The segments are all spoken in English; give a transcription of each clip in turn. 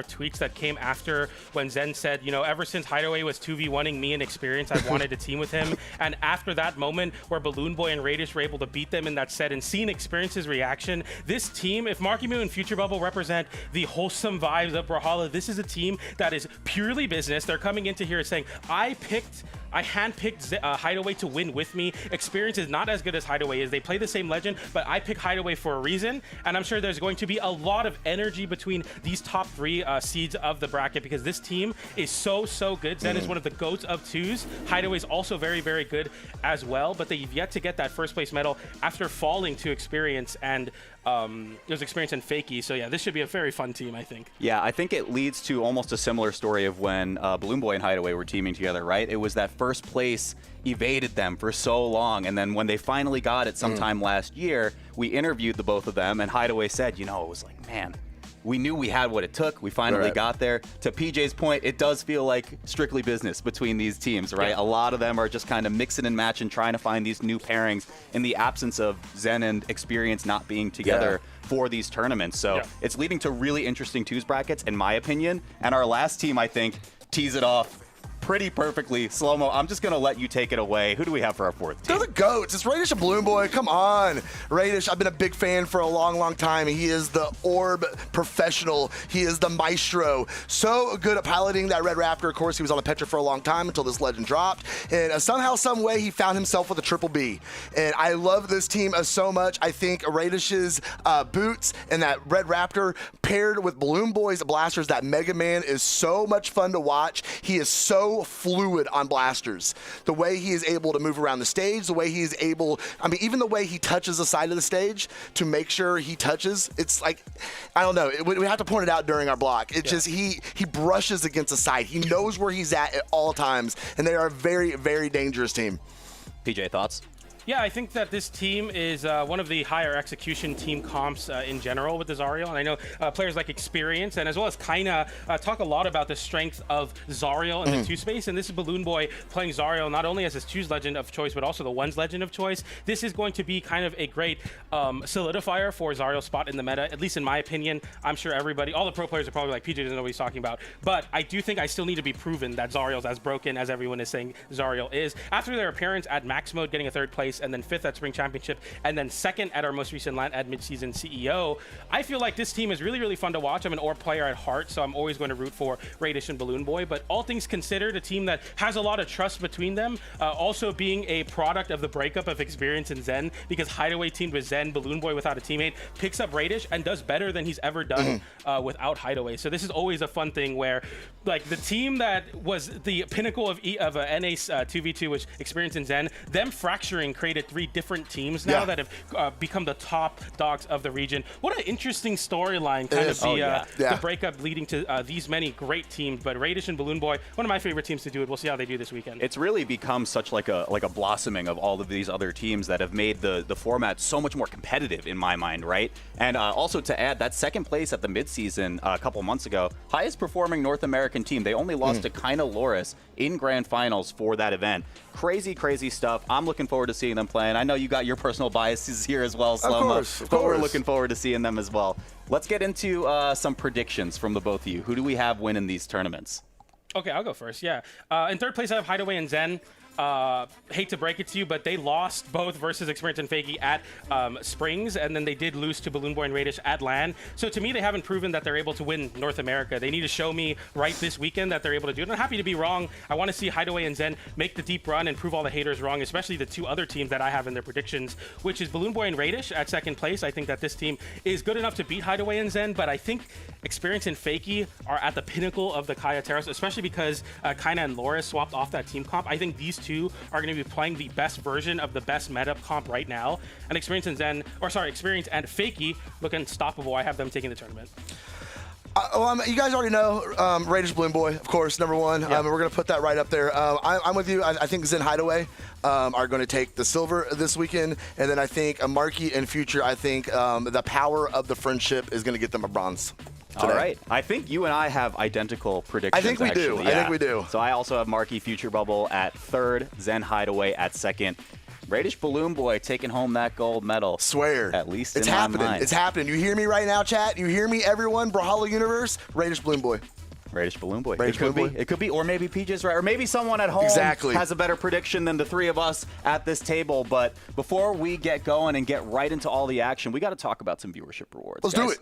tweets that came after when Zen said, you know, ever since Hideway was 2v1ing me in experience, I wanted to team with him. And after that moment where Balloon Boy and Raidish were able to beat them in that set and seeing Experience's reaction, this team, if Marimu and Future Bubble represent the wholesome vibes of Brawlhalla, this is a team that is purely business. They're coming into here saying, I handpicked Hideway to win with me. Experience is not as good as Hideway is. They play the same legend, but I pick Hideway for a reason. And I'm sure there's going to be a lot of energy between these top 3 seeds of the bracket because this team is so good. Zen is one of the GOATs of 2s. Hideway is also very good as well, but they've yet to get that first place medal after falling to Experience, and it was Experience and Fakey. So yeah, this should be a very fun team, I think. Yeah, I think it leads to almost a similar story of when Balloon Boy and Hideway were teaming together, right? It was that first place evaded them for so long, and then when they finally got it sometime last year, we interviewed the both of them, and Hideway said, you know, it was like, man, we knew we had what it took. We finally got there. To PJ's point, it does feel like strictly business between these teams, right? Yeah. A lot of them are just kind of mixing and matching, trying to find these new pairings in the absence of Zen and Experience not being together for these tournaments. So it's leading to really interesting 2s brackets, in my opinion. And our last team, I think, tees it off pretty perfectly. Slow-mo, I'm just going to let you take it away. Who do we have for our 4th team? They're the GOATs. It's Raidish and Balloon Boy. Come on. Raidish, I've been a big fan for a long time. He is the orb professional. He is the maestro. So good at piloting that Red Raptor. Of course, he was on the Petra for a long time until this legend dropped. And somehow, some way, he found himself with a triple B. And I love this team so much. I think Raidish's boots and that Red Raptor paired with Balloon Boy's blasters, that Mega Man, is so much fun to watch. He is so fluid on blasters. The way he is able to move around the stage, the way he is able, I mean, even the way he touches the side of the stage to make sure he touches, it's like, I don't know, we have to point it out during our block. It's just, he brushes against the side. He knows where he's at all times, and they are a very dangerous team. PJ, thoughts? Yeah, I think that this team is one of the higher execution team comps in general with the Zariel. And I know players like Experience and as well as Kaina talk a lot about the strength of Zariel in the 2 space. And this is Balloon Boy playing Zariel not only as his 2's legend of choice, but also the 1's legend of choice. This is going to be kind of a great solidifier for Zariel's spot in the meta, at least in my opinion. I'm sure everybody, all the pro players are probably like, PJ doesn't know what he's talking about. But I do think I still need to be proven that Zariel's as broken as everyone is saying Zariel is. After their appearance at Max Mode, getting a 3rd place, and then 5th at Spring Championship, and then 2nd at our most recent LAN at Midseason CEO. I feel like this team is really fun to watch. I'm an orb player at heart, so I'm always going to root for Raidish and Balloon Boy, but all things considered, a team that has a lot of trust between them, also being a product of the breakup of Experience and Zen, because Hideway teamed with Zen, Balloon Boy without a teammate, picks up Raidish and does better than he's ever done without Hideway. So this is always a fun thing where, like, the team that was the pinnacle of a NA 2v2, which Experience and Zen, them fracturing created 3 different teams now that have become the top dogs of the region. What an interesting storyline, kind of the breakup leading to these many great teams. But Raidish and Balloon Boy, one of my favorite teams to do it. We'll see how they do this weekend. It's really become such like a blossoming of all of these other teams that have made the format so much more competitive in my mind, right? And also to add, that 2nd place at the midseason a couple months ago, highest performing North American team. They only lost to Kaina Loris in grand finals for that event. Crazy stuff. I'm looking forward to seeing them play, and I know you got your personal biases here as well, Slow-mo, but we're looking forward to seeing them as well. Let's get into some predictions from the both of you. Who do we have winning these tournaments? Okay, I'll go first, yeah. In 3rd place, I have Hideway and Zen. Hate to break it to you, but they lost both versus Experience and Fakey at Springs, and then they did lose to Balloon Boy and Raidish at LAN. So to me, they haven't proven that they're able to win North America. They need to show me right this weekend that they're able to do it. And I'm happy to be wrong. I want to see Hideway and Zen make the deep run and prove all the haters wrong, especially the 2 other teams that I have in their predictions, which is Balloon Boy and Raidish at 2nd place. I think that this team is good enough to beat Hideway and Zen, but I think Experience and Fakey are at the pinnacle of the Kaya Terrace, especially because Kaina and Loris swapped off that team comp. I think these 2 are going to be playing the best version of the best meta comp right now. And Experience and Experience and Fakey look unstoppable. I have them taking the tournament. You guys already know Raidish Balloon Boy, of course, #1. We're going to put that right up there. I'm with you. I think Zen Hideway are going to take the silver this weekend. And then I think Marky and Future, I think the power of the friendship is going to get them a bronze. Today. All right. I think you and I have identical predictions. I think we do. Yeah. I think we do. So I also have Marky Future Bubble at 3rd, Zen Hideway at 2nd. Raidish Balloon Boy taking home that gold medal. Swear. At least it's in happening. my mind. It's happening. You hear me right now, chat? You hear me, everyone? Brawlhalla Universe, Raidish Balloon Boy. Raidish Balloon Boy. Raidish It could Balloon be. Boy. It could be. Or maybe PJ's right. Or maybe someone at home has a better prediction than the three of us at this table. But before we get going and get right into all the action, we got to talk about some viewership rewards. Let's guys. do it.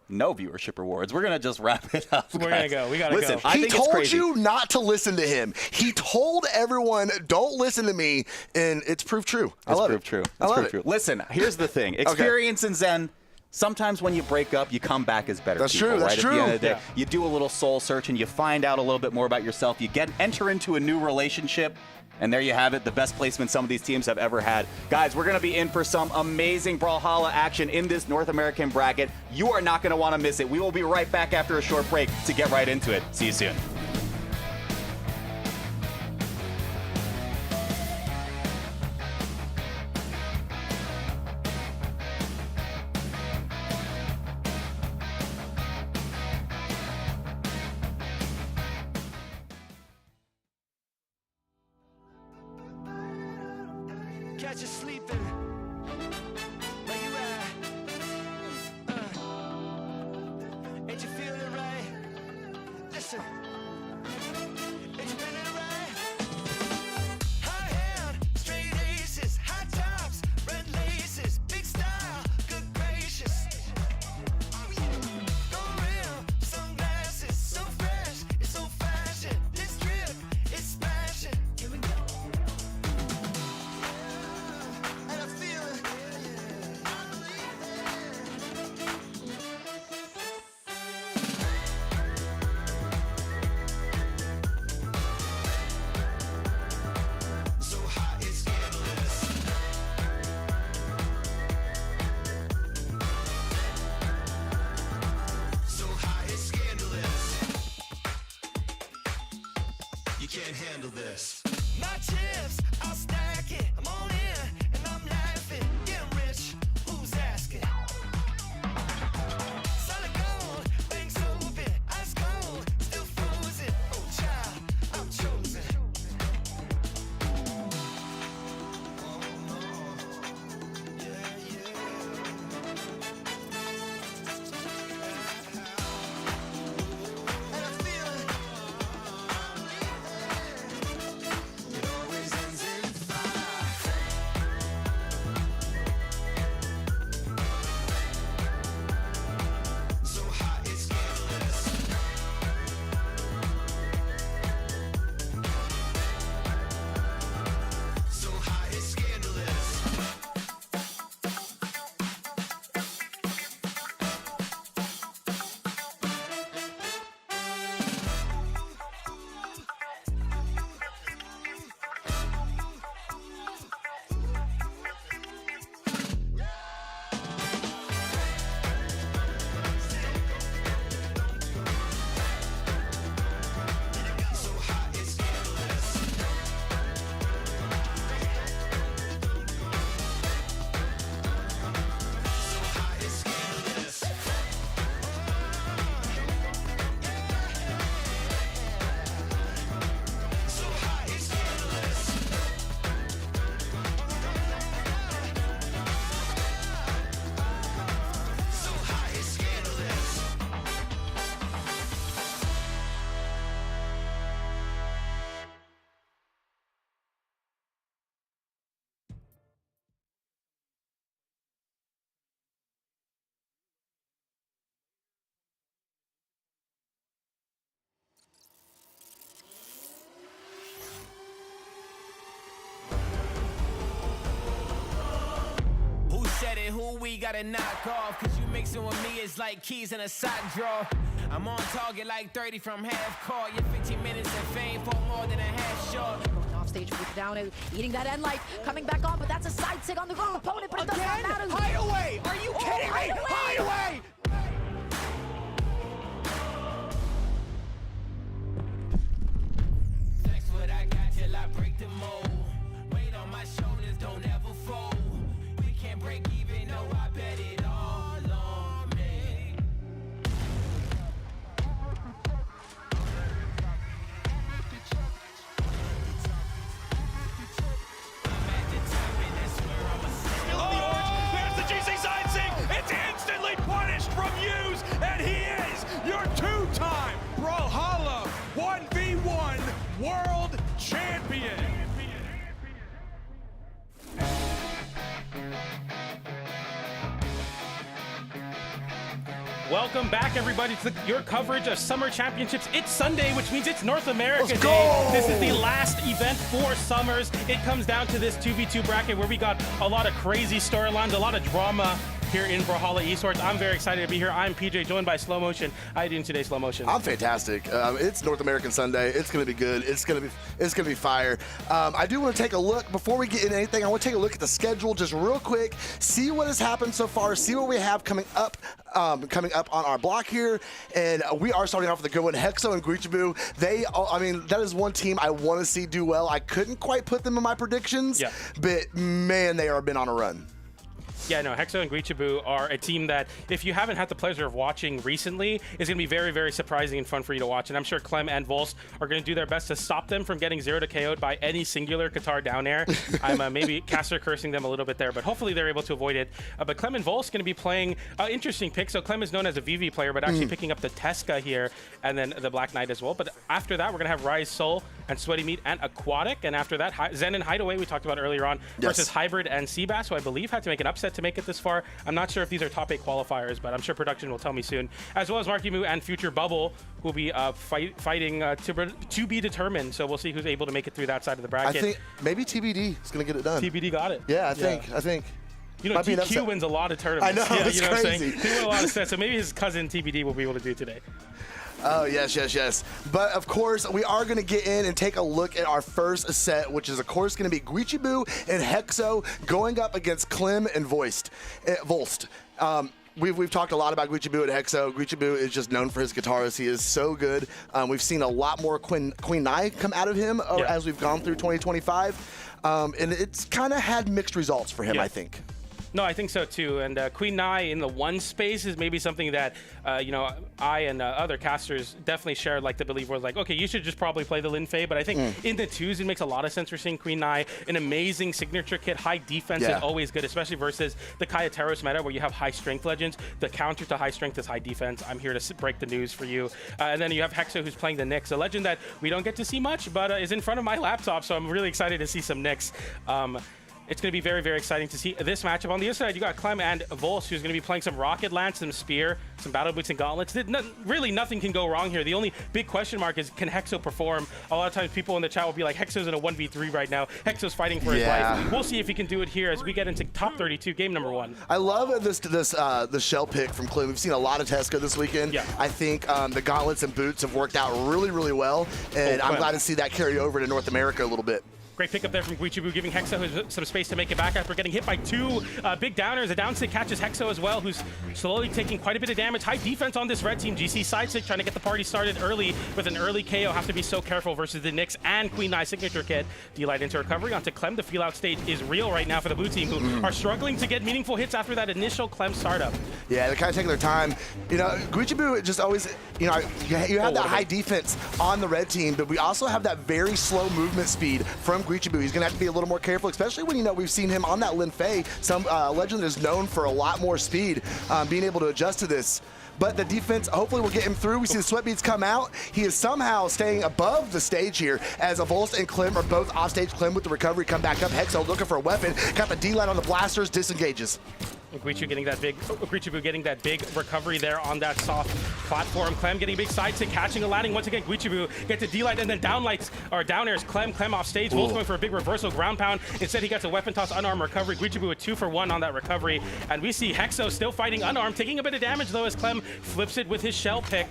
No viewership rewards. We're going to just wrap it up. We're going to go. We got to go. I He think it's told crazy. you not to listen to him. He told everyone, don't listen to me, and it's proved true. I love it. True. I love it. True. Listen, here's the thing. Experience and Zen, sometimes when you break up, you come back as better That's people, true. That's right? At the end of the day, Yeah. you do a little soul search and you find out a little bit more about yourself. You enter into a new relationship. And there you have it, the best placement some of these teams have ever had. Guys, we're going to be in for some amazing Brawlhalla action in this North American bracket. You are not going to want to miss it. We will be right back after a short break to get right into it. See you soon. Catch you sleeping. Where you at? Ain't you feeling it right? Listen. Ain't you feeling it right? High hand, straight aces, high tops, red laces, big style, good gracious. Go real, sunglasses, so fresh, it's so fashion. This drip, it's smashing. Here we go. And I feel it. So hot, it's scandalous. So hot, it's scandalous. You can't handle this. My chips, I'll stack it. I'm all in, and I'm laughing. Getting rich, who's asking? Solid gold, banks open, ice cold, still frozen. Oh, child, I'm chosen. And I feel it. It always ends in fire. So hot, it's scandalous. So hot, it's scandalous. So hot, it's scandalous. So hot, it's scandalous. So hot, it's scandalous. So hot, it's scandalous. Who said it? Who we gotta knock off? Cause you mixing with me is like keys in a sock drawer. I'm on target like 30 from half court. You're 15 minutes of fame for more than a half short. Going off stage with down, eating that end light, coming back on, but that's a side sig on the wrong opponent, but it does not matter. Hideway! Are you kidding me? Hideway! Hideway! Flex what I got till I break the mold. Weight on my shoulders, don't ever fold. We can't break even, no, I bet it all on me. I'm at the top and welcome back, everybody, to your coverage of Summer Championships. It's Sunday, which means it's North America Let's Day. go! This is the last event for Summers. It comes down to this 2v2 bracket where we got a lot of crazy storylines, a lot of drama here in Brawlhalla Esports. I'm very excited to be here. I'm PJ, joined by Slow Motion. How are you doing today, Slow Motion? I'm fantastic. It's North American Sunday. It's gonna be good. It's gonna be fire. I do want to take a look before we get into anything. I want to take a look at the schedule just real quick, see what has happened so far, see what we have coming up on our block here, and we are starting off with a good one. Hexo and Guichibu. That is one team I want to see do well. I couldn't quite put them in my predictions, but man, they are been on a run. Yeah, no, Hexo and Guichibu are a team that, if you haven't had the pleasure of watching recently, is going to be very, very surprising and fun for you to watch. And I'm sure Clem and Volst are going to do their best to stop them from getting 0 to KO'd by any singular Qatar down air. I'm maybe caster cursing them a little bit there, but hopefully they're able to avoid it. But Clem and Volst going to be playing interesting pick. So Clem is known as a VV player, but actually picking up the Tesca here and then the Black Knight as well. But after that, we're going to have Rise Soul and Sweaty Meat and Aquatic. And after that, Zen and Hideway, we talked about earlier on, versus Hybrid and Sebass, who I believe had to make an upset to make it this far. I'm not sure if these are top 8 qualifiers, but I'm sure production will tell me soon. As well as Marimu and Future Bubble, who will be fighting to be determined. So we'll see who's able to make it through that side of the bracket. I think maybe TBD is going to get it done. TBD got it. Yeah, I think. You know, TQ wins a lot of tournaments. I know, yeah, it's you know crazy. What I'm saying? He won a lot of sets, so maybe his cousin TBD will be able to do today. Oh, yes. But, of course, we are going to get in and take a look at our first set, which is, of course, going to be Guichibu and Hexo going up against Clem and Volst. We've talked a lot about Guichibu and Hexo. Guichibu is just known for his guitars. He is so good. We've seen a lot more Queen Nai come out of him as we've gone through 2025. And it's kind of had mixed results for him, I think. No, I think so too. And Queen Nai in the one space is maybe something that, I and other casters definitely shared, like the belief was like, okay, you should just probably play the Lin Fei. But I think in the twos, it makes a lot of sense for seeing Queen Nai. An amazing signature kit. High defense is always good, especially versus the Kayateros meta where you have high strength legends. The counter to high strength is high defense. I'm here to break the news for you. And then you have Hexo, who's playing the Nyx, a legend that we don't get to see much, but is in front of my laptop. So I'm really excited to see some Nyx. It's going to be very, very exciting to see this matchup. On the other side, you got Clem and Volst, who's going to be playing some Rocket Lance, some Spear, some Battle Boots and Gauntlets. Really, nothing can go wrong here. The only big question mark is, can Hexo perform? A lot of times, people in the chat will be like, Hexo's in a 1v3 right now. Hexo's fighting for his life. We'll see if he can do it here as we get into top 32, game number 1. I love the shell pick from Clem. We've seen a lot of Tesco this weekend. I think the Gauntlets and Boots have worked out really, really well, and I'm glad to see that carry over to North America a little bit. Great pickup there from Guichibu, giving Hexo some space to make it back after getting hit by 2 big downers. A down stick catches Hexo as well, who's slowly taking quite a bit of damage. High defense on this red team. GC side stick trying to get the party started early with an early KO. Have to be so careful versus the Nyx and Queen Nai signature kit. D-Light into recovery onto Clem. The feel out stage is real right now for the blue team, who are struggling to get meaningful hits after that initial Clem startup. Yeah, they're kind of taking their time. You know, Guichibu just always, you have that high defense on the red team, but we also have that very slow movement speed from Guichibu. He's going to have to be a little more careful, especially when, we've seen him on that Lin Fei, some legend that is known for a lot more speed, being able to adjust to this. But the defense, hopefully, will get him through. We see the sweat beads come out. He is somehow staying above the stage here as Volst and Clem are both off stage. Clem with the recovery, come back up. Hexo looking for a weapon. Got the D-line on the blasters, disengages. Guichibu getting that big recovery there on that soft platform. Clem getting a big side stick, catching a landing. Once again, Guichibu gets a D-light and then down airs Clem off stage. Volst going for a big reversal ground pound. Instead, he gets a weapon toss unarmed recovery. Guichibu with 2 for 1 on that recovery. And we see Hexo still fighting unarmed, taking a bit of damage though as Clem flips it with his shell pick.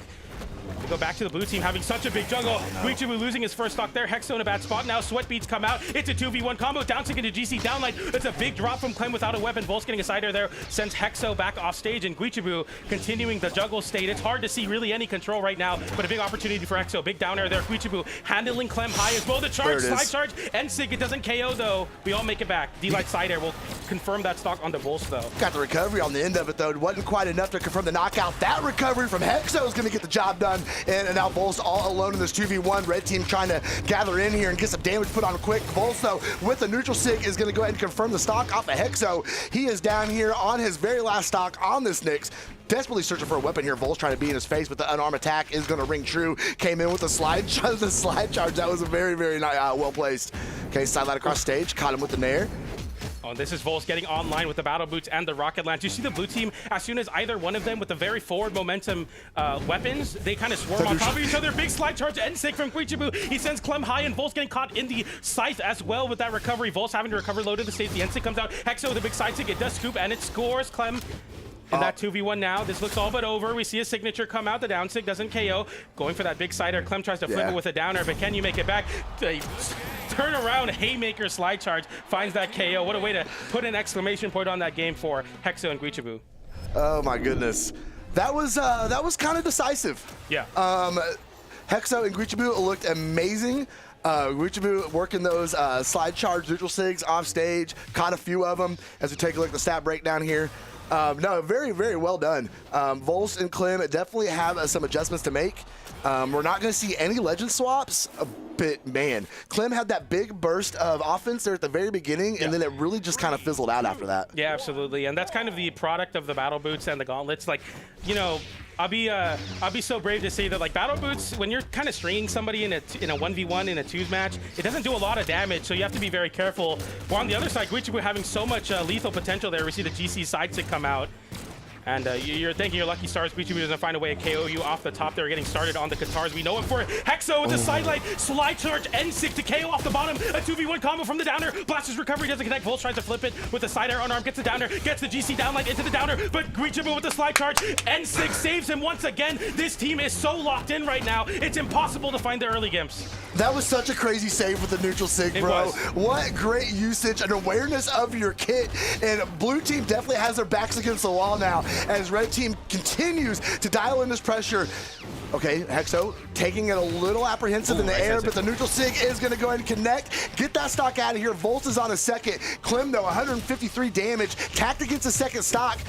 We go back to the blue team having such a big jungle. Guichibu losing his first stock there. Hexo in a bad spot now. Sweat beats come out. It's a 2v1 combo. Down stick into GC downline. It's a big drop from Clem without a weapon. Volst getting a side air there. Sends Hexo back off stage. And Guichibu continuing the juggle state. It's hard to see really any control right now, but a big opportunity for Hexo. Big down air there. Guichibu handling Clem high as well. The charge, slide charge, and sig. It doesn't KO though. We all make it back. D-Light side air will confirm that stock on the Volst though. Got the recovery on the end of it though. It wasn't quite enough to confirm the knockout. That recovery from Hexo is going to get the job done. And now Volst all alone in this 2v1. Red team trying to gather in here and get some damage put on quick. Volst though with the neutral sig is going to go ahead and confirm the stock off of Hexo. He is down here on his very last stock on this Nyx. Desperately searching for a weapon here. Volst trying to be in his face, but the unarmed attack is going to ring true. Came in with the slide charge. That was a very, very well placed. Okay, sideline across stage. Caught him with the nair. Oh, Oh, this is Volz getting online with the battle boots and the rocket launch. You see the blue team, as soon as either one of them with the very forward momentum weapons, they kind of swarm on top of each other. Big slide charge N6 from Guichibu. He sends Clem high, and Volz getting caught in the scythe as well with that recovery. Volz having to recover low to the stage. The N6 comes out. Hexo with a big side stick. It does scoop, and it scores. Clem in that 2v1 now. This looks all but over. We see a signature come out. The down sig doesn't KO. Going for that big sider. Clem tries to flip it with a downer, but can you make it back? Turn around, haymaker slide charge, finds that KO. What a way to put an exclamation point on that game for Hexo and Guichibu. Oh my goodness. That was kind of decisive. Yeah. Hexo and Guichibu looked amazing. Guichibu working those slide charge neutral sigs off stage, caught a few of them as we take a look at the stat breakdown here. No, very, very well done. Volz and Clem definitely have some adjustments to make. We're not going to see any legend swaps, but man, Clem had that big burst of offense there at the very beginning, and then it really just kind of fizzled out after that. Yeah, absolutely, and that's kind of the product of the battle boots and the gauntlets. Like, you know, I'll be so brave to say that, like, battle boots, when you're kind of stringing somebody in a 1v1 in a 2s match, it doesn't do a lot of damage, so you have to be very careful. While on the other side, Guichibu having so much lethal potential there. We see the GC side stick come out. And you're thinking your lucky stars. Guichibu doesn't find a way to KO you off the top there, getting started on the guitars. We know it for Hexo with the sidelight, slide charge, N6 to KO off the bottom. A 2v1 combo from the downer. Blaster's recovery doesn't connect. Volz tries to flip it with the side air on arm, gets the downer, gets the GC downlight into the downer, but Guichibu with the slide charge, N6 saves him once again. This team is so locked in right now, it's impossible to find the early gimps. That was such a crazy save with the neutral sig, bro. What great usage and awareness of your kit. And blue team definitely has their backs against the wall now as red team continues to dial in this pressure. Okay, Hexo taking it a little apprehensive in the air, but the neutral sig is going to go ahead and connect. Get that stock out of here. Volz is on a second. Clem, though, 153 damage. Tactic gets a second stock.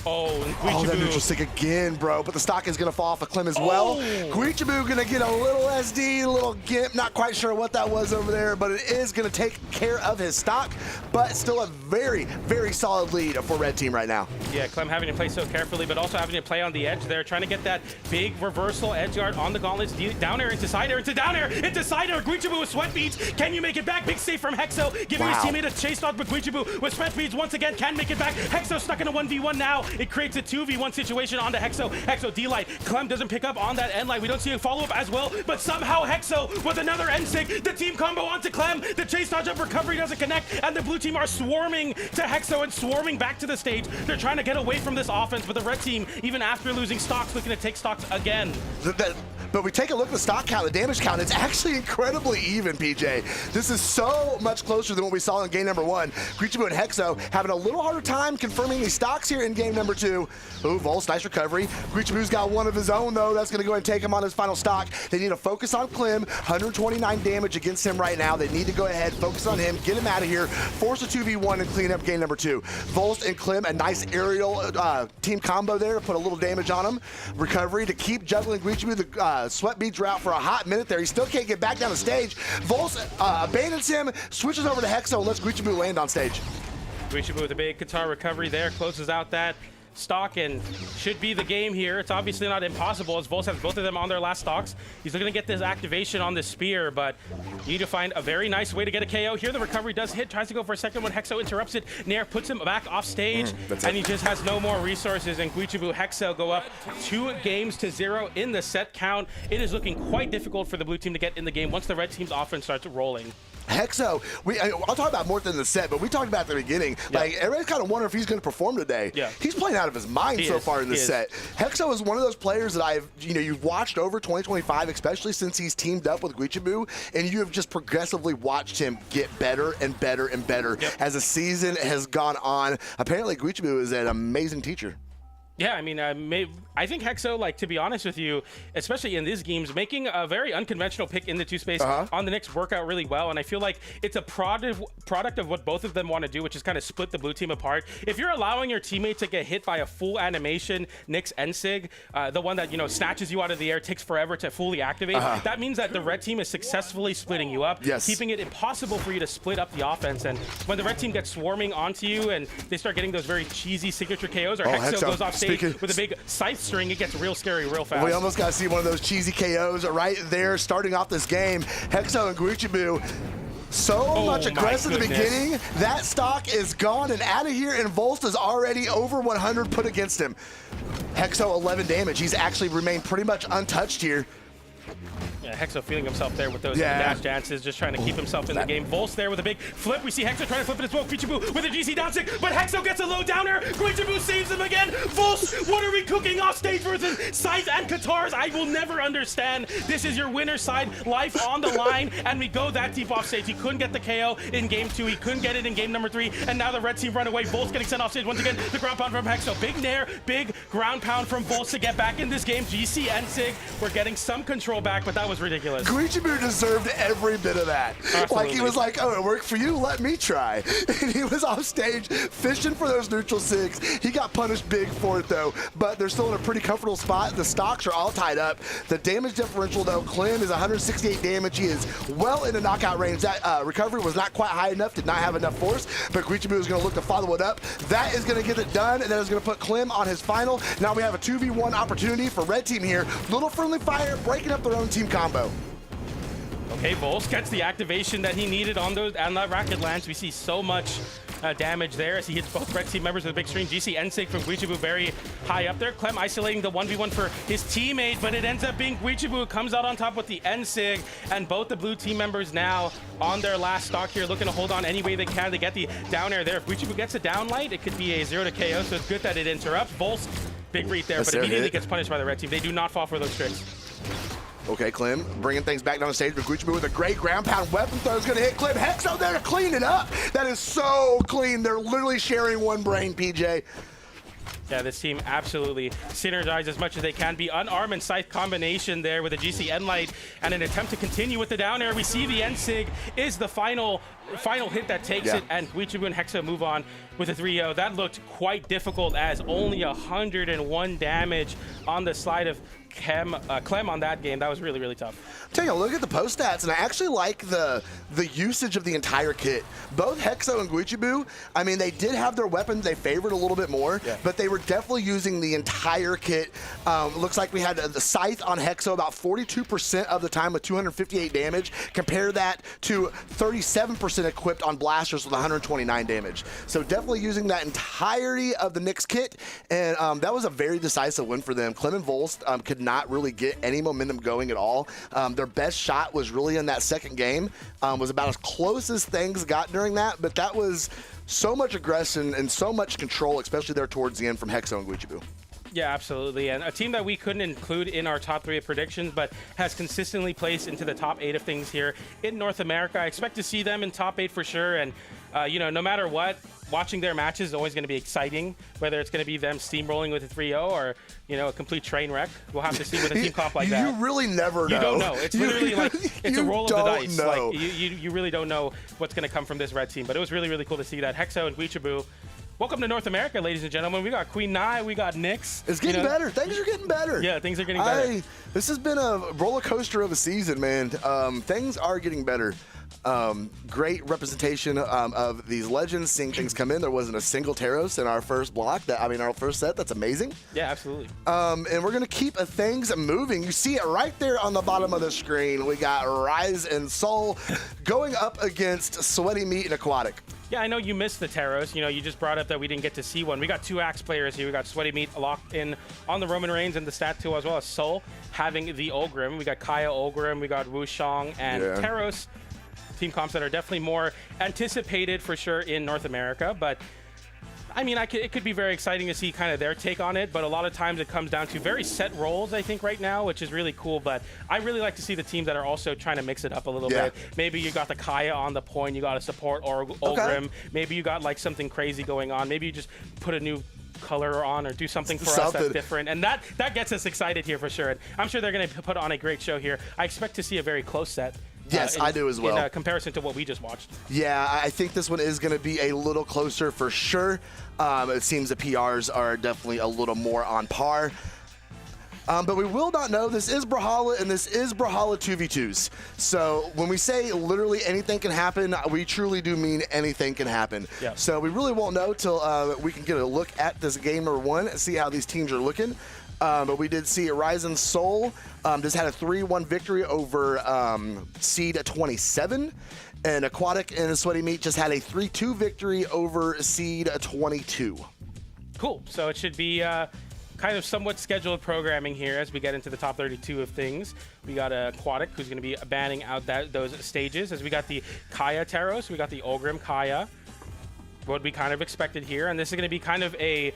Oh, that neutral stick again, bro. But the stock is going to fall off of Clem as well. Guichibu going to get a little SD, a little gimp. Not quite sure what that was over there, but it is going to take care of his stock. But still a very, very solid lead for red team right now. Yeah, Clem having to play so carefully, but also having to play on the edge there, trying to get that big reversal edge guard on the gauntlets. Down air into side air, into down air, into side air. Guichibu with sweat beads. Can you make it back? Big save from Hexo, giving his teammate a chase dodge, but Guichibu with sweat beads once again can make it back. Hexo stuck in a 1v1 now. It creates a 2v1 situation onto Hexo. Hexo D-Light. Clem doesn't pick up on that N-Light. We don't see a follow-up as well, but somehow Hexo with another N-Sig. The team combo onto Clem. The chase dodge up recovery doesn't connect, and the blue team are swarming to Hexo and swarming back to the stage. They're trying to get away from this offense, but the red team, even after losing stocks, looking to take stocks again. But we take a look at the stock count, the damage count. It's actually incredibly even, PJ. This is so much closer than what we saw in game number 1. Guichibu and Hexo having a little harder time confirming these stocks here in game number 2. Ooh, Volz, nice recovery. Guichibu's got one of his own, though. That's going to go ahead and take him on his final stock. They need to focus on Clem. 129 damage against him right now. They need to go ahead, focus on him, get him out of here, force a 2v1, and clean up game number 2. Volz and Clem, a nice aerial team combo there to put a little damage on him. Recovery to keep juggling Guichibu. The sweat beads are out for a hot minute there. He still can't get back down the stage. Volz abandons him, switches over to Hexo, and lets Guichibu land on stage. Guichibu with a big guitar recovery there, closes out that stock and should be the game here. It's obviously not impossible as Volz has both of them on their last stocks. He's looking to get this activation on the spear, but you need to find a very nice way to get a KO. Here the recovery does hit, tries to go for a second when Hexo interrupts it. Nair puts him back off stage, and he just has no more resources, and Guichibu Hexo go up 2-0 in the set count. It is looking quite difficult for the blue team to get in the game once the red team's offense starts rolling. Hexo, I'll talk about more than the set, but we talked about at the beginning. Like, everybody's kind of wondering if he's going to perform today. He's playing out of his mind so far in this set. Hexo is one of those players that you've watched over 2025, especially since he's teamed up with Guichibu, and you have just progressively watched him get better and better and better as the season has gone on. Apparently, Guichibu is an amazing teacher. Yeah, I mean, I think Hexo, like, to be honest with you, especially in these games, making a very unconventional pick in the 2 space on the Knicks work out really well. And I feel like it's a product of what both of them want to do, which is kind of split the blue team apart. If you're allowing your teammate to get hit by a full animation Knicks N-Sig, the one that, you know, snatches you out of the air, takes forever to fully activate, that means that the red team is successfully splitting you up, keeping it impossible for you to split up the offense. And when the red team gets swarming onto you and they start getting those very cheesy signature KOs, or Hexo goes off stage with a big scythe string, it gets real scary real fast. We almost got to see one of those cheesy KOs right there starting off this game. Hexo and Guichibu So much my aggressive at the goodness. beginning. That stock is gone and out of here, and Volst is already over 100 put against him. Hexo 11 damage. He's actually remained pretty much untouched here. Yeah, Hexo feeling himself there with those Yeah. dash dances, just trying to keep himself in the game. Volst there with a big flip. We see Hexo trying to flip it as well. Guichibu with a GC down stick, but Hexo gets a low downer. Guichibu saves him again. Volst, what are we cooking off stage versus Scythe and Katars? I will never understand. This is your winner's side, life on the line, and we go that deep off stage. He couldn't get the KO in game 2. He couldn't get it in game number 3, and now the red team run away. Volst getting sent off stage once again. The ground pound from Hexo. Big nair, big ground pound from Volst to get back in this game. GC and Sig, we're getting some control back, but that was ridiculous. Guichibu deserved every bit of that. Absolutely. Like, he was like, oh, it worked for you? Let me try. And he was off stage fishing for those neutral sigs. He got punished big for it, though, but they're still in a pretty comfortable spot. The stocks are all tied up. The damage differential, though, Clem is 168 damage. He is well into knockout range. That recovery was not quite high enough, did not have enough force, but Guichibu is going to look to follow it up. That is going to get it done, and that is going to put Clem on his final. Now we have a 2v1 opportunity for red team here. Little friendly fire, breaking up their own team combo. Okay, Volst gets the activation that he needed on that Rocket Lance. We see so much damage there as he hits both red team members with a big stream. GC Ensig from Guichibu very high up there. Clem isolating the 1v1 for his teammate, but it ends up being Guichibu who comes out on top with the Ensig, and both the blue team members now on their last stock here, looking to hold on any way they can to get the down air there. If Guichibu gets a down light, it could be a 0 to KO, so it's good that it interrupts. Volst, big read there, but immediately gets punished by the red team. They do not fall for those tricks. Okay, Clem bringing things back down the stage, but Guichibu with a great ground pound weapon throw is going to hit Clem. Hexo there to clean it up. That is so clean. They're literally sharing one brain, PJ. Yeah, this team absolutely synergized as much as they can. Be unarmed and Scythe combination there with a GC N-Light and an attempt to continue with the down air. We see the N-Sig is the final hit that takes it, and Guichibu and Hexo move on with a 3-0. That looked quite difficult as only 101 damage on the slide of Clem on that game. That was really, really tough. Taking a look at the post stats, and I actually like the usage of the entire kit. Both Hexo and Guichibu, I mean, they did have their weapons they favored a little bit more, but they were definitely using the entire kit. Looks like we had the Scythe on Hexo about 42% of the time with 258 damage. Compare that to 37% equipped on Blasters with 129 damage. So definitely using that entirety of the Nyx kit, and that was a very decisive win for them. Clem and Volst could not really get any momentum going at all. Their best shot was really in that second game. Was about as close as things got during that, but that was so much aggression and so much control, especially there towards the end from Hexo and Guichibu. Yeah, absolutely. And a team that we couldn't include in our top 3 of predictions, but has consistently placed into the top 8 of things here in North America. I expect to see them in top 8 for sure. And, you know, no matter what, watching their matches is always going to be exciting, whether it's going to be them steamrolling with a 3-0 or, you know, a complete train wreck. We'll have to see with a team comp like that. You really never know. You don't know. It's literally like, it's a roll of the dice. Know. Like, you really don't know what's going to come from this red team. But it was really, really cool to see that. Hexo and Guichibu. Welcome to North America, ladies and gentlemen. We got Queen Nai, we got Nyx. It's getting better. Things are getting better. Yeah, things are getting better. This has been a roller coaster of a season, man. Things are getting better. Great representation of these legends, seeing things come in. There wasn't a single Taros in our first block. Our first set. That's amazing. Yeah, absolutely. And we're going to keep things moving. You see it right there on the bottom of the screen. We got Rise and Soul going up against Sweaty Meat and Aquatic. Yeah, I know you missed the Taros. You know, you just brought up that we didn't get to see one. We got 2 Axe players here. We got Sweaty Meat locked in on the Roman Reigns and the Stat 2, as well as Soul having the Ogrim. We got Kaya Ogrim, we got Wushong, and Taros. Team comps that are definitely more anticipated for sure in North America, but I mean, it could be very exciting to see kind of their take on it, but a lot of times it comes down to very set roles, I think, right now, which is really cool. But I really like to see the teams that are also trying to mix it up a little bit. Maybe you got the Kaya on the point, you got a support or Ogrim. Maybe you got like something crazy going on. Maybe you just put a new color on or do something for us that's different, and that gets us excited here for sure. And I'm sure they're going to put on a great show here. I expect to see a very close set. Yes, I do as well. In comparison to what we just watched. Yeah, I think this one is going to be a little closer for sure. It seems the PRs are definitely a little more on par. But we will not know. This is Brawlhalla, and this is Brawlhalla 2v2s. So when we say literally anything can happen, we truly do mean anything can happen. Yep. So we really won't know till we can get a look at this game number 1 and see how these teams are looking. but we did see Rise and Soul just had a 3-1 victory over seed 27. And Aquatic and Sweaty Meat just had a 3-2 victory over seed 22. Cool. So it should be kind of somewhat scheduled programming here as we get into the top 32 of things. We got Aquatic, who's going to be banning out those stages. As we got the Kaya Taros, we got the Ogrim Kaya. What we kind of expected here. And this is going to be kind of a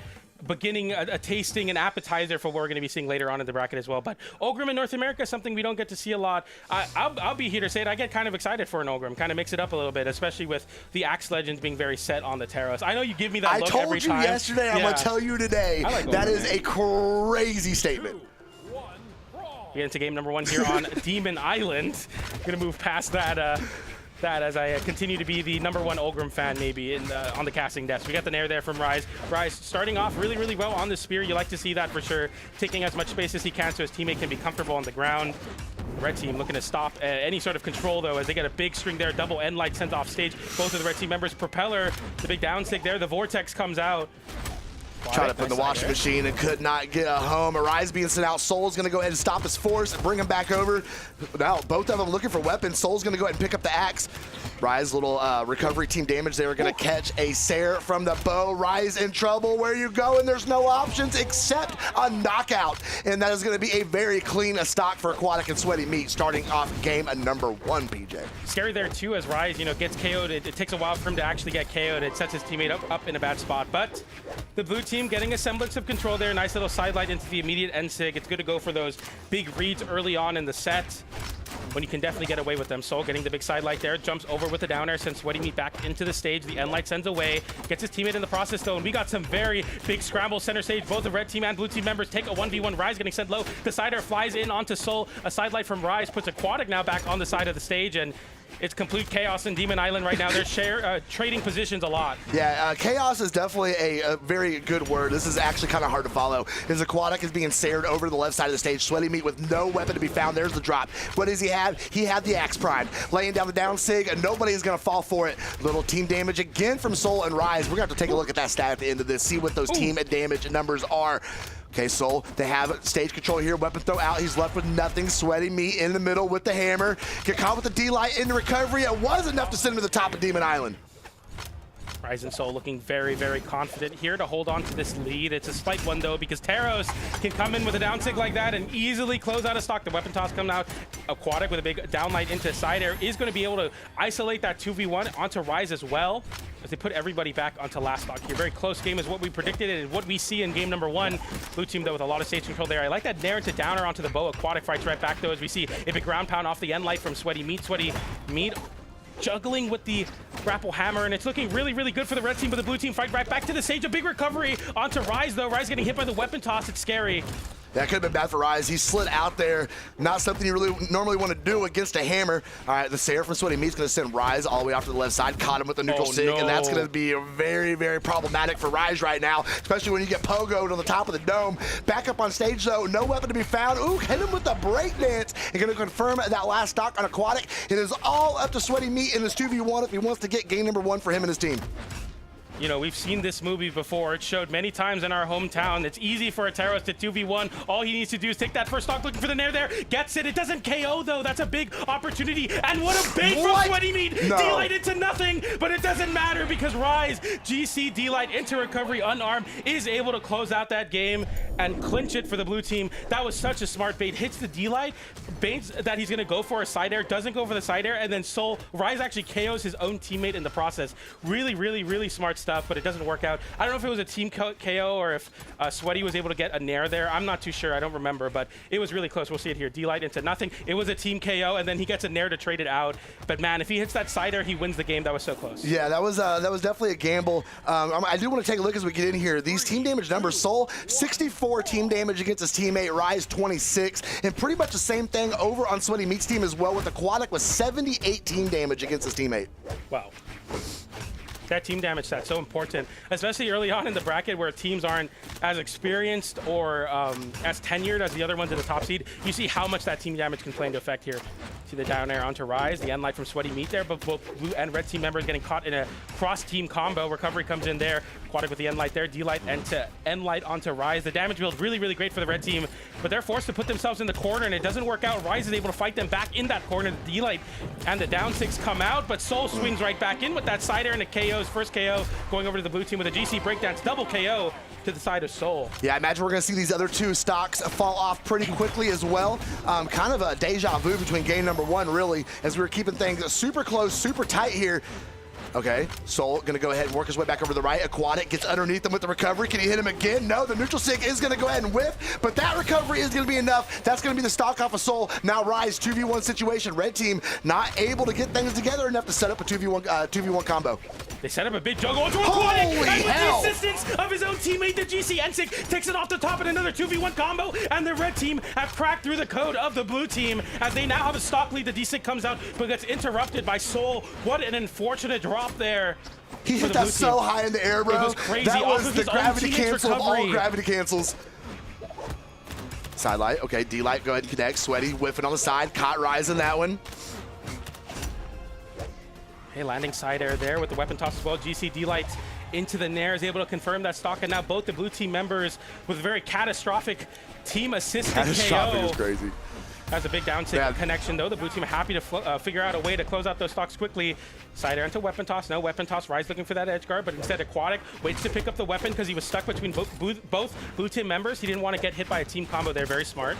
beginning, a tasting, an appetizer for what we're going to be seeing later on in the bracket as well. But Ogrim in North America is something we don't get to see a lot. I'll be here to say it. I get kind of excited for an Ogrim, kind of mix it up a little bit, especially with the Axe Legends being very set on the Taros. I know you give me that look every time. I told you yesterday, I'm going to tell you today. Like that is a crazy statement. We get into game number 1 here on Demon Island. I'm going to move past that as I continue to be the #1 Ogrim fan maybe on the casting desk. We got the nair there from Rise. Rise starting off really, really well on the spear. You like to see that for sure. Taking as much space as he can so his teammate can be comfortable on the ground. Red team looking to stop any sort of control though as they get a big string there. Double end light sent off stage. Both of the red team members. Propeller, the big down stick there. The vortex comes out. Trying to put in the washing machine and could not get a home. Arise being sent out. Soul's going to go ahead and stop his force and bring him back over. Now, both of them looking for weapons. Soul's going to go ahead and pick up the axe. Rise, little recovery team damage. They were going to catch a Sair from the bow. Rise in trouble. Where you going? There's no options except a knockout. And that is going to be a very clean stock for Aquatic and Sweaty Meat starting off game #1, PJ. Scary there too as Rise, gets KO'd. It takes a while for him to actually get KO'd. It sets his teammate up in a bad spot. But the blue team getting a semblance of control there. Nice little sidelight into the immediate end sig. It's good to go for those big reads early on in the set when you can definitely get away with them. Soul getting the big sidelight there. Jumps over with the down air, sends Sweaty Meat back into the stage. The end light sends away. Gets his teammate in the process though. And we got some very big scramble center stage. Both the red team and blue team members take a 1v1. Rise getting sent low. The side air flies in onto Soul. A sidelight from Rise puts Aquatic now back on the side of the stage. And it's complete chaos in Demon Island right now. They're trading positions a lot. Yeah, chaos is definitely a very good word. This is actually kind of hard to follow. His Aquatic is being saired over to the left side of the stage. Sweaty Meat with no weapon to be found. There's the drop. What does he have? He had the Axe Prime. Laying down the down sig, and nobody is going to fall for it. Little team damage again from Soul and Rise. We're going to have to take a look at that stat at the end of this, see what those team damage numbers are. Okay, Soul, they have stage control here. Weapon throw out. He's left with nothing. Sweaty Meat in the middle with the hammer. Get caught with the D-Light into recovery. It was enough to send him to the top of Demon Island. Rise and Soul looking very, very confident here to hold on to this lead. It's a slight one, though, because Taros can come in with a down sig like that and easily close out a stock. The weapon toss coming out. Aquatic with a big downlight into side air is going to be able to isolate that 2v1 onto Rise as well, as they put everybody back onto last stock here. Very close game is what we predicted and what we see in game #1. Blue team, though, with a lot of stage control there. I like that nair into downer onto the bow. Aquatic fights right back, though, as we see a big ground pound off the end light from Sweaty Meat. Sweaty Meat juggling with the grapple hammer, and it's looking really, really good for the red team, but the blue team fight right back to the stage. A big recovery onto Rise, though. Rise getting hit by the weapon toss. It's scary. That could have been bad for Rise. He slid out there. Not something you really normally want to do against a hammer. All right, the Sair from Sweaty Meat's going to send Rise all the way off to the left side. Caught him with the neutral sig, and that's going to be very, very problematic for Rise right now, especially when you get pogoed on the top of the dome. Back up on stage, though. No weapon to be found. Ooh, hit him with the breakdance. And going to confirm that last stock on Aquatic. It is all up to Sweaty Meat in this 2v1 if he wants to get game #1 for him and his team. We've seen this movie before. It showed many times in our hometown. It's easy for a Taros to 2v1. All he needs to do is take that first stock, looking for the nair there. Gets it. It doesn't KO, though. That's a big opportunity. And what a bait from Sweaty Meat. No. D-Light into nothing, but it doesn't matter because Rise, GC, D-Light into recovery, unarmed, is able to close out that game and clinch it for the blue team. That was such a smart bait. Hits the D-Light, baits that he's going to go for a side air, doesn't go for the side air, and then Rise actually KOs his own teammate in the process. Really, really, really smart stuff, but it doesn't work out. I don't know if it was a team KO or if Sweaty was able to get a nair there. I'm not too sure. I don't remember, but it was really close. We'll see it here. D-Light into nothing. It was a team KO, and then he gets a nair to trade it out. But man, if he hits that side air, he wins the game. That was so close. Yeah, that was definitely a gamble. I do want to take a look as we get in here. These team damage numbers: Soul 64 team damage against his teammate, Rise 26, and pretty much the same thing over on Sweaty Meat's team as well, with Aquatic with 78 team damage against his teammate. Wow. That team damage stat, so important, especially early on in the bracket where teams aren't as experienced or as tenured as the other ones in the top seed. You see how much that team damage can play into effect here. See the down air onto Rise, the end light from Sweaty Meat there, but both blue and red team members getting caught in a cross-team combo. Recovery comes in there. Aquatic with the end light there, D-light and to end light onto Rise. The damage build really, really great for the red team, but they're forced to put themselves in the corner, and it doesn't work out. Rise is able to fight them back in that corner. The D-light and the down 6 come out, but Soul swings right back in with that side air and a KO's first KO going over to the blue team with a GC breakdance double KO to the side of Soul. Yeah, I imagine we're going to see these other two stocks fall off pretty quickly as well. Kind of a deja vu between game number 1, really, as we were keeping things super close, super tight here. Okay, Soul gonna go ahead and work his way back over to the right. Aquatic gets underneath him with the recovery. Can he hit him again? No, the neutral sig is gonna go ahead and whiff, but that recovery is gonna be enough. That's gonna be the stock off of Soul. Now Rise, 2v1 situation. Red team not able to get things together enough to set up a 2v1 combo. They set up a big juggle onto Aquatic, and with hell! the assistance of his own teammate, the GC Ensik takes it off the top in another 2v1 combo, and the red team have cracked through the code of the blue team as they now have a stock lead. The D6 comes out, but gets interrupted by Soul. What an unfortunate drop there. He hit that so high in the air, bro. It was crazy. That was the gravity cancel of all recovery. gravity cancels. Side light, okay, D-light, go ahead and connect. Sweaty whiffing on the side, caught Rise in that one. Hey, landing side air there with the weapon toss as well. GC D-light into the Nair is able to confirm that stock, and now both the blue team members with a very catastrophic team assisted Catastrophic KO. is crazy. Has a big down tick connection though. The blue team happy to figure out a way to close out those stocks quickly. Side air into weapon toss. No weapon toss. Rise looking for that edge guard, but instead Aquatic waits to pick up the weapon because he was stuck between both blue team members. He didn't want to get hit by a team combo there. Very smart.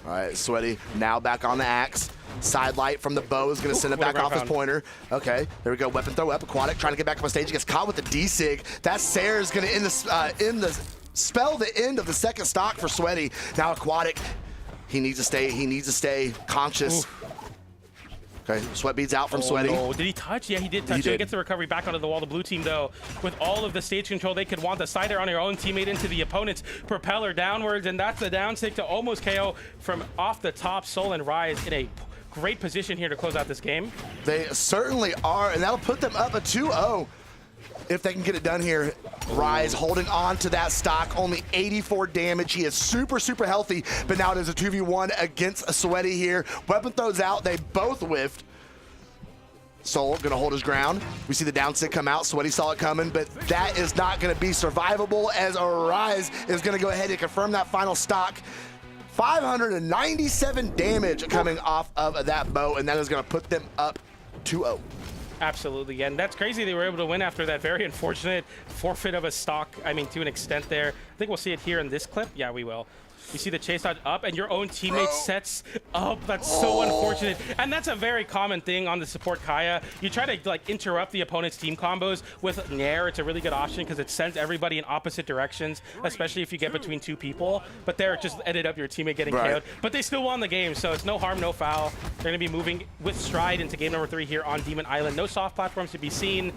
All right, Sweaty now back on the axe. Side light from the bow is going to send it back off his pointer. Okay, there we go. Weapon throw up. Aquatic trying to get back up on stage. He gets caught with the D-sig. That Sair is going to end the spell the end of the second stock for Sweaty. Now Aquatic. He needs to stay conscious. Oof. Okay, sweat beads out from Sweaty. No. Did he touch? Yeah, he did touch. He gets the recovery back onto the wall. The blue team, though, with all of the stage control, they could want the side air on their own teammate into the opponent's propeller downwards, and that's the down stick to almost KO from off the top. Soul and Rise in a great position here to close out this game. They certainly are, and that'll put them up a 2-0. If they can get it done here. Rise holding on to that stock, only 84 damage. He is super, super healthy, but now it is a 2v1 against a Sweaty here. Weapon throws out, they both whiffed. Soul gonna hold his ground. We see the down stick come out. Sweaty saw it coming, but that is not gonna be survivable as a Rise is gonna go ahead and confirm that final stock. 597 damage coming off of that bow, and that is gonna put them up 2-0. Absolutely, and that's crazy they were able to win after that very unfortunate forfeit of a stock, I mean, to an extent there. I think we'll see it here in this clip. Yeah, we will. You see the chase dodge up, and your own teammate sets up. That's so unfortunate. And that's a very common thing on the support Kaya. You try to like interrupt the opponent's team combos with Nair. It's a really good option because it sends everybody in opposite directions, especially if you get between two people. But there, it just ended up your teammate getting KO'd. But they still won the game, so it's no harm, no foul. They're going to be moving with stride into game number 3 here on Demon Island. No soft platforms to be seen.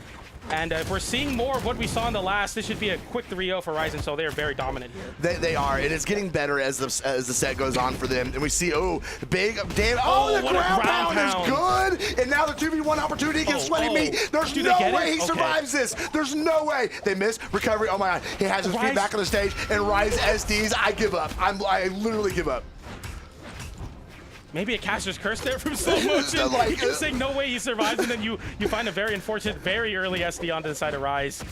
And if we're seeing more of what we saw in the last, this should be a quick 3-0 for Rise, so they are very dominant here. They are, and it's getting better as the set goes on for them. And we see, the big damn, the ground pound is good. And now the 2v1 opportunity against Sweaty Meat. There's no way he survives this. There's no way. They miss recovery. Oh my God, he has his feet back on the stage. And Rise SDs, I give up. I literally give up. Maybe a caster's curse there from slow motion. Like, you can say no way he survives, and then you find a very unfortunate, very early SD onto the side of Rise.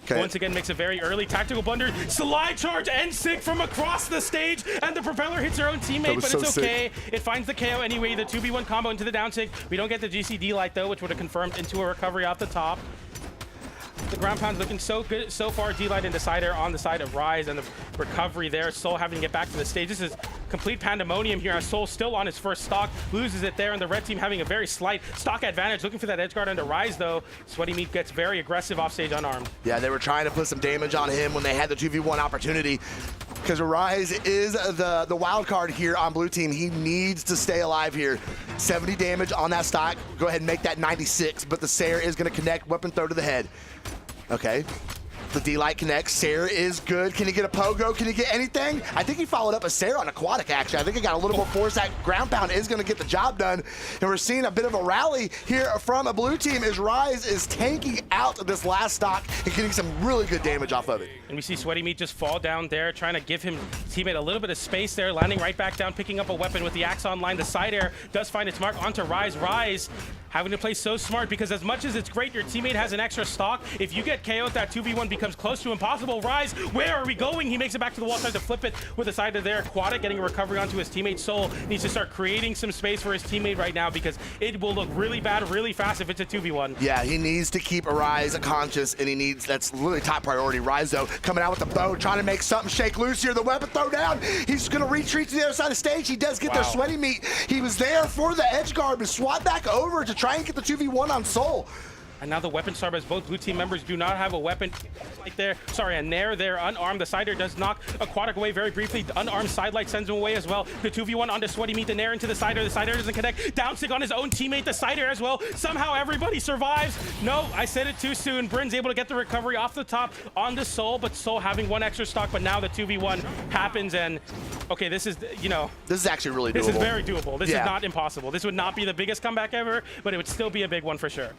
Okay. Once again, makes a very early tactical blunder. Slide charge and sick from across the stage, and the propeller hits her own teammate, but it's okay. It finds the KO anyway. The 2v1 combo into the down sick. We don't get the GCD light though, which would have confirmed into a recovery off the top. The ground pound's looking so good so far. D-light into side air on the side of Rise, and the recovery there. Soul having to get back to the stage. This is complete pandemonium here. Soul still on his first stock, loses it there, and the red team having a very slight stock advantage. Looking for that edge guard under Rise though. Sweaty Meat gets very aggressive off stage unarmed. Yeah, they were trying to put some damage on him when they had the 2v1 opportunity, because Rise is the wild card here on blue team. He needs to stay alive here. 70 damage on that stock. Go ahead and make that 96, but the Sair is going to connect. Weapon throw to the head. Okay, the D-light connects. Sair is good. Can he get a pogo? Can he get anything? I think he followed up a Sair on Aquatic, actually. I think he got a little more force. That ground pound is going to get the job done. And we're seeing a bit of a rally here from a blue team as Rise is tanking out this last stock and getting some really good damage off of it. And we see Sweaty Meat just fall down there, trying to give him teammate a little bit of space there, landing right back down, picking up a weapon with the axe online. The side air does find its mark onto Rise. Rise having to play so smart, because as much as it's great your teammate has an extra stock, if you get KO'd, that 2v1 becomes close to impossible. Rise, where are we going? He makes it back to the wall, tries to flip it with the side of there. Aquatic getting a recovery onto his teammate. Soul needs to start creating some space for his teammate right now, because it will look really bad really fast if it's a 2v1. Yeah, he needs to keep Rise conscious, and he needs, that's literally top priority. Rise, though, coming out with the bow, trying to make something shake loose here. The weapon throw down. He's going to retreat to the other side of the stage. He does get there. Sweaty Meat, he was there for the edge guard, but swap back over to try and get the 2v1 on Soul. And now the weapon star, as both blue team members do not have a weapon right there. Sorry, a Nair there, unarmed. The sider does knock Aquatic away very briefly. The unarmed sidelight sends him away as well. The 2v1 onto Sweaty Meat, the Nair into the sider. The sider doesn't connect. Downstick on his own teammate, the sider as well. Somehow everybody survives. No, I said it too soon. Bryn's able to get the recovery off the top onto Soul, but Soul having one extra stock, but now the 2v1 happens, and okay, this is, you know. This is actually really doable. This is very doable. This is not impossible. This would not be the biggest comeback ever, but it would still be a big one for sure.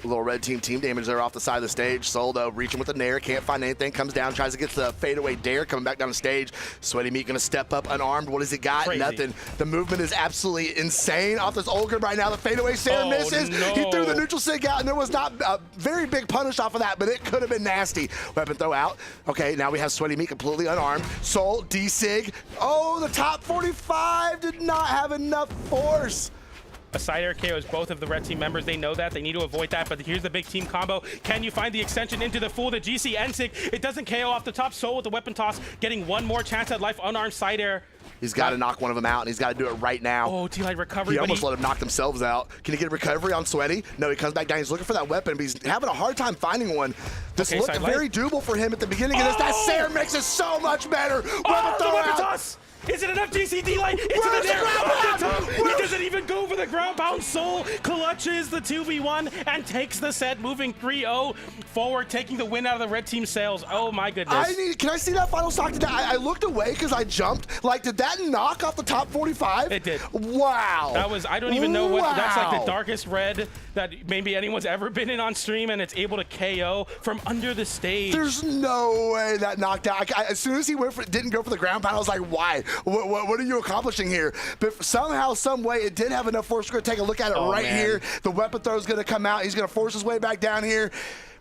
A little red team damage there off the side of the stage. Soul, though, reaching with the Nair, can't find anything, comes down, tries to get the fadeaway dare, coming back down the stage. Sweaty Meat gonna step up unarmed. What has he got? Crazy. Nothing. The movement is absolutely insane off this Olgrim right now. The fadeaway Sarah misses. No. He threw the neutral sig out, and there was not a very big punish off of that, but it could have been nasty. Weapon throw out. Okay, now we have Sweaty Meat completely unarmed. Soul, D-sig. Oh, the top 45 did not have enough force. A side air KOs both of the red team members. They know that. They need to avoid that, but here's the big team combo. Can you find the extension into the Fool? The GC NSIG. It doesn't KO off the top. Soul with the weapon toss, getting one more chance at life. Unarmed side air. He's got to knock one of them out, and he's got to do it right now. Oh, T-Light recovery. He almost let him knock themselves out. Can he get a recovery on Sweaty? No, he comes back down. He's looking for that weapon, but he's having a hard time finding one. This looked very doable for him at the beginning of this. That Sarah makes it so much better. Weapon throw out. Toss. Is it enough? GCD light into the Nair. He doesn't even go for the ground pound. Soul clutches the 2v1 and takes the set, moving 3-0 forward, taking the win out of the red team sails. Oh my goodness. Can I see that final stock? I looked away because I jumped. Like, did that knock off the top 45? It did. Wow. That was, I don't even know what, that's like the darkest red that maybe anyone's ever been in on stream, and it's able to KO from under the stage. There's no way that knocked out. As soon as he didn't go for the ground pound, I was like, why? What are you accomplishing here? But somehow, some way, it did have enough force. We're going to take a look at it here. The weapon throw is going to come out. He's going to force his way back down here.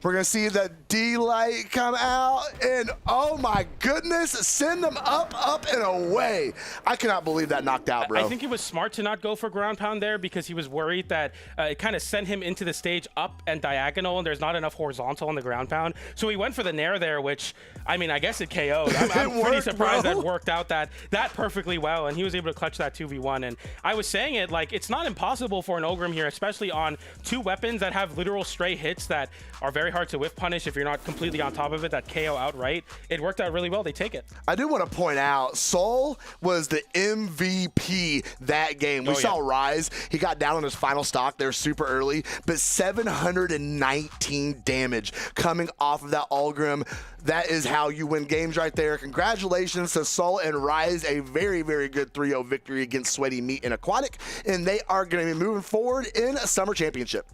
We're going to see the D-Light come out, and oh my goodness, send them up, and away. I cannot believe that knocked out, bro. I think it was smart to not go for ground pound there, because he was worried that it kind of sent him into the stage up and diagonal, and there's not enough horizontal on the ground pound. So he went for the Nair there, which, I mean, I guess it KO'd. I'm pretty surprised that worked out that perfectly well, and he was able to clutch that 2v1. And I was saying it, like, it's not impossible for an Olgrim here, especially on two weapons that have literal stray hits that are very hard to whiff punish if you're not completely on top of it, that KO outright. It worked out really well. They take it. I do want to point out, Soul was the MVP that game. We saw Rise. He got down on his final stock there super early, but 719 damage coming off of that Olgrim. That is how you win games right there. Congratulations to Soul and Rise. A very, very good 3-0 victory against Sweaty Meat and Aquatic, and they are going to be moving forward in a summer championship.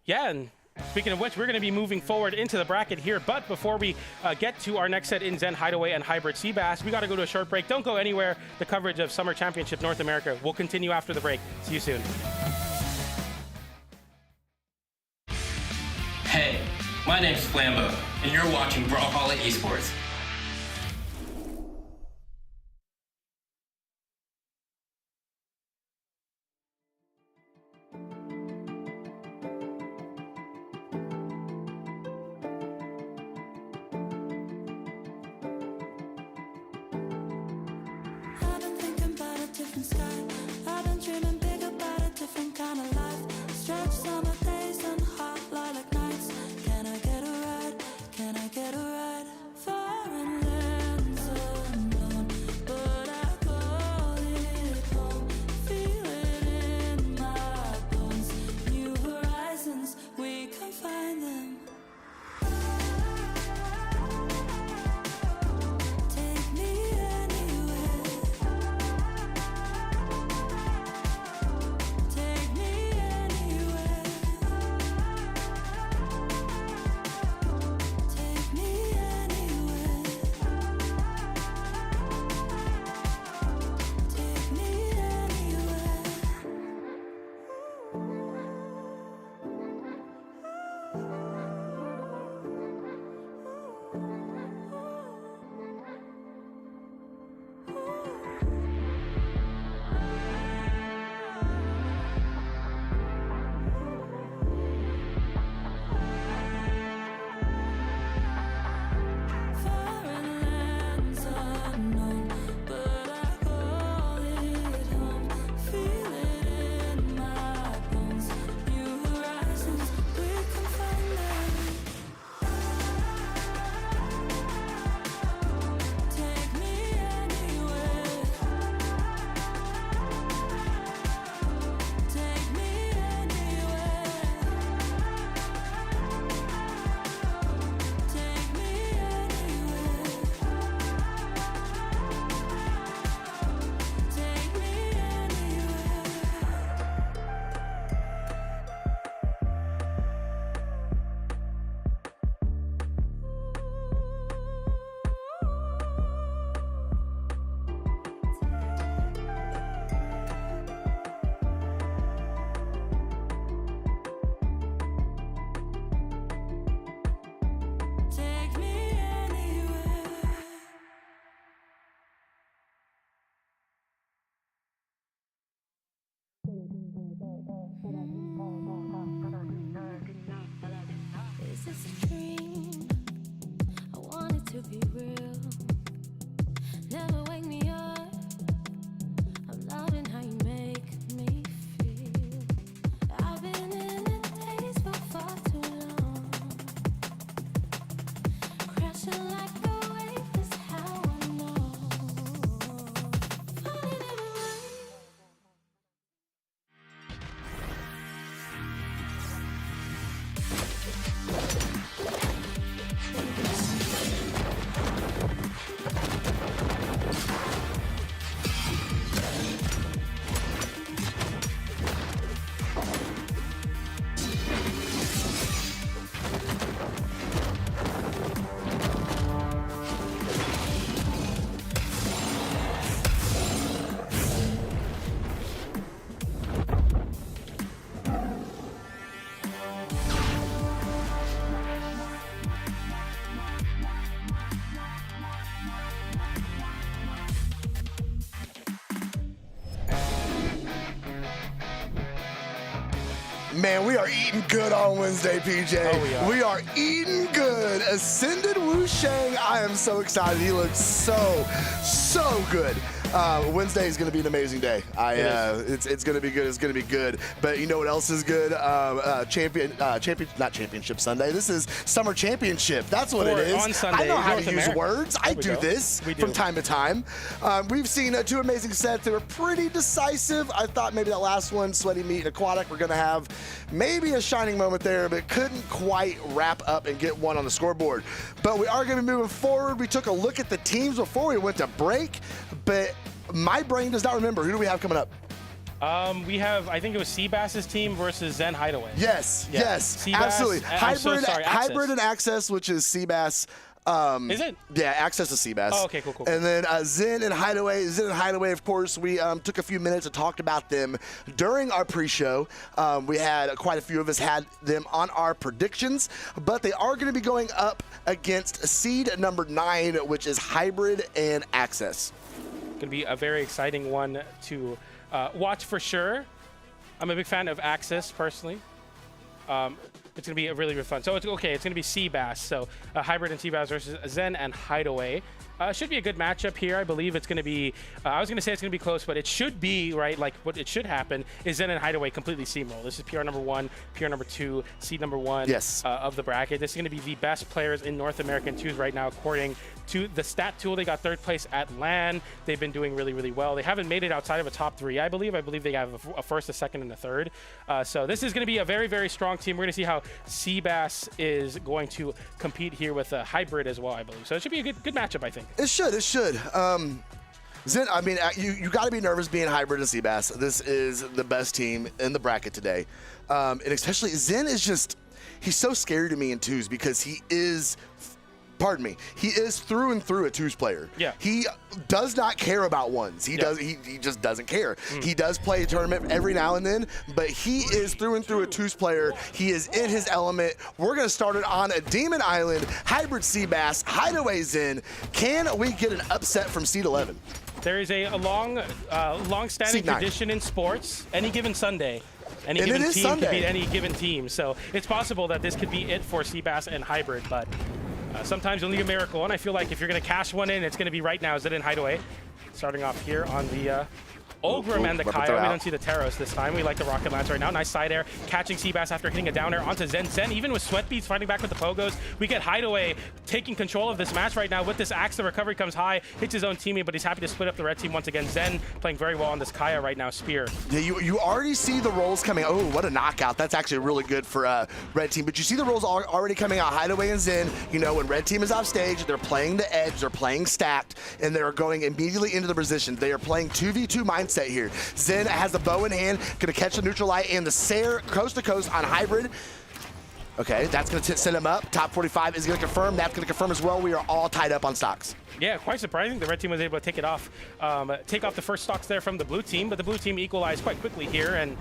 Yeah, and speaking of which, we're going to be moving forward into the bracket here, but before we get to our next set in Zen, Hideway, and Hybrid Sebass, we got to go to a short break. Don't go anywhere. The coverage of Summer Championship North America will continue after the break. See you soon. Hey, my name's Flambo, and you're watching Brawlhalla Esports. I've been thinking about a different sky. I've been dreaming big about a different kind of life. Stretch summer days and hot lilac nights. Can I get a ride? Can I get a ride? Is this a dream? I want it to be real. Never wake me up. I'm loving how you make me feel. I've been in the days for far too long. Crashing like a wave is how I know. Falling in love. Man, we are eating good on Wednesday, PJ. Oh, we are. Eating good. Ascended Wu Shang, I am so excited. He looks so good. Wednesday is going to be an amazing day. It's going to be good. It's going to be good. But you know what else is good? Not Championship Sunday. This is Summer Championship. That's what it is. On Sunday, I know how North to use America. words. I do go. this We do. from time to time. We've seen two amazing sets. They were pretty decisive. I thought maybe that last one, Sweaty Meat and Aquatic, we're going to have maybe a shining moment there, but couldn't quite wrap up and get one on the scoreboard. But we are going to be moving forward. We took a look at the teams before we went to break, but my brain does not remember. Who do we have coming up? We have, I think it was Sebass's team versus Zen Hideway. Yes, Yeah. yes, Sebass, absolutely. I'm so sorry, Access. Hybrid and Access, which is Sebass. Is it? Yeah, Access is Sebass. Oh, okay, cool. And then Zen and Hideway. Zen and Hideway, of course, we took a few minutes and talked about them during our pre-show. We had quite a few of us had them on our predictions, but they are going to be going up against seed number 9, which is Hybrid and Access. Going to be a very exciting one to watch for sure. I'm a big fan of Access personally. It's going to be a really fun. So it's okay. It's going to be Sebass. So Hybrid and Sebass versus Zen and Hideway. Should be a good matchup here. I believe it's going to be. I was going to say it's going to be close, but it should be right. Like what it should happen is Zen and Hideway completely steamroll. This is PR number 1, PR number 2, seed number 1 Yes. Of the bracket. This is going to be the best players in North American 2s right now, according to the stat tool. They got 3rd place at LAN. They've been doing really well. They haven't made it outside of a top 3, I believe. I believe they have a 1st, a 2nd, and a 3rd. So this is going to be a very strong team. We're going to see how Sebass is going to compete here with a Hybrid as well, I believe. So it should be a good matchup, I think. It should. Zen, I mean, you got to be nervous being Hybrid and Sebass. This is the best team in the bracket today. And especially Zen is just, he's so scary to me in 2s because he is through and through a 2s player. Yeah. He does not care about 1s. He just doesn't care. He does play a tournament every now and then, but he is through and through a 2s player. He is in his element. We're going to start it on a Demon Island. Hybrid Sebass, Hideway Zen. Can we get an upset from seed 11? There is a long-standing Seed 9. tradition in sports. Any given Sunday, any And given it is team Sunday. could beat any given team. So it's possible that this could be it for Sebass and Hybrid, but sometimes you'll need a miracle. And I feel like if you're going to cash one in, it's going to be right now. Zen and Hideway starting off here on the Ogrim and the weapon Kyle. throw We out. don't see the Taros this time. We like the Rocket Lance right now. Nice side air, catching Sebass after hitting a down air onto Zen. Zen, even with Sweat Beats fighting back with the Pogos. We get Hideway taking control of this match right now with this axe. The recovery comes high, hits his own teammate, but he's happy to split up the red team once again. Zen playing very well on this Kaya right now. Spear. Yeah, you already see the rolls coming. Oh, what a knockout. That's actually really good for red team. But you see the rolls already coming out. Hideway and Zen, you know, when red team is off stage, they're playing the edge, they're playing stacked, and they're going immediately into the position. They are playing 2v2 mindset here. Zen has the bow in hand, gonna catch the neutral light and the Sair coast to coast on Hybrid. Okay, that's gonna send him up. Top 45 is gonna confirm. That's gonna confirm as well. We are all tied up on stocks. Yeah, quite surprising. The red team was able to take off the first stocks there from the blue team, but the blue team equalized quite quickly here, and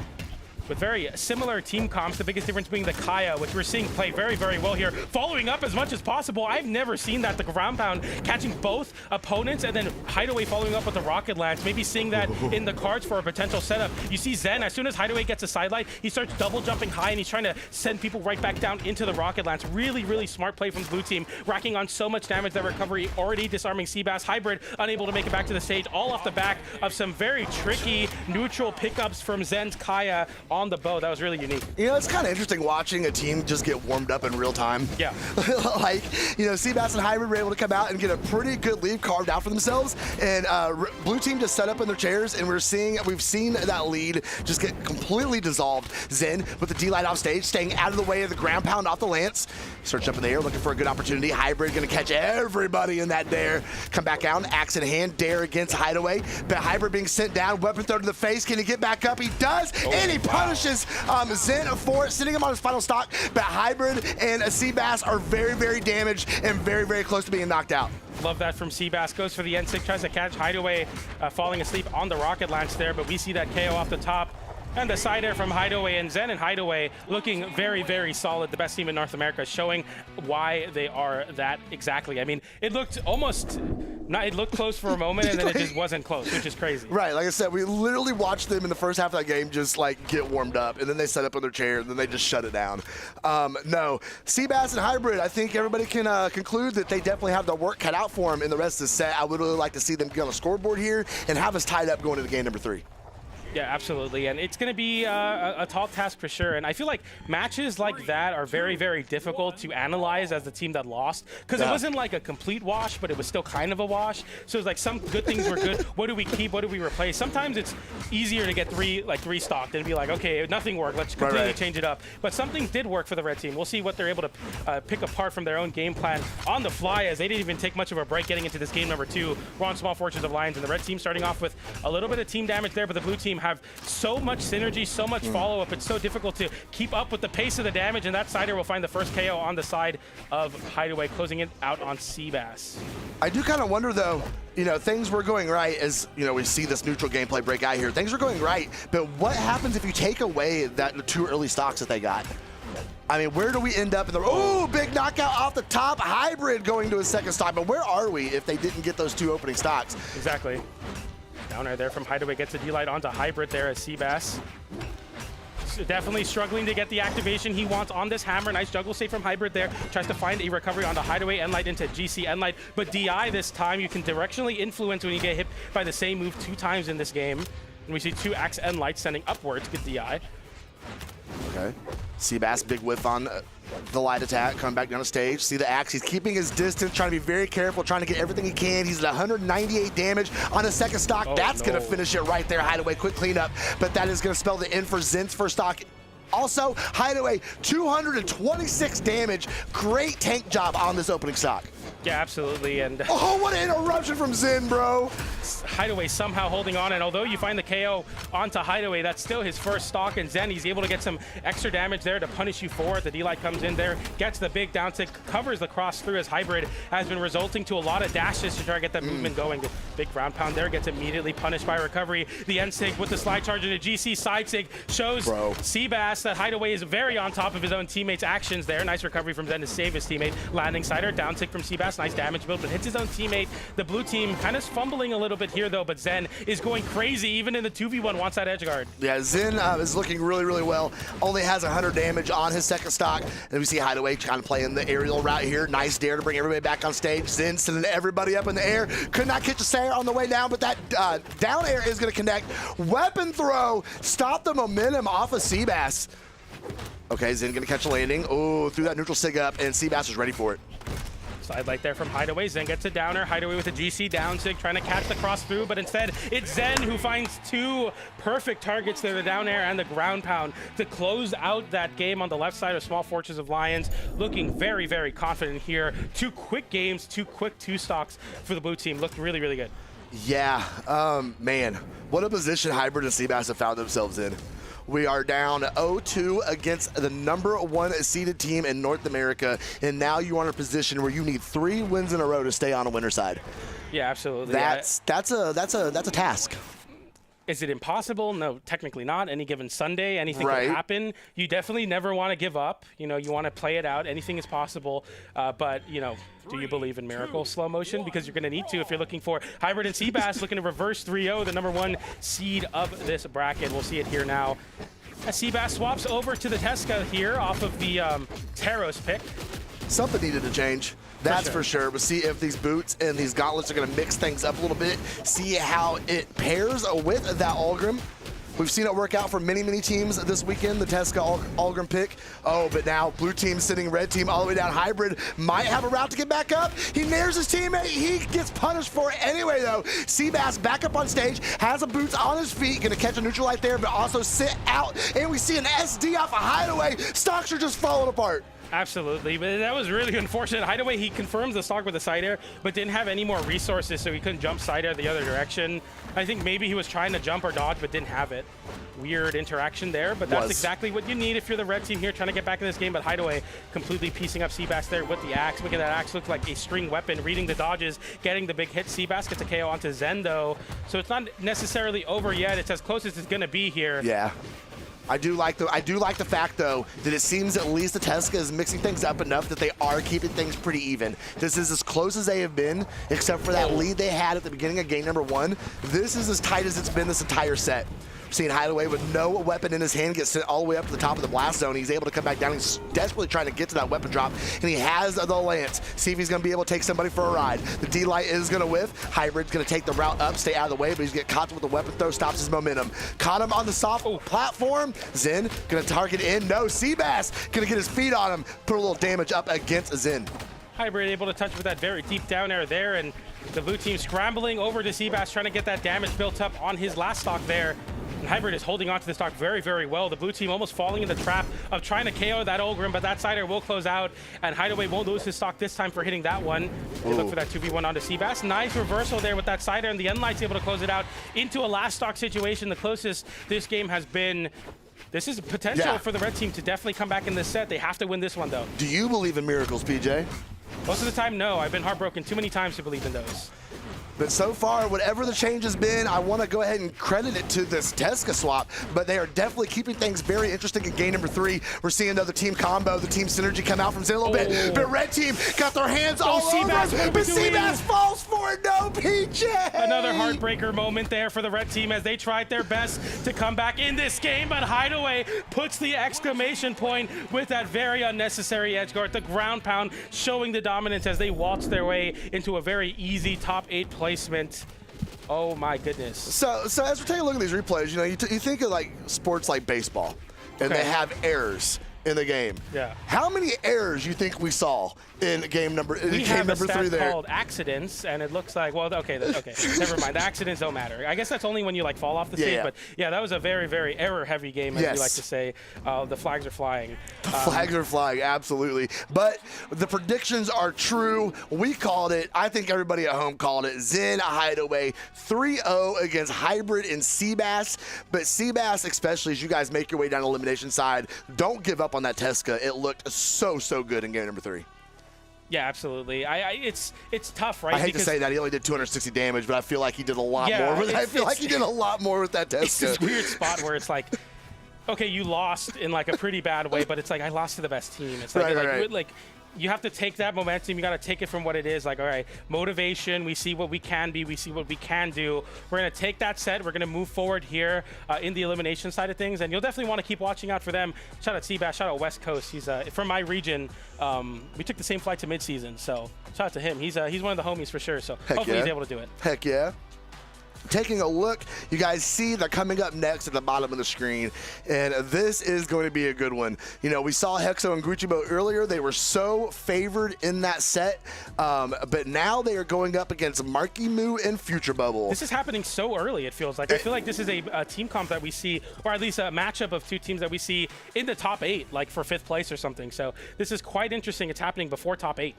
with very similar team comps. The biggest difference being the Kaya, which we're seeing play very, very well here, following up as much as possible. I've never seen that, the ground pound catching both opponents and then Hideway following up with the rocket lance, maybe seeing that in the cards for a potential setup. You see Zen, as soon as Hideway gets a sidelight, he starts double jumping high and he's trying to send people right back down into the rocket lance. Really, really smart play from the blue team, racking on so much damage. That recovery already disarming Sebass. Hybrid unable to make it back to the stage, all off the back of some very tricky neutral pickups from Zen's Kaya on the bow. That was really unique. You know, it's kind of interesting watching a team just get warmed up in real time. Yeah. Like, you know, Sebass and Hybrid were able to come out and get a pretty good lead carved out for themselves, and blue team just set up in their chairs, and we've seen that lead just get completely dissolved. Zen with the D-light off stage, staying out of the way of the ground pound off the lance. Search up in the air, looking for a good opportunity. Hybrid gonna catch everybody in that dare. Come back out, axe in hand, dare against Hideaway. But Hybrid being sent down, weapon throw to the face. Can he get back up? He does, and he punishes Zen for it, sitting him on his final stock. But Hybrid and Sebass are very, very damaged and very, very close to being knocked out. Love that from Sebass. Goes for the N6, tries to catch Hideaway falling asleep on the rocket launch there, but we see that KO off the top. And the side air from Hideway, and Zen and Hideway looking very, very solid. The best team in North America, showing why they are that exactly. I mean, it looked almost, it looked close for a moment, and then it just wasn't close, which is crazy. Right, like I said, we literally watched them in the first half of that game just like get warmed up, and then they set up on their chair, and then they just shut it down. No, Sebass and Hybrid, I think everybody can conclude that they definitely have their work cut out for them in the rest of the set. I would really like to see them get on the scoreboard here and have us tied up going into game number 3. Yeah, absolutely, and it's going to be a tall task for sure, and I feel like matches like that are very, very difficult to analyze as the team that lost, because it wasn't like a complete wash, but it was still kind of a wash. So it's like some good things were good. What do we keep? What do we replace? Sometimes it's easier to get three stocked and be like, okay, nothing worked, let's completely change it up. But some things did work for the red team. We'll see what they're able to pick apart from their own game plan on the fly, as they didn't even take much of a break getting into this game number 2. We're on Small Fortress of Lions, and the red team starting off with a little bit of team damage there, but the blue team have so much synergy, so much follow-up. It's so difficult to keep up with the pace of the damage, and that sider will find the first KO on the side of Hideway, closing it out on Sebass. I do kind of wonder, though, you know, things were going right as, you know, we see this neutral gameplay break out here. Things were going right, but what happens if you take away the 2 early stocks that they got? I mean, where do we end up in the... Oh, big knockout off the top. Hybrid going to his second stock, but where are we if they didn't get those 2 opening stocks? Exactly. Downer there from Hideway gets a D-light onto Hybrid there as Sebass. So definitely struggling to get the activation he wants on this hammer. Nice juggle save from Hybrid there. Tries to find a recovery onto Hideway, N-light into GC N-light. But DI this time, you can directionally influence when you get hit by the same move 2 times in this game. And we see 2 axe N-lights sending upwards, good DI. Okay. Sebass, big whiff on the light attack, coming back down the stage. See the axe, he's keeping his distance, trying to be very careful, trying to get everything he can. He's at 198 damage on the second stock. That's going to finish it right there. Hideway, quick cleanup, but that is going to spell the end for Zen's first stock. Also, Hideway, 226 damage. Great tank job on this opening stock. Yeah, absolutely. And oh, what an interruption from Zen, bro. Hideway somehow holding on, and although you find the KO onto Hideway, that's still his first stock, and Zen, he's able to get some extra damage there to punish you for it. The D-light comes in there, gets the big down tick, covers the cross through as Hybrid has been resulting to a lot of dashes to try to get that movement going. The big ground pound there gets immediately punished by recovery. The N-sig with the slide charge into GC side sig shows Sebass that Hideway is very on top of his own teammates' actions there. Nice recovery from Zen to save his teammate. Landing sider, down tick from Sebass. Nice damage build, but hits his own teammate. The blue team kind of fumbling a little bit here, though, but Zen is going crazy. Even in the 2v1, wants that edge guard. Yeah, Zen is looking really, really well. Only has 100 damage on his second stock. And we see Hideway kind of playing the aerial route here. Nice dare to bring everybody back on stage. Zen sending everybody up in the air. Could not catch a Sayer on the way down, but that down air is going to connect. Weapon throw. Stop the momentum off of Sebass. Okay, Zen going to catch a landing. Oh, threw that neutral sig up, and Sebass was ready for it. Sidelight there from Hideway. Zen gets a downer. Hideway with a GC down sig, trying to catch the cross through, but instead it's Zen who finds 2 perfect targets there, the down air and the ground pound, to close out that game on the left side of Small Fortress of Lions. Looking very, very confident here. 2 quick games, 2 quick 2 stocks for the blue team. Looked really, really good. Yeah, man, what a position Hybrid and Sebass have found themselves in. We are down 0-2 against the #1 seeded team in North America, and now you are in a position where you need 3 wins in a row to stay on a winner's side. Yeah, absolutely. That's a task. Is it impossible? No, technically not. Any given Sunday, anything Right. can happen. You definitely never want to give up. You know, you want to play it out. Anything is possible. But, you know, do you believe in miracles slow motion? Because you're going to need to if you're looking for Hybrid and Sebass looking to reverse 3-0, the #1 seed of this bracket. We'll see it here now. As Sebass swaps over to the Tesca here off of the Taros pick. Something needed to change. That's for sure. We'll see if these boots and these gauntlets are going to mix things up a little bit. See how it pairs with that Algrim. We've seen it work out for many, many teams this weekend, the Tesca Algrim pick. Oh, but now blue team sitting red team all the way down. Hybrid might have a route to get back up. He nares his teammate. He gets punished for it anyway, though. Sebass back up on stage, has a boots on his feet, going to catch a neutral light there, but also sit out. And we see an SD off a Hideaway. Stocks are just falling apart. Absolutely, but that was really unfortunate. Hideway, he confirms the stock with the side air, but didn't have any more resources, so he couldn't jump side air the other direction. I think maybe he was trying to jump or dodge, but didn't have it. Weird interaction there, but that's exactly what you need if you're the red team here trying to get back in this game. But Hideway completely piecing up Sebass there with the axe. Look at that axe, looks like a string weapon, reading the dodges, getting the big hit. Sebass gets a KO onto Zen though, so it's not necessarily over yet. It's as close as it's gonna be here. Yeah. I do like the fact though that it seems at least the Tesca is mixing things up enough that they are keeping things pretty even. This is as close as they have been, except for that lead they had at the beginning of game #1. This is as tight as it's been this entire set. Seeing Hideaway with no weapon in his hand get sent all the way up to the top of the blast zone. He's able to come back down. He's desperately trying to get to that weapon drop, and he has the lance. See if he's going to be able to take somebody for a ride. The D-Light is going to whiff. Hybrid's going to take the route up, stay out of the way, but he's getting caught with the weapon throw, stops his momentum. Caught him on the soft platform. Zen going to target in. No, Sebass going to get his feet on him, put a little damage up against Zen. Hybrid able to touch with that very deep down air there, and the blue team scrambling over to Sebass, trying to get that damage built up on his last stock there. And Hybrid is holding on to the stock very, very well. The blue team almost falling in the trap of trying to KO that Ogrim, but that sider will close out, and Hideaway won't lose his stock this time for hitting that one. They look for that 2v1 onto Sebass. Nice reversal there with that sider, and the Endlight's able to close it out into a last stock situation. The closest this game has been. This is potential for the red team to definitely come back in this set. They have to win this one, though. Do you believe in miracles, PJ? Most of the time, no. I've been heartbroken too many times to believe in those. But so far, whatever the change has been, I want to go ahead and credit it to this Tesca swap, but they are definitely keeping things very interesting in game #3. We're seeing another team combo, the team synergy come out from Zen a little bit, but red team got their hands all over it, but Sebass falls for it. No, PJ! Another heartbreaker moment there for the red team as they tried their best to come back in this game, but Hideaway puts the exclamation point with that very unnecessary edge guard, the ground pound, showing the dominance as they waltz their way into a very easy top 8 placement. Oh my goodness. So as we're taking a look at these replays, you know, you think of like sports like baseball, and they have errors in the game. Yeah. How many errors you think we saw in game number We have a stat 3 there? called accidents, and it looks like, well, okay, never mind. The accidents don't matter. I guess that's only when you like fall off the stage, but yeah, that was a very, very error-heavy game, as we like to say. The flags are flying. The flags are flying, absolutely. But the predictions are true. We called it. I think everybody at home called it. Zen Hideway 3-0 against Hybrid and Sebass. But Sebass, especially as you guys make your way down the elimination side, don't give up on that Tesca. It looked so good in game #3. Yeah, absolutely. It's tough, right? I hate to say that he only did 260 damage, but I feel like he did a lot more. I feel like he did a lot more with that Tesca. It's this weird spot where it's like, okay, you lost in like a pretty bad way, but it's like I lost to the best team. It's like, like you have to take that momentum. You got to take it from what it is. Like, all right, motivation. We see what we can be. We see what we can do. We're going to take that set. We're going to move forward here in the elimination side of things. And you'll definitely want to keep watching out for them. Shout out Sebass. Shout out West Coast. He's from my region. We took the same flight to midseason. So shout out to him. He's one of the homies for sure. So hopefully he's able to do it. Heck yeah. Taking a look, you guys see they're coming up next at the bottom of the screen, and this is going to be a good one. You know, we saw Hexo and Guichibu earlier. They were so favored in that set, but now they are going up against Marimu and Future Bubble. This is happening so early, it feels like. I feel like this is a team comp that we see, or at least a matchup of two teams that we see in the top 8, like for 5th place or something. So this is quite interesting. It's happening before top 8.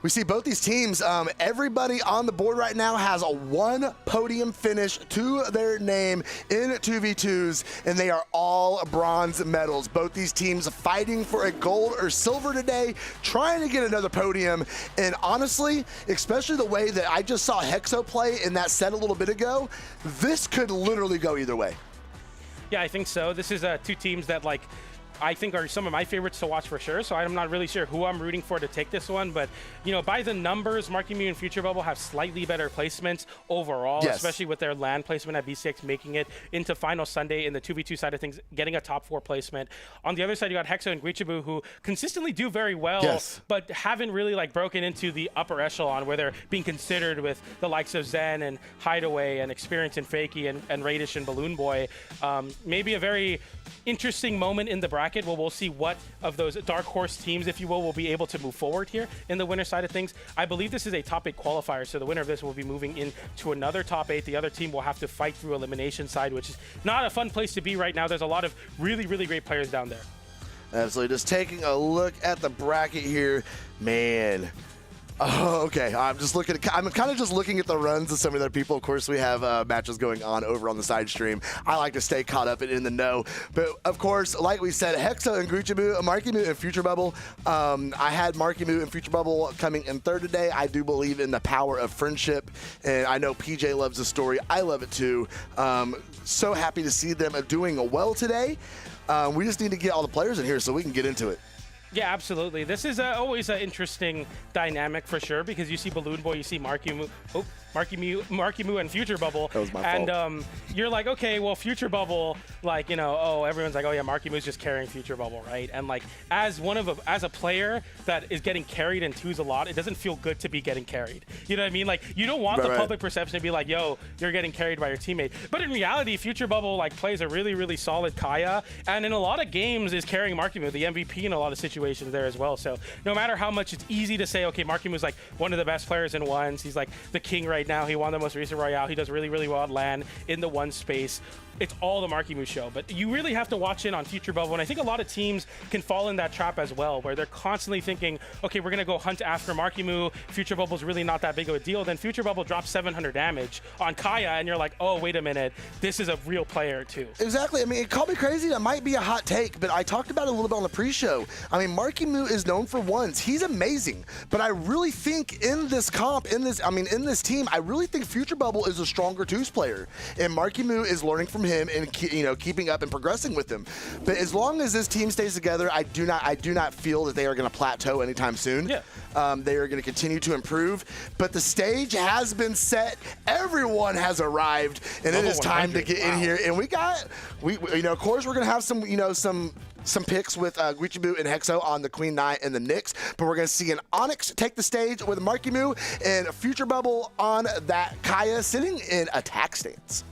We see both these teams, everybody on the board right now has a 1 podium finish to their name in 2v2s, and they are all bronze medals. Both these teams fighting for a gold or silver today, trying to get another podium. And honestly, especially the way that I just saw Hexo play in that set a little bit ago, this could literally go either way. Yeah, I think so. This is two teams that I think are some of my favorites to watch for sure. So I'm not really sure who I'm rooting for to take this one, but by the numbers, Marimu and Future Bubble have slightly better placements overall, yes, especially with their land placement at B6, making it into Final Sunday in the 2v2 side of things, getting a top 4 placement. On the other side, you got Hexo and Guichibu, who consistently do very well, yes, but haven't really broken into the upper echelon where they're being considered with the likes of Zen and Hideway and Experience and Fakey and Raidish and Balloon Boy. Maybe a very interesting moment in the bracket where we'll see what of those dark horse teams, if you will be able to move forward here in the winner side of things. I believe this is a top 8 qualifier, so the winner of this will be moving into another top 8. The other team will have to fight through elimination side, which is not a fun place to be right now. There's a lot of really, really great players down there. Absolutely. Just taking a look at the bracket here, man. Oh, okay. I'm kind of just looking at the runs of some of the other people. Of course, we have matches going on over on the side stream. I like to stay caught up and in the know. But of course, like we said, Hexo and Guichibu, Marimu and Future Bubble. I had Marimu and Future Bubble coming in third today. I do believe in the power of friendship, and I know PJ loves the story. I love it too. So happy to see them doing well today. We just need to get all the players in here so we can get into it. Yeah, absolutely. This is always an interesting dynamic for sure, because you see Balloon Boy, you see Marimu and Future Bubble. That was my fault. And you're like, okay, well, Future Bubble, everyone's like, oh yeah, Marimu's just carrying Future Bubble, right? And as a player that is getting carried in twos a lot, it doesn't feel good to be getting carried. You know what I mean? You don't want the public perception to be like, yo, you're getting carried by your teammate. But in reality, Future Bubble plays a really, really solid Kaya, and in a lot of games is carrying Marimu, the MVP in a lot of situations there as well. So no matter how much it's easy to say, okay, Marimu's one of the best players in ones, he's the king right now, he won the most recent Royale, he does really, really well at LAN in the one space. It's all the Marimu show, but you really have to watch in on Future Bubble, and I think a lot of teams can fall in that trap as well, where they're constantly thinking, okay, we're gonna go hunt after Marimu, Future Bubble's really not that big of a deal, then Future Bubble drops 700 damage on Kaya, and you're like, oh, wait a minute, this is a real player too. Exactly. I mean, it called me crazy. That might be a hot take, but I talked about it a little bit on the pre-show. I mean, Marimu is known for ones. He's amazing, but I really think in this team, I really think Future Bubble is a stronger twos player, and Marimu is learning from him and keeping up and progressing with him. But as long as this team stays together, I do not feel that they are going to plateau anytime soon. Yeah. They are going to continue to improve, but the stage has been set. Everyone has arrived, and it is time to get in here. And of course, we're going to have some picks with Guichibu and Hexo on the Queen Knight and the Nyx, but we're going to see an Onyx take the stage with Marimu and Future Bubble on that Kaya sitting in attack stance.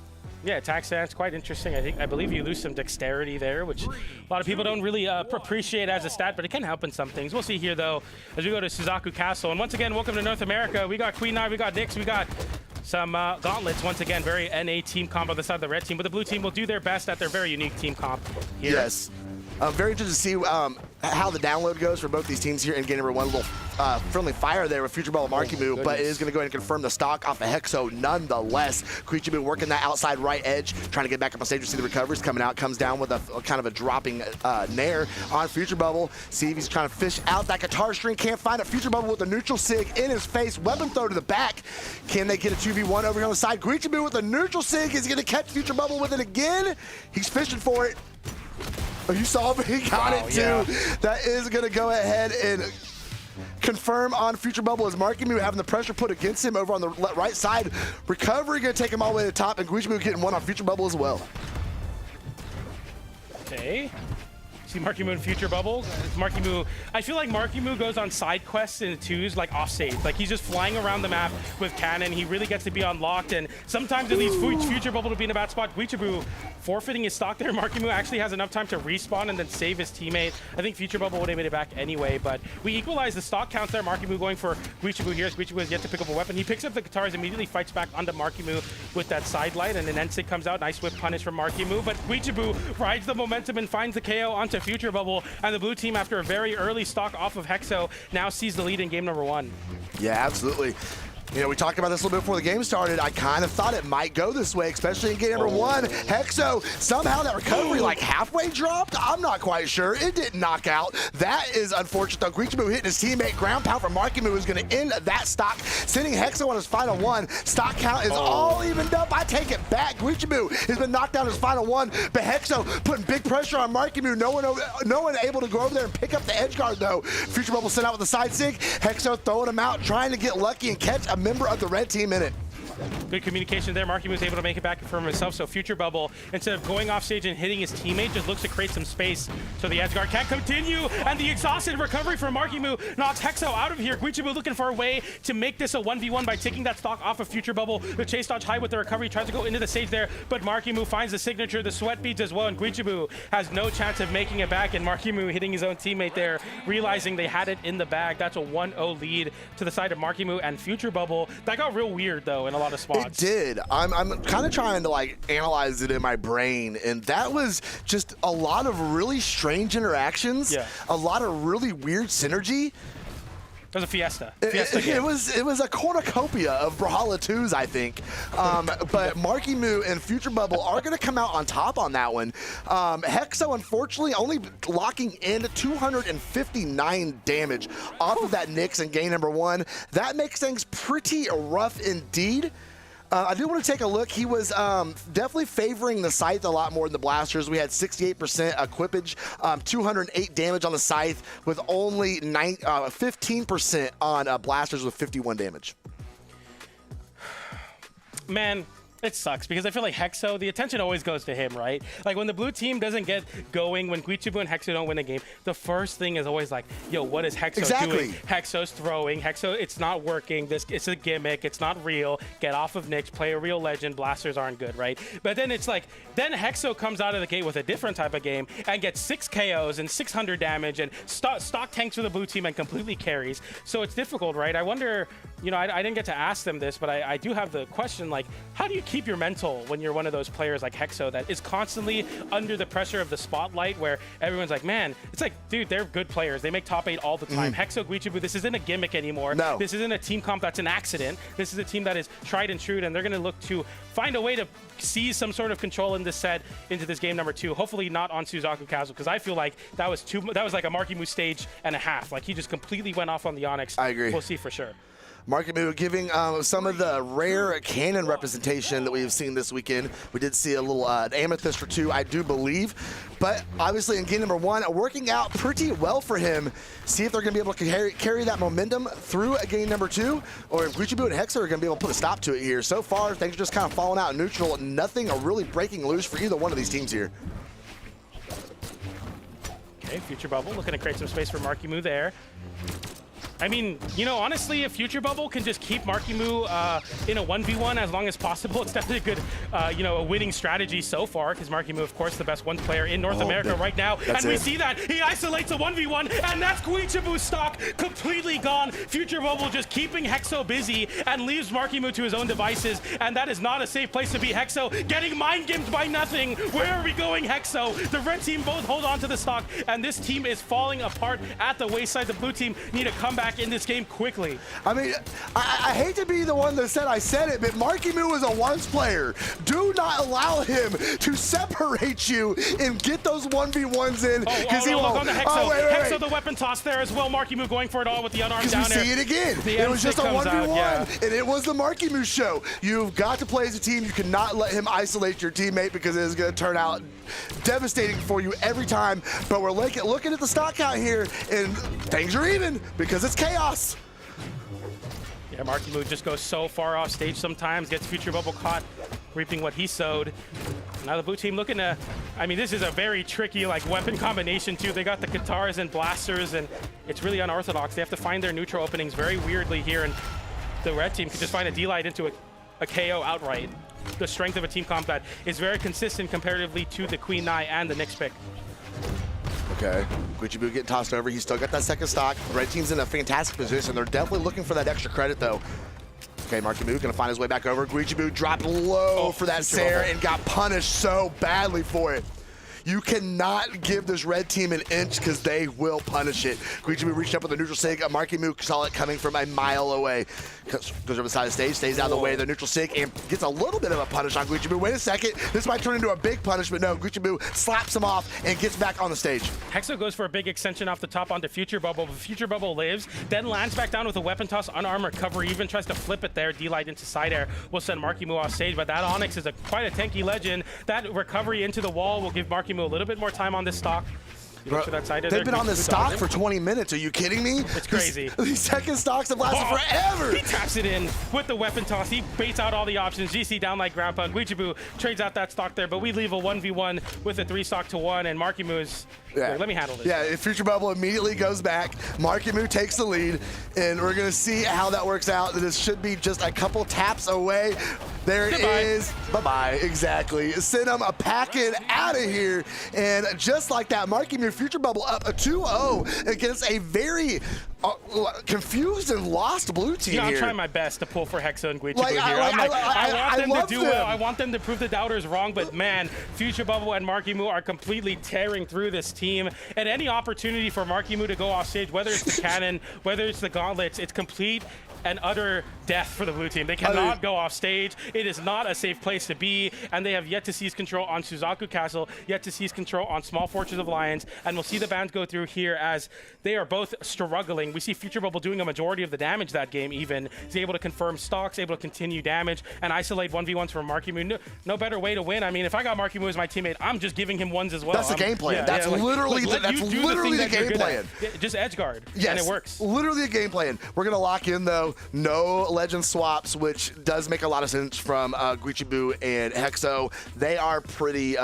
Yeah, attack stance, quite interesting. I believe you lose some dexterity there, which a lot of people don't really appreciate as a stat, but it can help in some things. We'll see here, though, as we go to Suzaku Castle. And once again, welcome to North America. We got Queen Knight, we got Nyx, we got some gauntlets. Once again, very NA team comp on the side of the red team, but the blue team will do their best at their very unique team comp here. Yes. Very interested to see how the download goes for both these teams here, and getting everyone a little friendly fire there with Future Bubble Marimu, but it is going to go ahead and confirm the stock off of Hexo nonetheless. Guichibu working that outside right edge, trying to get back up on stage. We see the recovers coming out, comes down with a kind of a dropping nair on Future Bubble. See if he's trying to fish out that guitar string, can't find it. Future Bubble with a neutral sig in his face, weapon throw to the back. Can they get a 2v1 over here on the side? Guichibu with a neutral sig, is he going to catch Future Bubble with it again? He's fishing for it. Oh, you saw him, he got it too. Yeah. That is gonna go ahead and confirm on Future Bubble as Marimu having the pressure put against him over on the right side. Recovery gonna take him all the way to the top, and Guichibu getting one on Future Bubble as well. Okay. See Marimu and Future Bubble. Marimu, I feel like Marimu goes on side quests in twos off stage. He's just flying around the map with cannon. He really gets to be unlocked, and sometimes it leads Future Bubble to be in a bad spot. Guichibu forfeiting his stock there. Marimu actually has enough time to respawn and then save his teammate. I think Future Bubble would have made it back anyway, but we equalize the stock count there. Marimu going for Guichibu here. Guichibu has yet to pick up a weapon. He picks up the guitars, immediately fights back onto Marimu with that side light, and then Ensig comes out. Nice whip punish from Marimu, but Guichibu rides the momentum and finds the KO onto Future Bubble, and the blue team, after a very early stock off of Hexo, now sees the lead in game number 1. Yeah, absolutely. You know, we talked about this a little bit before the game started. I kind of thought it might go this way, especially in game number 1. Hexo, somehow that recovery like halfway dropped. I'm not quite sure. It didn't knock out. That is unfortunate though. Guichibu hitting his teammate. Ground pound from Marimu is going to end that stock, sending Hexo on his final 1. Stock count is all evened up. I take it back. Guichibu has been knocked down his final 1, but Hexo putting big pressure on Marimu. No one able to go over there and pick up the edge guard though. Future Bubble sent out with the side sig. Hexo throwing him out, trying to get lucky and catch a member of the red team in it. Good communication there. Marky was able to make it back for himself. So Future Bubble, instead of going off stage and hitting his teammate, just looks to create some space so the edge guard can't continue. And the exhausted recovery from Marky knocks Hexo out of here. Guichibu looking for a way to make this a 1v1 by taking that stock off of Future Bubble. The chase dodge high with the recovery, tries to go into the stage there, but Marky finds the signature, the sweat beads as well, and Guichibu has no chance of making it back, and Marky hitting his own teammate there, realizing they had it in the bag. That's a 1-0 lead to the side of Marky and Future Bubble. That got real weird though in a lot of spots. It did. I'm kind of trying to like analyze it in my brain, and that was just a lot of really strange interactions. Yeah. A lot of really weird synergy. It was a fiesta. It was a cornucopia of Brawlhalla 2s, I think. But Marky and Future Bubble are going to come out on top on that one. Hexo, unfortunately, only locking in 259 damage off of that Nyx in game number 1. That makes things pretty rough indeed. I do want to take a look. He was definitely favoring the Scythe a lot more than the Blasters. We had 68% equipage, 208 damage on the Scythe with only 15% on Blasters with 51 damage. Man, it sucks because I feel like Hexo, the attention always goes to him, right? Like when the blue team doesn't get going, when Guichibu and Hexo don't win a game, the first thing is always like, yo, what is Hexo doing? Hexo's throwing. Hexo, it's not working. It's a gimmick. It's not real. Get off of Nyx. Play a real legend. Blasters aren't good, right? But then it's like, then Hexo comes out of the gate with a different type of game and gets 6 KOs and 600 damage and stock tanks for the blue team and completely carries. So it's difficult, right? I wonder, you know, I didn't get to ask them this, but I do have the question, like, how do you keep your mental when you're one of those players like Hexo that is constantly under the pressure of the spotlight where everyone's like, man, it's like, dude, they're good players. They make top 8 all the time. Hexo, Guichibu, this isn't a gimmick anymore. No. This isn't a team comp that's an accident. This is a team that is tried and true, and they're going to look to find a way to seize some sort of control in this set into this game number 2. Hopefully not on Suzaku Castle, because I feel like that was like a Marky stage and a half. Like he just completely went off on the Onyx. I agree. We'll see for sure. Marimu giving some of the rare cannon representation that we've seen this weekend. We did see a little amethyst or 2, I do believe. But obviously in game number 1, working out pretty well for him. See if they're going to be able to carry that momentum through a game number 2, or if Guichibu and Hexo are going to be able to put a stop to it here. So far, things are just kind of falling out neutral. Nothing are really breaking loose for either one of these teams here. Okay, Future Bubble looking to create some space for Marky there. I mean, you know, honestly, if Future Bubble can just keep Marimu in a 1v1 as long as possible, it's definitely a good, you know, a winning strategy so far, because Marimu, of course, the best one player in North America right now. And we see that he isolates a 1v1, and that's Guichibu's stock completely gone. Future Bubble just keeping Hexo busy and leaves Marimu to his own devices, and that is not a safe place to be. Hexo getting mind-gamed by nothing. Where are we going, Hexo? The red team both hold on to the stock, and this team is falling apart at the wayside. The blue team need to come back in this game quickly. I mean, I hate to be the one that said I said it, but Marimu is a once player. Do not allow him to separate you and get those 1v1s in. He won't. Look on the Hexo. Hexo, the weapon toss there as well. Marimu going for it all with the unarmed down air. You see it again. It was just a 1v1, and it was the Marimu show. You've got to play as a team. You cannot let him isolate your teammate, because it is going to turn out devastating for you every time. But we're looking at the stock count here, and things are even because it's chaos. Yeah, Marimu just goes so far off stage sometimes, gets Future Bubble caught reaping what he sowed. Now the blue team looking to, I mean, this is a very tricky like weapon combination too. They got the Katars and Blasters, and it's really unorthodox. They have to find their neutral openings very weirdly here, and the red team could just find a D-Light into a KO outright. The strength of a team comp that is very consistent comparatively to the Queen Nai and the Nyx pick. Okay, Guichibu getting tossed over. He's still got that second stock. The red team's in a fantastic position. They're definitely looking for that extra credit, though. Okay, Marimu gonna find his way back over. Guichibu dropped low for that Sair and got punished so badly for it. You cannot give this red team an inch because they will punish it. Guichibu reached up with a neutral sig. Marimu saw it coming from a mile away. Goes over the side of the stage, stays out of the way of the neutral sig, and gets a little bit of a punish on Guichibu. Wait a second, this might turn into a big punishment. No, Guichibu slaps him off and gets back on the stage. Hexo goes for a big extension off the top onto Future Bubble, but Future Bubble lives, then lands back down with a weapon toss, unarmed recovery, even tries to flip it there. D-Light into side air will send Marimu off stage, but that Onyx is quite a tanky legend. That recovery into the wall will give Marimu a little bit more time on this stock. Bro, that side they've been on this stock for 20 minutes. Are you kidding me? It's crazy. These second stocks have lasted forever. He taps it in with the weapon toss. He baits out all the options. GC down like ground pound. Guichibu trades out that stock there, but we leave a 1v1 with a 3-stock to 1, and Marimu is... Yeah. Let me handle this. Yeah, Future Bubble immediately goes back. Marimu takes the lead, and we're going to see how that works out. This should be just a couple taps away. There it is. Bye-bye. Exactly. Send him a packet out of here. And just like that, Marimu, Future Bubble up a 2-0 against a very confused and lost blue team here. I'm trying my best to pull for Hexo and Guichibu here. I want them to do them. well. I want them to prove the doubters wrong, but man, Future Bubble and Marimu are completely tearing through this team. And any opportunity for Marimu to go off stage, whether it's the cannon, whether it's the gauntlets, it's complete and utter death for the blue team. They cannot go off stage. It is not a safe place to be, and they have yet to seize control on Suzaku Castle, yet to seize control on Small Fortress of Lions, and we'll see the bans go through here as they are both struggling. We see Future Bubble doing a majority of the damage that game even. He's able to confirm stocks, able to continue damage, and isolate 1v1s from Marimu. No better way to win. I mean, if I got Marimu as my teammate, I'm just giving him ones as well. That's the game plan. That's literally the game plan. Just edge guard, yes, and it works. Literally a game plan. We're going to lock in, though, no legend swaps, which does make a lot of sense from Guichibu and Hexo. They are pretty...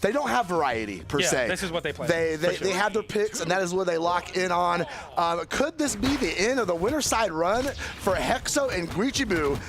they don't have variety, per se. This is what they play. They have their picks, and that is what they lock in on. Could this be the end of the winner side run for Hexo and Guichibu?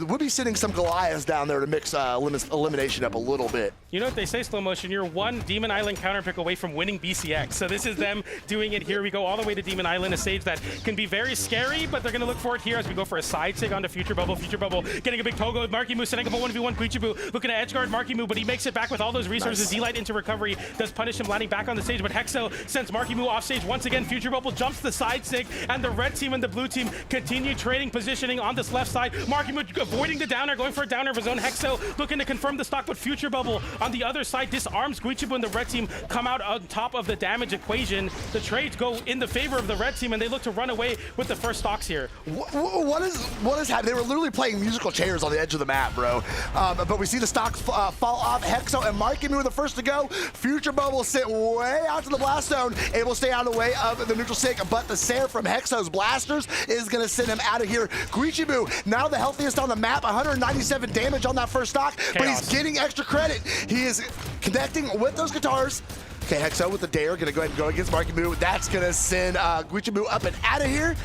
We'll be sending some Goliaths down there to mix elimination up a little bit. You know what they say, Slow Motion? You're one Demon Island counter pick away from winning BCX. So this is them doing it here. We go all the way to Demon Island, a stage that can be very scary, but they're going to look for it here as we go for a side sig onto Future Bubble. Future Bubble getting a big Togo with Marimu, setting up a 1v1. Guichibu looking to edge guard Marimu, but he makes it back with all those resources. Nice. D-Light into recovery, does punish him, landing back on the stage, but Hexo sends Marimu off stage once again. Future Bubble jumps the side sig, and the red team and the blue team continue trading positioning on this left side. Marimu avoiding the downer, going for a downer of his own. Hexo looking to confirm the stock, but Future Bubble on the other side disarms Guichibu, and the red team come out on top of the damage equation. The trades go in the favor of the red team, and they look to run away with the first stocks here. What is happening? They were literally playing musical chairs on the edge of the map, bro. But we see the stocks fall off. Hexo and Marimu were the first to go. Future Bubble sit way out to the blast zone, able to stay out of the way of the neutral stick, but the Sair from Hexo's blasters is going to send him out of here. Guichibu, now the healthiest on the map, 197 damage on that first stock, but he's getting extra credit. He is connecting with those guitars. Okay, Hexo with the dare, gonna go ahead and go against Marimu. That's gonna send Guichibu up and out of here.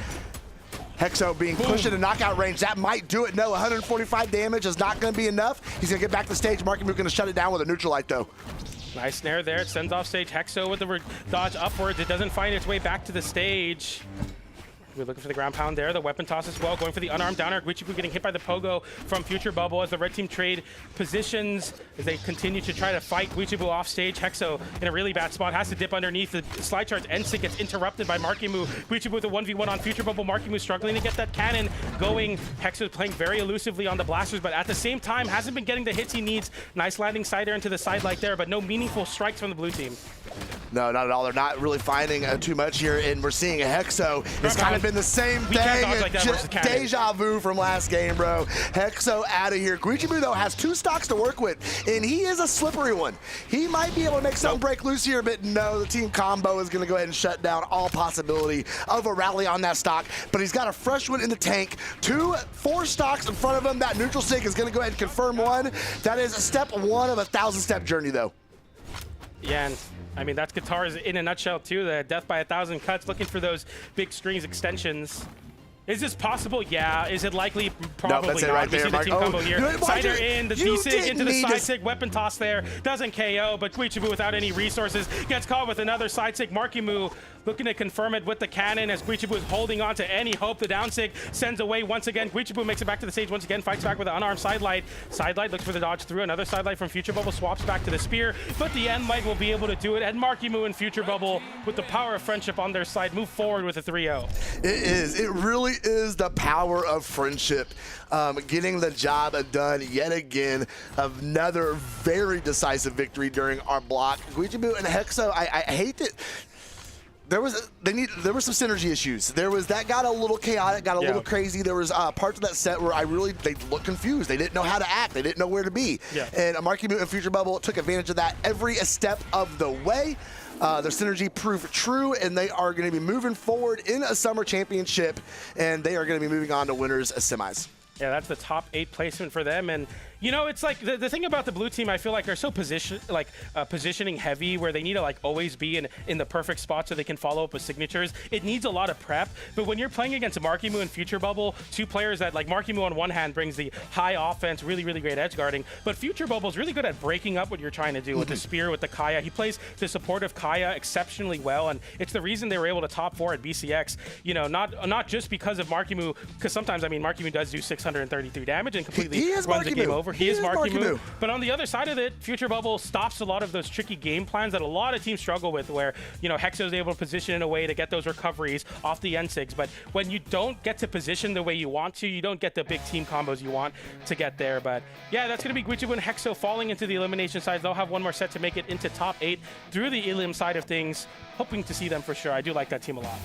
Hexo being pushed into knockout range. That might do it. No, 145 damage is not gonna be enough. He's gonna get back to the stage. Marimu gonna shut it down with a neutral light though. Nice snare there. It sends off stage. Hexo with the dodge upwards. It doesn't find its way back to the stage. We're looking for the ground pound there. The weapon toss as well, going for the unarmed downer. Guichibu getting hit by the pogo from Future Bubble as the red team trade positions as they continue to try to fight Guichibu off stage. Hexo in a really bad spot, has to dip underneath. The slide charge NSYNC gets interrupted by Marimu. Guichibu with a 1v1 on Future Bubble. Marimu struggling to get that cannon going. Hexo playing very elusively on the blasters, but at the same time hasn't been getting the hits he needs. Nice landing side air into the side like there, but no meaningful strikes from the blue team. No, not at all. They're not really finding too much here, and we're seeing a Hexo. It's kind of been the same thing. Like deja vu from last game, bro. Hexo out of here. Guichibu, though, has 2 stocks to work with, and he is a slippery one. He might be able to make something break loose here, but no, the team combo is going to go ahead and shut down all possibility of a rally on that stock. But he's got a fresh one in the tank. 4 stocks in front of him. That neutral sig is going to go ahead and confirm one. That is step 1 of a 1,000-step journey, though. Yeah, and I mean, that's guitars in a nutshell, too. The death by 1,000 cuts, looking for those big strings extensions. Is this possible? Yeah. Is it likely? Probably that's it not. right We there, see the Mark. team combo Oh, here. you know what, Cider Mark, in, the you D-Sig into the didn't need side to- sig, weapon toss there. Doesn't KO, but Guichibu without any resources gets caught with another side sig. Marimu looking to confirm it with the cannon as Guichibu is holding on to any hope. The down sig sends away once again. Guichibu makes it back to the stage once again, fights back with an unarmed side light. Side light looks for the dodge through. Another side light from Future Bubble swaps back to the spear, but the end light will be able to do it. And Marimu and Future Bubble, with the power of friendship on their side, move forward with a 3-0. It is. It really is the power of friendship. Getting the job done yet again. Another very decisive victory during our block. Guichibu and Hexo, I hate that. There were some synergy issues. That got a little chaotic, got a little crazy. There was parts of that set where they looked confused. They didn't know how to act. They didn't know where to be. Yeah. And Marimu and Future Bubble took advantage of that every step of the way. Their synergy proved true, and they are going to be moving forward in a summer championship, and they are going to be moving on to winners semis. Yeah, that's the top 8 placement for them. And, you know, it's like the thing about the blue team, I feel like are so positioning heavy where they need to like always be in the perfect spot so they can follow up with signatures. It needs a lot of prep. But when you're playing against Marimu and Future Bubble, 2 players that like Marimu on one hand brings the high offense, really, really great edge guarding. But Future Bubble is really good at breaking up what you're trying to do with the spear, with the Kaya. He plays the supportive Kaya exceptionally well. And it's the reason they were able to top 4 at BCX. You know, not just because of Marimu, because sometimes, I mean, Marimu does do 633 damage and completely He is runs the game Marimu. over. He is Marimu. Marimu. But on the other side of it, Future Bubble stops a lot of those tricky game plans that a lot of teams struggle with, where, you know, Hexo is able to position in a way to get those recoveries off the N6. But when you don't get to position the way you want to, you don't get the big team combos you want to get there. But yeah, that's going to be Guichibu and Hexo falling into the elimination side. They'll have one more set to make it into top 8 through the Elim side of things. Hoping to see them for sure. I do like that team a lot.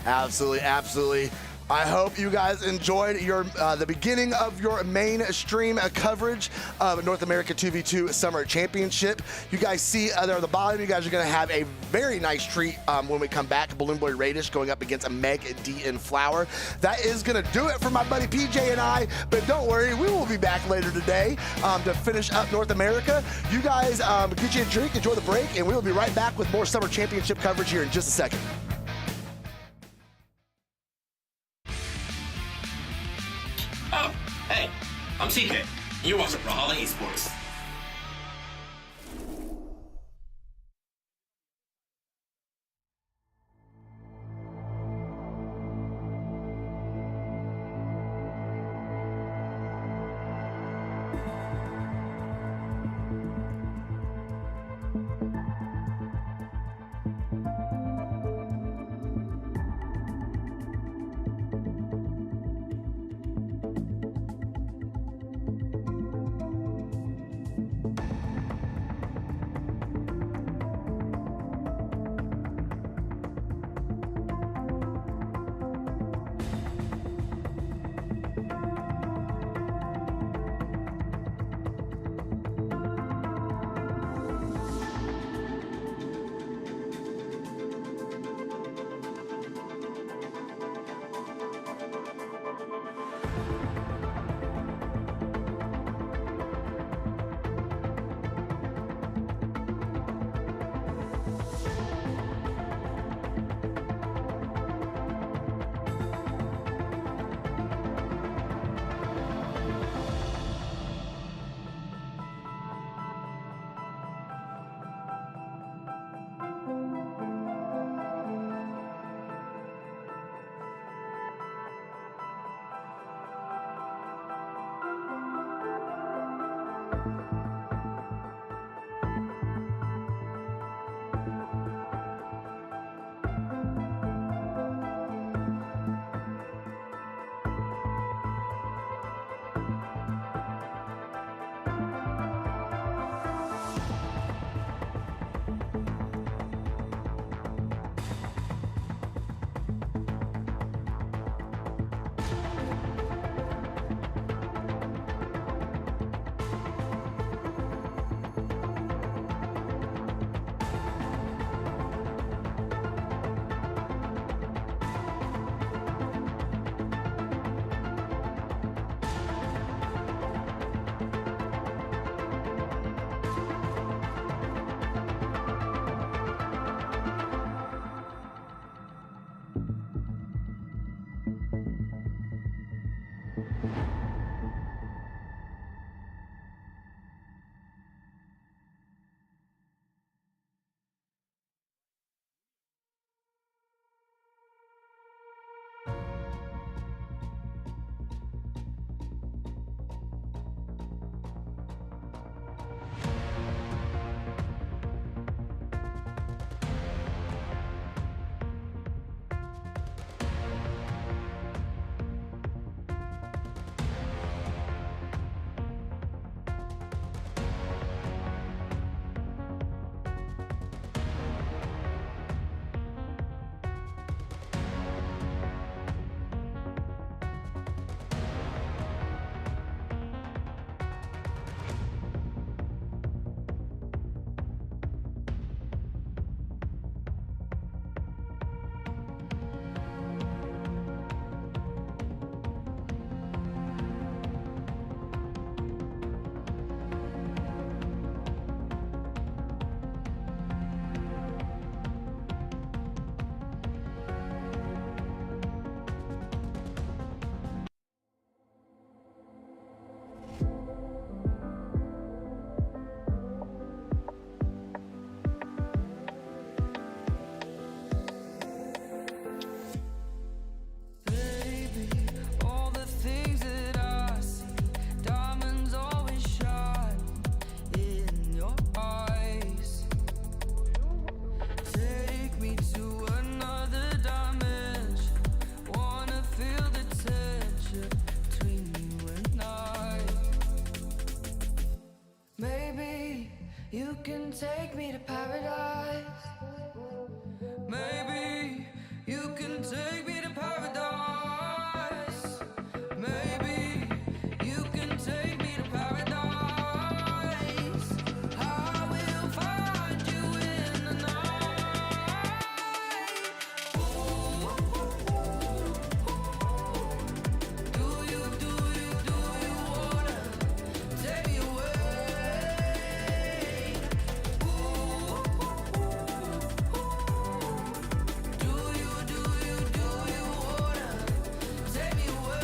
Absolutely, absolutely. I hope you guys enjoyed the beginning of your mainstream coverage of North America 2v2 Summer Championship. You guys see there at the bottom, you guys are going to have a very nice treat when we come back. Balloon Boy Raidish going up against a Megd and Flower. That is going to do it for my buddy PJ and I, but don't worry, we will be back later today to finish up North America. You guys get you a drink, enjoy the break, and we will be right back with more Summer Championship coverage here in just a second. Oh, hey, I'm TK. You're watching Brawlhalla Esports. take me to paradise. Maybe you can take me to paradise. Maybe you can take me to paradise. I will find you in the night. Ooh. Do you wanna take me away? Ooh. Do you wanna take me away?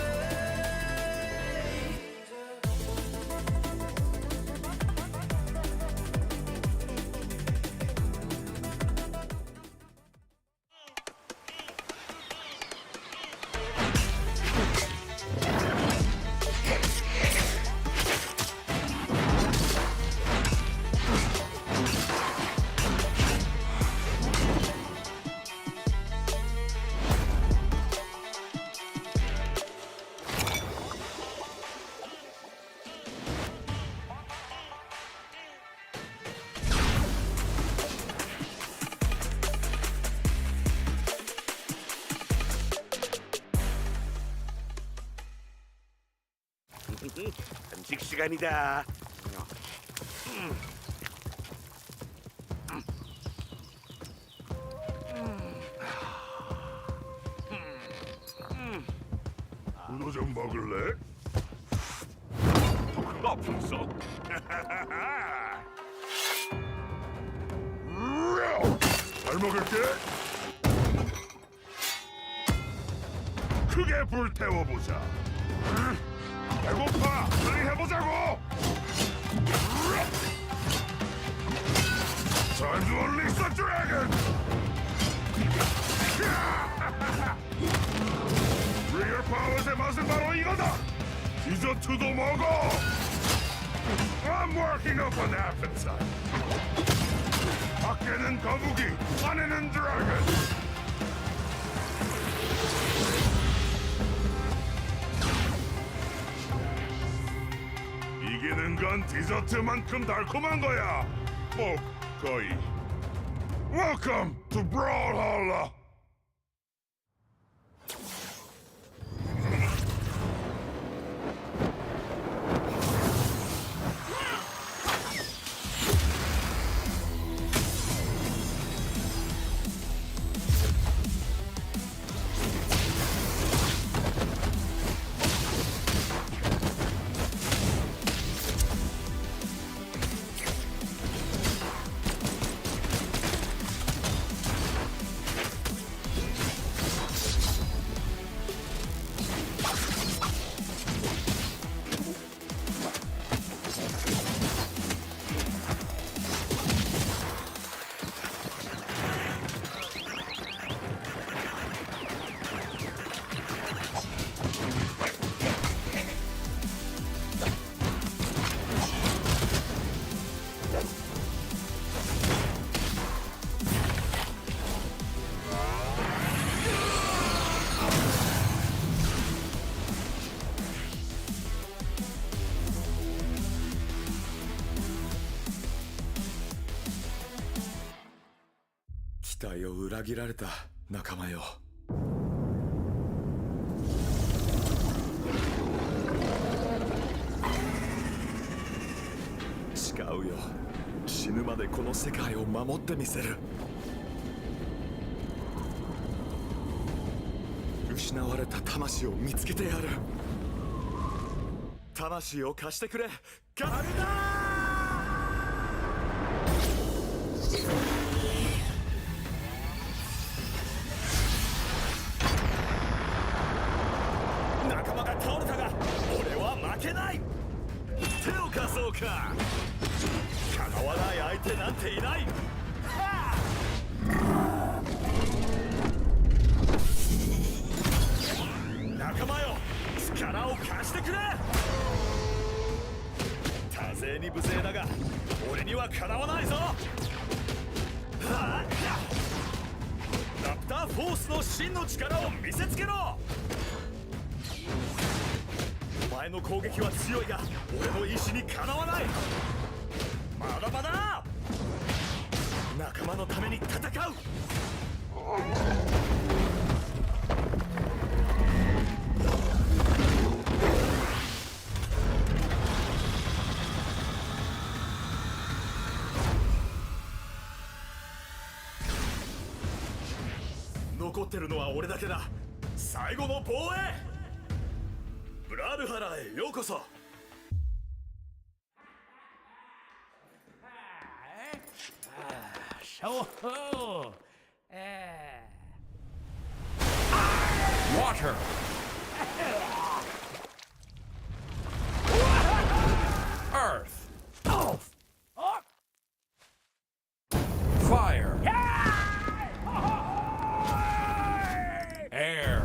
간식 시간이다. 문어 좀 먹을래? 아프소. 잘 먹을게. 크게 불태워보자. 배고파. 빨리 해보자고. Time to unleash the dragon. Real powers 맛은 바로 이거다. 디저트도 먹어. I'm working up an appetite. 밖에는 거북이, 안에는 드래곤. 이기는 건 디저트만큼 달콤한 거야. 뭐 거의. Welcome to Brawlhalla.期待を裏切られた仲間よ。誓うよ、死ぬまでこの世界を守ってみせる。失われた魂を見つけてやる。魂を貸してくれ、カルダー。仲間が倒れたが俺は負けない。手を貸そうか。かなわない相手なんていない。仲間よ、力を貸してくれ。多勢に無勢だが俺にはかなわないぞ。ラプターフォースの真の力を見せつけろ。お前の攻撃は強いが俺の意志にかなわない。まだまだ。仲間のために戦う。残ってるのは俺だけだ。最後の防衛。ブラルハラへようこそ。Oh, oh. Water. Earth. Fire. Air.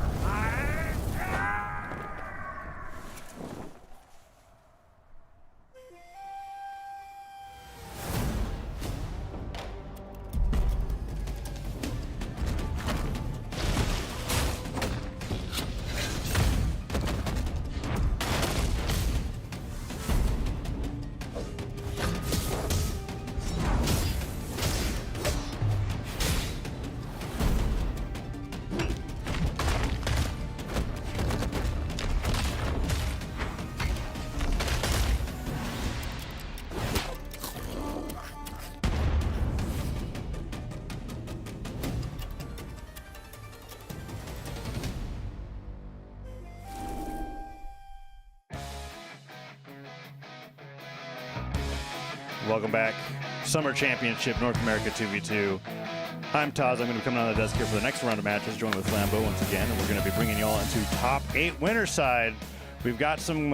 Welcome back. Summer Championship, North America 2v2. I'm Taz. I'm going to be coming on the desk here for the next round of matches, joined with Flambeau once again, and we're going to be bringing you all into top 8 winner side. We've got some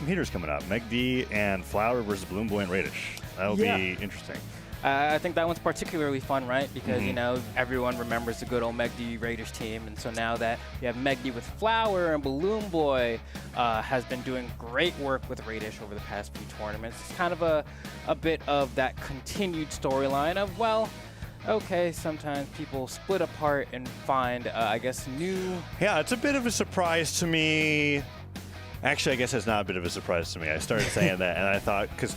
heaters coming up. Megd and Flower versus Bloom Boy and Raidish. That'll be interesting. I think that one's particularly fun, right? Because, you know, everyone remembers the good old Megd Raidish team. And so now that you have Megd with Flower and Balloon Boy has been doing great work with Raidish over the past few tournaments. It's kind of a bit of that continued storyline of, well, okay, sometimes people split apart and find, I guess, new... Yeah, it's a bit of a surprise to me. Actually, I guess it's not a bit of a surprise to me. I started saying that, and I thought, because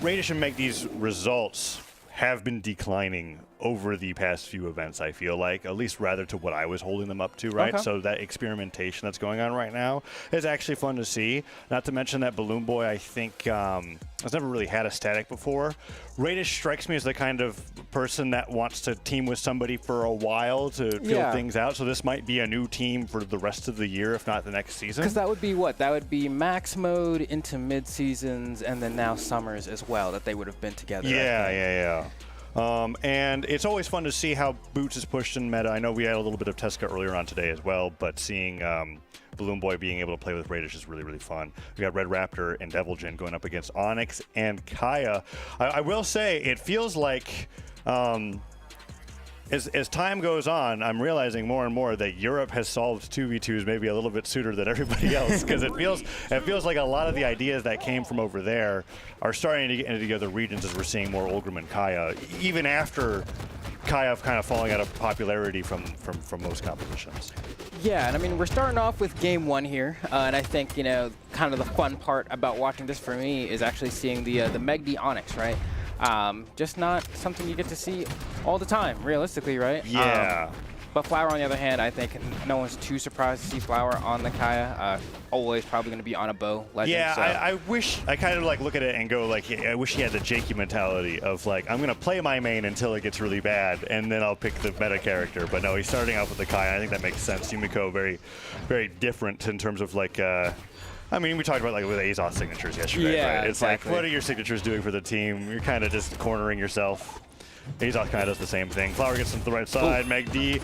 Raidish and Megd's results have been declining over the past few events, I feel like, at least rather to what I was holding them up to, right? Okay. So that experimentation that's going on right now is actually fun to see. Not to mention that Balloon Boy, I think, has never really had a static before. Raidish strikes me as the kind of person that wants to team with somebody for a while to feel things out. So this might be a new team for the rest of the year, if not the next season. Because that would be what? That would be max mode into mid-seasons and then now summers as well, that they would have been together. Yeah. And it's always fun to see how Boots is pushed in meta. I know we had a little bit of Tesca earlier on today as well, but seeing Balloon Boy being able to play with Raidish is really, really fun. We got Red Raptor and Devil Jin going up against Onyx and Kaya. I will say, it feels like as time goes on, I'm realizing more and more that Europe has solved 2v2s maybe a little bit sooner than everybody else, because it feels like a lot of the ideas that came from over there are starting to get into the other regions as we're seeing more Ulgrim and Kaya, even after Kaya kind of falling out of popularity from most competitions. Yeah, and I mean, we're starting off with game 1 here, and I think, you know, kind of the fun part about watching this for me is actually seeing the Megd Onyx, right? Just not something you get to see all the time, realistically, right? Yeah. But Flower, on the other hand, I think no one's too surprised to see Flower on the Kaya. Always probably going to be on a bow legend. Yeah, so. I wish, I kind of like look at it and go like, I wish he had the Jakey mentality of like, I'm going to play my main until it gets really bad, and then I'll pick the meta character. But no, he's starting out with the Kaya. I think that makes sense. Yumiko, very, very different in terms of like, I mean, we talked about like with Azoth signatures yesterday, yeah, right? It's exactly. like, what are your signatures doing for the team? You're kind of just cornering yourself. Azoth kind of does the same thing. Flower gets to the right side. Megd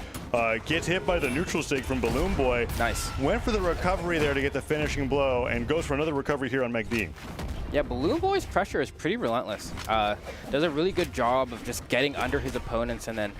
gets hit by the neutral stick from Balloon Boy. Nice. Went for the recovery there to get the finishing blow, and goes for another recovery here on Megd. Yeah, Balloon Boy's pressure is pretty relentless. Does a really good job of just getting under his opponents and then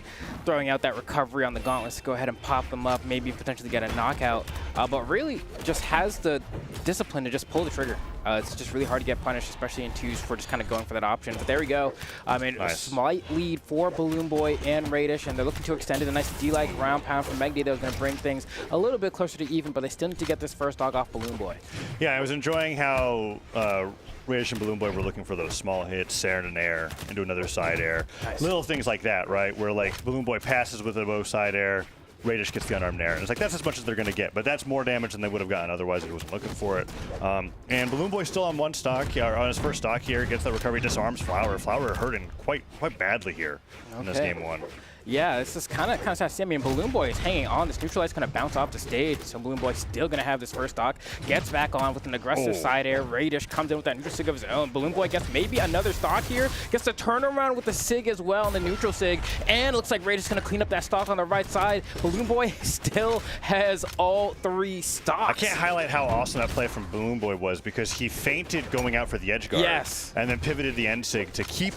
throwing out that recovery on the gauntlets to go ahead and pop them up, maybe potentially get a knockout. But really just has the discipline to just pull the trigger. It's just really hard to get punished, especially in 2s for just kind of going for that option. But there we go. I mean, a slight lead for Balloon Boy and Raidish, and they're looking to extend it. A nice D-like ground pound from Megd that was going to bring things a little bit closer to even, but they still need to get this first dog off Balloon Boy. Yeah, I was enjoying how Raidish and Balloon Boy were looking for those small hits, Saren and air, into another side air. Nice. Little things like that, right? Where like Balloon Boy passes with a bow side air, Raidish gets the unarmed air. And it's like, that's as much as they're going to get, but that's more damage than they would have gotten otherwise if he wasn't looking for it. And Balloon Boy's still on one stock, or on his first stock here, gets the recovery, disarms Flower. Flower hurting quite badly here in this game 1. Yeah, this is kind of sad to see. I mean, Balloon Boy is hanging on. This neutral light's going to bounce off the stage, so Balloon Boy's still going to have this first stock. Gets back on with an aggressive side air. Raidish comes in with that neutral sig of his own. Balloon Boy gets maybe another stock here. Gets the turnaround with the sig as well on the neutral sig. And looks like Raidish going to clean up that stock on the right side. Balloon Boy still has all 3 stocks. I can't highlight how awesome that play from Balloon Boy was because he feinted going out for the edge guard. Yes. And then pivoted the end sig to keep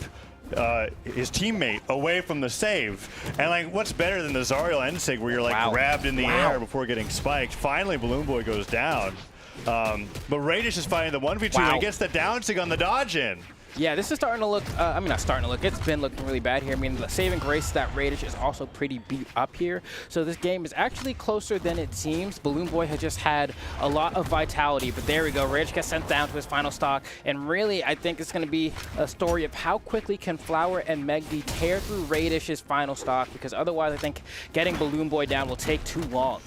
his teammate away from the save. And like, what's better than the Zariel end sig where you're like grabbed in the air before getting spiked? Finally, Balloon Boy goes down. But Raidish is fighting the 1v2 and he gets the down sig on the dodge in. Yeah, this is starting to look, I mean, not starting to look, it's been looking really bad here. I mean, the saving grace that Raidish is also pretty beat up here. So this game is actually closer than it seems. Balloon Boy has just had a lot of vitality, but there we go. Raidish gets sent down to his final stock. And really, I think it's going to be a story of how quickly can Flower and Megd tear through Raidish's final stock, because otherwise I think getting Balloon Boy down will take too long.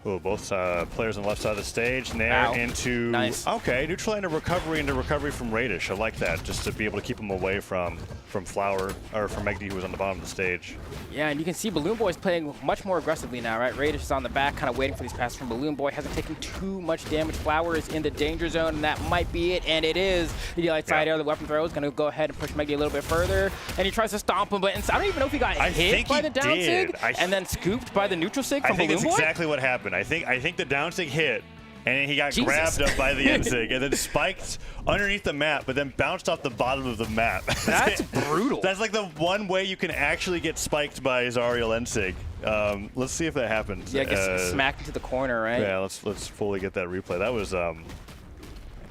Oh, both players on the left side of the stage. Nair into... Nice. Okay, neutral into recovery from Raidish. I like that, just to be able to keep him away from Flower, or from Megd, who was on the bottom of the stage. Yeah, and you can see Balloon Boy is playing much more aggressively now, right? Raidish is on the back, kind of waiting for these passes from Balloon Boy. Hasn't taken too much damage. Flower is in the danger zone, and that might be it, and it is. The light side air, the weapon throw is going to go ahead and push Megd a little bit further, and he tries to stomp him, but I don't even know if he got hit by the down sig, and then scooped by the neutral sig from Balloon Boy. I think it's exactly what happened. I think the down sig hit, and then he got grabbed up by the end sig, and then spiked underneath the map, but then bounced off the bottom of the map. That's brutal. That's like the one way you can actually get spiked by Zariel end sig. Let's see if that happens. Yeah, gets smacked into the corner, right? Yeah, let's fully get that replay. That was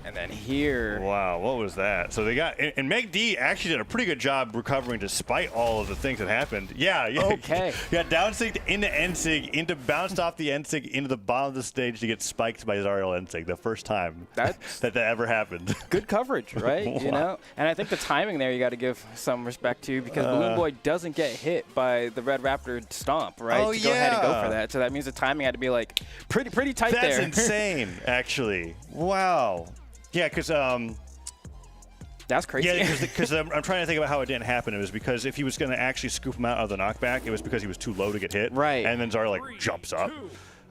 and then here. Wow, what was that? So they got, and Megd actually did a pretty good job recovering despite all of the things that happened. Yeah. Okay. Got down sig into end sig, bounced off the end sig into the bottom of the stage to get spiked by Zariel end sig. The first time that ever happened. Good coverage, right? Wow. You know, and I think the timing there you got to give some respect to, because Balloon Boy doesn't get hit by the Red Raptor stomp, right? Oh, to go ahead and go for that. So that means the timing had to be like pretty tight there. That's insane, actually. Wow. Yeah, because that's crazy. Yeah, because I'm trying to think about how it didn't happen. It was because if he was going to actually scoop him out of the knockback, it was because he was too low to get hit. Right. And then Zara jumps up.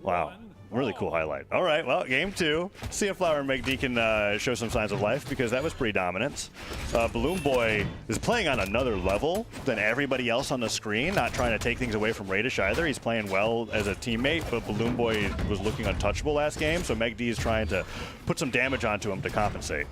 Wow. Really cool highlight. All right, well, game 2. See if Flower and Megd can show some signs of life, because that was pretty dominant. Balloon Boy is playing on another level than everybody else on the screen, not trying to take things away from Raidish either. He's playing well as a teammate, but Balloon Boy was looking untouchable last game, so Megd is trying to put some damage onto him to compensate.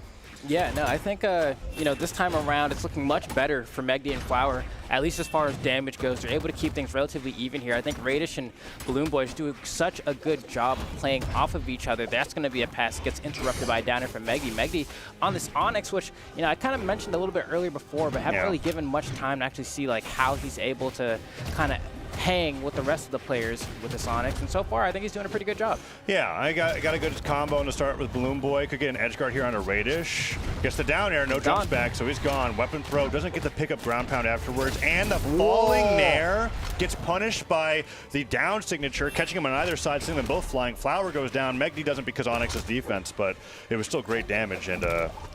Yeah, no, I think, you know, this time around it's looking much better for Megd and Flower, at least as far as damage goes. They're able to keep things relatively even here. I think Raidish and Balloon Boy do such a good job playing off of each other. That's going to be a pass that gets interrupted by a downer from Megd. Megd on this Onyx, which, you know, I kind of mentioned a little bit earlier before, but haven't really given much time to actually see, like, how he's able to kind of hang with the rest of the players with this Onyx, and so far I think he's doing a pretty good job. Yeah, I got a good combo to start with Balloon Boy. Could get an edge guard here on a Raidish. Gets the down air, no jumps back, so he's gone. Weapon throw, doesn't get the pickup ground pound afterwards, and the falling Nair gets punished by the down signature, catching him on either side, seeing them both flying. Flower goes down. Megd doesn't because Onyx's defense, but it was still great damage and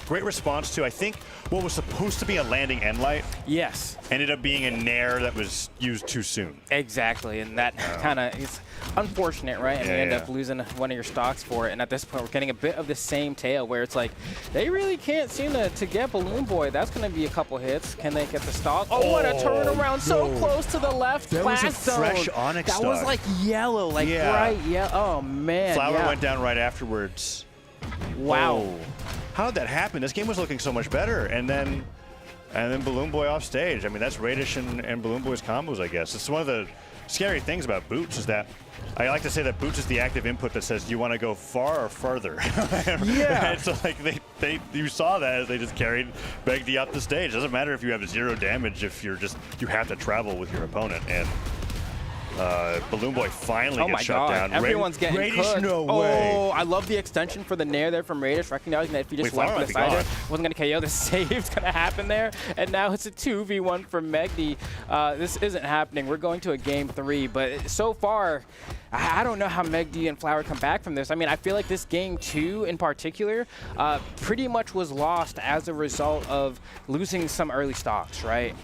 great response to, I think, what was supposed to be a landing end light. Yes. Ended up being a Nair that was used too soon. Exactly, and that kind of is unfortunate, right? And you end up losing one of your stocks for it. And at this point, we're getting a bit of the same tale where it's like, they really can't seem to get Balloon Boy. That's going to be a couple hits. Can they get the stock? Oh, what a turnaround. So close to the left. That was a fresh Onyx That stock. was like yellow, like bright yellow. Oh, man. Flower went down right afterwards. Wow. Whoa. How did that happen? This game was looking so much better. And then Balloon Boy off stage. I mean, that's Raidish and Balloon Boy's combos, I guess. It's one of the scary things about Boots is that I like to say that Boots is the active input that says, do you want to go far or further? Yeah. And so like you saw that as they just carried Megd up the stage. It doesn't matter if you have 0 damage if you have to travel with your opponent. And Balloon Boy finally gets shut down. Everyone's getting Raidish, cooked. no way. Oh, I love the extension for the nair there from Raidish, recognizing that if he just went for the side there, wasn't going to KO. The save's going to happen there. And now it's a 2v1 for Megd. This isn't happening. We're going to a game 3. But so far, I don't know how Megd and Flower come back from this. I mean, I feel like this game 2 in particular pretty much was lost as a result of losing some early stocks, right?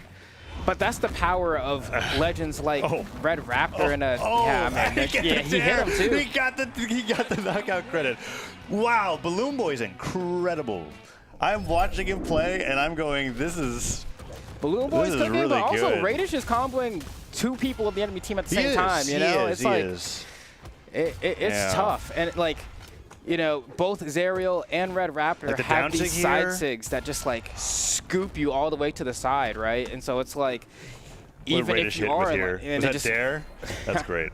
But that's the power of legends like Red Raptor and yeah, man, he hit him too. He got the knockout credit. Wow, Balloon Boy's incredible. I'm watching him play and I'm going, this is Balloon Boy's cooking, really but also good. Raidish is comboing 2 people of the enemy team at the same time. You know, it's like it's tough, and like. You know, both Zerial and Red Raptor like have these side here? sigs that just like scoop you all the way to the side, right? And so it's like, even if you are, here. and was that dare? That's great.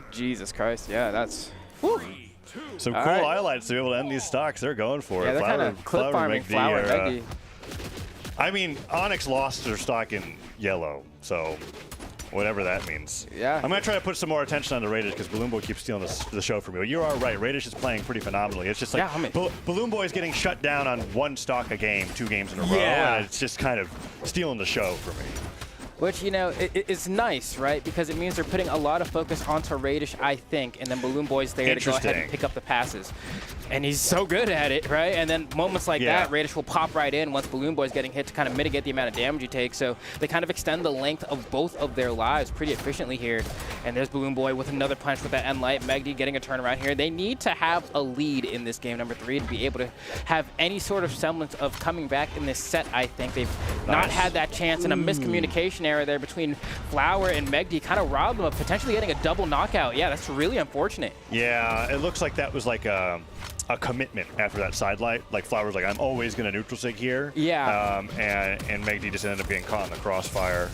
Jesus Christ, yeah, that's. Whew. Some cool highlights to be able to end these stocks. They're going for it. Yeah, they're kind of clip farming Flower and Megd. I mean, Onyx lost their stock in yellow, so. Whatever that means. Yeah. I'm going to try to put some more attention on the Raidish because Balloon Boy keeps stealing the show from me. But you are right. Raidish is playing pretty phenomenally. It's just like Balloon Boy is getting shut down on 1 stock a game, 2 games in a row. And it's just kind of stealing the show for me. Which, you know, it's nice, right? Because it means they're putting a lot of focus onto Raidish, I think, and then Balloon Boy's there to go ahead and pick up the passes. And he's so good at it, right? And then moments like that, Raidish will pop right in once Balloon Boy's getting hit to kind of mitigate the amount of damage you take. So they kind of extend the length of both of their lives pretty efficiently here. And there's Balloon Boy with another punch with that end light. Megd getting a turnaround here. They need to have a lead in this game number 3 to be able to have any sort of semblance of coming back in this set, I think. They've not had that chance, and a miscommunication error there between Flower and Megd kind of robbed them of potentially getting a double knockout. Yeah, that's really unfortunate. Yeah, it looks like that was like a commitment after that side light. Like Flower's like, I'm always going to neutral sig here. Yeah. And Megd just ended up getting caught in the crossfire.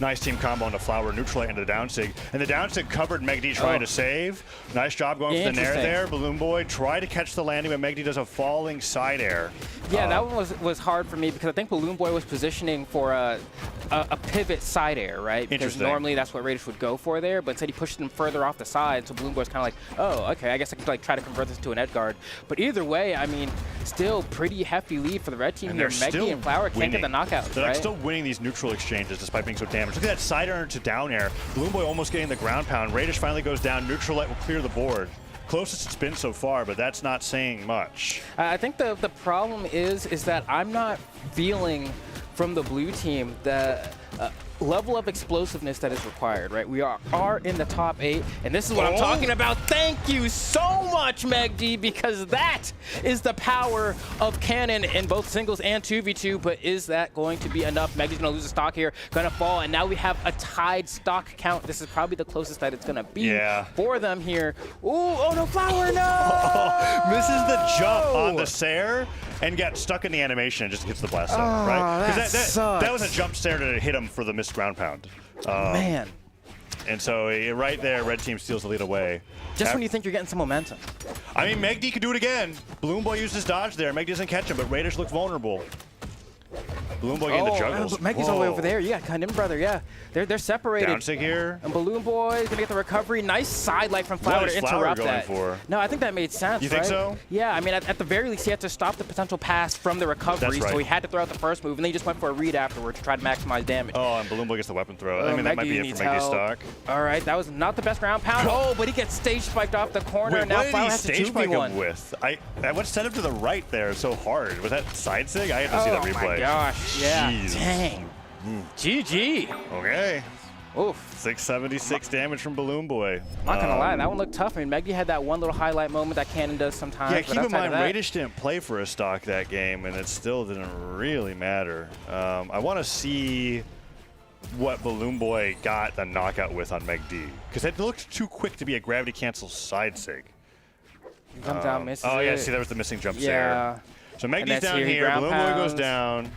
Nice team combo into Flower, neutral into the down sig. And the down sig covered Megd trying to save. Nice job going for the nair there. Balloon Boy tried to catch the landing, but Megd does a falling side air. Yeah, that one was hard for me because I think Balloon Boy was positioning for a pivot side air, right? Because normally that's what Raidish would go for there, but instead he pushed him further off the side, so Balloon Boy's kind of like, oh, okay, I guess I could like try to convert this to an edge guard. But either way, I mean, still pretty hefty lead for the red team here. Megd and Flower can't get the knockouts, They're like still winning these neutral exchanges despite being so damaged. Look at that side air to down air. Balloon Boy almost getting the ground pound. Raidish finally goes down. Neutral light will clear the board. Closest it's been so far, but that's not saying much. I think the problem is that I'm not feeling from the blue team the level of explosiveness that is required, right? We are in the top 8, and this is what I'm talking about. Thank you so much, Megd, because that is the power of Cannon in both singles and 2v2, but is that going to be enough? Megd's going to lose a stock here, going to fall, and now we have a tied stock count. This is probably the closest that it's going to be for them here. Ooh, oh no, Flower, no! Misses the jump on the Sair and got stuck in the animation and just hits the blast zone, right? Because that was a jump Sair to hit him for the missed ground pound. Man. And so right there, red team steals the lead away. Just when you think you're getting some momentum. I mean, Megd could do it again. Balloon Boy used his dodge there. Megd doesn't catch him, but Raidish looks vulnerable. Balloon Boy getting the juggles. Megd's all the way over there. You got cut in, brother. Yeah, they're separated. Down sig here. And Balloon Boy is gonna get the recovery. Nice side light from Flower to interrupt that. No, I think that made sense. You think so? Yeah, I mean, at the very least, he had to stop the potential pass from the recovery. So he had to throw out the first move, and then he just went for a read afterward to try to maximize damage. Oh, and Balloon Boy gets the weapon throw. I mean, that might be it for Megd's stock. All right, that was not the best ground pound. Oh, but he gets stage spiked off the corner. Wait, now what did Flower he has to stage spike 2v1 him with? I went set him to the right there so hard. Was that side sig? I have to see that replay. Oh my gosh, yeah. Jeez. Dang. GG. Okay. Oof. 676 damage from Balloon Boy. Not gonna lie, that one looked tough. I mean, Megd had that one little highlight moment that Cannon does sometimes. Yeah, keep in mind, Raidish didn't play for a stock that game, and it still didn't really matter. I want to see what Balloon Boy got the knockout with on Megd, because it looked too quick to be a gravity cancel side sig. He comes out, misses yeah, it. see, there was the missing jump Yeah. there. So Megd's down here, Balloon Boy goes down.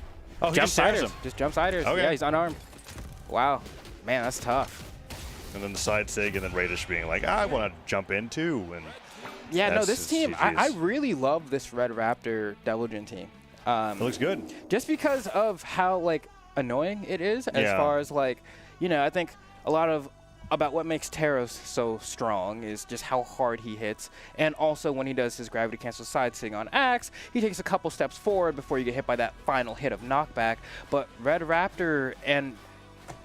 Oh, he just saves him. Just jump siders. Okay. Yeah, he's unarmed. Wow. Man, that's tough. and then the side sig, and then Raidish being like, I want to jump in too. And yeah, no, this just team, I GG's. really love this Red Raptor Devil Jin team. It looks good. Just because of how like annoying it is, as Yeah. far as like, you know, I think a lot of about what makes Taros so strong is just how hard he hits, and also when he does his gravity cancel side sig on Axe, he takes a couple steps forward before you get hit by that final hit of knockback. But Red Raptor and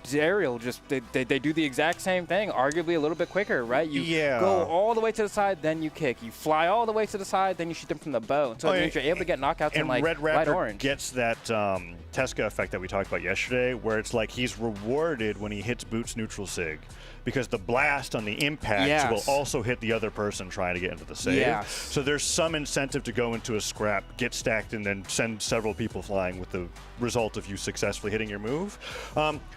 Zariel just they do the exact same thing, arguably a little bit quicker, right? You go all the way to the side, then you kick. You fly all the way to the side, then you shoot them from the bow. So it means you're able to get knockouts in like Red light Raptor orange. gets that Tesca effect that we talked about yesterday, where it's like he's rewarded when he hits Boots neutral sig, because the blast on the impact will also hit the other person trying to get into the save. Yes. So there's some incentive to go into a scrap, get stacked, and then send several people flying with the result of you successfully hitting your move,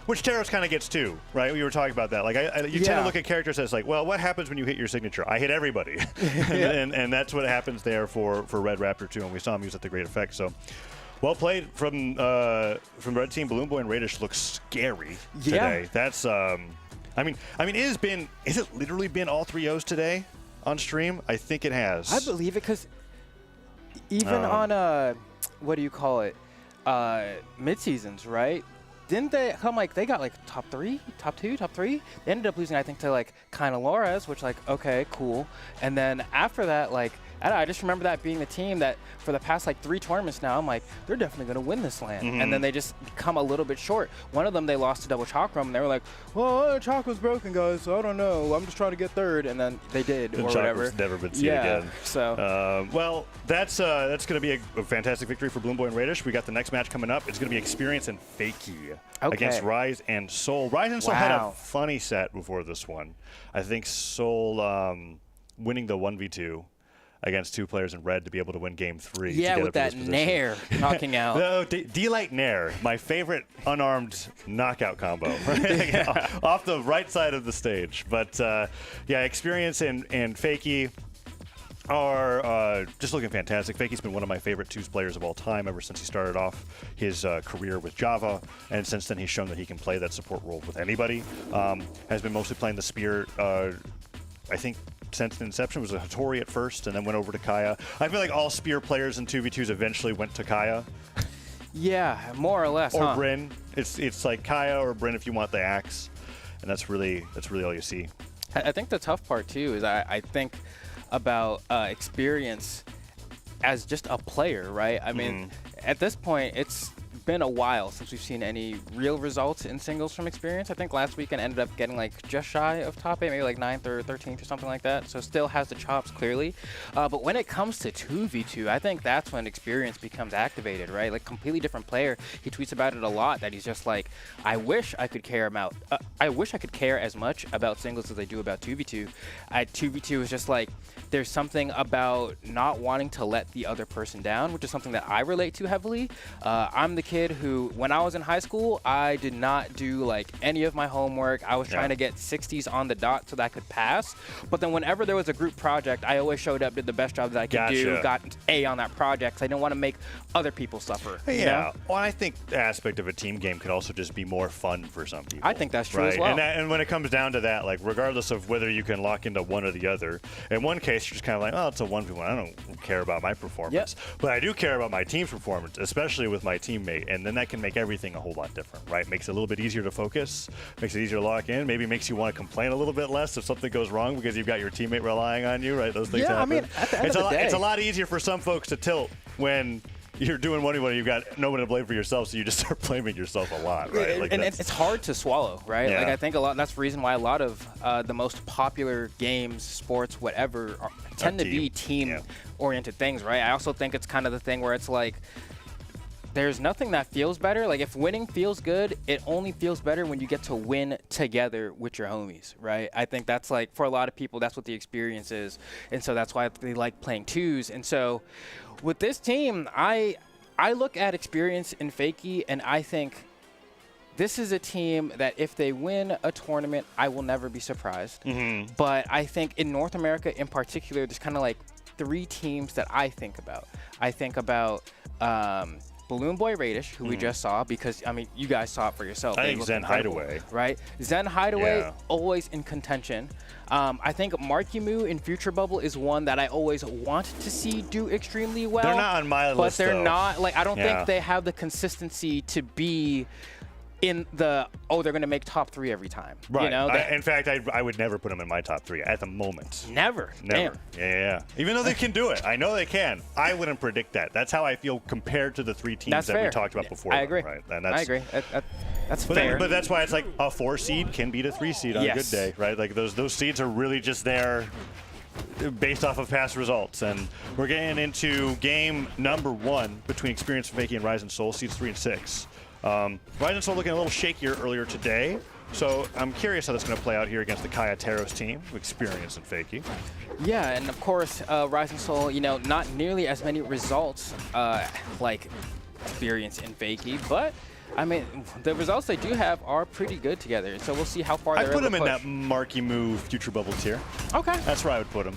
which Taros kind of gets too, right? We were talking about that. Like you tend to look at characters as like, well, what happens when you hit your signature? I hit everybody, and that's what happens there for Red Raptor too, and we saw him use it to great effect. So. Well played from Red Team. Balloon Boy and Raidish look scary today. That's I mean is it literally been all 3-0s today on stream? I think it has. I believe it, because even on what do you call it, mid seasons, right? Didn't they come like they got like top 3, top 2, top 3? They ended up losing, I think, to like Kinda Lores, which like okay, cool. And then after that, like I just remember that being the team that for the past like 3 tournaments now, I'm like, they're definitely going to win this LAN. And then they just come a little bit short. One of them, they lost to Double Chakram, and they were like, well, Chakra's broken, guys, so I don't know. I'm just trying to get third. And then they did, or whatever. Never been seen again. So. Well, that's going to be a fantastic victory for Balloon Boy and Raidish. We got the next match coming up. It's going to be Experience and Fakey against Rise and Soul. Rise and Soul had a funny set before this one. I think Soul winning the 1v2 against 2 players in red to be able to win game 3. Yeah, with that Nair knocking out. No, D-Light Nair, my favorite unarmed knockout combo. Right? Off the right side of the stage. But yeah, Experience and Fakey are just looking fantastic. Fakey's been one of my favorite 2s players of all time ever since he started off his career with Java, and since then he's shown that he can play that support role with anybody. Has been mostly playing the spear, I think, since inception. Was a Hattori at first and then went over to Kaya. I feel like all spear players in 2v2s eventually went to Kaya. Yeah, more or less. Or Bryn. It's like Kaya or Bryn if you want the axe, and that's really all you see. I think the tough part too is I think about Experience as just a player, right? I mean, at this point, it's been a while since we've seen any real results in singles from Experience. I think last weekend ended up getting like just shy of top 8, maybe like 9th or 13th or something like that. So still has the chops clearly. But when it comes to 2v2, I think that's when Experience becomes activated, right? Like completely different player. He tweets about it a lot that he's just like, I wish I could care about, I wish I could care as much about singles as I do about 2v2. 2v2 is just like, there's something about not wanting to let the other person down, which is something that I relate to heavily. I'm the kid who, when I was in high school, I did not do like any of my homework. I was trying to get 60s on the dot so that I could pass. But then whenever there was a group project, I always showed up, did the best job that I could do, got A on that project. So I didn't want to make other people suffer. Yeah. You know? Well, I think the aspect of a team game could also just be more fun for some people. I think that's true as well. And when it comes down to that, like regardless of whether you can lock into one or the other, in one case you're just kind of like, oh, it's a 1v1. I don't care about my performance. But I do care about my team's performance, especially with my teammate. And then that can make everything a whole lot different, right? Makes it a little bit easier to focus, makes it easier to lock in, maybe makes you want to complain a little bit less if something goes wrong because you've got your teammate relying on you, right? Those things happen. I mean, at the end of the day, it's a lot easier for some folks to tilt when you're doing 1v1, you've got no one to blame for yourself, so you just start blaming yourself a lot, right? Like and it's hard to swallow, right? Yeah. Like I think a lot. That's the reason why a lot of the most popular games, sports, whatever, tend to be team-oriented things, right? I also think it's kind of the thing where it's like, there's nothing that feels better. Like if winning feels good, it only feels better when you get to win together with your homies, right? I think that's like, for a lot of people, that's what the experience is. And so that's why they like playing 2s. And so with this team, I look at Experience and Fakey, and I think this is a team that if they win a tournament, I will never be surprised. But I think in North America in particular, there's kind of like 3 teams that I think about. I think about Balloon Boy Raidish, who we just saw, because, I mean, you guys saw it for yourself. I think Zen Hideway. Right? Zen Hideway, Yeah. always in contention. I think Marimu in Future Bubble is one that I always want to see do extremely well. They're not on my but list, they're though. not, like, I don't Yeah. think they have the consistency to be in the, they're going to make top 3 every time. Right. You know? In fact, I would never put them in my top 3 at the moment. Never. Never. Damn. Yeah. Even though they can do it. I know they can. I wouldn't predict that. That's how I feel compared to the 3 teams That's that fair. we talked about before. I agree. Right? And I agree. That's but fair. But that's why it's like a 4 seed can beat a 3 seed on a good day, right? Like those seeds are really just there based off of past results. And we're getting into game number 1 between Experience and Fakey and Rise and Soul, seeds 3 and 6. Rise and Soul looking a little shakier earlier today. So I'm curious how that's going to play out here against the Kaya Teros team, Experience and Fakey. Yeah, and of course, Rising Soul, you know, not nearly as many results like Experience and Fakey, but I mean, the results they do have are pretty good together. So we'll see how far they're I'd put able him to in push. that Marimu Future Bubble tier. Okay. That's where I would put him.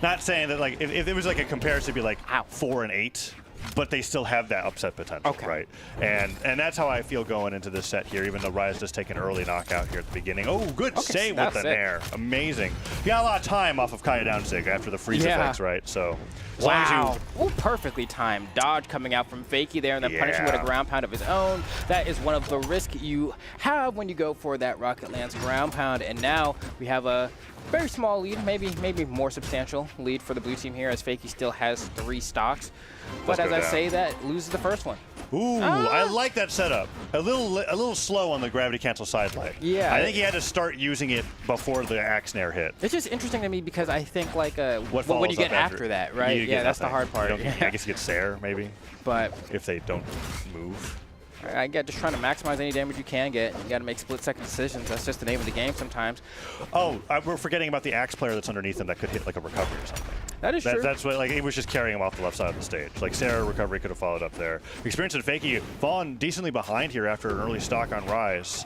Not saying that, like, if it was like a comparison, it'd be like 4 and 8. But they still have that upset potential, right? And that's how I feel going into this set here, even though Rise just take an early knockout here at the beginning. Oh, good save with the nair. Amazing. You got a lot of time off of Kaya down sig after the freeze effects, right? So, as long as you... Oh, perfectly timed dodge coming out from Fakey there, and then punishing with a ground pound of his own. That is one of the risks you have when you go for that Rocket Lance ground pound. And now we have a very small lead, maybe more substantial lead for the blue team here, as Fakey still has 3 stocks. But as I say that, loses the first one. Ooh, I like that setup. A little slow on the gravity cancel side light. Yeah. I think he had to start using it before the axe nair hit. It's just interesting to me because I think like what do follows you get up after that, right? Yeah, that's the hard part. I guess you get Sair, maybe. But if they don't move. I get just trying to maximize any damage you can get. You got to make split-second decisions. That's just the name of the game sometimes. Oh, we're forgetting about the axe player that's underneath him that could hit like a recovery or something. That is true. That's what, like, he was just carrying him off the left side of the stage. Like, Sarah recovery could have followed up there. Experience and Fakey fallen decently behind here after an early stock on Rise.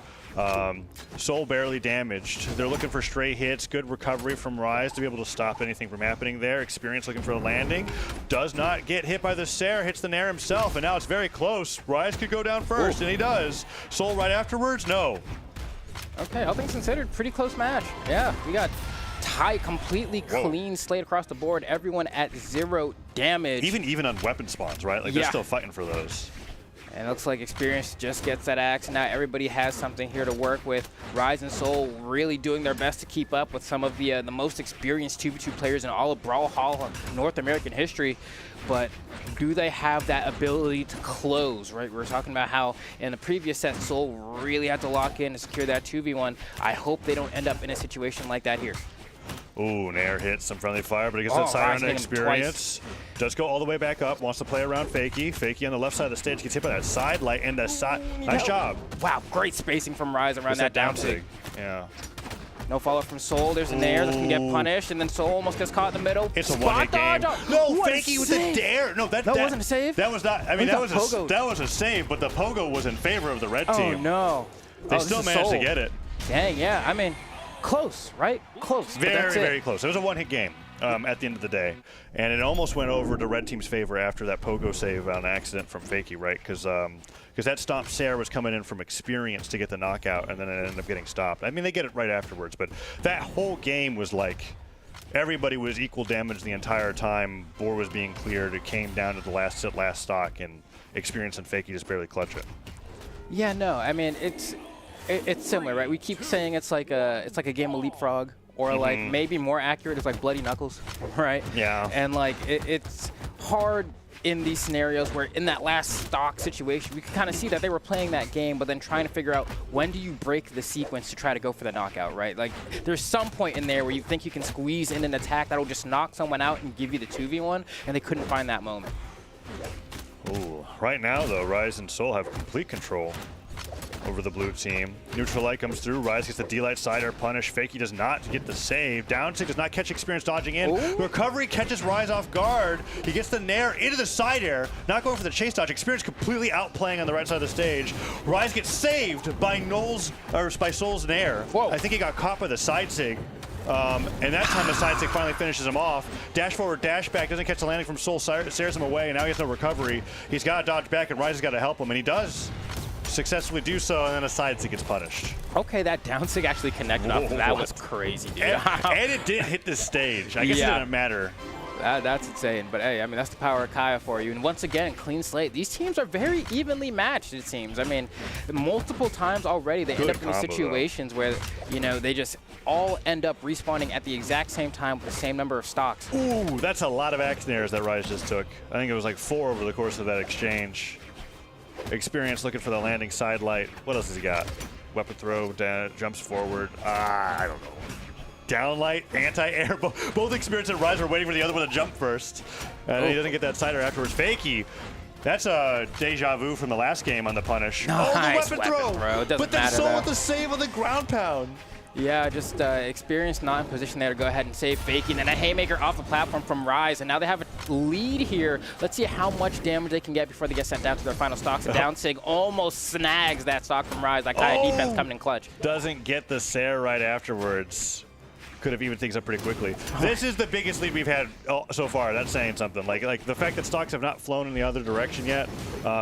Soul barely damaged. They're looking for stray hits. Good recovery from Rise to be able to stop anything from happening there. Experience looking for a landing. Does not get hit by the Sair. Hits the Nair himself, and now it's very close. Rise could go down first, and he does. Soul right afterwards? No. Okay, all things considered, pretty close match. Yeah, we got tight, completely clean slate across the board. Everyone at 0 damage. Even on weapon spawns, right? Like, they're still fighting for those. And it looks like Experience just gets that axe. Now everybody has something here to work with. Rise and Soul really doing their best to keep up with some of the most experienced 2v2 players in all of Brawlhalla North American history. But do they have that ability to close, right? We were talking about how in the previous set, Soul really had to lock in to secure that 2v1. I hope they don't end up in a situation like that here. Ooh, Nair hits some friendly fire, but he gets that Siren Experience. Does go all the way back up, wants to play around Fakey. Fakey on the left side of the stage gets hit by that side light and the side. Nice job. Wow, great spacing from Rise around that down sig. Yeah. No follow-up from Soul. There's a Nair that can get punished, and then Soul almost gets caught in the middle. It's a one-hit game. No, Fakey with the dare. No, that wasn't a save? That was not. I mean, that was a save, but the pogo was in favor of the red team. Oh, no. They still managed to get it. Dang, yeah. I mean, close, right? Close. Very, very close. It was a one-hit game at the end of the day. And it almost went over to red team's favor after that pogo save on accident from Fakey, right? Because that stomp Sarah was coming in from Experience to get the knockout, and then it ended up getting stopped. I mean, they get it right afterwards, but that whole game was like everybody was equal damage the entire time. Board was being cleared. It came down to the last stock, and Experience and Fakey just barely clutch it. Yeah, no, I mean, it's similar, right? We keep saying it's like a game of leapfrog, or like maybe more accurate is like Bloody Knuckles, right? Yeah. And like it's hard in these scenarios where in that last stock situation, we could kind of see that they were playing that game, but then trying to figure out when do you break the sequence to try to go for the knockout, right? Like there's some point in there where you think you can squeeze in an attack that'll just knock someone out and give you the 2v1, and they couldn't find that moment. Ooh, right now though, Rise and Soul have complete control over the blue team. Neutral light comes through. Rise gets the D-light side air punish. Fakey does not get the save. Downsig does not catch Experience dodging in. Ooh. Recovery catches Rise off guard. He gets the nair into the side air. Not going for the chase dodge. Experience completely outplaying on the right side of the stage. Rise gets saved by Soul's nair. Whoa. I think he got caught by the side sig. And that time the side stick finally finishes him off. Dash forward, dash back, doesn't catch the landing from Soul, stares him away, and now he has no recovery. He's got to dodge back, and Rise has got to help him, and he does successfully do so, and then a side stick gets punished. Okay, that down stick actually connected up. That was crazy, dude. And it did hit the stage. I guess it didn't matter. That's insane. But hey, I mean, that's the power of Kaya for you. And once again, clean slate. These teams are very evenly matched, it seems. I mean, multiple times already they end up in situations where, you know, they just all end up respawning at the exact same time with the same number of stocks. Ooh, that's a lot of action errors that Rise just took. I think it was like 4 over the course of that exchange. Experience looking for the landing side light. What else has he got? Weapon throw, jumps forward. I don't know. Downlight, anti-air. Both Experience and Rise were waiting for the other one to jump first. And he doesn't get that sider afterwards. Fakey. That's a deja vu from the last game on the punish. Nice the weapon throw. It doesn't but then matter, Soul though. with the save of the ground pound. Yeah, just Experience not in position there to go ahead and save Fakey. And then a haymaker off the platform from Rise. And now they have a lead here. Let's see how much damage they can get before they get sent down to their final stocks. Down Sig almost snags that stock from Rise. That Kaya defense coming in clutch. Doesn't get the Sair right afterwards. Could have evened things up pretty quickly. This is the biggest lead we've had so far. That's saying something. Like the fact that stocks have not flown in the other direction yet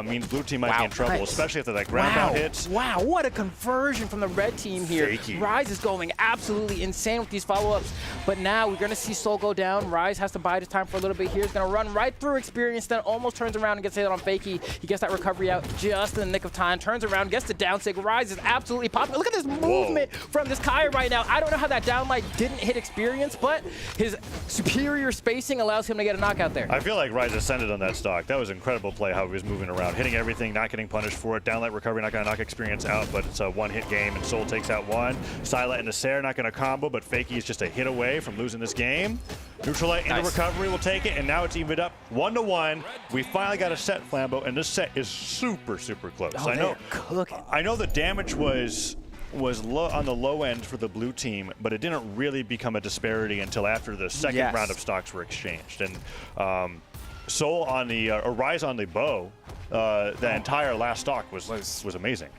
means blue team might be in trouble, especially after that ground pound hits. Wow, what a conversion from the red team here. Fakey. Rise is going absolutely insane with these follow-ups. But now we're going to see Soul go down. Rise has to bide his time for a little bit here. He's going to run right through Experience, then almost turns around and gets hit on Fakey. He gets that recovery out just in the nick of time. Turns around, gets the down sig. Rise is absolutely popping. Look at this movement from this Kaya right now. I don't know how that downlight didn't hit Experience, but his superior spacing allows him to get a knockout there. I feel like Rise ascended on that stock. That was incredible play how he was moving around, hitting everything, not getting punished for it. Downlight recovery, not going to knock Experience out, but it's a one-hit game, and Soul takes out one. Silent and the Sair not going to combo, but Fakey is just a hit away from losing this game. Neutral Light into recovery will take it, and now it's evened up 1-1. We finally got a set, Flambeau, and this set is super, super close. I know the damage was low on the low end for the blue team, but it didn't really become a disparity until after the second round of stocks were exchanged. And Soul on the Rise on the bow, the entire last stock was amazing.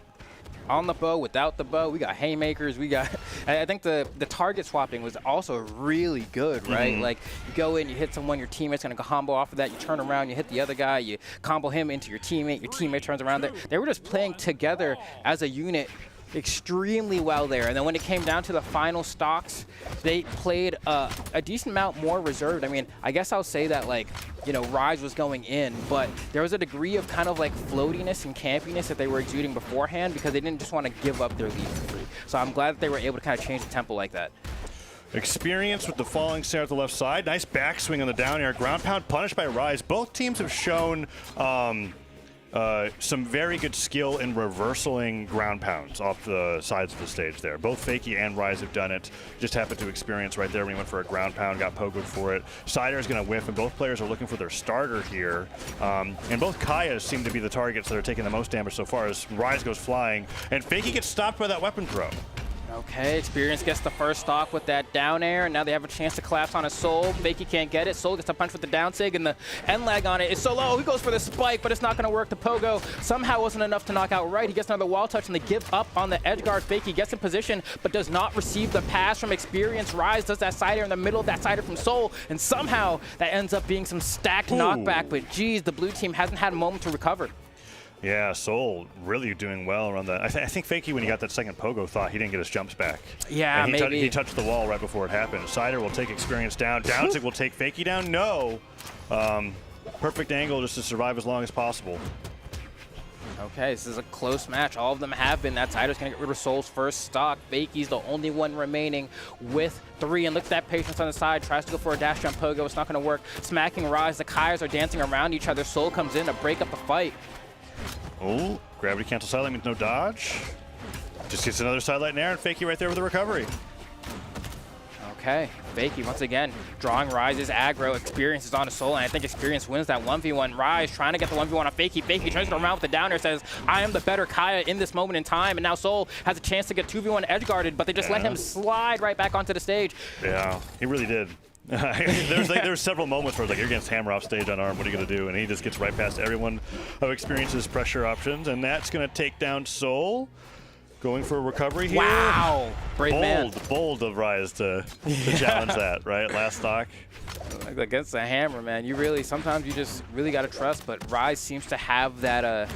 On the bow, without the bow, we got haymakers. We got. I think the target swapping was also really good, right? Like you go in, you hit someone, your teammate's gonna combo off of that. You turn around, you hit the other guy, you combo him into your teammate turns around. They were just playing together as a unit extremely well there. And then when it came down to the final stocks, they played a decent amount more reserved. I mean, I guess I'll say that, like, you know, Rise was going in, but there was a degree of kind of like floatiness and campiness that they were exuding beforehand because they didn't just want to give up their lead for free. So I'm glad that they were able to kind of change the tempo like that. Experience with the falling Sair at the left side. Nice backswing on the down air. Ground pound punished by Rise. Both teams have shown some very good skill in reversaling ground pounds off the sides of the stage there. Both Fakey and Rise have done it. Just happened to Experience right there when he went for a ground pound, got pogoed for it. Sider is going to whiff, and both players are looking for their starter here. And both Kayas seem to be the targets that are taking the most damage so far as Rise goes flying. And Fakey gets stopped by that weapon throw. Okay, Experience gets the first stock with that down air, and now they have a chance to collapse on a Soul. Fakey can't get it. Soul gets a punch with the down sig, and the end lag on it is so low. He goes for the spike, but it's not going to work. The pogo somehow wasn't enough to knock out Right. He gets another wall touch, and they give up on the edge guard. Fakey gets in position, but does not receive the pass from Experience. Rise does that sider in the middle of that sider from Soul, and somehow that ends up being some stacked knockback. But geez, the blue team hasn't had a moment to recover. Yeah, Soul really doing well around that. I think Fakey, when he got that second pogo, thought he didn't get his jumps back. Yeah, and maybe. He touched the wall right before it happened. Sider will take Experience down. Downsig will take Fakey down. No. Perfect angle just to survive as long as possible. Okay, this is a close match. All of them have been. That Sider's going to get rid of Soul's first stock. Fakey's the only one remaining with 3. And look at that patience on the side. Tries to go for a dash jump pogo. It's not going to work. Smacking Rise. The Kayas are dancing around each other. Soul comes in to break up the fight. Oh, gravity cancel sidelight means no dodge. Just gets another sidelight in air, and Fakey right there with the recovery. Okay, Fakey once again drawing Rise's aggro. Experience is on a Soul, and I think Experience wins that 1v1. Rise trying to get the 1v1 on Fakey. Fakey turns it around with the downer, says, I am the better Kaya in this moment in time. And now Soul has a chance to get 2v1 edge guarded, but they just let him slide right back onto the stage. Yeah, he really did. There's several moments where it's like, you're against hammer off stage unarmed, what are you going to do? And he just gets right past everyone of Experience's pressure options, and that's going to take down Soul. going for a recovery here. Wow. Brave man. Bold of Rise to challenge that, right? Last stock. Against the hammer, man. Sometimes you just really got to trust, but Rise seems to have that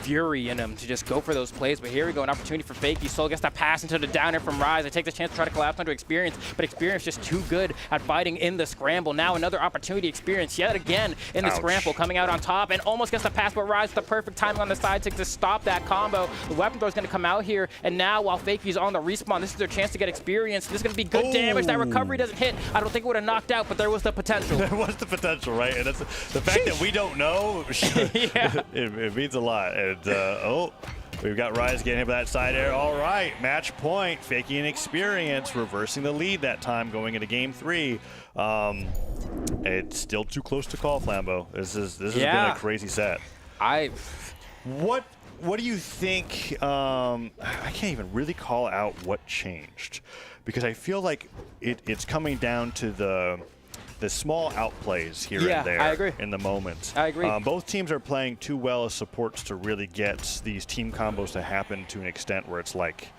fury in him to just go for those plays. But here we go, an opportunity for Fakey. Soul gets that pass into the downer from Rise. They take the chance to try to collapse under Experience, but Experience just too good at fighting in the scramble. Now another opportunity, Experience yet again in the scramble, coming out on top and almost gets the pass, but Rise with the perfect timing on the side to stop that combo. The weapon throw is going to come out here, and now while Fakey's on the respawn, this is their chance to get Experience. This is going to be good damage. That recovery doesn't hit. I don't think it would have knocked out, but there was the potential. There was the potential, right? And that's the fact that we don't know, it means a lot. And we've got Rise getting hit by that side air. All right, match point. Fakey and Experience reversing the lead that time going into game 3. It's still too close to call, Flambeau. This has been a crazy set. What do you think? I can't even really call out what changed, because I feel like it's coming down to the small outplays here and there. I agree. In the moment. I agree. Both teams are playing too well as supports to really get these team combos to happen to an extent where it's like,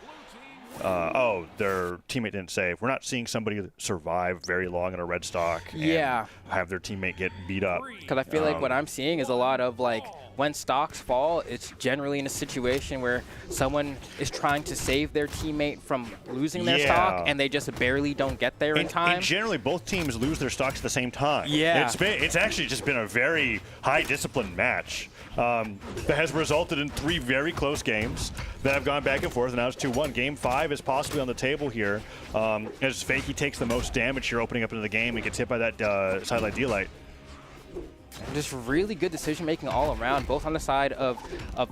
oh, their teammate didn't save. We're not seeing somebody survive very long in a red stock and have their teammate get beat up. Because I feel like what I'm seeing is a lot of like, when stocks fall, it's generally in a situation where someone is trying to save their teammate from losing their stock, and they just barely don't get there in time. And generally, both teams lose their stocks at the same time. Yeah. It's actually just been a very high-disciplined match that has resulted in 3 very close games that have gone back and forth, and now it's 2-1. Game 5 is possibly on the table here as Fakey takes the most damage here opening up into the game and gets hit by that sidelight D-light. Just really good decision-making all around, both on the side of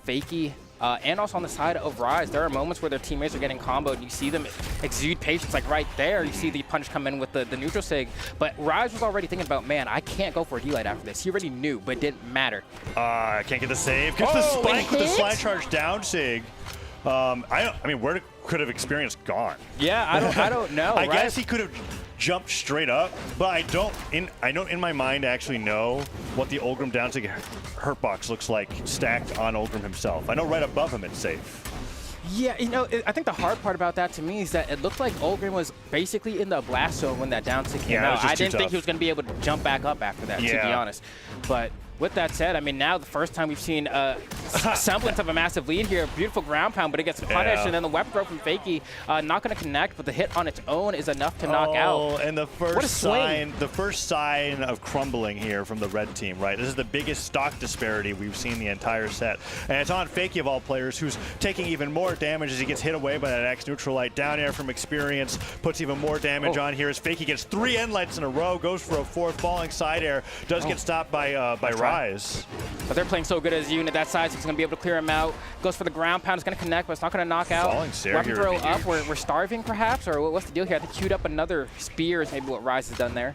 Fakey and also on the side of Rise. There are moments where their teammates are getting comboed. You see them exude patience, like right there. You see the punch come in with the neutral sig. But Rise was already thinking about, man, I can't go for a D-light after this. He already knew, but it didn't matter. I can't get the save. Gets the spike with the slide charge down sig. I mean, where could have Experience gone? Yeah, I don't know. I guess he could have jumped straight up, but I don't in my mind actually know what the Ulgrim down sig hurt box looks like stacked on Ulgrim himself. I know right above him it's safe. Yeah, I think the hard part about that to me is that it looked like Ulgrim was basically in the blast zone when that down sig came out. I didn't think he was going to be able to jump back up after that, to be honest. But with that said, I mean, now the first time we've seen a semblance of a massive lead here. Beautiful ground pound, but it gets punished, and then the weapon throw from Fakey, not going to connect, but the hit on its own is enough to knock out. And the first sign of crumbling here from the red team, right? This is the biggest stock disparity we've seen the entire set. And it's on Fakey of all players, who's taking even more damage as he gets hit away by that X neutral light. Down air from Experience puts even more damage on here as Fakey gets 3 end lights in a row, goes for a 4th falling side air, does get stopped by Rise. But they're playing so good as a unit. That side six is going to be able to clear him out. Goes for the ground pound. It's going to connect, but it's not going to knock out. Falling Sarah weapon throw up. We're starving, perhaps? Or what's the deal here? I think queued up another spear is maybe what Rise has done there.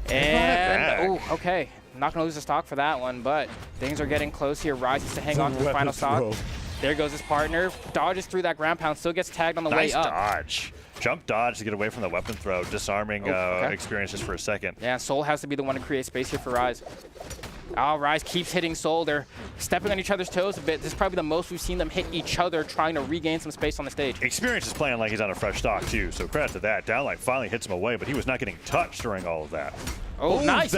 And, okay. Not going to lose the stock for that one, but things are getting close here. Rise needs to hang on to the final stock. There goes his partner. Dodges through that ground pound. Still gets tagged on the way up. Nice dodge. Jump dodge to get away from the weapon throw. Disarming Experience just for a second. Yeah, Soul has to be the one to create space here for Rise. Rise keeps hitting Soul. They're stepping on each other's toes a bit. This is probably the most we've seen them hit each other trying to regain some space on the stage. Experience is playing like he's on a fresh stock too, so credit to that. Downlight finally hits him away, but he was not getting touched during all of that. Nice.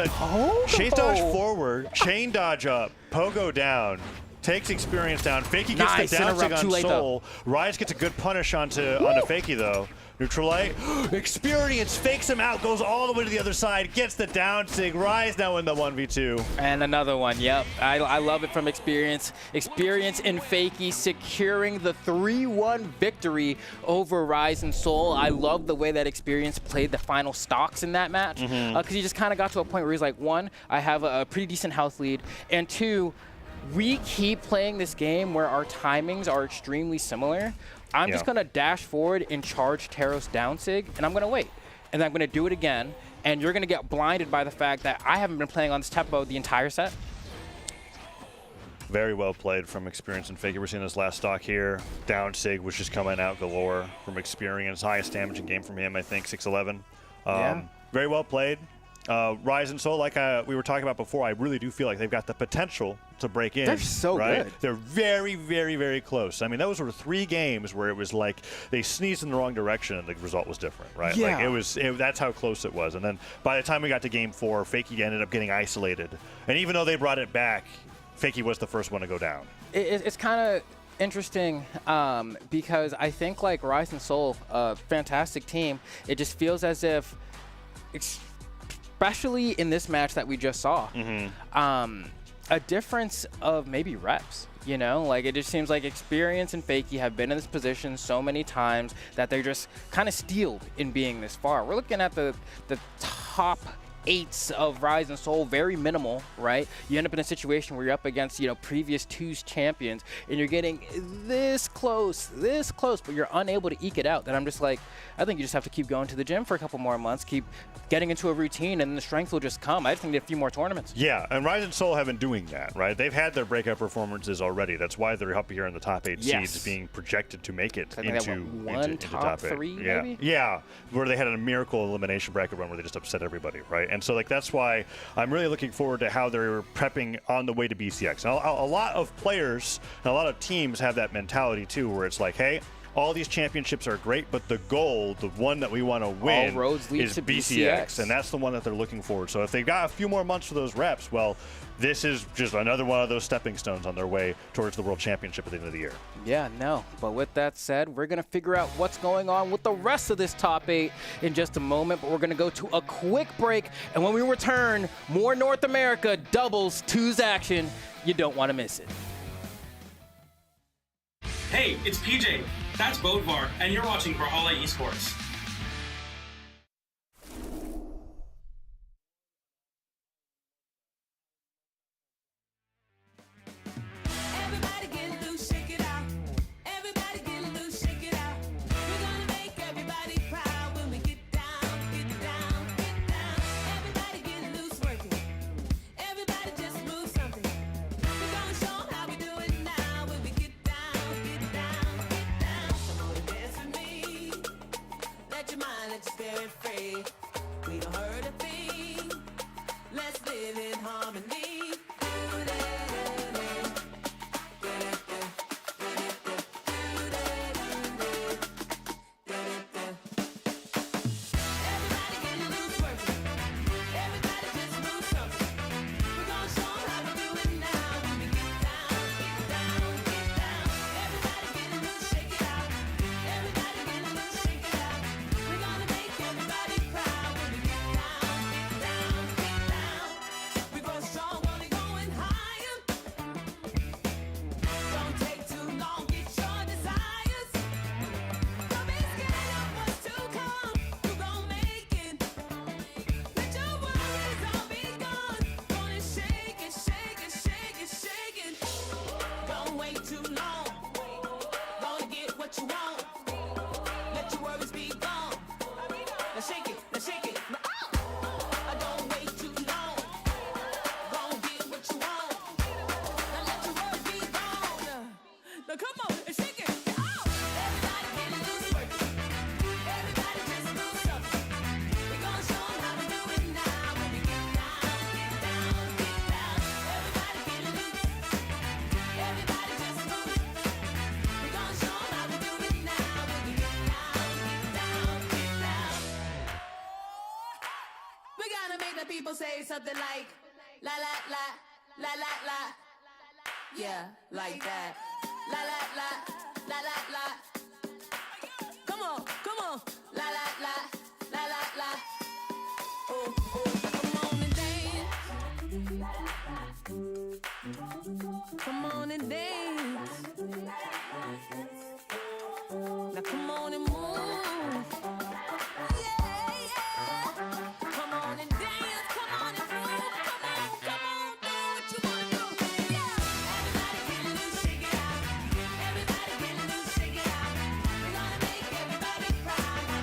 Chase dodge forward, chain dodge up, pogo down. Takes Experience down. Fakey gets the down sig on Soul. Rise gets a good punish onto Fakey though. Neutral light. Experience fakes him out, goes all the way to the other side, gets the down sig. Rise now in the 1v2. And another one, yep. I love it from Experience. Experience and Fakey securing the 3-1 victory over Rise and Soul. I love the way that Experience played the final stocks in that match. Because he just kind of got to a point where he's like, 1, I have a pretty decent health lead, and 2, we keep playing this game where our timings are extremely similar. I'm just going to dash forward and charge Taros down sig, and I'm going to wait. And then I'm going to do it again, and you're going to get blinded by the fact that I haven't been playing on this tempo the entire set. Very well played from Experience and Fakey. We're seeing this last stock here. Down sig was just coming out galore from Experience. Highest damage in game from him, I think, 611. Very well played. Rise and Soul, like we were talking about before, I really do feel like they've got the potential to break in. They're so right? good. They're very, very, very close. I mean, those were 3 games where it was like they sneezed in the wrong direction and the result was different, right? Yeah. Like that's how close it was. And then by the time we got to game 4, Fakey ended up getting isolated. And even though they brought it back, Fakey was the first one to go down. It's kind of interesting because I think like Rise and Soul, a fantastic team. It just feels as if, especially in this match that we just saw, a difference of maybe reps. You know, like it just seems like Experience and Fakey have been in this position so many times that they're just kind of steeled in being this far. We're looking at the top 8s of Rise and Soul, very minimal, right? You end up in a situation where you're up against, previous 2's champions, and you're getting this close, but you're unable to eke it out. And I'm just like, I think you just have to keep going to the gym for a couple more months, keep getting into a routine, and the strength will just come. I just think they have a few more tournaments. Yeah, and Rise and Soul have been doing that, right? They've had their breakout performances already. That's why they're up here in the top 8 seeds, being projected to make it into top 8. Maybe? Yeah, where they had a miracle elimination bracket run where they just upset everybody, right? And so like that's why I'm really looking forward to how they're prepping on the way to BCX. Now, a lot of players and a lot of teams have that mentality too, where it's like, hey, all these championships are great, but the goal, the one that we want to win, all roads lead is to BCX, and that's the one that they're looking forward. So if they've got a few more months for those reps, well, this is just another one of those stepping stones on their way towards the World Championship at the end of the year. Yeah, no. But with that said, we're going to figure out what's going on with the rest of this top 8 in just a moment. But we're going to go to a quick break. And when we return, more North America doubles 2's action. You don't want to miss it. Hey, it's PJ. That's Bodvar, and you're watching Brawlhalla Esports. Everybody get loose, shake it out. Everybody get loose, shake it out. We're gonna make everybody proud when we get down, get down, get down. Everybody get loose, work it. Everybody just move something. We're gonna show 'em how we do it now when we get down, get down, get down. Come on and dance with me. Let your mind, let your spirit free. We don't hurt a thing. Let's live in harmony. People say something like la la la la la la, yeah, like that. La la la la la la. Come on, come on. La la la la la la. Oh oh, come on and dance. Come on and dance. Now come on and move. Yeah, yeah. Come on and dance. Everybody get loose, shake it out. We're gonna make everybody proud.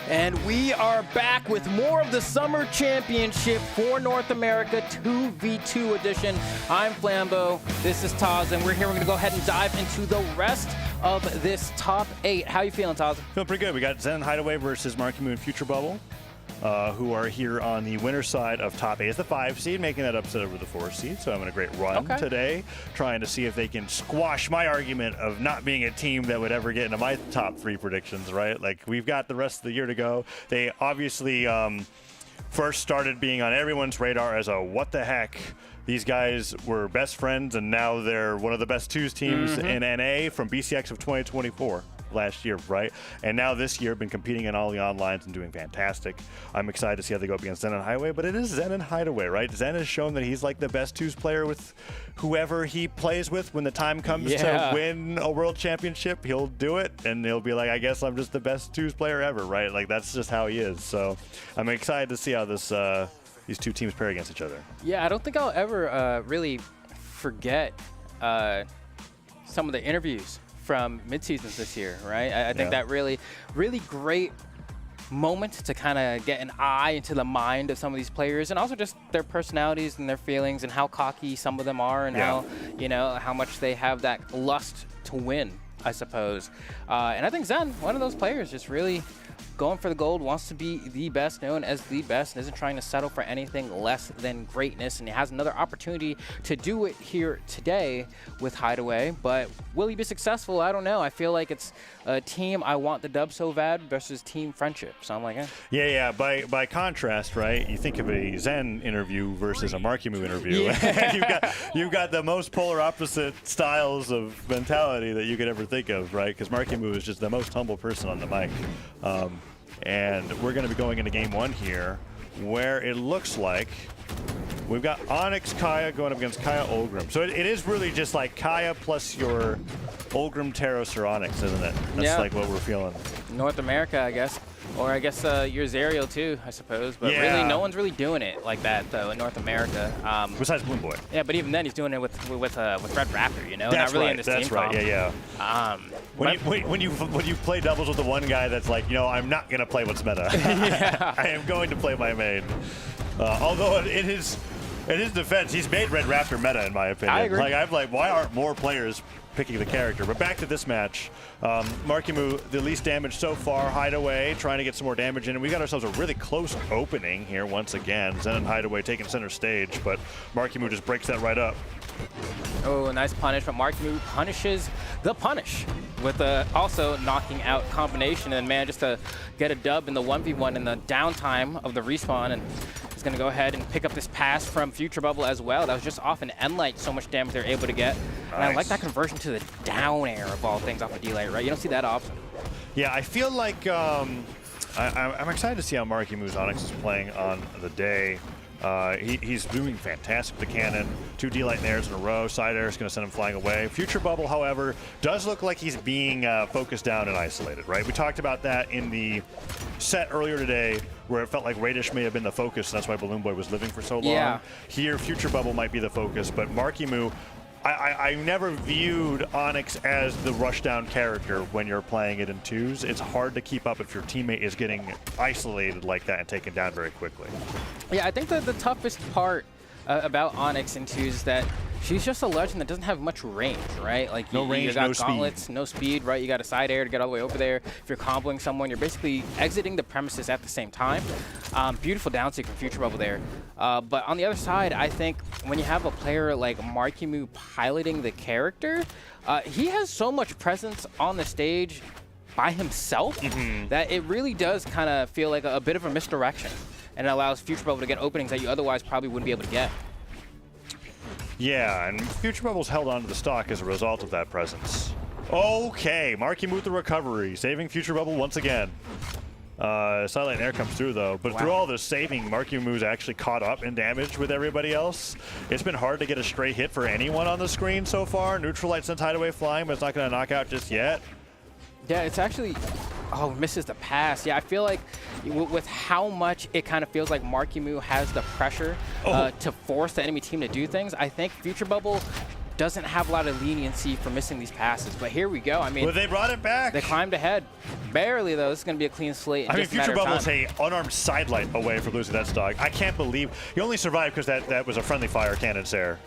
And we are back with more of the Summer Championship for North America 2v2 edition. I'm Flambeau, this is Taz, and we're here. We're going to go ahead and dive into the rest of this top 8. How you feeling, Taz? Feeling pretty good. We got Zen and Hideway versus Marimu and Future Bubble, who are here on the winner side of top 8 as the 5 seed, making that upset over the 4 seed. So having a great run today, trying to see if they can squash my argument of not being a team that would ever get into my top 3 predictions, right? Like, we've got the rest of the year to go. They obviously first started being on everyone's radar as a what the heck. These guys were best friends, and now they're one of the best 2s teams in NA from BCX of 2024. Last year, right? And now this year, been competing in all the onlines and doing fantastic. I'm excited to see how they go up against Zen and Hideway, but it is Zen and Hideway, right? Zen has shown that he's like the best 2s player with whoever he plays with. When the time comes to win a world championship, he'll do it, and he'll be like, I guess I'm just the best 2s player ever, right? Like, that's just how he is. So I'm excited to see how this these 2 teams pair against each other. Yeah, I don't think I'll ever really forget some of the interviews from mid-seasons this year, right? I think that really great moment to kind of get an eye into the mind of some of these players, and also just their personalities and their feelings and how cocky some of them are, and how, you know, how much they have that lust to win, I suppose. And I think Zen, one of those players, just really going for the gold, wants to be the best, known as the best, and isn't trying to settle for anything less than greatness. And he has another opportunity to do it here today with Hideway, but will he be successful? I don't know. I feel like it's a team I want the dub so bad versus team friendship. So I'm like, eh. Yeah. By contrast, right? You think of a Zen interview versus a Marimu interview. you've got the most polar opposite styles of mentality that you could ever think of, right? Because Marimu is just the most humble person on the mic. And we're going to be going into game 1 here, where it looks like we've got Onyx Kaya going up against Kaya Olgrim. So it is really just like Kaya plus your Olgrim, Teros, or Onyx, isn't it? That's like what we're feeling. North America, I guess. Or I guess your Zerial too, I suppose. But really, no one's really doing it like that, though, in North America. Besides Bloomboy. Yeah, but even then, he's doing it with Red Raptor, you know? That's not really right, in this that's team right, comp. When you play doubles with the one guy that's like, you know, I'm not going to play what's meta. I am going to play my main. Although in his defense, he's made Red Raptor meta, in my opinion. I agree. Like, I'm like, why aren't more players picking the character? But back to this match. Marimu, the least damage so far. Hideway trying to get some more damage in. And we got ourselves a really close opening here once again. Zen and Hideway taking center stage, but Marimu just breaks that right up. Oh, nice punish, but Marimu punishes the punish with also knocking out combination, and manages to get a dub in the 1v1 in the downtime of the respawn, and is going to go ahead and pick up this pass from Future Bubble as well. That was just off an N-Light, so much damage they're able to get. And I like that conversion to the down air of all things off a D-Light, right? You don't see that often. Yeah, I feel like I'm excited to see how Marimu's Onyx is playing on the day. He's doing fantastic with the cannon. 2 D-Light airs in a row. Side air is going to send him flying away. Future Bubble, however, does look like he's being focused down and isolated, right? We talked about that in the set earlier today, where it felt like Raidish may have been the focus, and that's why Balloon Boy was living for so long. Yeah. Here, Future Bubble might be the focus, but Marimu, I never viewed Onyx as the rushdown character when you're playing it in 2s. It's hard to keep up if your teammate is getting isolated like that and taken down very quickly. Yeah, I think that the toughest part about Onyx in 2s is that she's just a legend that doesn't have much range, right? Like no range, you got no gauntlets, speed. no speed, right? You got a side air to get all the way over there. If you're comboing someone, you're basically exiting the premises at the same time. Beautiful down from Future Bubble there. But on the other side, I think when you have a player like Marimu piloting the character, he has so much presence on the stage by himself that it really does kind of feel like a bit of a misdirection. And it allows Future Bubble to get openings that you otherwise probably wouldn't be able to get. Yeah, and Future Bubble's held onto the stock as a result of that presence. Okay, Marimu with the recovery, saving Future Bubble once again. Silent Air comes through, though. But through all this saving, Marimu's actually caught up in damage with everybody else. It's been hard to get a straight hit for anyone on the screen so far. Neutral Light sends Hideway flying, but it's not going to knock out just yet. Yeah, it's actually... Oh, misses the pass. Yeah, I feel like with how much it kind of feels like Marimu has the pressure to force the enemy team to do things, I think Future Bubble doesn't have a lot of leniency for missing these passes. But here we go. I mean, well, they brought it back. They climbed ahead. Barely, though. This is going to be a clean slate. I mean, Future Bubble's a unarmed sidelight away from losing that stock. I can't believe he only survived because that was a friendly fire cannon's there.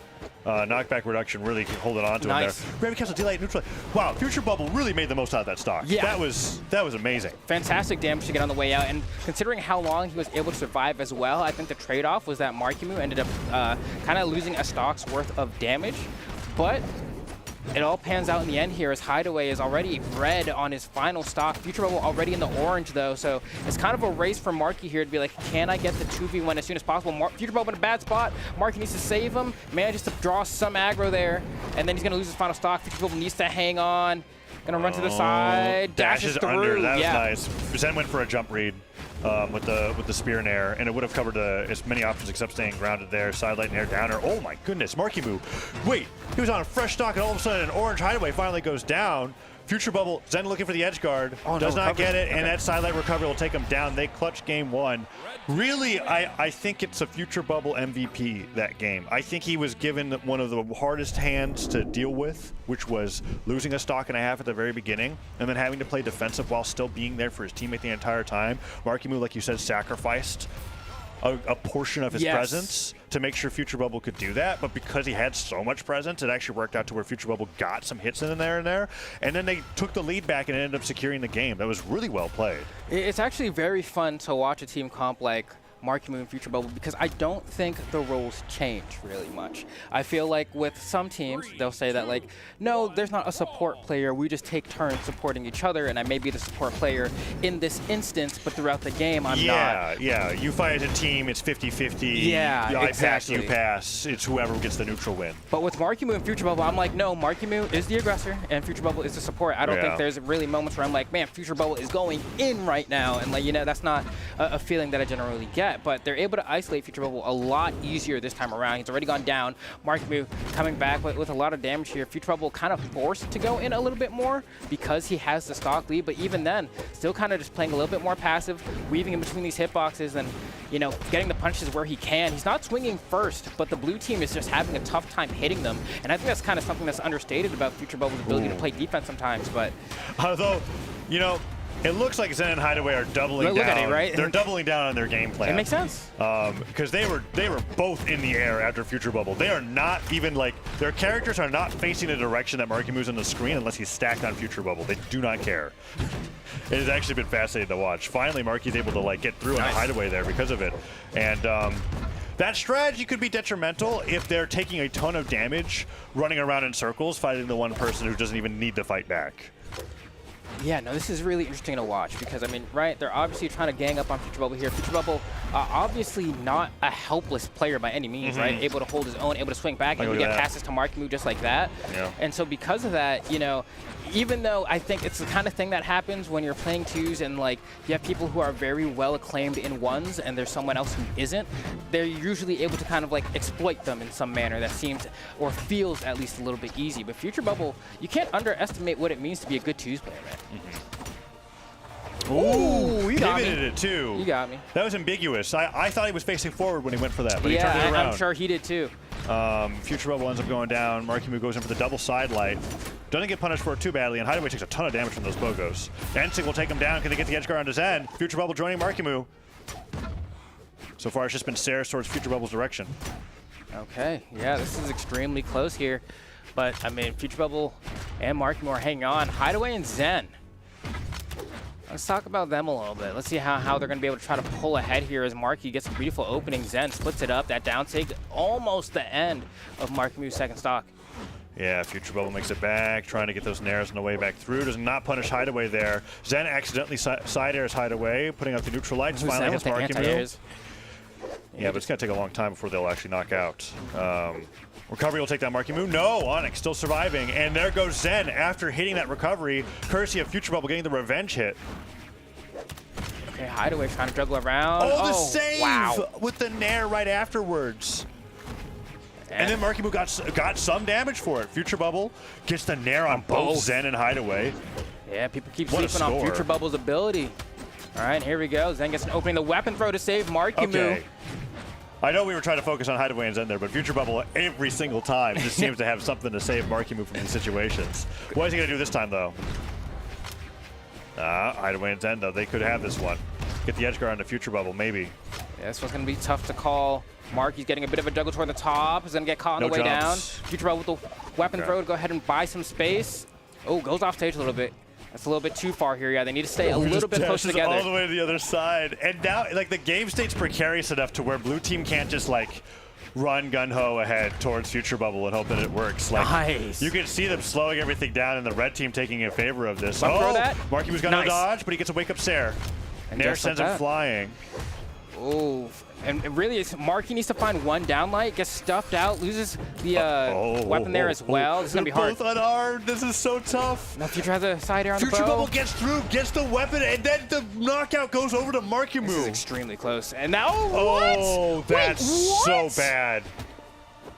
Knockback reduction really holding on to him there. Gravity Castle delay neutral. Wow, Future Bubble really made the most out of that stock. Yeah. That was amazing. Fantastic damage to get on the way out, and considering how long he was able to survive as well, I think the trade-off was that Marimu ended up kind of losing a stock's worth of damage, but it all pans out in the end here as Hideway is already red on his final stock. Future Bubble already in the orange, though, so it's kind of a race for Marky here to be like, can I get the 2v1 as soon as possible? Future Bubble in a bad spot. Marky needs to save him, manages to draw some aggro there, and then he's going to lose his final stock. Future Bubble needs to hang on. Going to run to the side, dashes through. Under. That was nice. Zen went for a jump read with the spear and air, and it would have covered as many options except staying grounded there. Sidelight and air downer. Oh my goodness, Marimu. Wait, he was on a fresh stock, and all of a sudden an orange Hideway finally goes down. Future Bubble, Zen looking for the edge guard, does not get it, and that sidelight recovery will take him down. They clutch game one. Really, I think it's a Future Bubble MVP that game. I think he was given one of the hardest hands to deal with, which was losing a stock and a half at the very beginning, and then having to play defensive while still being there for his teammate the entire time. Marimu, like you said, sacrificed a portion of his presence to make sure Future Bubble could do that, but because he had so much presence, it actually worked out to where Future Bubble got some hits in there, and then they took the lead back and ended up securing the game. That was really well played. It's actually very fun to watch a team comp like Marimu and Future Bubble because I don't think the roles change really much. I feel like with some teams, they'll say that like, no, there's not a support player. We just take turns supporting each other, and I may be the support player in this instance, but throughout the game, I'm not. Yeah, you fight as a team, it's 50-50. Yeah, I pass, you pass. It's whoever gets the neutral win. But with Marimu and Future Bubble, I'm like, no, Marimu is the aggressor, and Future Bubble is the support. I don't think there's really moments where I'm like, man, Future Bubble is going in right now, and like, that's not a feeling that I generally get. But they're able to isolate Future Bubble a lot easier this time around. He's already gone down. Marimu coming back with a lot of damage here. Future Bubble kind of forced to go in a little bit more because he has the stock lead, but even then, still kind of just playing a little bit more passive, weaving in between these hitboxes and, getting the punches where he can. He's not swinging first, but the blue team is just having a tough time hitting them, and I think that's kind of something that's understated about Future Bubble's ability to play defense sometimes, but... Although, it looks like Zen and Hideway are doubling down. Look at it, right? They're doubling down on their game plan. It makes sense. Because they were both in the air after Future Bubble. They are not even their characters are not facing the direction that Marimu's on the screen unless he's stacked on Future Bubble. They do not care. It has actually been fascinating to watch. Finally, Marky's able to get through on a Hideway there because of it. And that strategy could be detrimental if they're taking a ton of damage, running around in circles, fighting the one person who doesn't even need to fight back. Yeah, no, this is really interesting to watch because, they're obviously trying to gang up on Future Bubble here. Future Bubble, obviously not a helpless player by any means, right? Able to hold his own, able to swing back, able to get passes to Marimu just like that. Yeah. And so because of that, even though I think it's the kind of thing that happens when you're playing twos and, you have people who are very well acclaimed in ones and there's someone else who isn't, they're usually able to kind of, exploit them in some manner that seems or feels at least a little bit easy. But Future Bubble, you can't underestimate what it means to be a good twos player, man. Ooh, you got me. pivoted it too. You got me. That was ambiguous. I thought he was facing forward when he went for that, but he turned it around. I'm sure he did too. Future Bubble ends up going down. Marimu goes in for the double sidelight. Doesn't get punished for it too badly, and Hideway takes a ton of damage from those bogos. Ensing will take him down. Can they get the edge guard onto Zen? Future Bubble joining Marimu. So far, it's just been Sarah's towards Future Bubble's direction. Okay, yeah, this is extremely close here. But, Future Bubble and Marimu are hanging on. Hideway and Zen. Let's talk about them a little bit. Let's see how they're going to be able to try to pull ahead here as Marky gets a beautiful opening. Zen splits it up. That down take, almost the end of Marimu's second stock. Yeah, Future Bubble makes it back, trying to get those nairs on the way back through. Does not punish Hideway there. Zen accidentally side airs Hideway, putting out the neutral lights. Finally hits Marimu. Yeah, but it's going to take a long time before they'll actually knock out. Recovery will take that Marimu. No, Onyx still surviving. And there goes Zen after hitting that recovery, courtesy of Future Bubble getting the revenge hit. Okay, Hideway trying to juggle around. Oh, the save wow. with the nair right afterwards. And then Marimu got some damage for it. Future Bubble gets the nair on both Zen and Hideway. Yeah, people keep sleeping on Future Bubble's ability. All right, here we go. Zen gets an opening. The weapon throw to save Marimu. Okay. I know we were trying to focus on Hideway and Zen there, but Future Bubble every single time just seems to have something to save Marimu from these situations. What is he going to do this time, though? Hideway and Zen, though, they could have this one. Get the edge guard onto Future Bubble, maybe. Yeah, this one's going to be tough to call. Marky's getting a bit of a juggle toward the top. He's going to get caught on the way down. Future Bubble with the weapon throw to go ahead and buy some space. Oh, goes off stage a little bit. That's a little bit too far here. Yeah, they need to stay a little bit closer together. All the way to the other side. And now, like, the game state's precarious enough to where blue team can't just, like, run gun-ho ahead towards Future Bubble and hope that it works. Like, nice. You can see them slowing everything down and the red team taking in favor of this. Throw that. Marky was going to dodge, but he gets a wake-up Nair. Nair sends him flying. Oh, and really, Marky needs to find one downlight, gets stuffed out, loses the weapon there as well. This is going to be hard. Both unarmed. This is so tough. Now Future has a side air on the bow. Future Bubble gets through, gets the weapon, and then the knockout goes over to Marimu. This is extremely close. And now, oh, that's so bad.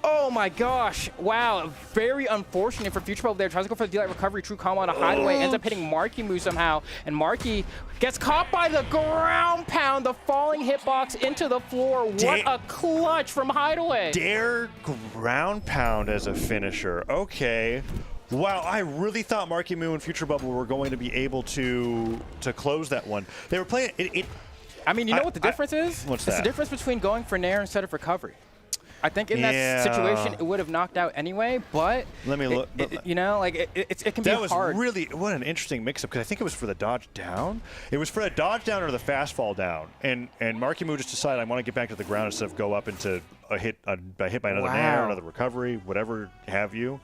Oh my gosh. Wow. Very unfortunate for Future Bubble there. Tries to go for the D-Light recovery, true combo on a Hideway. Ends up hitting Marimu somehow. And Marky gets caught by the ground pound, the falling hitbox into the floor. What a clutch from Hideway. Dare ground pound as a finisher. Okay. Wow, I really thought Marimu and Future Bubble were going to be able to close that one. They were playing it. I mean, you know what the difference is? What's It's that? the difference between going for Nair instead of recovery. I think in that situation, it would have knocked out anyway, but let me look. You know, like it can be hard. That was really, what an interesting mix-up, because I think it was for the dodge down. It was for a dodge down or the fast fall down, and Marimu just decided, I want to get back to the ground instead of go up into a hit by another Nair, another recovery, whatever have you.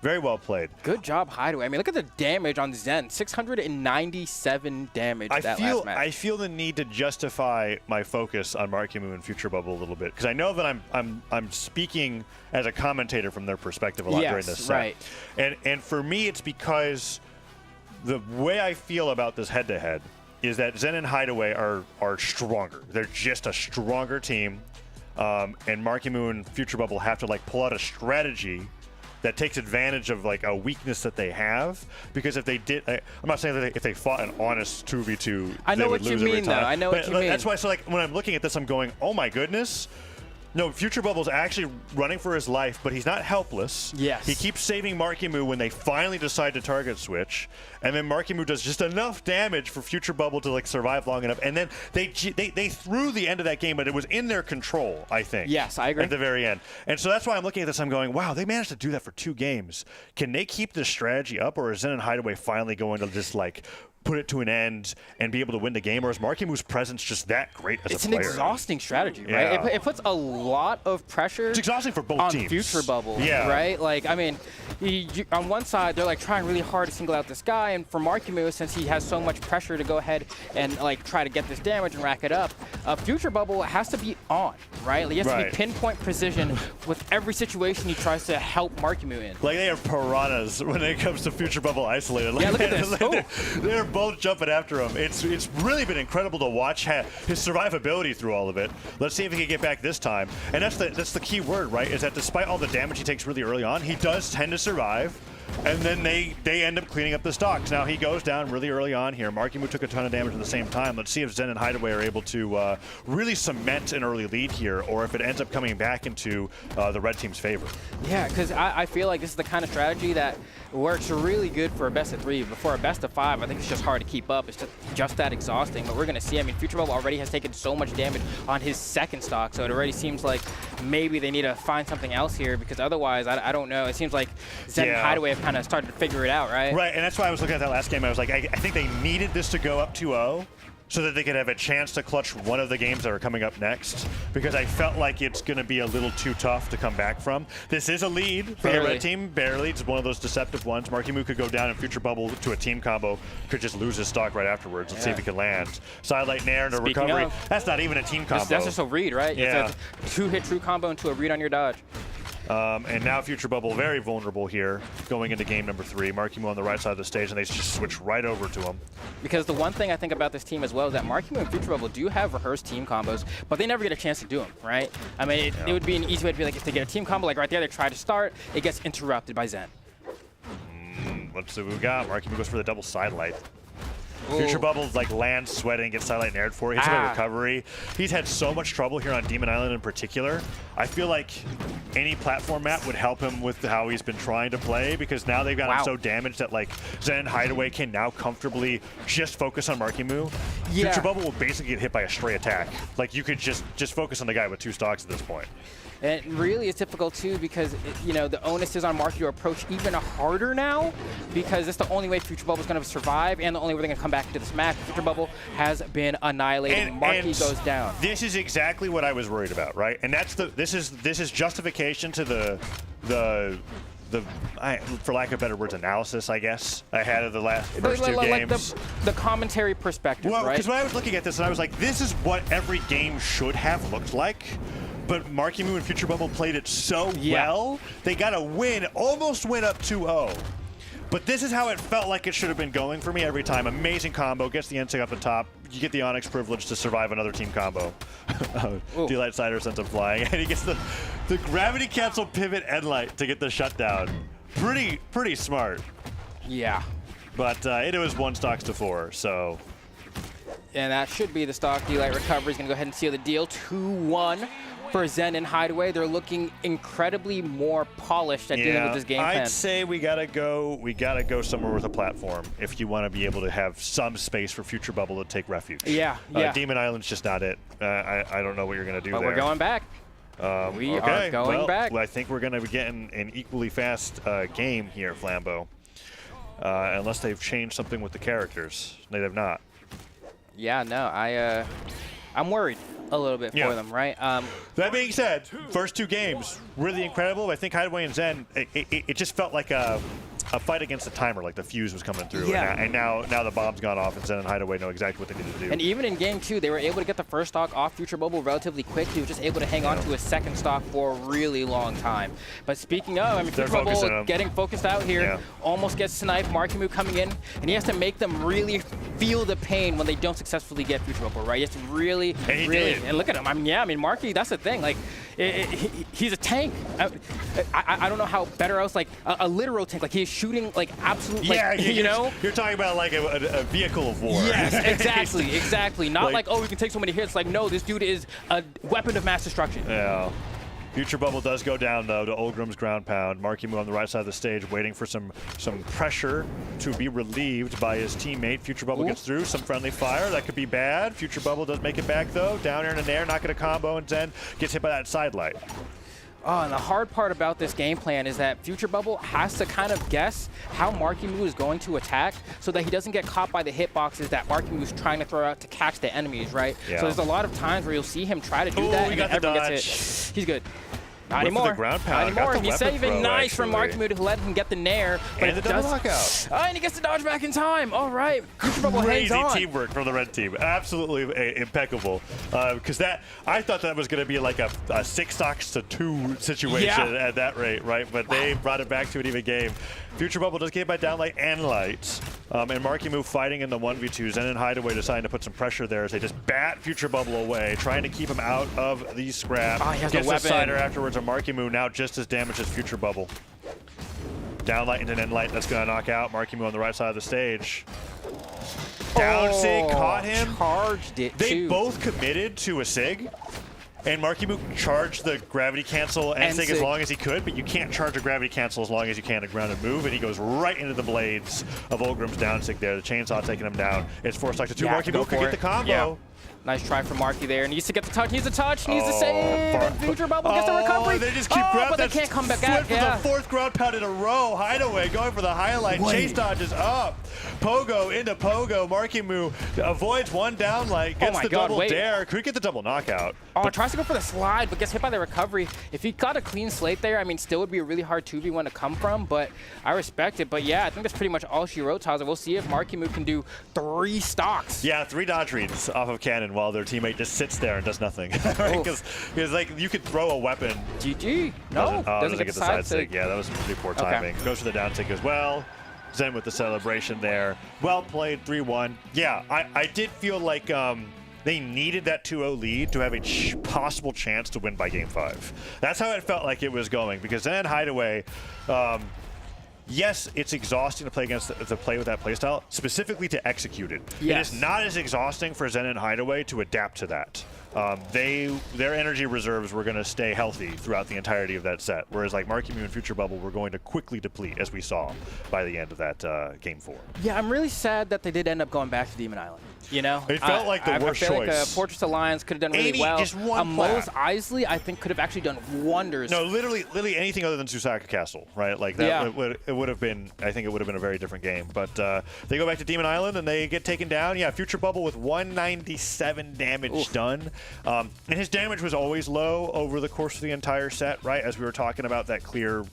Very well played. Good job, Hideway. I mean, look at the damage on Zen. 697 damage last match. I feel the need to justify my focus on Marimu and Future Bubble a little bit, because I know that I'm speaking as a commentator from their perspective a lot during this set. Right. And for me, it's because the way I feel about this head-to-head is that Zen and Hideway are stronger. They're just a stronger team, and Marimu and Future Bubble have to, like, pull out a strategy that takes advantage of, like, a weakness that they have, because if they did, I'm not saying that if they fought an honest 2v2, I know they would what you lose every mean, though. time. I know what you mean. That's why, so, like, when I'm looking at this, I'm going, oh my goodness. No, Future Bubble's actually running for his life, but he's not helpless. Yes. He keeps saving Marimu when they finally decide to target switch, and then Marimu does just enough damage for Future Bubble to, like, survive long enough, and then they threw the end of that game, but it was in their control, I think. Yes, I agree. At the very end. And so that's why I'm looking at this, I'm going, wow, they managed to do that for 2 games. Can they keep this strategy up, or is Zen and Hideway finally going to just, like, put it to an end and be able to win the game, or is Marimu's presence just that great as a player? It's an exhausting strategy, right? It puts a lot of pressure. It's exhausting for both teams. On Future Bubble, right? Like, I mean, on one side, they're, like, trying really hard to single out this guy, and for Marimu, since he has so much pressure to go ahead and, like, try to get this damage and rack it up, Future Bubble has to be on, right? He has to be pinpoint precision with every situation he tries to help Marimu in. Like, they are piranhas when it comes to Future Bubble isolated. Like, yeah, look at this. They're both jumping after him. It's really been incredible to watch his survivability through all of it. Let's see if he can get back this time. And that's the key word, right? Is that despite all the damage he takes really early on, he does tend to survive. And then they end up cleaning up the stocks. Now he goes down really early on here. Marimu took a ton of damage at the same time. Let's see if Zen and Hideway are able to really cement an early lead here, or if it ends up coming back into the red team's favor. Yeah, because I feel like this is the kind of strategy that works really good for a best of 3. But for a best of 5, I think it's just hard to keep up. It's just that exhausting. But we're going to see. I mean, Future Bubble already has taken so much damage on his second stock, so it already seems like maybe they need to find something else here, because otherwise, I don't know. It seems like Zen and Hideway have kind of started to figure it out, right? Right, and that's why I was looking at that last game. I was like, I think they needed this to go up 2-0 so that they could have a chance to clutch one of the games that are coming up next, because I felt like it's going to be a little too tough to come back from. This is a lead for the red team, barely. It's one of those deceptive ones. Marimu could go down, and Future Bubble to a team combo could just lose his stock right afterwards. Let's see if he can land. Sidelight Nair and a recovery. That's not even a team combo. That's just a read, right? Yeah. It's a 2-hit true combo into a read on your dodge. And now Future Bubble very vulnerable here going into game number 3. Marimu on the right side of the stage, and they just switch right over to him. Because the one thing I think about this team as well is that Marimu and Future Bubble do have rehearsed team combos, but they never get a chance to do them, right? I mean, it would be an easy way to be like, if they get a team combo, like right there, they try to start, it gets interrupted by Zen. Let's see what we got. Marimu goes for the double sidelight. Future Bubble's like lands sweating, gets Sidelight and aired for, hits him a recovery. He's had so much trouble here on Demon Island in particular. I feel like any platform map would help him with how he's been trying to play, because now they've got him so damaged that like Zen and Hideway can now comfortably just focus on Marimu. Yeah. Future Bubble will basically get hit by a stray attack. Like you could just focus on the guy with 2 stocks at this point. And it really is difficult too, because the onus is on Marky to approach even harder now, because it's the only way Future Bubble is going to survive, and the only way they're going to come back into this match. Future Bubble has been annihilated. And Marky goes down. This is exactly what I was worried about, right? And that's this is justification to the for lack of better words, analysis, I guess, I had of the first 2 games. Like the commentary perspective, well, right? because when I was looking at this, and I was like, this is what every game should have looked like. But Marimu and Future Bubble played it so well, they got a win, almost went up 2-0. But this is how it felt like it should have been going for me every time. Amazing combo, gets the NSIG up the top. You get the Onyx privilege to survive another team combo. Delight Cider sends him flying, and he gets the gravity cancel pivot Endlight to get the shutdown. Pretty smart. Yeah. But it was 1 stocks to 4, so. And that should be the stock. Delight recovery is going to go ahead and seal the deal. 2-1. For Zen and Hideway, they're looking incredibly more polished at dealing with this game plan. I'd say we gotta go somewhere with a platform if you want to be able to have some space for Future Bubble to take refuge. Yeah. Demon Island's just not it. I don't know what you're gonna do but there. We're going back. We are going back. Well, I think we're gonna be getting an equally fast game here, Flambeau. Unless they've changed something with the characters. They have not. Yeah, no, I'm worried a little bit for them, right? That being said, first 2 games, really incredible. I think Hideway and Zen, it just felt like a fight against the timer, like the fuse was coming through. Yeah. And now the bomb's gone off, and Zen and Hideway know exactly what they need to do. And even in game 2, they were able to get the first stock off Future Bubble relatively quick. He was just able to hang on to his second stock for a really long time. But speaking of, I mean, Future Bubble getting focused out here, almost gets sniped. Marimu coming in, and he has to make them really feel the pain when they don't successfully get Future Bubble, right? He has to really, and look at him. I mean, Marky, that's the thing. Like, he's a tank. I don't know how better else, like a literal tank. Like, he's shooting like absolute, like, You're talking about like a vehicle of war. Yes, exactly. Not like, oh, we can take so many hits. Like, no, this dude is a weapon of mass destruction. Yeah. Future Bubble does go down, though, to Olgrim's ground pound. Marimu on the right side of the stage, waiting for some pressure to be relieved by his teammate. Future Bubble gets through, some friendly fire. That could be bad. Future Bubble does make it back, though. Down air and an air, not going to combo, and Zen gets hit by that side light. Oh, and the hard part about this game plan is that Future Bubble has to kind of guess how Marimu is going to attack so that he doesn't get caught by the hitboxes that Marimu is trying to throw out to catch the enemies, right? Yeah. So there's a lot of times where you'll see him try to do that, and everyone gets hit. He's good. Not anymore. Not anymore. He's saving nice from Marimu to let him get the nair. But and the double knockout. Oh, and he gets the dodge back in time. All right. Future Bubble hangs on. Crazy teamwork from the red team. Absolutely impeccable. Because I thought that was going to be like a 6 stocks to 2 situation at that rate, right? But they brought it back to an even game. Future Bubble does get by down light and light. And Marimu fighting in the 1v2s. Zen and Hideway deciding to put some pressure there as they just bat Future Bubble away, trying to keep him out of the scrap. Oh, he has Gets a weapon. a cider afterwards, and Marimu now just as damaged as Future Bubble. Down light into an end light. That's going to knock out Marimu on the right side of the stage. Down sig, caught him. Charged it, They both committed to a sig. And Marimu charged the gravity cancel and sig as long as he could, but you can't charge a gravity cancel as long as you can a grounded move, and he goes right into the blades of Olgrim's down sig there. The chainsaw taking him down. It's 4 stocks to 2. Marimu could get the combo. Yeah. Nice try from Marky there. Needs to get the touch. Needs a touch. Needs to save. And Future Bubble gets the recovery. They just keep grabbing. But they can't come back out. For the 4th ground pound in a row. Hideway going for the highlight. Chase dodges up. Pogo into Pogo. Marimu avoids 1 down light. Gets the double dare. Could get the double knockout. Oh, tries to go for the slide, but gets hit by the recovery. If he got a clean slate there, I mean, still would be a really hard 2v1 to come from, but I respect it. But yeah, I think that's pretty much all she wrote, Taza. We'll see if Marimu can do 3 stocks. Yeah, 3 dodge reads off of cannon while their teammate just sits there and does nothing. Because like you could throw a weapon. GG. No, doesn't get the side sig. Yeah, that was pretty poor timing. Goes for the down tick as well. Zen with the celebration there. Well played, 3-1. Yeah, I did feel like they needed that 2-0 lead to have a possible chance to win by Game 5. That's how it felt like it was going, because Zen and Hideway, yes, it's exhausting to play against to play with that playstyle, specifically to execute it. Yes. It is not as exhausting for Zen and Hideway to adapt to that. Their energy reserves were going to stay healthy throughout the entirety of that set, whereas like Marimu and Future Bubble were going to quickly deplete, as we saw by the end of that Game 4. Yeah, I'm really sad that they did end up going back to Demon Island. You know, it felt like the worst I feel choice. Like Fortress Alliance could have done really well. Just one Mose Isley, I think, could have actually done wonders. No, literally anything other than Susaka Castle, right? Like that, it would have been. I think it would have been a very different game. But they go back to Demon Island and they get taken down. Yeah, Future Bubble with 197 damage done, and his damage was always low over the course of the entire set, right? As we were talking about that clear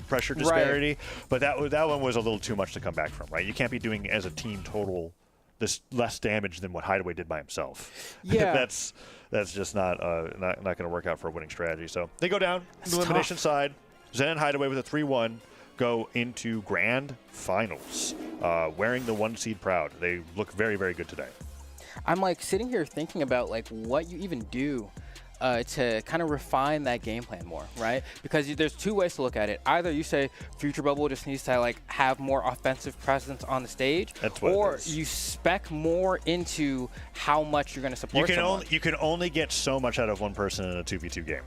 pressure disparity. Right. But that one was a little too much to come back from, right? You can't be doing as a team total this less damage than what Hideway did by himself. Yeah. that's just not going to work out for a winning strategy. So they go down the elimination side. Zen and Hideway with a 3-1 go into grand finals, wearing the 1 seed proud. They look very, very good today. I'm like sitting here thinking about like what you even do to kind of refine that game plan more, right? Because there's 2 ways to look at it. Either you say Future Bubble just needs to like have more offensive presence on the stage, or you spec more into how much you're going to support someone. You can only get so much out of one person in a 2v2 game.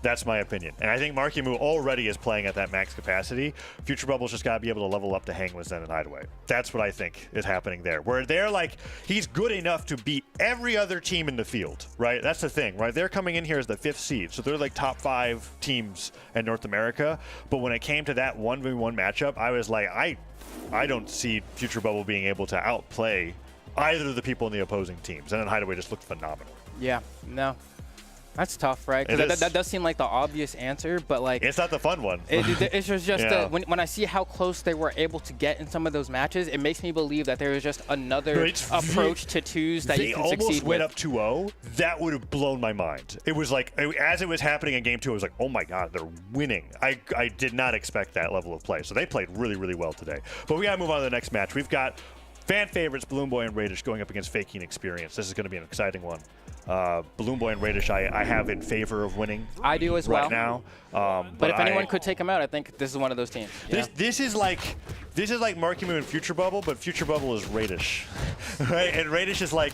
That's my opinion. And I think Marimu already is playing at that max capacity. Future Bubble's just got to be able to level up to hang with Zen and Hideway. That's what I think is happening there. Where they're like, he's good enough to beat every other team in the field, right? That's the thing, right? They're coming in here as the 5th seed. So they're like top 5 teams in North America. But when it came to that 1v1 matchup, I was like, I don't see Future Bubble being able to outplay either of the people in the opposing teams. Zen and Hideway just looked phenomenal. Yeah, no. That's tough, right? Because that does seem like the obvious answer, but like it's not the fun one. It's just when I see how close they were able to get in some of those matches, it makes me believe that there is just another approach to 2s that you can succeed with. They almost went up 2-0. That would have blown my mind. It was like, as it was happening in Game 2, I was like, oh my god, they're winning. I did not expect that level of play. So they played really, really well today. But we gotta move on to the next match. We've got fan favorites Balloon Boy and Raidish going up against Fakey and Experience. This is going to be an exciting one. Balloon Boy and Raidish, I have in favor of winning. I do as right well. now. But if anyone could take him out, I think this is one of those teams. This is like Marimu and Future Bubble, but Future Bubble is Raidish, right? And Raidish is like,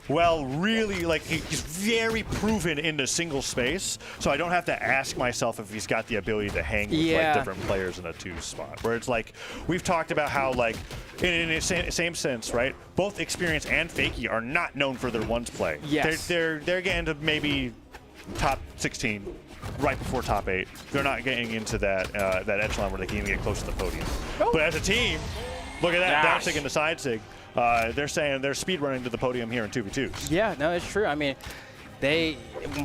well, really, like he's very proven in the single space, so I don't have to ask myself if he's got the ability to hang with like different players in a 2 spot. Where it's like we've talked about how like in the same sense, right? Both Experience and Fakey are not known for their 1s play. Yes. They're getting to maybe top 16. Right before top 8. They're not getting into that that echelon where they can even get close to the podium. But as a team, look at that, down sig and the side sig. They're saying they're speed running to the podium here in 2v2s. Yeah, no, it's true. I mean, they,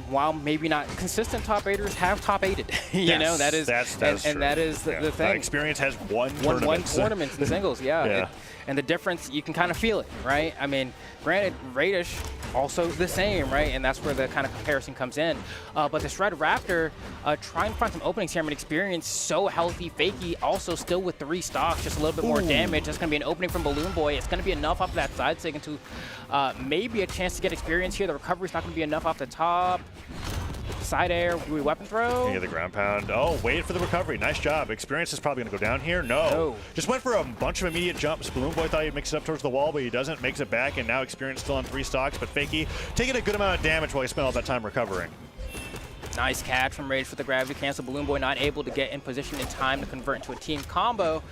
while maybe not consistent top 8ers, have top 8'd. you know, that is and that is the thing. Experience has one tournament in singles. Yeah. And the difference, you can kind of feel it, right? I mean, granted, Raidish also the same, right? And that's where the kind of comparison comes in. But this Red Raptor trying to find some openings here. I mean, Experience so healthy. Fakey also still with 3 stocks, just a little bit more damage. That's going to be an opening from Balloon Boy. It's going to be enough off of that side sig into maybe a chance to get Experience here. The recovery's not going to be enough off the top. Side air, weapon throw. Yeah, the ground pound. Oh, waited for the recovery. Nice job. Experience is probably going to go down here. No. Just went for a bunch of immediate jumps. Balloon Boy thought he'd mix it up towards the wall, but he doesn't. Makes it back, and now Experience still on 3 stocks, but Fakey taking a good amount of damage while he spent all that time recovering. Nice catch from Raidish with the gravity cancel. Balloon Boy not able to get in position in time to convert into a team combo.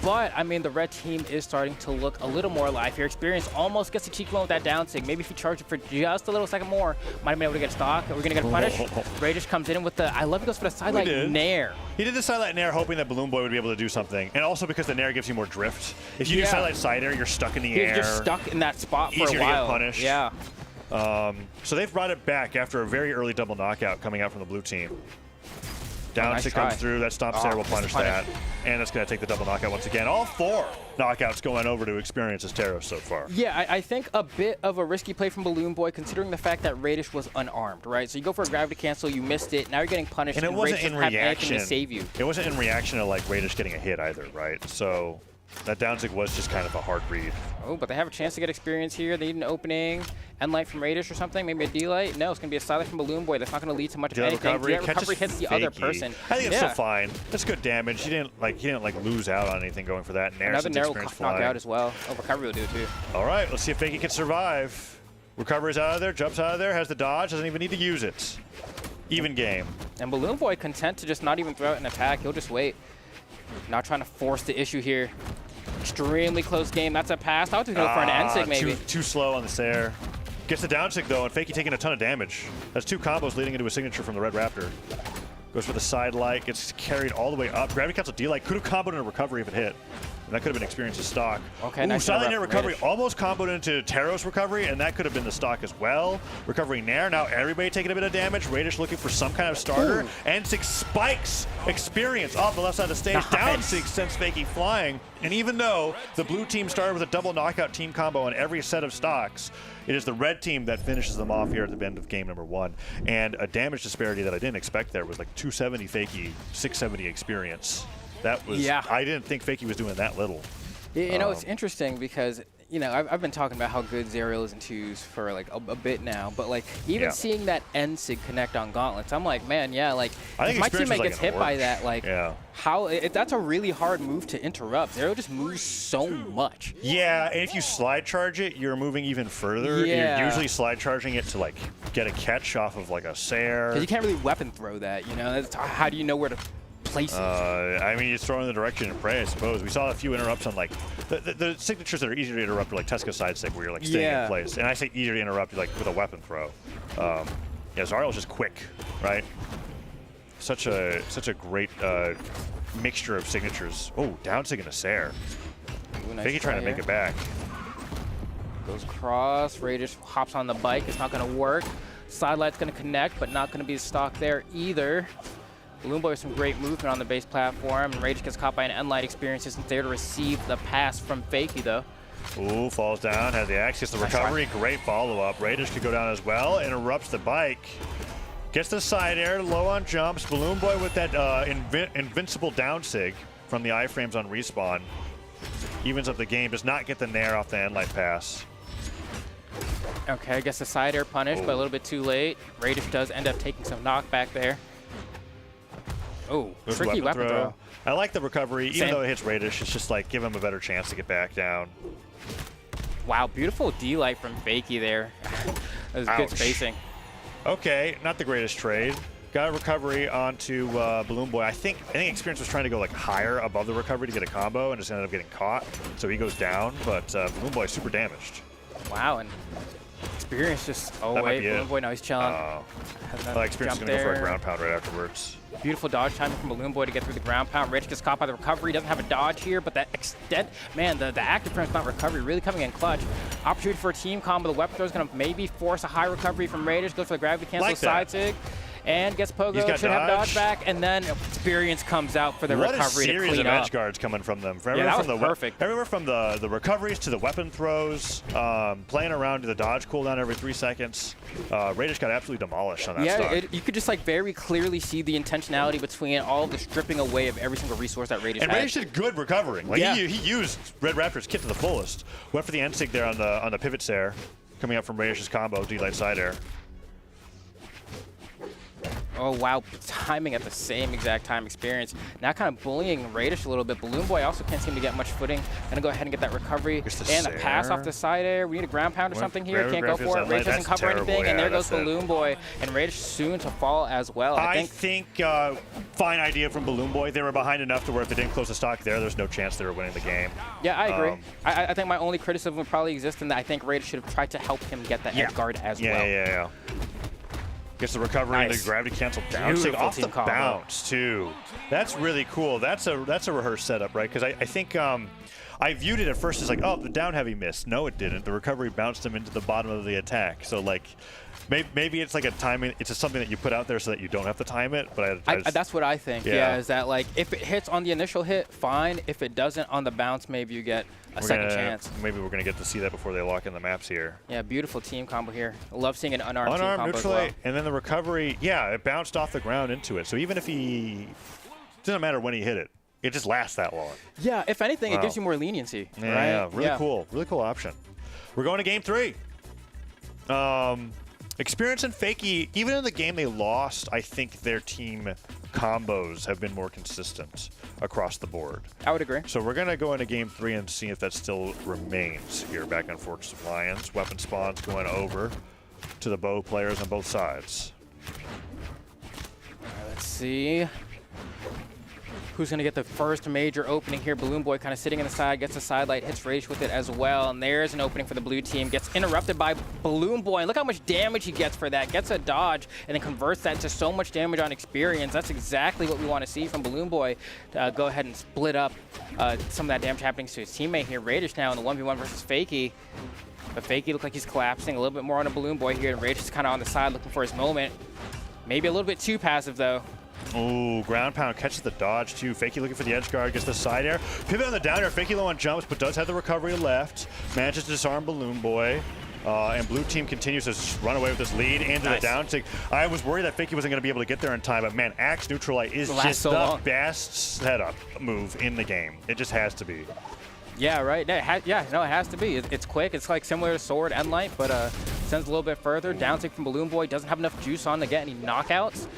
But, I mean, the red team is starting to look a little more alive here. Experience almost gets a cheek one with that down sig. Maybe if you charge it for just a little second more, might have been able to get a stock. We're going to get a punish. Raidish comes in with the, I love he goes for the sidelight nair. He did the sidelight nair hoping that Balloon Boy would be able to do something. And also because the nair gives you more drift. If you do sidelight side air, you're stuck in the air. You're just stuck in that spot for a while. Easier to get punished. Yeah. So they've brought it back after a very early double knockout coming out from the blue team. Down comes through, that stomp there will punish that. And it's going to take the double knockout once again. All 4 knockouts going over to Experience's Terror so far. Yeah, I think a bit of a risky play from Balloon Boy considering the fact that Raidish was unarmed, right? So you go for a gravity cancel, you missed it, now you're getting punished, and it wasn't Raidish in doesn't have anything reaction to save you. It wasn't in reaction to like Raidish getting a hit either, right? So That down sig was just kind of a hard read. Oh, but they have a chance to get experience here. They need an opening. End light from Raidish or something. Maybe a D-light. No, it's going to be a silent from Balloon Boy. That's not going to lead to much of anything. Recovery hits the other person. I think it's still fine. That's good damage. He didn't lose out on anything going for that. Another narrow knockout as well. Oh, recovery will do it too. All right, let's see if Fakey can survive. Recovery's out of there, jumps out of there, has the dodge, doesn't even need to use it. Even game. And Balloon Boy content to just not even throw out an attack. He'll just wait. Not trying to force the issue here. Extremely close game. That's a pass. I was going for an N-sig maybe. Too slow on the Sair. Gets the down sig though, and Fakey taking a ton of damage. That's 2 combos leading into a signature from the Red Raptor. Goes for the side light, gets carried all the way up. Gravity cancel D-light. Could have comboed in a recovery if it hit. And that could have been Experience's stock. Okay, Ooh, nice silent Nair recovery Raidish. almost comboed into Taro's recovery, and that could have been the stock as well. Recovery Nair, now everybody taking a bit of damage. Raidish looking for some kind of starter. And 6 spikes Experience off the left side of the stage. Nice. Down 6 sends Fakey flying. And even though the blue team started with a double knockout team combo on every set of stocks, it is the red team that finishes them off here at the end of game number 1. And a damage disparity that I didn't expect there was like 270 Fakey, 670 Experience. That was, I didn't think Fakey was doing that little. You know, it's interesting because, you know, I've been talking about how good Zerial is in 2s for like a bit now, but like even seeing that N-sig connect on Gauntlets, I'm like, man, like if my teammate gets hit by that, like that's a really hard move to interrupt. Zerial just moves so much. Yeah, and if you slide charge it, you're moving even further. You're usually slide charging it to like get a catch off of like a Sair. Because you can't really weapon throw that, you know? How do you know where to place it? I mean, it's throwing in the direction and pray, I suppose. We saw a few interrupts on like the signatures that are easier to interrupt are like Tesco side stick, where you're like staying in place. And I say easier to interrupt like with a weapon throw. Zariel's just quick, right? Such a great mixture of signatures. Oh, down sig and a Sair. Fakey trying to make it back. Goes across. Raidish hops on the bike. It's not going to work. Sidelight's going to connect, but not going to be the stock there either. Balloon Boy with some great movement on the base platform, and Raidish gets caught by an N-light. Experience isn't there to receive the pass from Fakey, though. Ooh, falls down, has the axe, gets the recovery, great follow-up. Raidish could go down as well, interrupts the bike. Gets the side air, low on jumps. Balloon Boy with that invincible down sig from the iframes on respawn. Evens up the game, does not get the Nair off the N-light pass. Okay, I guess the side air punished, but a little bit too late. Raidish does end up taking some knockback there. Oh, tricky weapon throw. I like the recovery, even though it hits Raidish. It's just like give him a better chance to get back down. Wow, beautiful D-light from Fakey there. That was good spacing. Okay, not the greatest trade. Got a recovery onto Balloon Boy. I think Experience was trying to go like higher above the recovery to get a combo and just ended up getting caught. So he goes down, but Balloon Boy is super damaged. Wow, and Experience just, Balloon Boy, no, he's chilling. Experience is going to go for a ground pound right afterwards. Beautiful dodge timing from Balloon Boy to get through the ground pound. Rich gets caught by the recovery. Doesn't have a dodge here, but that extent, man, the active frame's not recovery. Really coming in clutch. Opportunity for a team combo. The weapon throw is going to maybe force a high recovery from Raidish. Goes for the gravity cancel side sig. And gets Pogo, should have dodge back, and then Experience comes out for the recovery to clean up. What a series of edge guards coming from them. That was perfect. Everywhere from the recoveries to the weapon throws, playing around to the dodge cooldown every 3 seconds. Raidish got absolutely demolished on that stock. You could just like very clearly see the intentionality between all of the stripping away of every single resource that Raidish had. And Raidish did good recovering. Like he used Red Raptor's kit to the fullest. Went for the N-sig there on the pivot Sair, coming up from Raidish's combo, D-light side air. Oh, wow. Timing at the same exact time. Experience. Now kind of bullying Raidish a little bit. Balloon Boy also can't seem to get much footing. Gonna go ahead and get that recovery. And a pass off the side air. We need a ground pound or something here. Can't go for it. Raidish doesn't cover anything. And there goes Balloon Boy. And Raidish soon to fall as well. I think fine idea from Balloon Boy. They were behind enough to where if they didn't close the stock there's no chance they were winning the game. Yeah, I agree. I think my only criticism would probably exist in that I think Raidish should have tried to help him get that edge guard as well. Yeah. Gets the recovery and the gravity cancel down. Off the bounce, too. That's really cool. That's a rehearsed setup, right? Because I think I viewed it at first as like, oh, the down heavy missed. No, it didn't. The recovery bounced him into the bottom of the attack. So, like, maybe it's like a timing. It's just something that you put out there so that you don't have to time it. But that's what I think. Yeah, is that like if it hits on the initial hit, fine. If it doesn't on the bounce, maybe you get a second chance. Maybe we're gonna get to see that before they lock in the maps here. Yeah, beautiful team combo here. I love seeing an unarmed team combo neutral, as well. And then the recovery, it bounced off the ground into it. So even if doesn't matter when he hit it. it just lasts that long. Yeah, if anything, Wow. it gives you more leniency. Yeah, right? really cool. Really cool option. We're going to game 3. Experience and Fakey, even in the game they lost, I think their team combos have been more consistent across the board. I would agree. So we're going to go into game 3 and see if that still remains here back on Fortress of Lions. Weapon spawns going over to the bow players on both sides. Let's see. Who's going to get the first major opening here? Balloon Boy kind of sitting in the side, gets a side light, hits Raidish with it as well. And there's an opening for the blue team. Gets interrupted by Balloon Boy. And look how much damage he gets for that. Gets a dodge and then converts that to so much damage on experience. That's exactly what we want to see from Balloon Boy. Go ahead and split up some of that damage happening to his teammate here. Raidish now in the 1v1 versus Fakey. But Fakey looks like he's collapsing a little bit more on a Balloon Boy here. And Raidish is kind of on the side looking for his moment. Maybe a little bit too passive, though. Ooh, ground pound catches the dodge too. Fakey looking for the edge guard, gets the side air. Pivot on the down air. Fakey low on jumps, but does have the recovery left. Manages to disarm Balloon Boy. And blue team continues to run away with this lead into the down tick. I was worried that Fakey wasn't going to be able to get there in time, but man, Axe Neutralite is just the best setup move in the game. It just has to be. Yeah, right. It has to be. It's quick. It's like similar to Sword and Light, but sends a little bit further. Down tick from Balloon Boy. Doesn't have enough juice on to get any knockouts.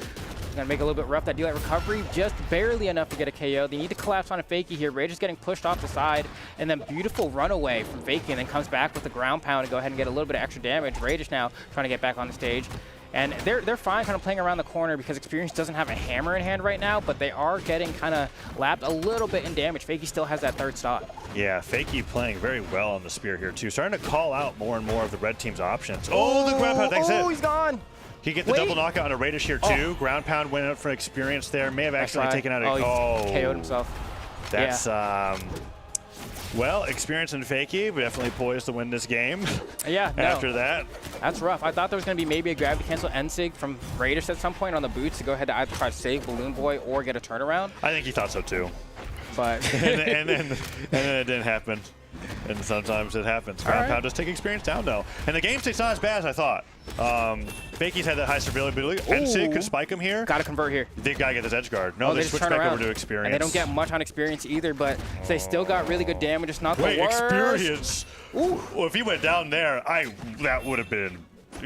Gonna make it a little bit rough. That D-Light recovery, just barely enough to get a KO. They need to collapse on a Fakey here. Raidish getting pushed off the side, and then beautiful runaway from Fakey, and then comes back with the ground pound to go ahead and get a little bit of extra damage. Raidish now trying to get back on the stage. And they're fine kind of playing around the corner because Experience doesn't have a hammer in hand right now, but they are getting kind of lapped a little bit in damage. Fakey still has that third stock. Yeah, Fakey playing very well on the spear here too. Starting to call out more and more of the red team's options. Oh, the ground pound, thanks it. He's gone. He get the double knockout on a Raidish here too. Ground pound went out for Experience there. May have accidentally taken out a KO'd himself. That's well, Experience and Fakey definitely poised to win this game. Yeah, After that. That's rough. I thought there was going to be maybe a gravity cancel N-Sig from Raidish at some point on the boots to go ahead to either try to save Balloon Boy or get a turnaround. I think he thought so too. But and then it didn't happen. And sometimes it happens. Ground pound just take Experience down though. And the game state's not as bad as I thought. Fakey's had that high survivability. N-Sig could spike him here. Gotta convert here. They gotta get this edge guard. No, they switch back over to Experience. And they don't get much on Experience either, but they still got really good damage. It's not the worst. Experience. Ooh. Well, if he went down there, that would have been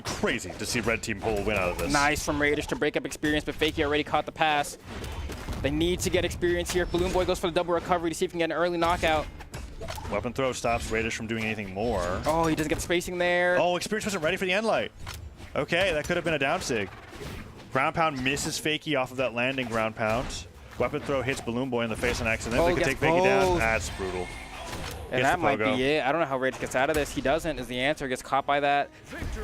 crazy to see red team pull a win out of this. Nice from Raidish to break up Experience, but Fakey already caught the pass. They need to get Experience here. Balloon Boy goes for the double recovery to see if he can get an early knockout. Weapon throw stops Raidish from doing anything more. Oh, he doesn't get the spacing there. Oh, Experience wasn't ready for the end light. Okay, that could have been a down sig. Ground pound misses Fakey off of that landing ground pound. Weapon throw hits Balloon Boy in the face on accident. They could take Fakey down. That's brutal. And that might be it. I don't know how Raidish gets out of this. He doesn't is the answer. Gets caught by that.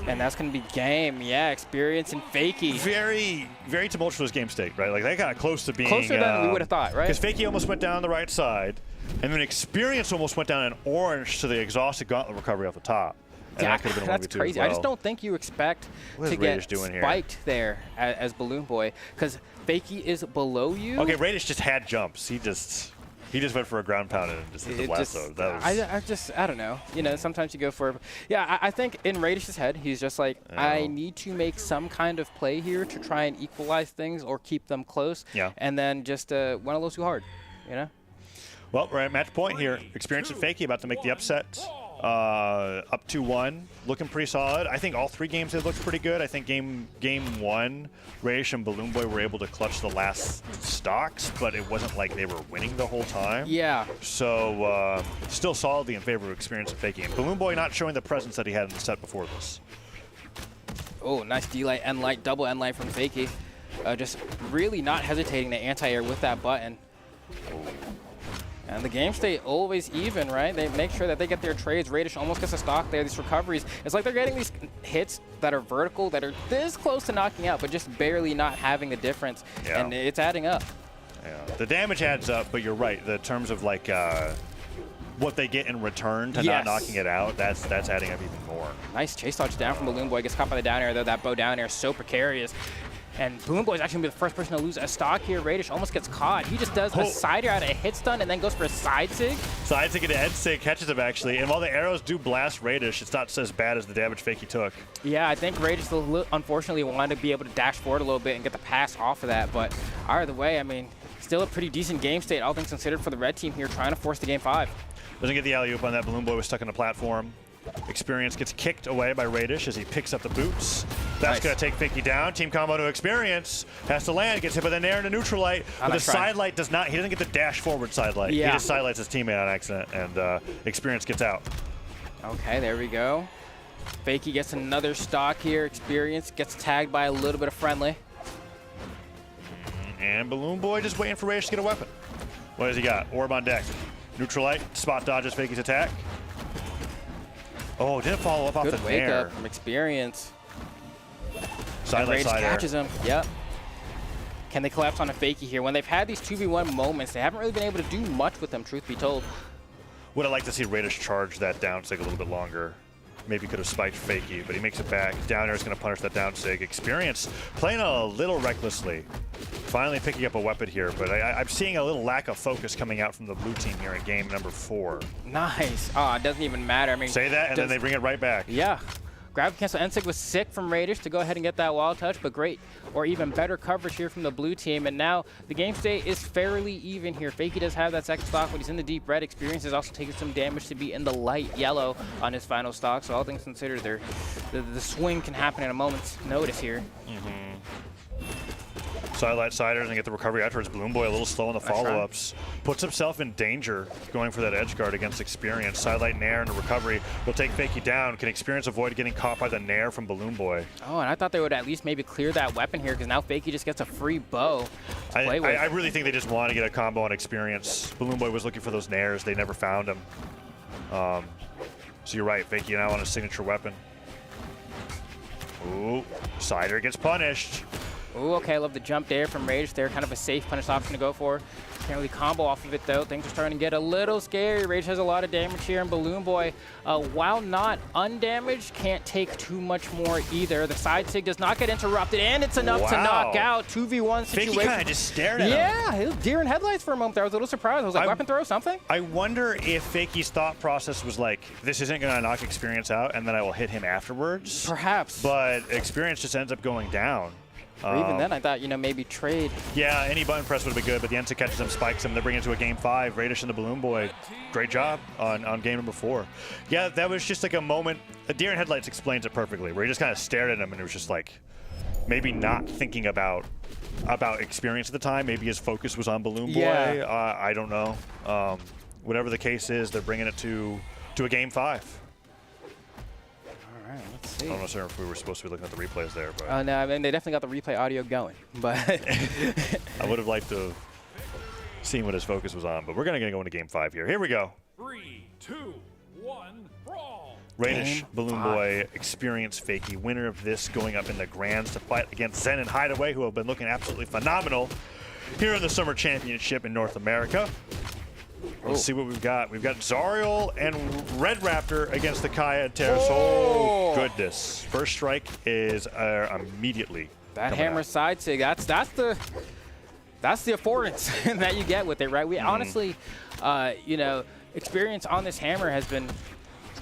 And that's going to be game. Yeah, Experience and Fakey. Very, very tumultuous game state, right? Like, they got close to being... Closer than we would have thought, right? Because Fakey almost went down the right side. And then Experience almost went down an orange to the exhausted gauntlet recovery off the top. And yeah, that could have been that's crazy. Well. I just don't think you expect to get spiked there as Balloon Boy. Because Fakey is below you. Okay, Raidish just had jumps. He just went for a ground pound and just hit the blast zone. I don't know. You know, sometimes you go for... Yeah, I think in Raidish's head, he's just like, I need to make some kind of play here to try and equalize things or keep them close. Yeah. And then just went a little too hard, you know? Well, we're at match point here. Experience and Fakey about to make the upset. Up 2-1, looking pretty solid. I think all three games have looked pretty good. I think game one, Raidish and Balloon Boy were able to clutch the last stocks, but it wasn't like they were winning the whole time. Yeah. So still solidly in favor of Experience and Fakey. And Balloon Boy not showing the presence that he had in the set before this. Oh, nice D-Light, N-Light, double N-Light from Fakey. Just really not hesitating to anti-air with that button. And the game stay always even, right? They make sure that they get their trades. Raidish almost gets a stock there, these recoveries. It's like they're getting these hits that are vertical, that are this close to knocking out, but just barely not having the difference. Yeah. And it's adding up. Yeah. The damage adds up, but you're right. The terms of like what they get in return to not knocking it out, that's adding up even more. Nice chase dodge down from Balloon Boy. Gets caught by the down air, though. That bow down air is so precarious. And Balloon Boy is actually going to be the first person to lose a stock here. Raidish almost gets caught. He just does a side air out of a hit stun and then goes for a side sig. Side sig into head sig, catches him actually. And while the arrows do blast Raidish, it's not as bad as the damage Fakey took. Yeah, I think Raidish unfortunately wanted to be able to dash forward a little bit and get the pass off of that. But either way, I mean, still a pretty decent game state, all things considered, for the red team here, trying to force the game 5. Doesn't get the alley-oop on that. Balloon Boy was stuck on the platform. Experience gets kicked away by Raidish as he picks up the boots. That's going to take Fakey down. Team combo to Experience. Has to land. Gets hit by the Nair and a neutral light. But the side light does not. He doesn't get the dash forward side light. Yeah. He just side lights his teammate on accident, and Experience gets out. Okay, there we go. Fakey gets another stock here. Experience gets tagged by a little bit of friendly. And Balloon Boy just waiting for Raidish to get a weapon. What does he got? Orb on deck. Neutral light. Spot dodges Fakey's attack. Oh, didn't follow up off Good the wake Nair. up from Experience. Side light Raidish side air. catches him. Yep. Can they collapse on a Fakey here? When they've had these 2v1 moments, they haven't really been able to do much with them, truth be told. Would have liked to see Raidish charge that down sig a little bit longer. Maybe could have spiked Fakey, but he makes it back. Down air is going to punish that down sig. Experience playing a little recklessly. Finally picking up a weapon here, but I'm seeing a little lack of focus coming out from the blue team here in game number 4. Nice. Oh, it doesn't even matter. I mean, say that, and then they bring it right back. Yeah. Grab cancel. Ensig was sick from Raidish to go ahead and get that wall touch, but great, or even better coverage here from the blue team. And now the game state is fairly even here. Fakey does have that second stock, but he's in the deep red. Experience is also taking some damage to be in the light yellow on his final stock. So all things considered, the swing can happen at a moment's notice here. Side light sider doesn't get the recovery afterwards. Balloon Boy a little slow in the follow-ups. Puts himself in danger going for that edge guard against Experience. Side light Nair and the recovery will take Fakey down. Can Experience avoid getting caught by the Nair from Balloon Boy? Oh, and I thought they would at least maybe clear that weapon here because now Fakey just gets a free bow to play with. I really think they just want to get a combo on Experience. Balloon Boy was looking for those Nairs. They never found him. So you're right. Fakey now on a signature weapon. Ooh, Cider gets punished. Ooh, okay, I love the jump there from Raidish. They're kind of a safe punish option to go for. Can't really combo off of it, though. Things are starting to get a little scary. Raidish has a lot of damage here, and Balloon Boy, while not undamaged, can't take too much more either. The side sig does not get interrupted, and it's enough to knock out. 2v1 situation. Fakey kind of just stared at him. Yeah, it was deer in headlights for a moment there. I was a little surprised. I was like, weapon throw, something? I wonder if Fakey's thought process was like, this isn't going to knock Experience out, and then I will hit him afterwards. Perhaps. But Experience just ends up going down. Or even then, I thought, maybe trade. Yeah, any button press would have been good, but the Ensa catches him, spikes him. They bring it to a game 5. Raidish and the Balloon Boy, great job on game number 4. Yeah, that was just like a moment. A deer in headlights explains it perfectly, where he just kind of stared at him, and it was just like, maybe not thinking about Experience at the time. Maybe his focus was on Balloon Boy. Yeah. I don't know. Whatever the case is, they're bringing it to a game 5. All right, let's see. I'm not sure if we were supposed to be looking at the replays there, but no, I mean, they definitely got the replay audio going, but I would have liked to have seen what his focus was on. But we're gonna go into game 5 here. Here we go. 3, 2, 1, brawl. Raidish, Balloon Boy, Experience, Fakey, winner of this, going up in the Grands to fight against Zen and Hideway, who have been looking absolutely phenomenal here in the Summer Championship in North America. Let's see what we've got. We've got Zariel and Red Raptor against the Kaya and Terrace. Oh, goodness. First strike is immediately. That hammer side sig, that's the affordance that you get with it, right? We honestly, Experience on this hammer has been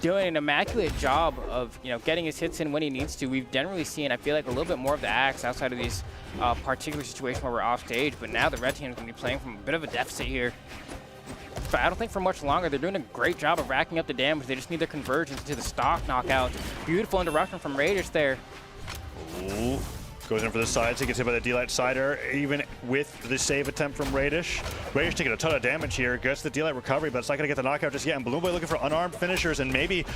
doing an immaculate job of, getting his hits in when he needs to. We've generally seen, I feel like, a little bit more of the axe outside of these particular situations where we're off stage, but now the red team is going to be playing from a bit of a deficit here. But I don't think for much longer. They're doing a great job of racking up the damage. They just need their conversions to the stock knockout. Beautiful interruption from Raidish there. Ooh. Goes in for the sides. He gets hit by the D-Light Cider, even with the save attempt from Raidish. Raidish taking a ton of damage here. Gets the D-Light recovery, but it's not going to get the knockout just yet. And Balloon Boy looking for unarmed finishers and maybe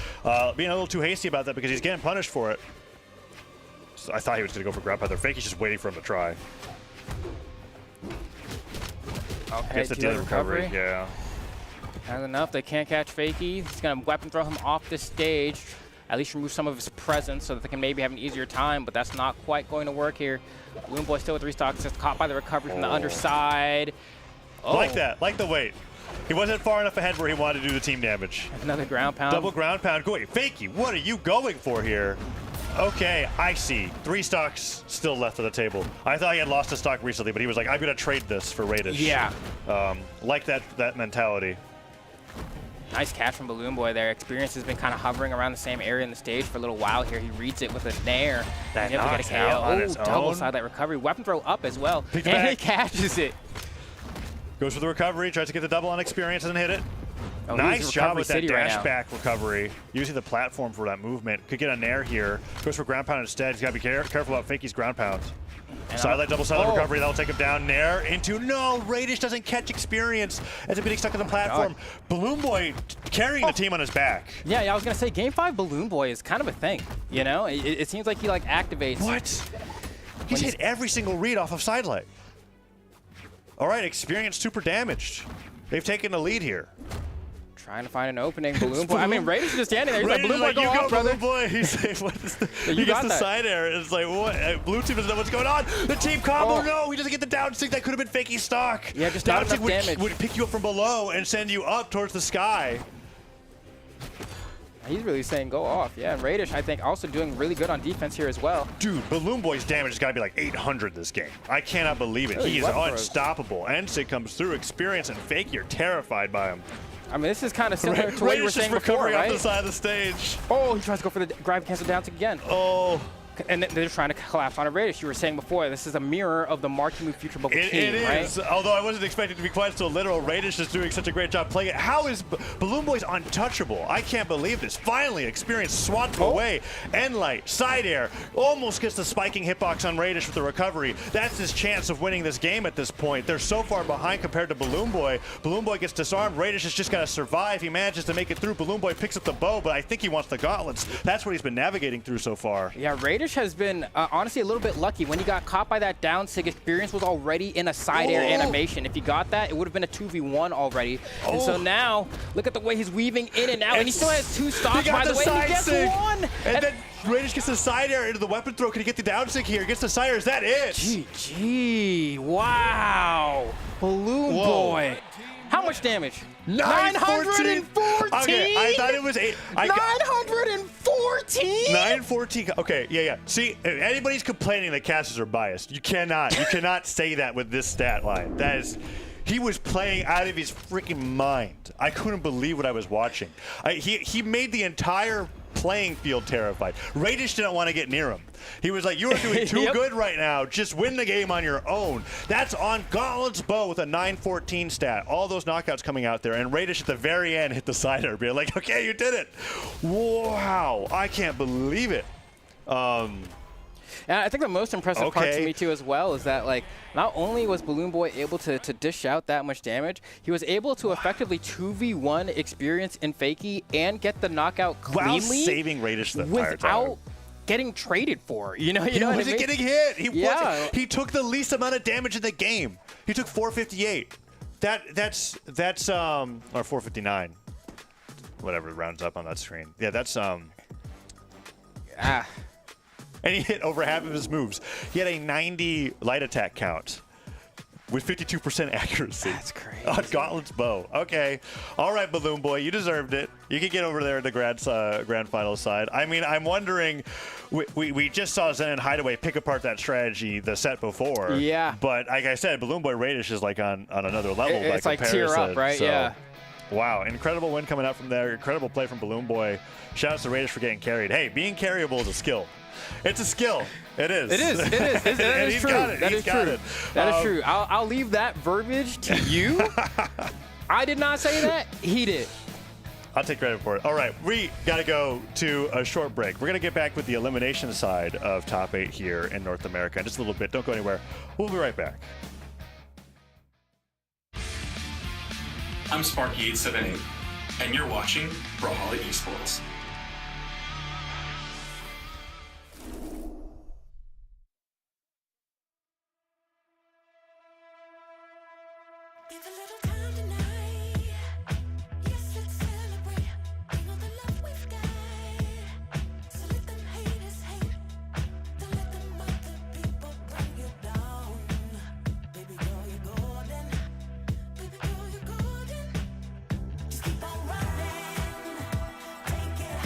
being a little too hasty about that because he's getting punished for it. So I thought he was going to go for grab feather. Fakey's just waiting for him to try. Okay, gets the D-Light recovery. Yeah. Not enough. They can't catch Fakey. He's going to weapon throw him off the stage. At least remove some of his presence so that they can maybe have an easier time, but that's not quite going to work here. Balloon Boy still with restocks, just caught by the recovery from the underside. Oh. Like that, like the weight. He wasn't far enough ahead where he wanted to do the team damage. Another ground pound. Double ground pound. Wait, Fakey, what are you going for here? Okay, I see. 3 stocks still left on the table. I thought he had lost a stock recently, but he was like, I'm going to trade this for Raidish. Yeah. Like that mentality. Nice catch from Balloon Boy there. Experience has been kind of hovering around the same area in the stage for a little while here. He reads it with a Nair. That able to get a KO. on its double own. side that recovery. Weapon throw up as well. Pick and back. he catches it. Goes for the recovery, tries to get the double on experience, doesn't hit it. Oh, Nice job with that city right dash now. back recovery, using the platform for that movement. Could get a nair here. Goes for ground pound instead. He's got to be careful about Fakey's ground pound. Sidelight, double sidelight recovery. That'll take him down. Nair into no. Raidish doesn't catch experience. Ends up getting stuck on the platform. Balloon Boy carrying the team on his back. Yeah, I was gonna say Game 5 Balloon Boy is kind of a thing. You know, it seems like he like activates. What? He's hit every single read off of sidelight. All right, experience super damaged. They've taken the lead here. Trying to find an opening. Balloon Boy. I mean, Raidish is just standing there. He's like, Raidish Balloon Boy, like, go you off, go, brother. Balloon Boy. He's like, what is the, You he gets got the that. side air. It's like, what? Blue team doesn't know what's going on. The team combo, no. He doesn't get the down stick. That could have been Fakey's stock. Yeah, just down not stick enough damage. would pick you up from below and send you up towards the sky. He's really saying go off. Yeah, and Raidish, I think, also doing really good on defense here as well. Dude, Balloon Boy's damage has got to be like 800 this game. I cannot believe it. Really, He is weapon throws. unstoppable. Ensig comes through. Experience and Fakey are terrified by him. I mean, this is kind of similar to what you were Raidish saying is before, recovering off right? the side of the stage. Oh, he tries to go for the grab cancel down again. Oh. And they're trying to collapse on a Raidish. You were saying before, this is a mirror of the Marimu Future Bubble team, It right? is, although I wasn't expecting it to be quite so literal. Raidish is doing such a great job playing it. How is Balloon Boy's untouchable? I can't believe this. Finally, experience swats away. Endlight, side air, almost gets the spiking hitbox on Raidish with the recovery. That's his chance of winning this game at this point. They're so far behind compared to Balloon Boy. Balloon Boy gets disarmed. Raidish has just got to survive. He manages to make it through. Balloon Boy picks up the bow, but I think he wants the gauntlets. That's what he's been navigating through so far. Yeah, Raidish has been honestly a little bit lucky. When he got caught by that down sig, experience was already in a side air animation. If he got that, it would have been a 2v1 already. And so now, look at the way he's weaving in and out. And he still has two stocks, by the way. He gets one! And then Raidish gets the side air into the weapon throw. Can he get the down stick here? Gets the side air. Is that it? GG. Wow. Balloon Boy. How much damage? 914. Okay, I thought it was 8. 914. 914. Okay, yeah. See, if anybody's complaining that casters are biased, you cannot say that with this stat line. That is, he was playing out of his freaking mind. I couldn't believe what I was watching. He made the entire playing field terrified. Raidish didn't want to get near him. He was like, you are doing too good right now. Just win the game on your own. That's on Gauntlet's bow with a 914 stat. All those knockouts coming out there. And Raidish at the very end hit the side air, being like, okay, you did it. Wow. I can't believe it. And I think the most impressive part to me too as well is that, like, not only was Balloon Boy able to dish out that much damage, he was able to effectively 2v1 experience in Fakey and get the knockout cleanly While saving Raidish the entire time. without getting traded for. You know He what wasn't I mean? getting hit. He Yeah. wasn't. He took the least amount of damage in the game. He took 458. That's or 459. Whatever it rounds up on that screen. Yeah, that's And he hit over half of his moves. He had a 90 light attack count with 52% accuracy. That's crazy. On Gauntlet's bow. Okay. All right, Balloon Boy, you deserved it. You could get over there in the grand final side. I mean, I'm wondering, we just saw Zen and Hideway pick apart that strategy the set before. Yeah. But like I said, Balloon Boy Raidish is like on another level by It's like comparison. tier up, right? So, Yeah. Wow, incredible win coming out from there. Incredible play from Balloon Boy. Shout out to Raidish for getting carried. Hey, being carryable is a skill. It's a skill. It is. It is. That is true. That is true. That is true. I'll leave that verbiage to you. I did not say that. He did. I'll take credit for it. All right, we got to go to a short break. We're going to get back with the elimination side of Top 8 here in North America in just a little bit. Don't go anywhere. We'll be right back. I'm Sparky878, and you're watching Brawlhalla Esports. Take it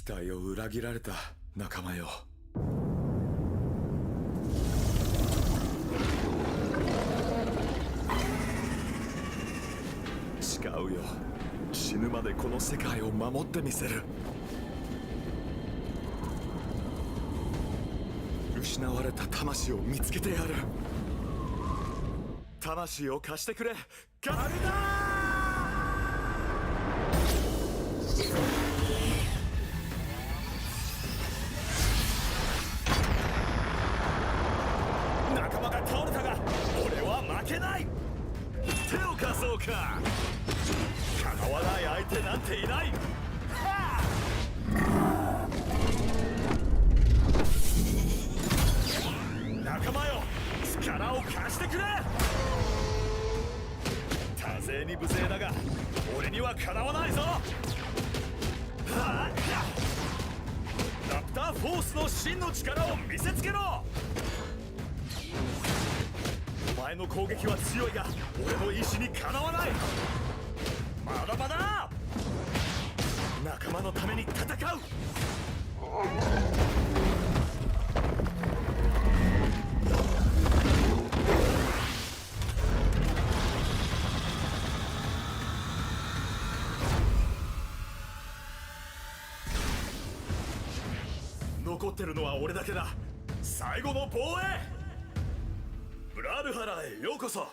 期待を裏切られた仲間よ。違うよ。死ぬまでこの世界を守ってみせる。失われた魂を見つけてやる。魂を貸してくれカルダー。仲間が倒れたが俺は負けない。手を貸そうか。かなわない相手なんていない。仲間よ、力を貸してくれ。多勢に無勢だが俺にはかなわないぞ。ラプターフォースの真の力を見せつけろ。お前の攻撃は強いが俺の意志にかなわない。まだまだ仲間のために戦う。残ってるのは俺だけだ。最後の防衛。ブラルハラへようこそ。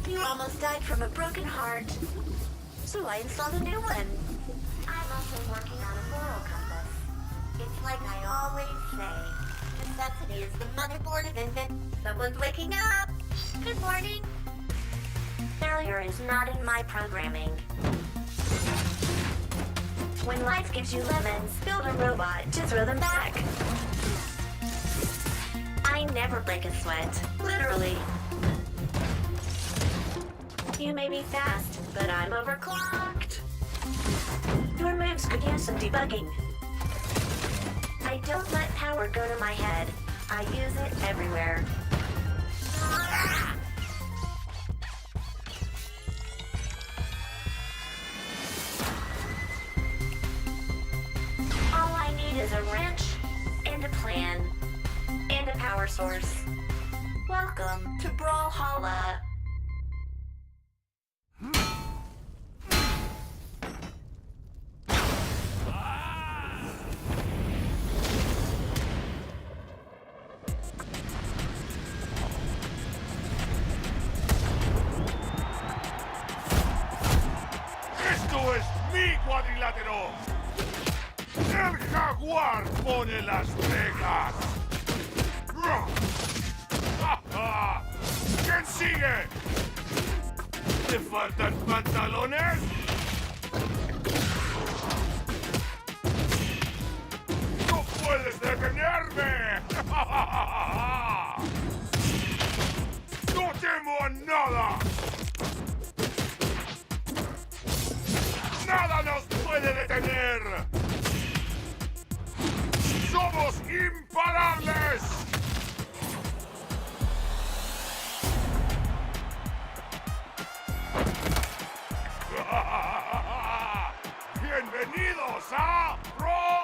You almost died from a broken heart, so I installed a new one. I'm also working on a moral compass. It's like I always say, necessity is the motherboard of invention. Someone's waking up. Good morning. Failure is not in my programming. When life gives you lemons, build a robot to throw them back. I never break a sweat, literally. You may be fast, but I'm overclocked. Your moves could use some debugging. I don't let power go to my head. I use it everywhere. All I need is a wrench, and a plan, and a power source. Welcome to Brawlhalla. ¡Esto es mi cuadrilátero! ¡El jaguar pone las reglas! ¿Quién sigue? ¿Te faltan pantalones? ¡No puedes detenerme! ¡No temo a nada! ¡Nada nos puede detener! ¡Somos imparables! ¡Bienvenidos a Brawlhalla!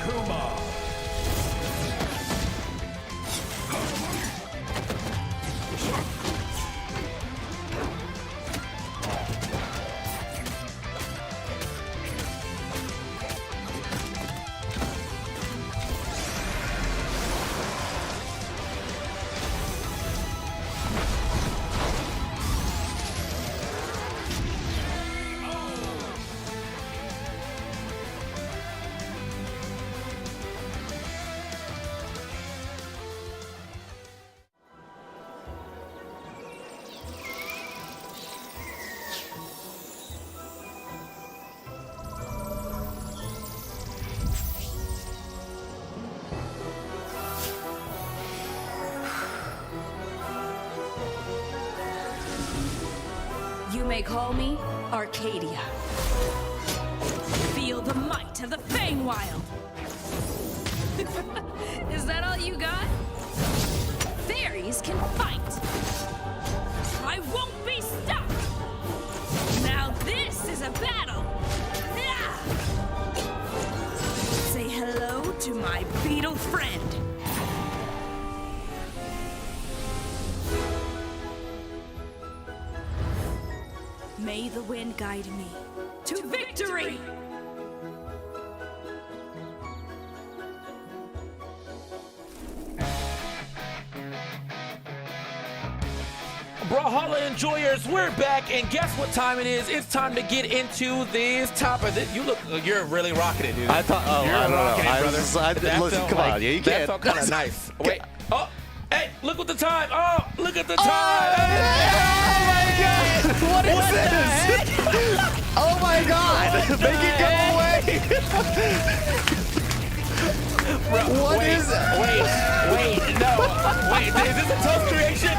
Kuma. You may call me Arcadia. Feel the might of the Feywild. Is that all you got? Fairies can fight. I won't be stopped. Now this is a battle. Yeah. Say hello to my beetle friend. May the wind guide me to victory! Brawlhalla enjoyers, we're back, and guess what time it is? It's time to get into this topic. You're really rocking it, dude. I thought, you're I don't rocking know. it, brother. Listen, come on, yeah, you that can't. felt kind of nice. Wait, oh, hey, look at the time. Oh, look at the time. Oh my God! What is this? Oh my God! Make it go away! What is it? Wait, no. Wait, is this a toast creation?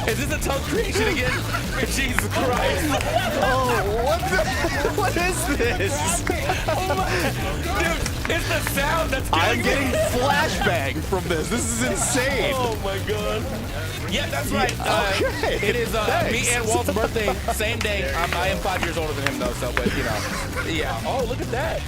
Is this a toast creation again? Jesus Christ. Oh, what is this? Oh my, dude, it's the sound that's I'm getting flashbang from this. This is insane. Oh my God. Yeah, that's right. Okay. It is Thanks. me and Walt's birthday, same day. I am 5 years older than him though, so but you know. Yeah. Oh, look at that.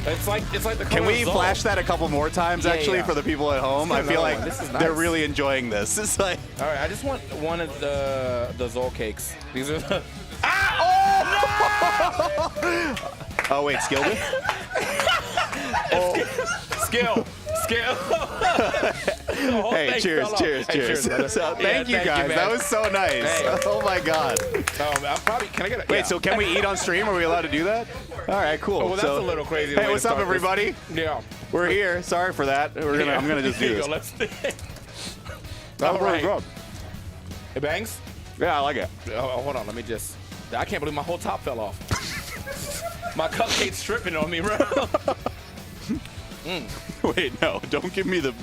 It's like the. Can we flash that a couple more times actually for the people at home? I feel like they're really enjoying this. It's like. All right, I just want one of the Zol cakes. These are the. Oh wait, skill it? Skill. Hey, cheers. So, thank you guys. That was so nice. Hey. Oh my God. Can I get Wait, so can we eat on stream? Are we allowed to do that? All right, cool. Oh, well, that's a little crazy. Hey, what's up, everybody? Yeah. We're here. Sorry for that. I'm gonna just do this. All right. Good. It bangs? Yeah, I like it. Oh, hold on. Let me just. I can't believe my whole top fell off. My cupcake's stripping on me, bro. Wait, no, don't give me the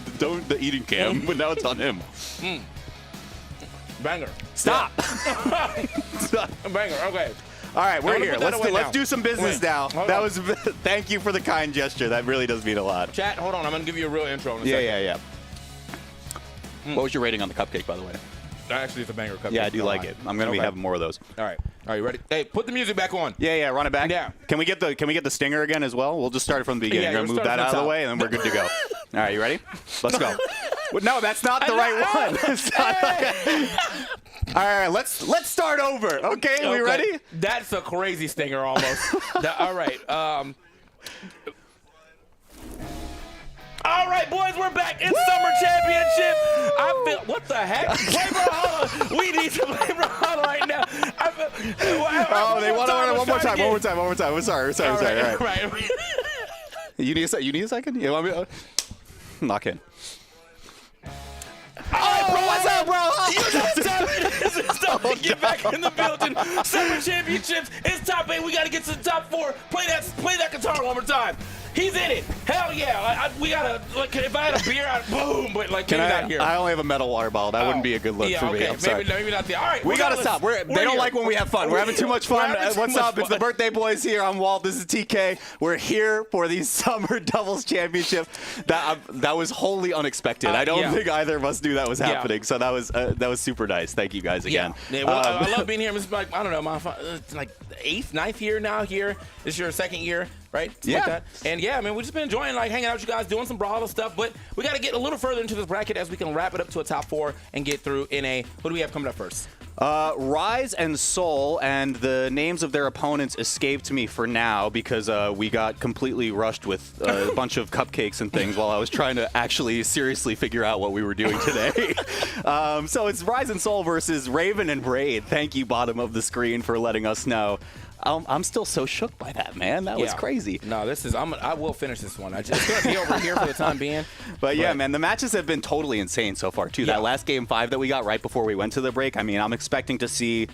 eating cam, but now it's on him. Banger. Stop. Banger. Okay. All right, we're here. Let's do some business now. Hold That on. was. Thank you for the kind gesture. That really does mean a lot. Chat, hold on. I'm gonna give you a real intro in a second. Yeah. What was your rating on the cupcake, by the way? Actually, it's a banger cupcake. Yeah, I do like it. I'm gonna be having more of those. All right. Are you ready? Hey, put the music back on. Yeah, run it back. Yeah. Can we get the stinger again as well? We'll just start it from the beginning. Yeah, We're gonna move that out of the way, and then we're good to go. All right, you ready? Let's go. Well, no, that's not the right one. It's not All right, let's start over. Okay, we ready? That's a crazy stinger almost. All right. All right, boys, we're back in Summer Championship. I feel, what the heck? Play Brawlhalla. We need to play Brawlhalla right now. They want to one more time. I'm sorry. All right. You need a second? You want me to knock in? All right, bro, what's up, bro? You know what time it is. It's time to get back in the building. Summer Championships. It's top 8. We got to get to the top 4. Play that guitar one more time. He's in it. Hell yeah. We got to, like, if I had a beer, boom. But, like, maybe not here. I only have a metal water bottle. That wouldn't be a good look for me. I'm sorry. Maybe not the. All right. We got to stop. They don't like when we have fun. We're having too much fun. What's up? It's the birthday boys here. I'm Walt. This is TK. We're here for the Summer Doubles Championship. That was wholly unexpected. I don't think either of us knew that was happening. So that was super nice. Thank you guys again. Yeah, well, I love being here. This is like, I don't know, it's like 8th, 9th year now here. This is your 2nd year, right? Something like that. And yeah, man, we've just been enjoying like hanging out with you guys, doing some Brawlhalla stuff. But we got to get a little further into this bracket as we can wrap it up to a top 4 and get through NA. Who do we have coming up first? Rise and Soul, and the names of their opponents escaped me for now because we got completely rushed with a bunch of cupcakes and things while I was trying to actually seriously figure out what we were doing today. So it's Rise and Soul versus Raven and Raid. Thank you, bottom of the screen, for letting us know. I'm still so shook by that, man. That was crazy. No, this is I will finish this one. It's going to be over here for the time being. But yeah, man, the matches have been totally insane so far too. That last game 5 that we got right before we went to the break. I mean, I'm expecting to see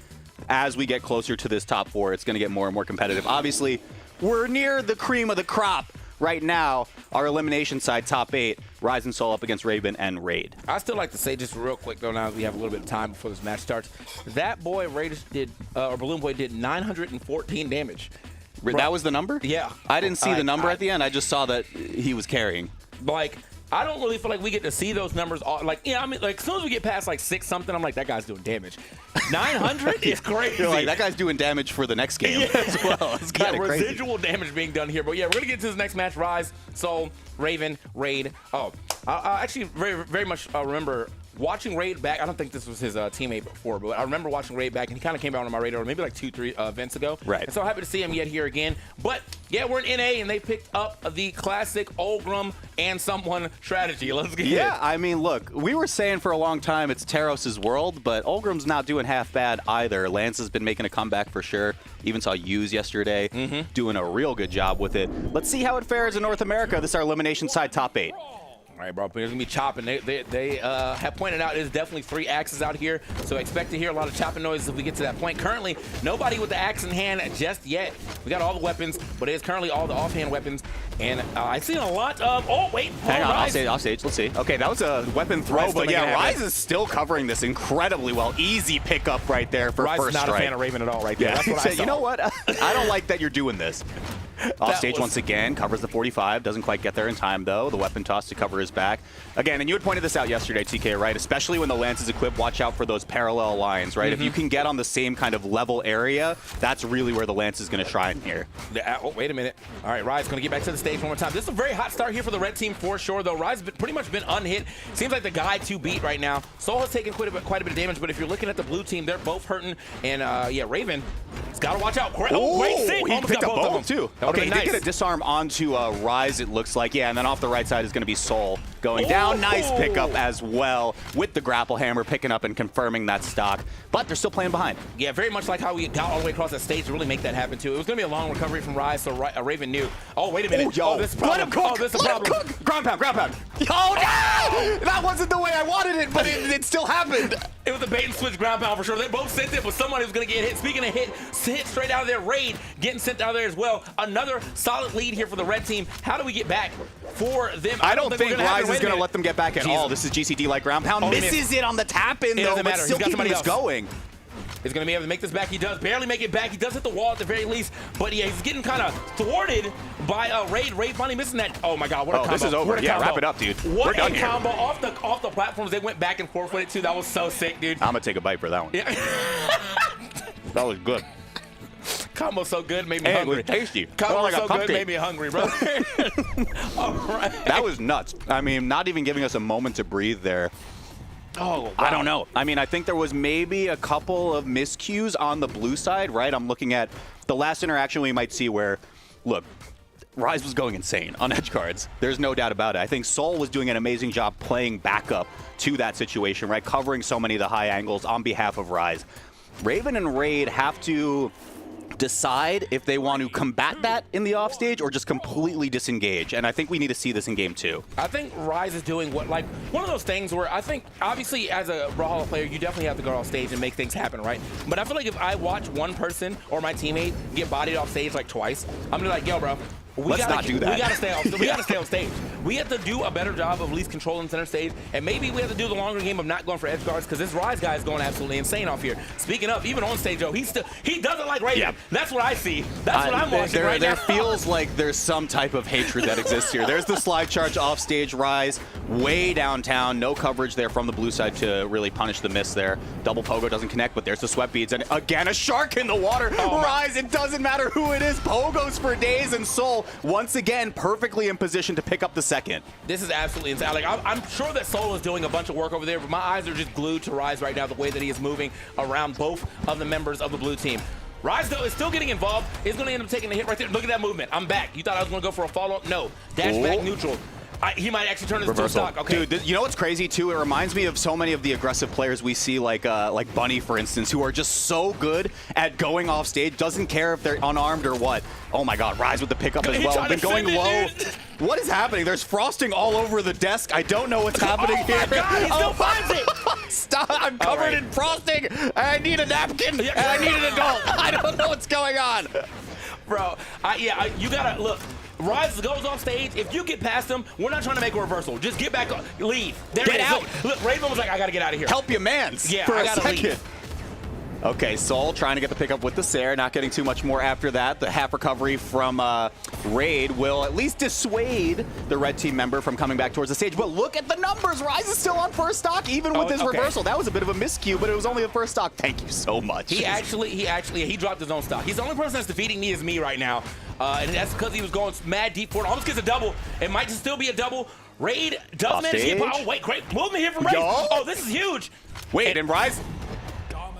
as we get closer to this top 4, it's going to get more and more competitive. Obviously, we're near the cream of the crop right now. Our elimination side, top 8, Rise and Soul up against Raven and Raid. I still like to say just real quick though, now that we have a little bit of time before this match starts, that boy Raidish did, or Balloon Boy did 914 damage. That was the number? Yeah. I didn't see the number at the end. I just saw that he was carrying. Like, I don't really feel like we get to see those numbers. Like, yeah, I mean, like, as soon as we get past like 6 something, I'm like, that guy's doing damage. 900 is crazy. You're like, that guy's doing damage for the next game as well. It's kind of crazy. Residual damage being done here. But yeah, we're gonna get to this next match. Rise, Soul, Raven, Raid. Oh, I actually very much remember watching Raid back. I don't think this was his teammate before, but I remember watching Raid back, and he kind of came out on my radar maybe like 2-3 events ago. Right. And so happy to see him yet here again. But yeah, we're in NA, and they picked up the classic Olgrim and someone strategy. Let's get it. Yeah, I mean, look, we were saying for a long time it's Teros's world, but Olgrim's not doing half bad either. Lance has been making a comeback for sure. Even saw Hughes yesterday doing a real good job with it. Let's see how it fares in North America. This is our elimination side top 8. All right, bro, there's going to be chopping. They have pointed out there's definitely 3 axes out here, so expect to hear a lot of chopping noises if we get to that point. Currently, nobody with the axe in hand just yet. We got all the weapons, but it is currently all the offhand weapons, and I've seen a lot of... Oh, wait. Hang on, off stage. Let's see. Okay, that was a weapon throw, but yeah, Rise is still covering this incredibly well. Easy pickup right there for Rise first is not strike. a fan of Raven at all right there. Yeah. That's what I saw. You know what? I don't like that you're doing this. Off stage once again, covers the 45, doesn't quite get there in time though. The weapon toss to cover his back. Again, and you had pointed this out yesterday, TK, right? Especially when the lance is equipped, watch out for those parallel lines, right? If you can get on the same kind of level area, that's really where the lance is going to shine here. Oh, wait a minute. All right, Rise going to get back to the stage one more time. This is a very hot start here for the red team for sure, though. Rise has pretty much been unhit. Seems like the guy to beat right now. Soul has taken quite a bit of damage, but if you're looking at the blue team, they're both hurting. And yeah, Raven has got to watch out. Oh, great save. He picked up both too. Okay, he nice. did get a disarm onto Rise, it looks like. Yeah, and then off the right side is going to be Soul going down. Nice pickup as well with the grapple hammer, picking up and confirming that stock. But they're still playing behind. Yeah, very much like how we got all the way across that stage to really make that happen too. It was going to be a long recovery from Rise, so Raven knew. Oh, wait a minute. Oh, this is a problem. Let him cook. Oh, this is a problem. Let him cook. Ground pound, ground pound. Oh, no! That wasn't the way I wanted it, but it still happened. It was a bait and switch ground pound for sure. They both sent it, but somebody was going to get hit. Speaking of hit straight out of there, Raid getting sent out of there as well. Another solid lead here for the red team. How do we get back for them? I don't think Rise is going to let them get back at all. This is GCD like ground pound. Misses it on the tap-in, though, but still keeping this going. He's going to be able to make this back. He does barely make it back. He does hit the wall at the very least, but yeah, he's getting kind of thwarted by Raid. Raid finally missing that. Oh my God, what a combo. This is over. Yeah, wrap it up, dude. What We're done a combo off the platforms. They went back and forth with it too. That was so sick, dude. I'm going to take a bite for that one. Yeah. That was good. Combo so good, made me hungry. It was tasty. Combo like so good, made me hungry, bro. All right. That was nuts. I mean, not even giving us a moment to breathe there. Oh, wow. I don't know. I mean, I think there was maybe a couple of miscues on the blue side, right? I'm looking at the last interaction we might see where, look, Rise was going insane on edge cards. There's no doubt about it. I think Soul was doing an amazing job playing backup to that situation, right? Covering so many of the high angles on behalf of Rise. Raven and Raid have to decide if they want to combat that in the offstage or just completely disengage. And I think we need to see this in game 2. I think Rise is doing one of those things where I think, obviously, as a Brawlhalla player, you definitely have to go off stage and make things happen, right? But I feel like if I watch one person or my teammate get bodied off stage like twice, I'm gonna be like, yo, bro, Let's not do that. We gotta stay off. We gotta stay on stage. We have to do a better job of at least controlling center stage, and maybe we have to do the longer game of not going for edge guards because this Rise guy is going absolutely insane off here. Speaking of, even on stage, though, he doesn't like Raiden. Yeah. That's what I see. That's what I'm watching right now. There feels like there's some type of hatred that exists here. There's the slide charge off stage. Rise way downtown. No coverage there from the blue side to really punish the miss there. Double pogo doesn't connect, but there's the sweat beads, and again a shark in the water. Rise, it doesn't matter who it is. Pogos for days, and Soul once again perfectly in position to pick up the second. This is absolutely insane. Like, I'm sure that Soul is doing a bunch of work over there, but my eyes are just glued to Rise right now, the way that he is moving around both of the members of the blue team. Rise, though, is still getting involved. Is going to end up taking a hit right there. Look at that movement. I'm back. You thought I was going to go for a follow-up? No. Dash back neutral. He might actually turn this into a stock. Okay. Dude, you know what's crazy too? It reminds me of so many of the aggressive players we see, like Bunny, for instance, who are just so good at going off stage. Doesn't care if they're unarmed or what. Oh my God, Rise with the pickup as well. Been going low. What is happening? There's frosting all over the desk. I don't know what's happening here. Oh my God, he still finds it. Stop! I'm covered in frosting. I need a napkin. And I need an adult. I don't know what's going on, bro. You gotta look. Rise goes off stage. If you get past him, we're not trying to make a reversal. Just get back, leave. Get out. Look, Raven was like, I gotta get out of here. Help your mans. Yeah, for I a gotta second. leave. Okay, Soul trying to get the pickup with the Sair, not getting too much more after that. The half recovery from Raid will at least dissuade the red team member from coming back towards the stage. But look at the numbers. Rise is still on first stock, even with his reversal. That was a bit of a miscue, but it was only the first stock. Thank you so much. He dropped his own stock. He's the only person that's defeating me is me right now. And that's because he was going mad deep for it. Almost gets a double. It might just still be a double. Raid does manage to get power. Oh, wait, great movement here from Raid. Oh, this is huge. Wait, and Rise.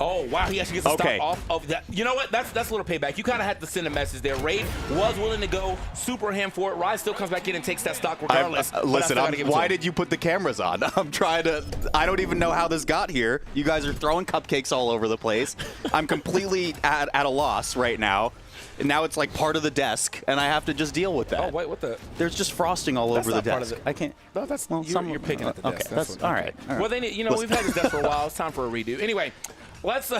Oh, wow, he actually gets a stop off of that. You know what? That's a little payback. You kind of had to send a message there. Raid was willing to go super ham for it. Rise still comes back in and takes that stock regardless. Listen, why did you put the cameras on? I'm trying to... I don't even know how this got here. You guys are throwing cupcakes all over the place. I'm completely at a loss right now. And now it's like part of the desk, and I have to just deal with that. Oh, wait, what the? There's just frosting all over the desk. I can't... No, that's... Well, you're picking at the desk. Okay, that's all right. Well, then, you know, we've had this desk for a while. It's time for a redo. Anyway... Let's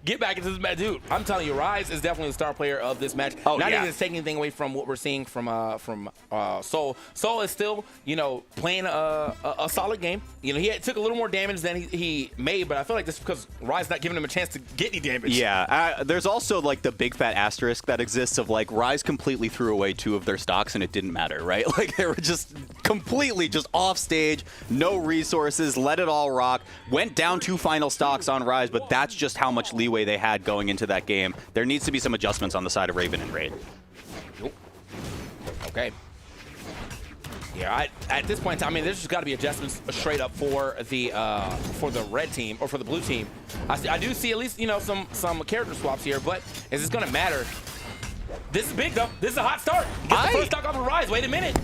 get back into this match. Dude, I'm telling you, Rise is definitely the star player of this match. Not even taking anything away from what we're seeing from Soul. Soul is still, you know, playing a solid game. You know, he took a little more damage than he made, but I feel like this is because Rise not giving him a chance to get any damage. Yeah, there's also like the big fat asterisk that exists of like Rise completely threw away 2 of their stocks and it didn't matter, right? Like they were just completely just off stage, no resources, let it all rock. Went down 2 final stocks on Rise, but that's just how much leeway they had going into that game. There needs to be some adjustments on the side of Raven and Raid. Okay. Yeah, at this point in time, I mean, there's just got to be adjustments straight up for the red team or for the blue team. I do see at least, you know, some character swaps here, but is this going to matter? This is big, though. This is a hot start. Get the first stock off of Rise. Wait a minute.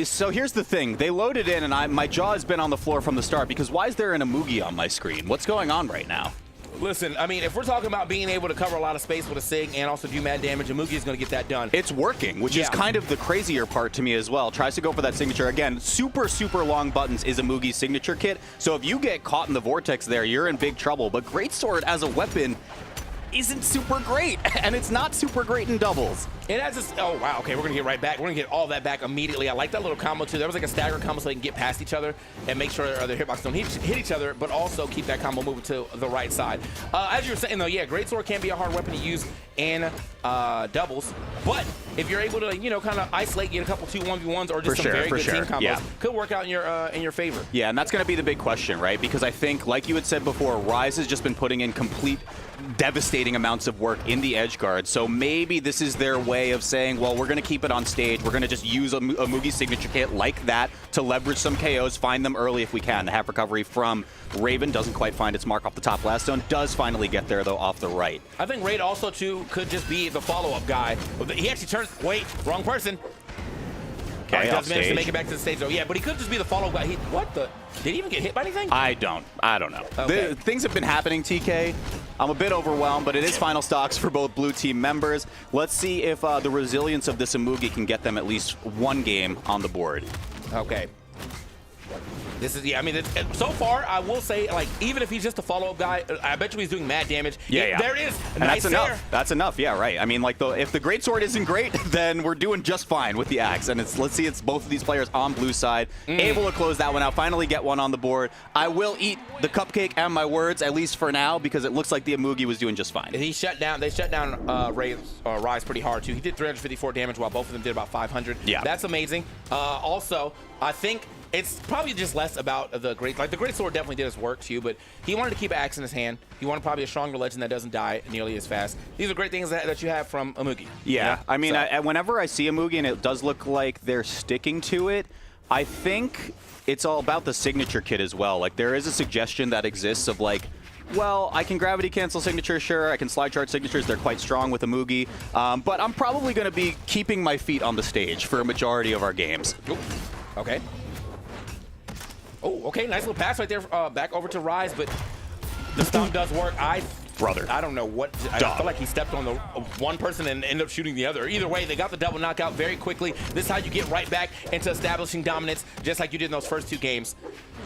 So here's the thing. They loaded in, and my jaw has been on the floor from the start because why is there an Amugi on my screen? What's going on right now? Listen, I mean, if we're talking about being able to cover a lot of space with a SIG and also do mad damage, Amugi is going to get that done. It's working, which is kind of the crazier part to me as well. Tries to go for that signature. Again, super, super long buttons is Amugi's signature kit. So if you get caught in the vortex there, you're in big trouble. But Greatsword as a weapon isn't super great, and it's not super great in doubles. It has this, oh wow, okay, we're gonna get right back. We're gonna get all that back immediately. I like that little combo too. There was like a stagger combo so they can get past each other and make sure their hitbox don't hit each other, but also keep that combo moving to the right side. As you were saying though, yeah, Greatsword can be a hard weapon to use in doubles, but if you're able to, you know, kind of isolate, get a couple 2 1v1s or just some very good team combos, could work out in your favor. Yeah, and that's gonna be the big question, right? Because I think, like you had said before, Rise has just been putting in complete devastating amounts of work in the edge guard. So maybe this is their way of saying, well, we're going to keep it on stage. We're going to just use a Mugi signature kit like that to leverage some KOs, find them early if we can. The half recovery from Raven doesn't quite find its mark off the top last zone. Does finally get there, though, off the right. I think Raid also, too, could just be the follow-up guy. He actually turns... Wait, wrong person. Okay, he does manage to make it back to the stage, though. Yeah, but he could just be the follow-up guy. What the... Did he even get hit by anything? I don't know. Okay. Things have been happening, TK. I'm a bit overwhelmed, but it is final stocks for both blue team members. Let's see if the resilience of this Amugi can get them at least 1 game on the board. Okay. This is, I mean, so far, I will say, like, even if he's just a follow-up guy, I bet you he's doing mad damage. Yeah. There it is. And Nice that's there. enough. That's enough. Yeah, right. I mean, like, if the greatsword isn't great, then we're doing just fine with the axe. And let's see, it's both of these players on blue side, able to close that one out, finally get one on the board. I will eat the cupcake and my words, at least for now, because it looks like the Amugi was doing just fine. They shut down Rise pretty hard, too. He did 354 damage while both of them did about 500. Yeah. That's amazing. Also, I think it's probably just less about the great. Like, the great sword definitely did his work too, but he wanted to keep an axe in his hand. He wanted probably a stronger legend that doesn't die nearly as fast. These are great things that you have from Amugi. Yeah, I mean, whenever I see Amugi and it does look like they're sticking to it, I think it's all about the signature kit as well. Like, there is a suggestion that exists of, like, well, I can gravity cancel signatures, sure. I can slide charge signatures. They're quite strong with Amugi. But I'm probably going to be keeping my feet on the stage for a majority of our games. Ooh. Okay. Oh, okay, nice little pass right there, back over to Rise, but the stomp does work. I don't know what. I feel like he stepped on the one person and ended up shooting the other. Either way, they got the double knockout very quickly. This is how you get right back into establishing dominance, just like you did in those first two games.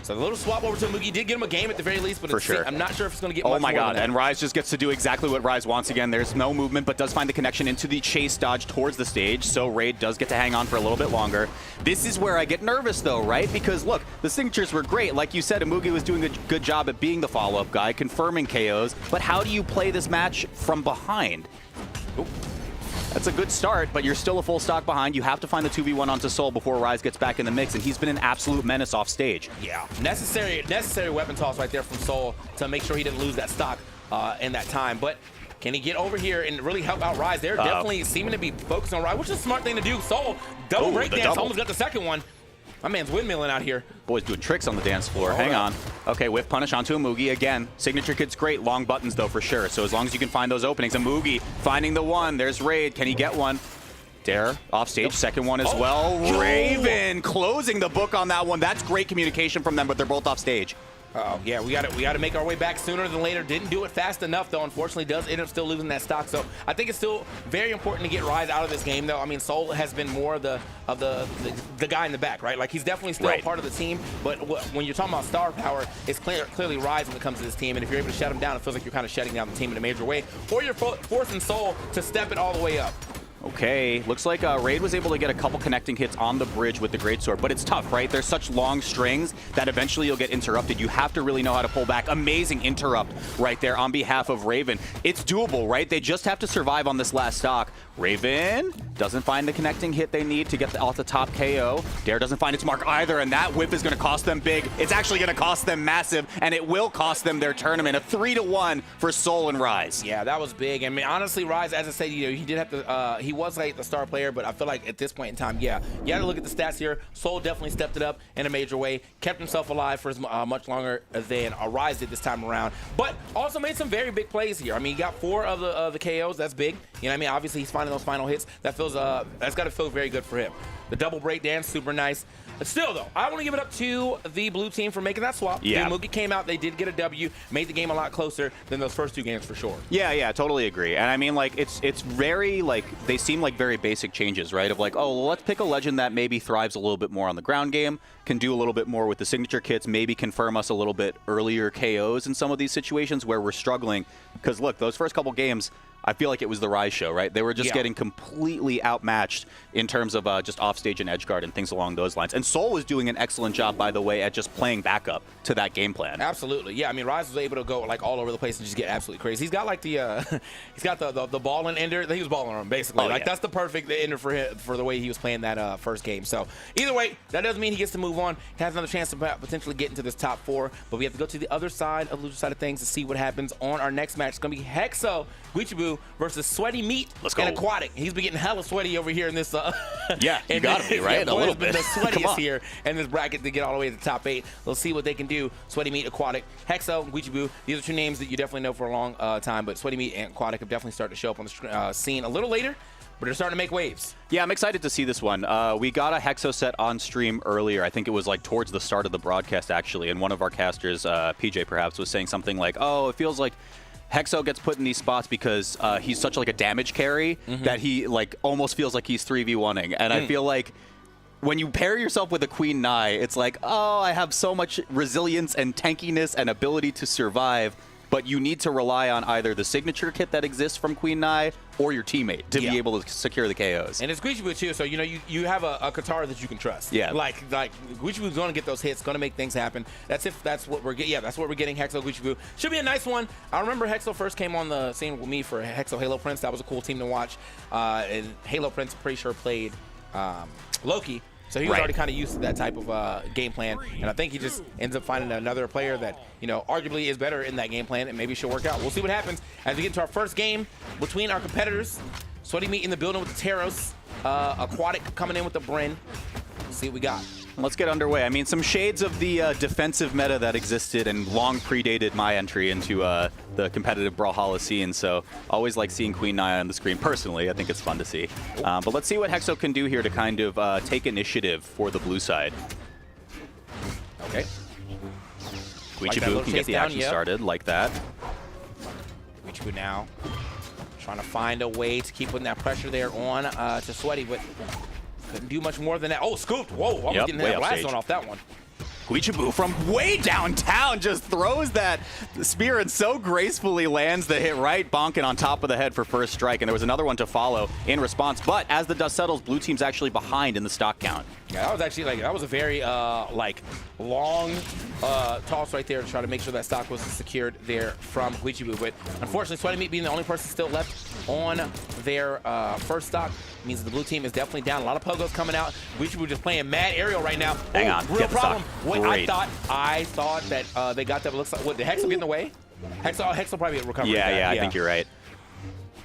So the little swap over to Amugi did get him a game at the very least, but For sure. I'm not sure if it's going to get Oh much my more god, than that. and Rise just gets to do exactly what Rise wants again. There's no movement, but does find the connection into the chase dodge towards the stage, so Raid does get to hang on for a little bit longer. This is where I get nervous though, right? Because look, the signatures were great. Like you said, Amugi was doing a good job at being the follow-up guy, confirming KOs, but how do you play this match from behind? Oop. That's a good start, but you're still a full stock behind. You have to find the 2v1 onto Soul before Rise gets back in the mix, and he's been an absolute menace off stage. Yeah, necessary weapon toss right there from Soul to make sure he didn't lose that stock in that time. But can he get over here and really help out Rise? They're definitely seeming to be focused on Rise, which is a smart thing to do. Soul, double breakdance, almost got the second one. My man's windmilling out here. Boy's doing tricks on the dance floor. Hang on. Okay, whiff punish onto Amugi again. Signature kit's great. Long buttons, though, for sure. So as long as you can find those openings. Amugi finding the one. There's Raid. Can he get one? Dare off stage. Second one as well. Raven closing the book on that one. That's great communication from them, but they're both off stage. Oh yeah, we got to make our way back sooner than later. Didn't do it fast enough though. Unfortunately, does end up still losing that stock. So I think it's still very important to get Rise out of this game though. I mean, Soul has been more of the guy in the back, right? Like he's definitely still part of the team. But when you're talking about star power, it's clearly Rise when it comes to this team. And if you're able to shut him down, it feels like you're kind of shutting down the team in a major way, or you're forcing Soul to step it all the way up. Okay, looks like Raid was able to get a couple connecting hits on the bridge with the greatsword, but it's tough, right? There's such long strings that eventually you'll get interrupted. You have to really know how to pull back. Amazing interrupt right there on behalf of Raven. It's doable, right? They just have to survive on this last stock. Raven doesn't find the connecting hit they need to get off the top KO. Dare doesn't find its mark either, and that whip is going to cost them big. It's actually going to cost them massive, and it will cost them their tournament. A 3-1 for Soul and Rise. Yeah, that was big. I mean, honestly, Rise, as I said, you know, he did have to. He was like the star player, but I feel like at this point in time, yeah, you got to look at the stats here. Soul definitely stepped it up in a major way, kept himself alive for as much longer than Rise did this time around, but also made some very big plays here. I mean, he got 4 of the KOs. That's big. You know what I mean? Obviously, he's finding those final hits. That feels that's got to feel very good for him. The double break dance, super nice. But still, though, I want to give it up to the blue team for making that swap. Yeah. Amugi came out. They did get a W, made the game a lot closer than those first 2 games for sure. Yeah, totally agree. And I mean, like, it's very, like, they seem like very basic changes, right? Of like, oh, well, let's pick a legend that maybe thrives a little bit more on the ground game, can do a little bit more with the signature kits, maybe confirm us a little bit earlier KOs in some of these situations where we're struggling. Because, look, those first couple games, I feel like it was the Rise show, right? They were just getting completely outmatched in terms of just offstage and edgeguard and things along those lines. And Soul was doing an excellent job, by the way, at just playing backup to that game plan. Absolutely, yeah. I mean, Rise was able to go like all over the place and just get absolutely crazy. He's got like the he's got the ball and ender. He was balling on him basically. That's the perfect ender for him for the way he was playing that first game. So either way, that doesn't mean he gets to move on. He has another chance to potentially get into this top 4. But we have to go to the other side of the loser side of things to see what happens on our next match. It's gonna be Hexo Guichibu versus Sweaty Meat and Aquatic. He's been getting hella sweaty over here in this. Yeah, you gotta be, right? Yeah, a little bit. The sweatiest here in this bracket to get all the way to the top 8. We'll see what they can do. Sweaty Meat, Aquatic, Hexo, Guichibu. These are 2 names that you definitely know for a long time, but Sweaty Meat and Aquatic have definitely started to show up on the scene a little later, but they're starting to make waves. Yeah, I'm excited to see this one. We got a Hexo set on stream earlier. I think it was like towards the start of the broadcast, actually, and one of our casters, PJ perhaps, was saying something like, oh, it feels like Hexo gets put in these spots because he's such like a damage carry that he like almost feels like he's 3v1ing. And I feel like when you pair yourself with a Queen Nai, it's like, oh, I have so much resilience and tankiness and ability to survive, but you need to rely on either the signature kit that exists from Queen Nai or your teammate to be able to secure the KOs. And it's Guichibu too, so you know you have a Katara that you can trust. Yeah. Like Guichibu's going to get those hits, going to make things happen. That's what we're getting. Yeah, that's what we're getting. Hexo Guichibu should be a nice one. I remember Hexo first came on the scene with me for Hexo Halo Prince. That was a cool team to watch. And Halo Prince, I'm pretty sure played Loki. So he was already kind of used to that type of game plan, and I think he just ends up finding another player that, you know, arguably is better in that game plan, and maybe should work out. We'll see what happens as we get into our first game between our competitors. Sweaty Meat in the building with the Taros, Aquatic coming in with the Bryn. Let's see what we got. Let's get underway. I mean, some shades of the defensive meta that existed and long predated my entry into the competitive Brawlhalla scene, so always like seeing Queen Nai on the screen personally. I think it's fun to see. But let's see what Hexo can do here to kind of take initiative for the blue side. Okay. Guichibu can get the action started like that. Guichibu now trying to find a way to keep putting that pressure there on to Sweaty, but couldn't do much more than that. Oh, scooped. Whoa, I'm getting that blast on off that one. Guichibu from way downtown just throws that spear and so gracefully lands the hit right, bonking on top of the head for first strike. And there was another one to follow in response. But as the dust settles, blue team's actually behind in the stock count. Yeah, that was actually that was a very long toss right there to try to make sure that stock was secured there from Guichibu. But unfortunately, Sweaty Meat being the only person still left on their first stock means the blue team is definitely down. A lot of pogos coming out. Guichibu just playing mad aerial right now. Hang on, real problem. What I thought that they got that. But looks like did Hexo get in the way? Hexo probably recovered. Yeah, I think you're right.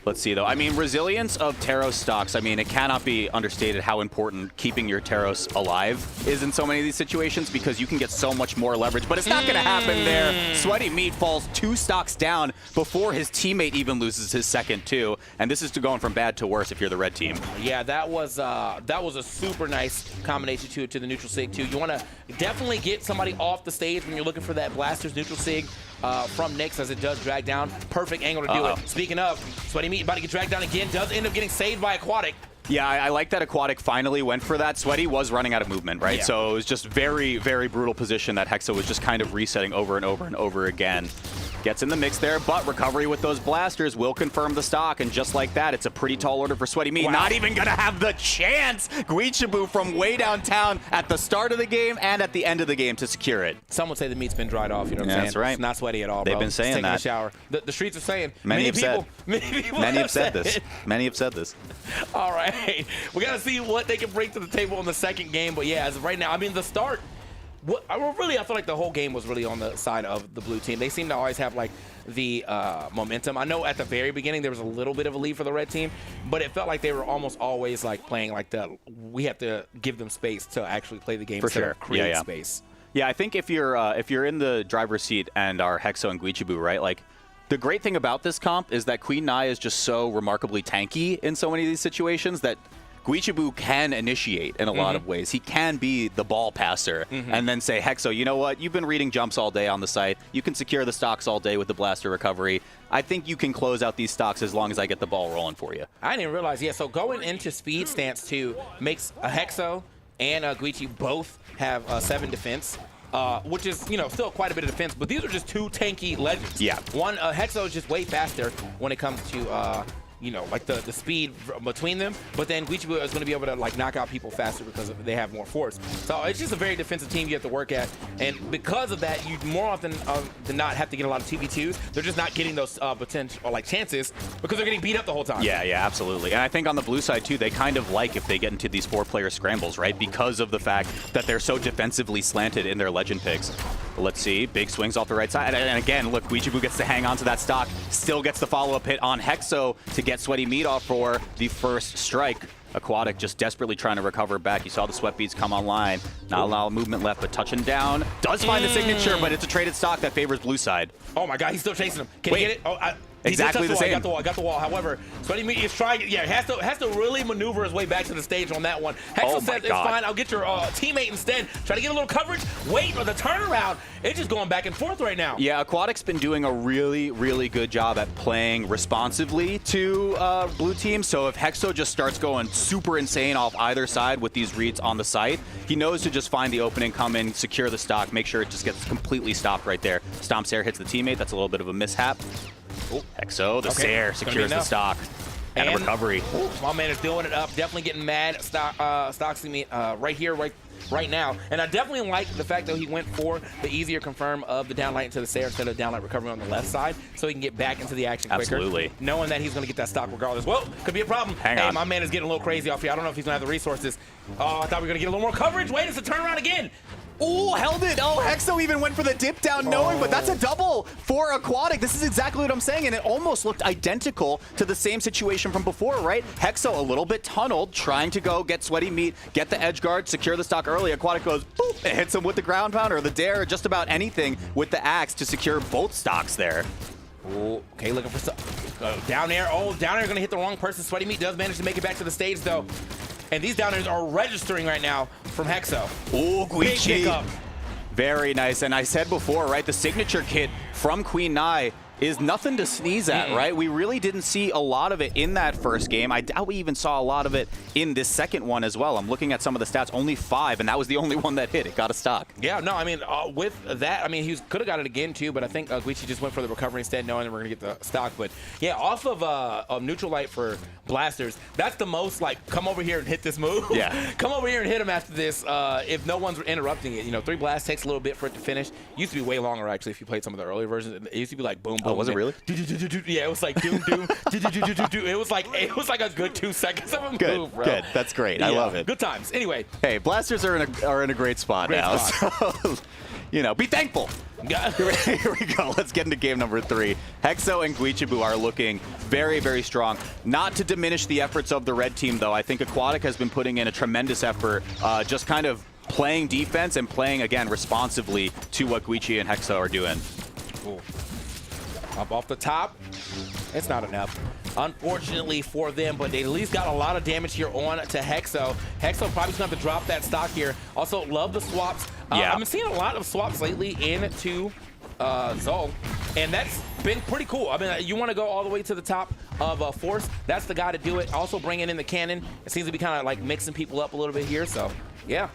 Let's see, though. I mean, resilience of Taros stocks, I mean, it cannot be understated how important keeping your Taros alive is in so many of these situations because you can get so much more leverage, but it's not going to happen there. Sweaty Meat falls 2 stocks down before his teammate even loses his second, too, and this is going from bad to worse if you're the red team. Yeah, that was a super nice combination to the neutral sig, too. You want to definitely get somebody off the stage when you're looking for that Blaster's neutral sig from Nyx as it does drag down. Perfect angle to do it. Speaking of, Sweaty Meat about to get dragged down again, does end up getting saved by Aquatic. Yeah, I like that Aquatic finally went for that. Sweaty was running out of movement, right? Yeah. So it was just very, very brutal position that Hexo was just kind of resetting over and over and over again. Gets in the mix there, but recovery with those blasters will confirm the stock, and just like that, it's a pretty tall order for Sweaty Meat. Wow. Not even gonna have the chance! Guichibu from way downtown at the start of the game and at the end of the game to secure it. Some would say the meat's been dried off, you know what I'm saying? That's right. It's not sweaty at all, They've bro. been saying taking that. A shower. The streets are saying. Many have people have said this. Many have said this. All right. We got to see what they can bring to the table in the second game, but yeah, as of right now, I mean, the start, I feel like the whole game was really on the side of the blue team. They seem to always have like the momentum. I know at the very beginning there was a little bit of a lead for the red team, but it felt like they were almost always like playing like we have to give them space to actually play the game for instead sure. of create space. Yeah, I think if you're in the driver's seat and are Hexo and Guichibu, right? Like the great thing about this comp is that Queen Nai is just so remarkably tanky in so many of these situations that Guichibu can initiate in a lot of ways. He can be the ball passer and then say, Hexo, you know what? You've been reading jumps all day on the site. You can secure the stocks all day with the blaster recovery. I think you can close out these stocks as long as I get the ball rolling for you. I didn't realize, so going into speed stance too makes a Hexo and Guichi both have 7 defense. Which is, still quite a bit of defense, but these are just 2 tanky legends. Yeah. One, Hexo is just way faster when it comes to, like the speed between them, but then Guichibu is going to be able to like knock out people faster because they have more force. So it's just a very defensive team you have to work at, and because of that, you more often than not have to get a lot of 2v2s. They're just not getting those potential or like chances because they're getting beat up the whole time. Yeah, absolutely. And I think on the blue side too, they kind of like if they get into these 4-player scrambles, right? Because of the fact that they're so defensively slanted in their legend picks. But let's see, big swings off the right side, and again, look, Guichibu gets to hang on to that stock, still gets the follow-up hit on Hexo to get Sweaty Meat off for the first strike. Aquatic just desperately trying to recover back. You saw the sweat beads come online. Not a lot of movement left, but touching down. Does find the signature, but it's a traded stock that favors blue side. Oh my god, he's still chasing him. Can he get it? Oh, Exactly the same. I got the wall. However, Sweaty Meat is trying. Yeah, has to really maneuver his way back to the stage on that one. Hexo says it's fine. I'll get your teammate instead. Try to get a little coverage. Wait for the turnaround. It's just going back and forth right now. Yeah, Aquatic's been doing a really, really good job at playing responsively to blue team. So if Hexo just starts going super insane off either side with these reads on the site, he knows to just find the opening, come in, secure the stock, make sure it just gets completely stopped right there. Stomps air hits the teammate. That's a little bit of a mishap. Ooh, Hexo, the Sair secures the stock. And a recovery. Ooh, my man is doing it up. Definitely getting mad. Stocks me right here, right now. And I definitely like the fact that he went for the easier confirm of the downlight into the Sair instead of downlight recovery on the left side, so he can get back into the action quicker. Absolutely. Knowing that he's going to get that stock regardless. Well, could be a problem. Hang on. My man is getting a little crazy off here. I don't know if he's going to have the resources. Oh, I thought we were going to get a little more coverage. Wait, it's a turnaround again. Ooh, held it. Oh, Hexo even went for the dip down knowing, but that's a double for Aquatic. This is exactly what I'm saying, and it almost looked identical to the same situation from before, right? Hexo a little bit tunneled, trying to go get Sweaty Meat, get the edge guard, secure the stock early. Aquatic goes, boop, and hits him with the ground pound or the dare, or just about anything with the axe to secure both stocks there. Ooh, okay, looking for stuff. Down air. Oh, down air going to hit the wrong person. Sweaty Meat does manage to make it back to the stage, though. And these downers are registering right now from Hexo. Ooh, Guichi. Very nice. And I said before, right, the signature kit from Queen Nai is nothing to sneeze at, right? We really didn't see a lot of it in that first game. I doubt we even saw a lot of it in this second one as well. I'm looking at some of the stats, only 5, and that was the only one that hit. It got a stock. Yeah, no, I mean, with that, I mean, he could have got it again, too, but I think Guichi just went for the recovery instead, knowing that we're going to get the stock. But, yeah, off of neutral light for blasters, that's the most, like, come over here and hit this move. Yeah. Come over here and hit him after this if no one's interrupting it. You know, 3 blasts takes a little bit for it to finish. Used to be way longer, actually, if you played some of the earlier versions. It used to be like boom, boom. Oh, was it really? Yeah, it was like doom, doom. It was like a good 2 seconds of a move, bro. Good. That's great. I love it. Good times. Anyway. Hey, blasters are in a great spot now. So, you know, be thankful. Here we go. Let's get into game number 3. Hexo and Guichibu are looking very, very strong. Not to diminish the efforts of the red team, though. I think Aquatic has been putting in a tremendous effort, just kind of playing defense and playing, again, responsively to what Guichi and Hexo are doing. Cool. Up off the top. It's not enough, unfortunately, for them, but they at least got a lot of damage here on to Hexo. Hexo probably going to have to drop that stock here. Also, love the swaps. I've been seeing a lot of swaps lately into Zol, and that's been pretty cool. I mean, you want to go all the way to the top of Force, that's the guy to do it. Also bringing in the cannon. It seems to be kind of like mixing people up a little bit here, so yeah.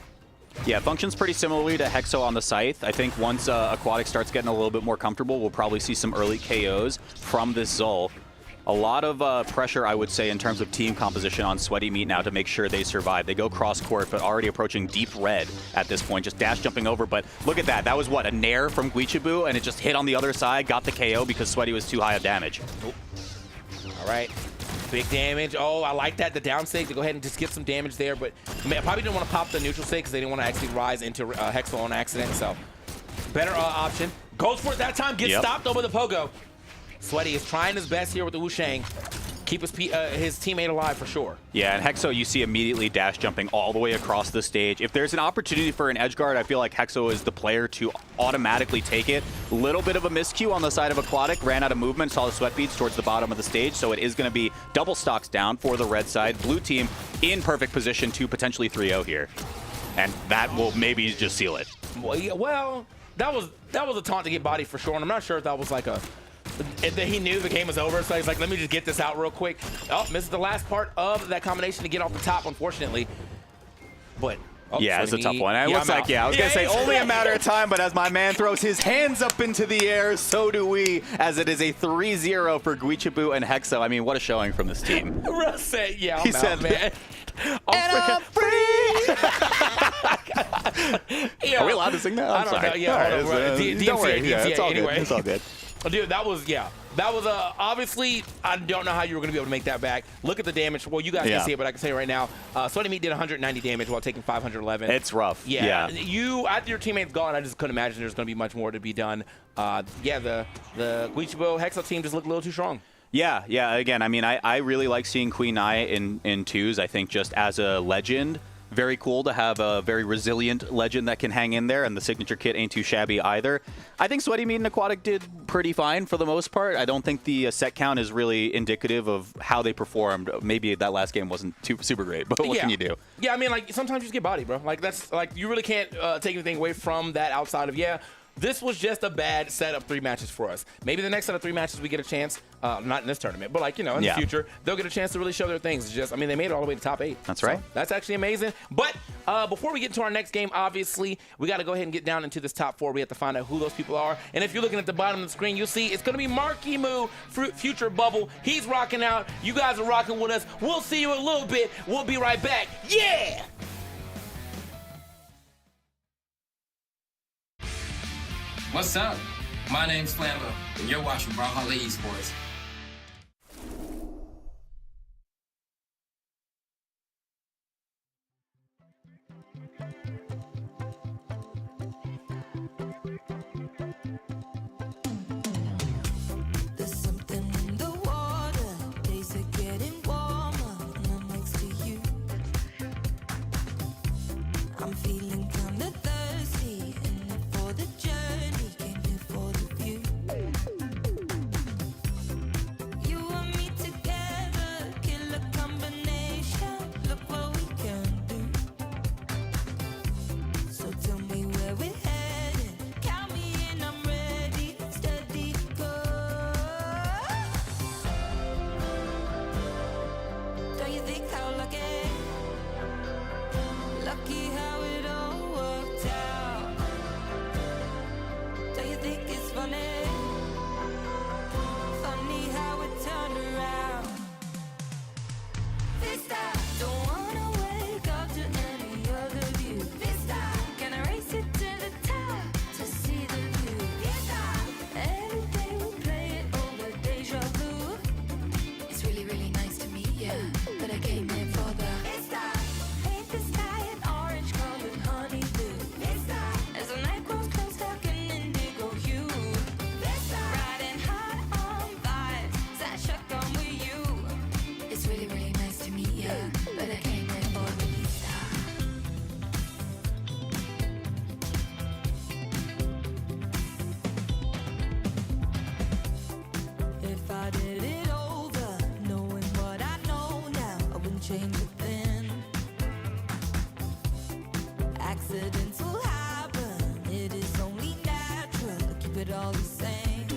Yeah, functions pretty similarly to Hexo on the Scythe. I think once Aquatic starts getting a little bit more comfortable, we'll probably see some early KOs from this Zol. A lot of pressure, I would say, in terms of team composition on Sweaty Meat now to make sure they survive. They go cross-court, but already approaching deep red at this point, just dash jumping over. But look at that. That was, what, a nair from Guichibu, and it just hit on the other side, got the KO because Sweaty was too high of damage. Oh. All right. Big damage. Oh, I like that. The down sig to go ahead and just get some damage there, but man, probably didn't want to pop the neutral sig because they didn't want to actually rise into Hexo on accident, so better option. Goes for it that time, gets stopped over the pogo. Sweaty is trying his best here with the Wushang. Keep his teammate alive for sure. Yeah, and Hexo, you see immediately dash jumping all the way across the stage. If there's an opportunity for an edge guard, I feel like Hexo is the player to automatically take it. Little bit of a miscue on the side of Aquatic. Ran out of movement, saw the sweat beads towards the bottom of the stage, so it is going to be double stocks down for the red side. Blue team in perfect position to potentially 3-0 here. And that will maybe just seal it. Well, that was a taunt to get body for sure, and I'm not sure if that was like a... He knew the game was over, so he's like, let me just get this out real quick. Oh, misses the last part of that combination to get off the top, unfortunately. But, yeah, it's a tough one. I was going to say only a matter of time, but as my man throws his hands up into the air, so do we, as it is a 3-0 for Guichibu and Hexo. I mean, what a showing from this team. Russ said, yeah, he said, man. I'm free! Are we allowed to sing that? I don't know. Yeah, don't worry. It's all good. It's all good. Dude, that was obviously, I don't know how you were going to be able to make that back. Look at the damage. Well, you guys can see it, but I can say right now, Sweaty Meat did 190 damage while taking 511. It's rough. Yeah. After your teammate's gone, I just couldn't imagine there's going to be much more to be done. The Guichibu Hexo team just looked a little too strong. Yeah. Again, I mean, I really like seeing Queen Nai in twos. I think just as a legend, Very cool to have a very resilient legend that can hang in there, and the signature kit ain't too shabby either. I think Sweaty Meat and Aquatic did pretty fine for the most part. I don't think the set count is really indicative of how they performed. Maybe that last game wasn't super great, but what can you do? Yeah, I mean, like, sometimes you just get bodied, bro. Like, that's, like, you really can't take anything away from that outside of, this was just a bad set of 3 matches for us. Maybe the next set of 3 matches we get a chance, not in this tournament, but like, in the future, they'll get a chance to really show their things. It's just, I mean, they made it all the way to top 8. That's right. That's actually amazing. But before we get into our next game, obviously, we got to go ahead and get down into this top 4. We have to find out who those people are. And if you're looking at the bottom of the screen, you'll see it's going to be Marimu, Future Bubble. He's rocking out. You guys are rocking with us. We'll see you in a little bit. We'll be right back. Yeah! What's up? My name's Flambo, and you're watching Brawlhalla Esports. There's something in the water, days are getting warmer when I'm next to you. I'm feeling kinda thirsty, and for the journey, came here for the view. You and me together, killer combination. Look what we can do. So tell me where we're headed. Count me in, I'm ready. Steady, go. Don't you think how lucky how it all worked out? Don't you think it's funny how it turned around? Vista, don't wanna wake up to any other view. Vista, can I race it to the top to see the view? Vista, every day we play it over deja vu. It's really, really nice to meet you, but I came here for the Vista. Paint the sky an orange colored honeydew. Vista, as the night grows close, dark and indigo hue. Vista, riding hot on vibes, that shotgun with you. It's really, really nice to meet you, but I came here for the Vista. If I did it over, knowing what I know now, I wouldn't change a thing. Accidents will happen, it is only natural to keep it all the same.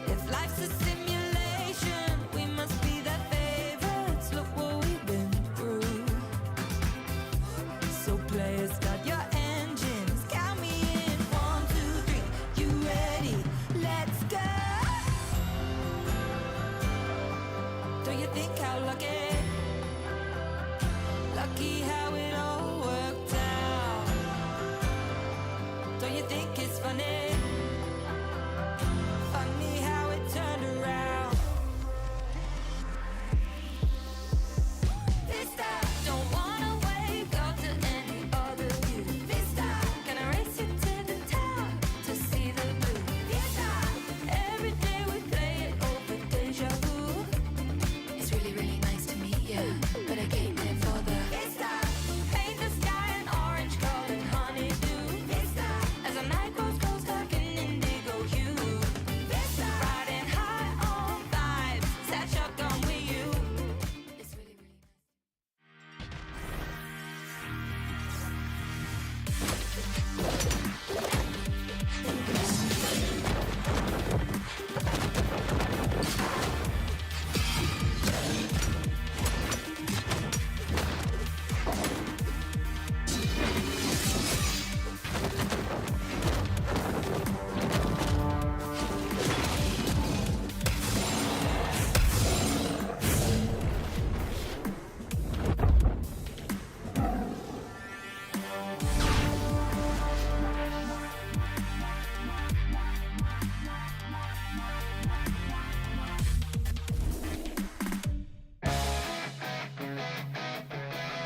If life's a simulation, we must be the favorites. Look what we've been through. So players, start your engines, count me in. 1, 2, 3, you ready? Let's go. Don't you think how lucky how it all worked out? Don't you think it's funny how it turned around? Vista, don't wanna wake up to any other view. Vista, can I race it to the top to see the blue? Vista, every day we play it over deja vu. It's really, really nice to meet you, but I came here for the Vista. Paint the sky an orange colored honeydew. Vista, as the night grows close, dark and indigo hue. Vista, riding high on vibes, that shotgun with you. It's really, really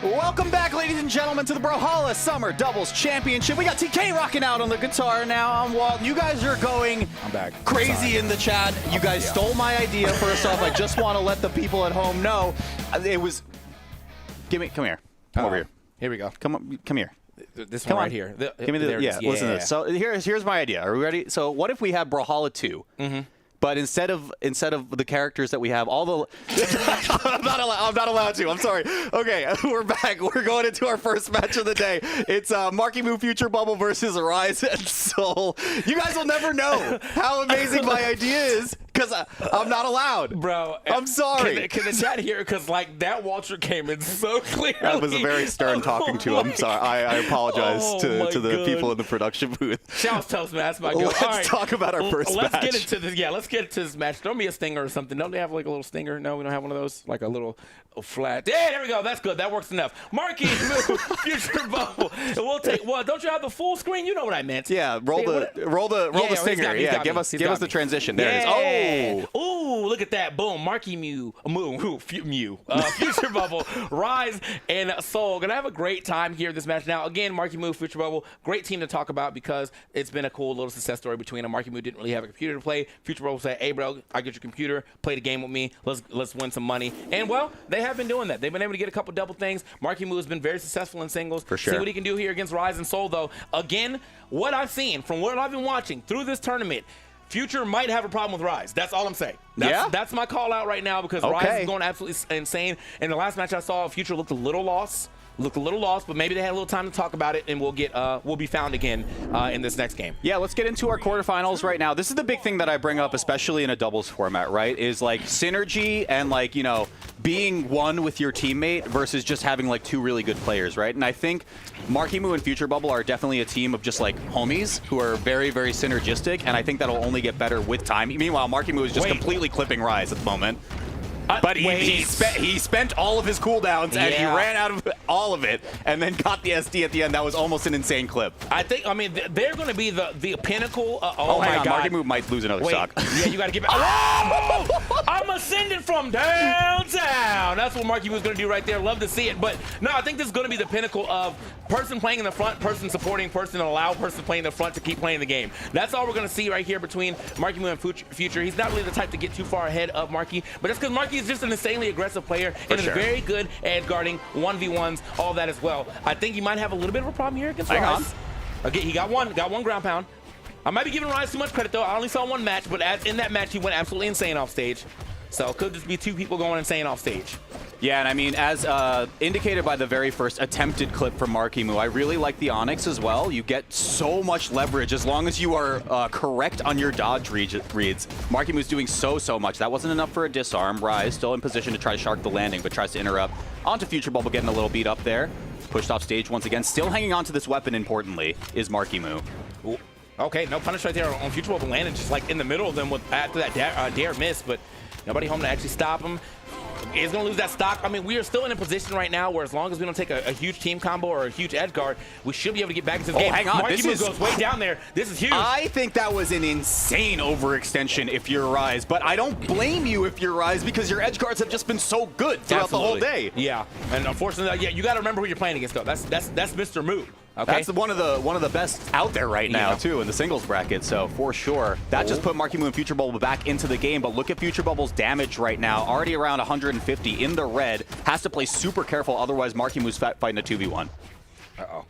Welcome back, ladies and gentlemen, to the Brawlhalla Summer Doubles Championship. We got TK rocking out on the guitar now. I'm Walt. You guys are going crazy in the chat. You guys stole my idea. First off, I just want to let the people at home know it was Come here. Come over here. Here we go. Come here. This Come one on. right here. Give me the listen to this. So here's my idea. Are we ready? So what if we have Brawlhalla 2? But instead of the characters that we have, all the I'm not allowed to. I'm sorry. Okay, we're back. We're going into our first match of the day. It's Marimu Future Bubble versus Rise and Soul. You guys will never know how amazing my idea is because I'm not allowed, bro. I'm sorry. Can the chat hear? Because like that Walter came in so clearly. That was a very stern talking to. I'm sorry. I apologize to the people in the production booth. Shouts Toastmasters, my God. Let's talk about our first match. Let's get into this. Yeah, let's get into this match. Throw me a stinger or something. Don't they have like a little stinger? No, we don't have one of those. Like a little flat. Yeah, there we go. That's good. That works enough. Marimu Future Bubble. We'll take. Well, don't you have the full screen? You know what I meant. Yeah, roll the stinger. Yeah, give us the transition. There it is. Oh, look at that. Boom. Marimu Future Bubble, Rise and Soul. Gonna have a great time here in this match. Now, again, Marimu Future Bubble, great team to talk about because it's been a cool little success story between them. Marimu didn't really have a computer to play. Future Bubble said, "Hey, bro, I get your computer. Play the game with me. Let's win some money." And well, they have been doing that. They've been able to get a couple double things. Marimu has been very successful in singles. For sure. See what he can do here against Rise and Soul, though. Again, what I've seen from what I've been watching through this tournament, Future might have a problem with Rise. That's all I'm saying. That's my call out right now because Rise is going absolutely insane. In the last match I saw, Future looked a little lost. But maybe they had a little time to talk about it, and we'll be found again in this next game. Yeah, let's get into our quarterfinals right now. This is the big thing that I bring up, especially in a doubles format, right? Is like synergy and like, you know, being one with your teammate versus just having like two really good players, right? And I think Marimu and Future Bubble are definitely a team of just like homies who are very, very synergistic, and I think that'll only get better with time. Meanwhile, Marimu is just completely clipping Rise at the moment. But he spent all of his cooldowns and he ran out of all of it and then got the SD at the end. That was almost an insane clip. I mean, they're going to be the pinnacle. Oh my God. Marimu might lose another stock. Yeah, you got to give it. Oh! I'm ascending from downtown. That's what Marimu was going to do right there. Love to see it. But no, I think this is going to be the pinnacle of person playing in the front, person supporting, person allow person playing in the front to keep playing the game. That's all we're going to see right here between Marimu and Future. He's not really the type to get too far ahead of Marky, but that's because Marky is just an insanely aggressive player and is very good at guarding 1v1s, all that as well. I think he might have a little bit of a problem here against Rise. Okay, he got one ground pound. I might be giving Rise too much credit though. I only saw one match, but in that match he went absolutely insane off stage. So it could just be two people going insane off stage. Yeah, and I mean, as indicated by the very first attempted clip from Marimu, I really like the Onyx as well. You get so much leverage as long as you are correct on your dodge reads. Marimu's doing so much. That wasn't enough for a disarm. Rise still in position to try to shark the landing, but tries to interrupt. Onto Future Bubble, getting a little beat up there. Pushed off stage once again. Still hanging on to this weapon, importantly, is Marimu. Okay, no punish right there on Future Bubble landing, just like in the middle of them with after that dare miss, but nobody home to actually stop him. He's going to lose that stock. I mean, we are still in a position right now where as long as we don't take a huge team combo or a huge edge guard, we should be able to get back into this game. Hang on. Marimu goes way down there. This is huge. I think that was an insane overextension if you're Rise, but I don't blame you if you're Rise because your edge guards have just been so good throughout the whole day. Yeah, and unfortunately, you got to remember who you're playing against, though. That's Mr. Moo. Okay. That's one of the best out there right now, too, in the singles bracket. So, for sure, that just put Marimu and Future Bubble back into the game. But look at Future Bubble's damage right now. Already around 150 in the red. Has to play super careful, otherwise Marimu's fighting a 2v1. Uh-oh.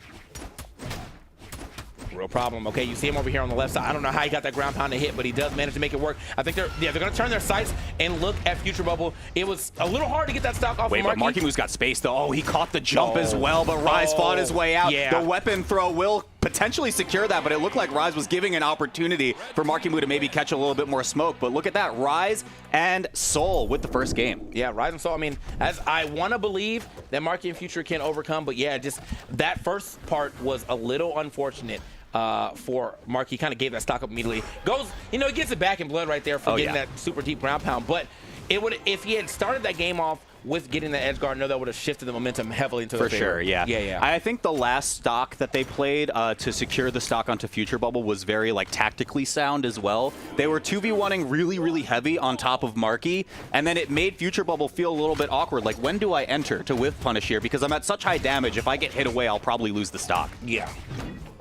Real problem. Okay, you see him over here on the left side. I don't know how he got that ground pound to hit, but he does manage to make it work. I think they're going to turn their sights and look at Future Bubble. It was a little hard to get that stock off. Wait, but Marimu's got space though. Oh, he caught the jump as well, but Rise fought his way out. Yeah. The weapon throw will potentially secure that, but it looked like Rise was giving an opportunity for Marimu to maybe catch a little bit more smoke. But look at that, Rise and Soul with the first game. Yeah, Rise and Soul. I mean, as I want to believe that Marimu and Future can overcome, but yeah, just that first part was a little unfortunate. For Mark. He kind of gave that stock up immediately. Goes, he gets it back in blood right there for getting that super deep ground pound. But it would, if he had started that game off with getting the edge guard, I know that would have shifted the momentum heavily into for favor. Sure, yeah. I think the last stock that they played to secure the stock onto Future Bubble was very like tactically sound as well. They were 2v1ing really heavy on top of Marky, and then it made Future Bubble feel a little bit awkward. Like, when do I enter to whiff punish here? Because I'm at such high damage. If I get hit away, I'll probably lose the stock. Yeah.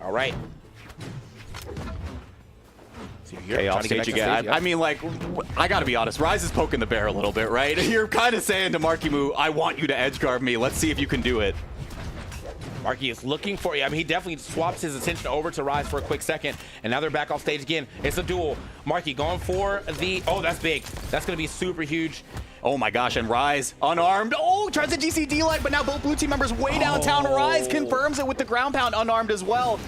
All right. Okay, off stage again. I mean, like, I gotta be honest. Rise is poking the bear a little bit, right? You're kind of saying to Marimu, I want you to edge guard me. Let's see if you can do it. Marky is looking for you. I mean, he definitely swaps his attention over to Rise for a quick second, and now they're back off stage again. It's a duel. Marky going for the... Oh, that's big. That's going to be super huge. Oh my gosh, and Rise unarmed. Oh, tries the GCD line, but now both blue team members way downtown. Rise confirms it with the ground pound unarmed as well.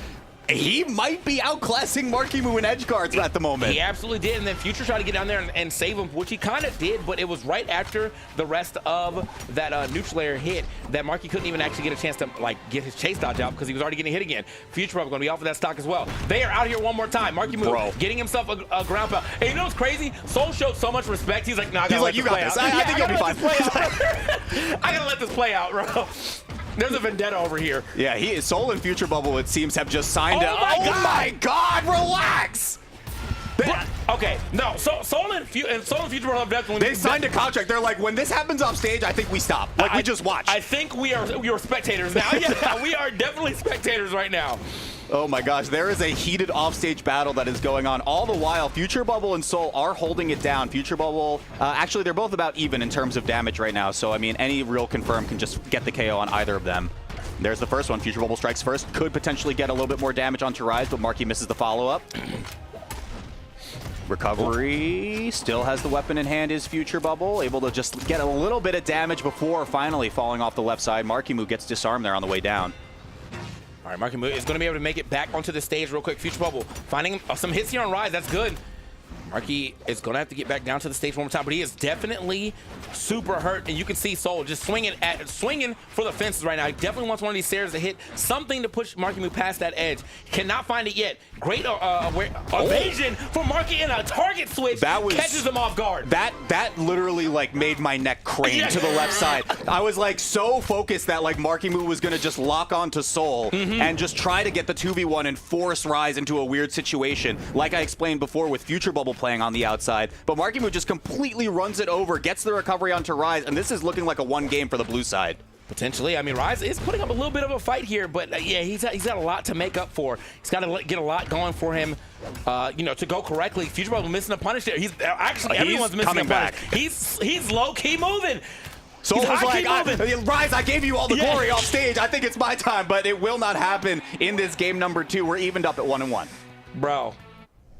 He might be outclassing Marimu in edge guards at the moment. He absolutely did, and then Future tried to get down there and save him, which he kind of did, but it was right after the rest of that neutral layer hit that Marky couldn't even actually get a chance to like get his chase dodge out because he was already getting hit again. Future probably going to be off of that stock as well. They are out here one more time. Marimu getting himself a ground pound. And you know what's crazy? Soul showed so much respect. He's like, nah, I gotta let this play out. I think you'll be fine. I gotta let this play out, bro. There's a vendetta over here. Yeah, he is. Soul and Future Bubble, it seems, have just signed Oh my God, relax! Okay, no, Soul and Future Bubble have definitely... They signed a contract. They're like, when this happens off stage, I think we stop. Like, we just watch. I think we are spectators now. Yeah, we are definitely spectators right now. Oh my gosh, there is a heated offstage battle that is going on. All the while, Future Bubble and Soul are holding it down. Future Bubble, actually, they're both about even in terms of damage right now. So, I mean, any real confirm can just get the KO on either of them. There's the first one. Future Bubble strikes first. Could potentially get a little bit more damage onto Rise, but Marky misses the follow-up. Recovery, still has the weapon in hand, is Future Bubble. Able to just get a little bit of damage before finally falling off the left side. Marimu gets disarmed there on the way down. All right, Marimu is going to be able to make it back onto the stage real quick. Future Bubble finding some hits here on Rise. That's good. Marky is going to have to get back down to the stage one more time, but he is definitely super hurt, and you can see Soul just swinging for the fences right now. He definitely wants one of these stairs to hit something to push Marimu past that edge. Cannot find it yet. Great evasion for Marky in a target switch. That was, catches him off guard. That literally like made my neck crane to the left side. I was like so focused that like Marimu was going to just lock onto Soul and just try to get the 2v1 and force Rise into a weird situation. Like I explained before with Future Bubble playing on the outside, but Marimu just completely runs it over, gets the recovery onto Rise, and this is looking like a one game for the blue side. Potentially. I mean, Rise is putting up a little bit of a fight here, but yeah, he's got a lot to make up for. He's got to get a lot going for him, you know, to go correctly. Future Bubble missing a punish there. Everyone's missing a punish. He's low-key moving. Soul was like, Rise, I gave you all the glory off stage. I think it's my time, but it will not happen in this game number 2. We're evened up at 1-1. Bro.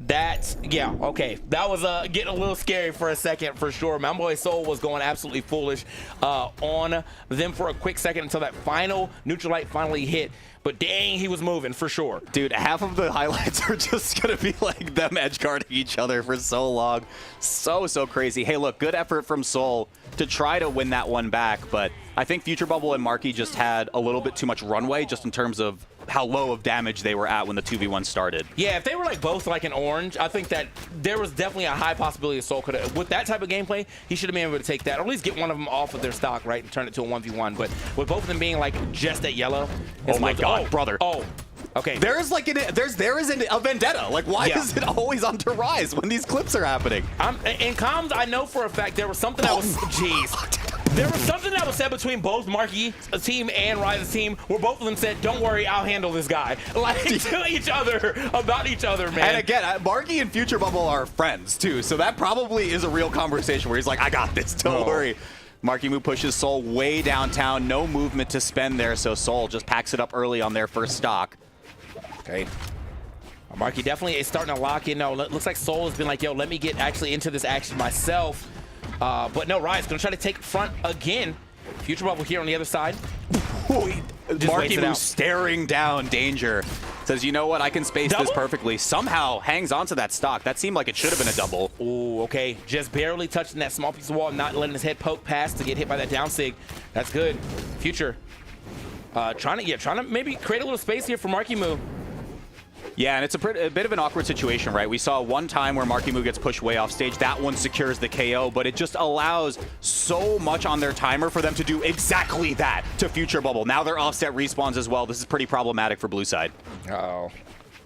Okay. That was getting a little scary for a second for sure. My boy Soul was going absolutely foolish on them for a quick second until that final neutral light finally hit. But dang, he was moving for sure. Dude, half of the highlights are just going to be like them edge guarding each other for so long. So crazy. Hey, look, good effort from Soul to try to win that one back. But I think Future Bubble and Marky just had a little bit too much runway just in terms of how low of damage they were at when the 2v1 started. Yeah, if they were like both like an orange, I think that there was definitely a high possibility Soul could have, with that type of gameplay, he should have been able to take that, or at least get one of them off of their stock, right, and turn it to a 1v1. But with both of them being like just at yellow. Oh my God, brother. Oh. Okay. There is a vendetta. Like, why is it always on to Rise when these clips are happening? In comms, I know for a fact there was something that was, there was something that was said between both Marky's team and Rise's team where both of them said, don't worry, I'll handle this guy. Like, to each other, about each other, man. And again, Marky and Future Bubble are friends, too, so that probably is a real conversation where he's like, I got this, don't worry. Marimu pushes Soul way downtown, no movement to spend there, so Soul just packs it up early on their first stock. Okay. Marky definitely is starting to lock in. No, looks like Soul has been like, yo, let me get actually into this action myself. But no, Rise going to try to take front again. Future Bubble here on the other side. Marimu staring down Danger. Says, you know what, I can space this perfectly. Somehow hangs onto that stock. That seemed like it should have been a double. Ooh, okay. Just barely touching that small piece of wall, not letting his head poke past to get hit by that down sig. That's good. Future. Trying to maybe create a little space here for Marimu. Yeah, and it's a bit of an awkward situation, right? We saw one time where Marimu gets pushed way off stage. That one secures the KO, but it just allows so much on their timer for them to do exactly that to Future Bubble. Now they're offset respawns as well. This is pretty problematic for blue side. Uh-oh.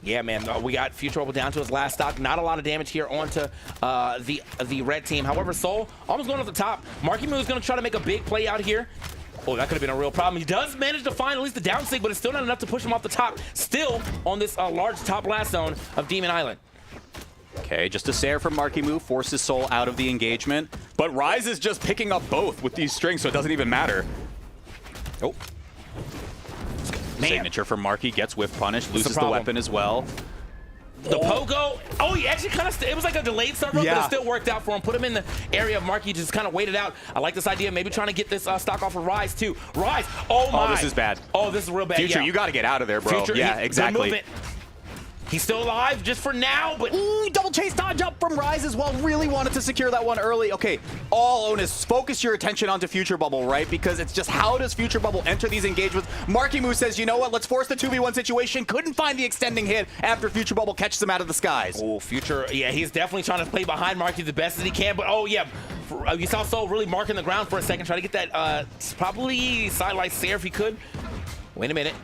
Yeah, man, we got Future Bubble down to his last stock. Not a lot of damage here onto the red team. However, Soul almost going to the top. Marimu is going to try to make a big play out here. Oh, that could have been a real problem. He does manage to find at least the down sig, but it's still not enough to push him off the top. Still on this large top blast zone of Demon Island. Okay, just a Sair from Marimu forces Soul out of the engagement, but Rise is just picking up both with these strings, so it doesn't even matter. Oh. Signature from Marky gets whiff punish, loses the weapon as well. The pogo, oh, he actually kind of, it was like a delayed start run, but it still worked out for him. Put him in the area of Marky, just kind of waited out. I like this idea, maybe trying to get this stock off of Rise too. Rise, oh my. Oh, this is bad. Oh, this is real bad. Future, you got to get out of there, bro. Future, yeah, exactly. He's still alive just for now, but... Ooh, double chase dodge up from Rise as well. Really wanted to secure that one early. Okay, all Onus, focus your attention onto Future Bubble, right? Because it's just how does Future Bubble enter these engagements? Marimu says, you know what, let's force the 2v1 situation. Couldn't find the extending hit after Future Bubble catches him out of the skies. Oh, Future, yeah, he's definitely trying to play behind Marky the best as he can, but oh yeah, you saw Soul really marking the ground for a second, trying to get that probably sidelight Sair if he could. Wait a minute.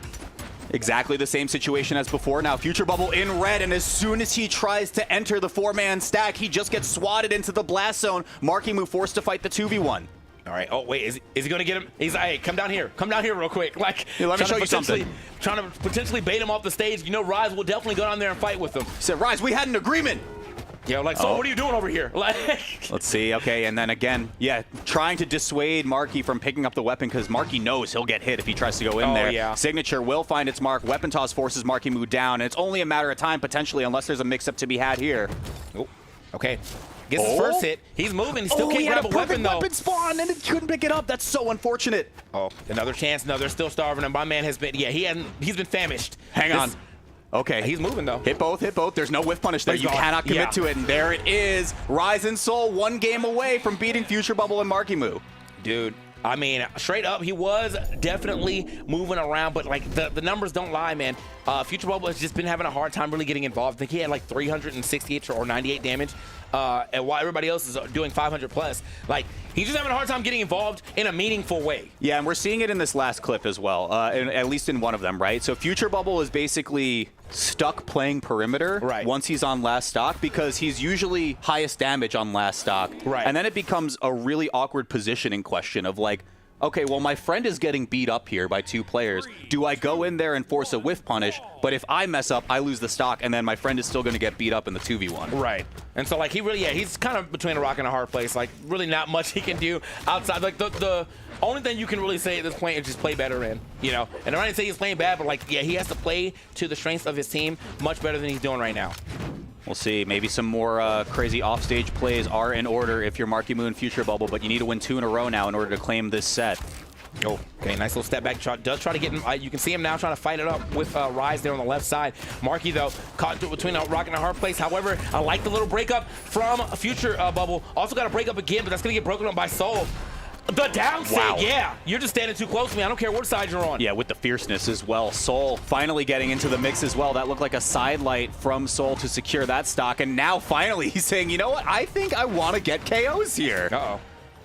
Exactly the same situation as before. Now Future Bubble in red, and as soon as he tries to enter the 4-man stack, he just gets swatted into the blast zone. Marimu forced to fight the 2v1. All right. Oh, wait. Is he going to get him? He's like, hey, come down here. Come down here real quick. Like, yeah, let me show you something. Trying to potentially bait him off the stage. You know, Rise will definitely go down there and fight with him. He said, Rise, we had an agreement. Yeah, like, so what are you doing over here? Like, let's see. Okay, and then again, yeah, trying to dissuade Marky from picking up the weapon because Marky knows he'll get hit if he tries to go in there. Yeah. Signature will find its mark. Weapon toss forces Marimu down, and it's only a matter of time potentially unless there's a mix-up to be had here. Oh, okay. Gets his first hit. He's moving. He still can't grab a weapon, though. Weapon spawn, and it couldn't pick it up. That's so unfortunate. Oh, another chance. No, they're still starving him. My man has been, yeah, he's been famished. Hang on. Okay. He's moving, though. Hit both, hit both. There's no whiff punish there. You cannot commit to it. And there it is. Rise and Soul, one game away from beating Future Bubble and Marimu. Dude, I mean, straight up, he was definitely moving around, but, like, the numbers don't lie, man. Future Bubble has just been having a hard time really getting involved. I think he had, like, 368 or 98 damage, and while everybody else is doing 500 plus. Like, he's just having a hard time getting involved in a meaningful way. Yeah, and we're seeing it in this last clip as well, at least in one of them, right? So Future Bubble is basically stuck playing perimeter once he's on last stock because he's usually highest damage on last stock. Right. And then it becomes a really awkward positioning question of like, okay, well, my friend is getting beat up here by 2 players. Do I go in there and force a whiff punish? But if I mess up, I lose the stock, and then my friend is still going to get beat up in the 2v1. Right. And so, like, he really, he's kind of between a rock and a hard place. Like, really not much he can do outside. Like, the only thing you can really say at this point is just play better in, you know? And I'm not say he's playing bad, but, like, yeah, he has to play to the strengths of his team much better than he's doing right now. We'll see. Maybe some more crazy offstage plays are in order if you're Marimu and Future Bubble, but you need to win 2 in a row now in order to claim this set. Oh, okay, nice little step back. Does try to get him. You can see him now trying to fight it up with Rise there on the left side. Marky, though, caught between a rock and a hard place. However, I like the little breakup from Future Bubble. Also got to break up again, but that's going to get broken up by Soul. The down sig, yeah. You're just standing too close to me. I don't care what side you're on. Yeah, with the fierceness as well. Soul finally getting into the mix as well. That looked like a sidelight from Soul to secure that stock. And now finally he's saying, you know what? I think I want to get KOs here. Uh-oh.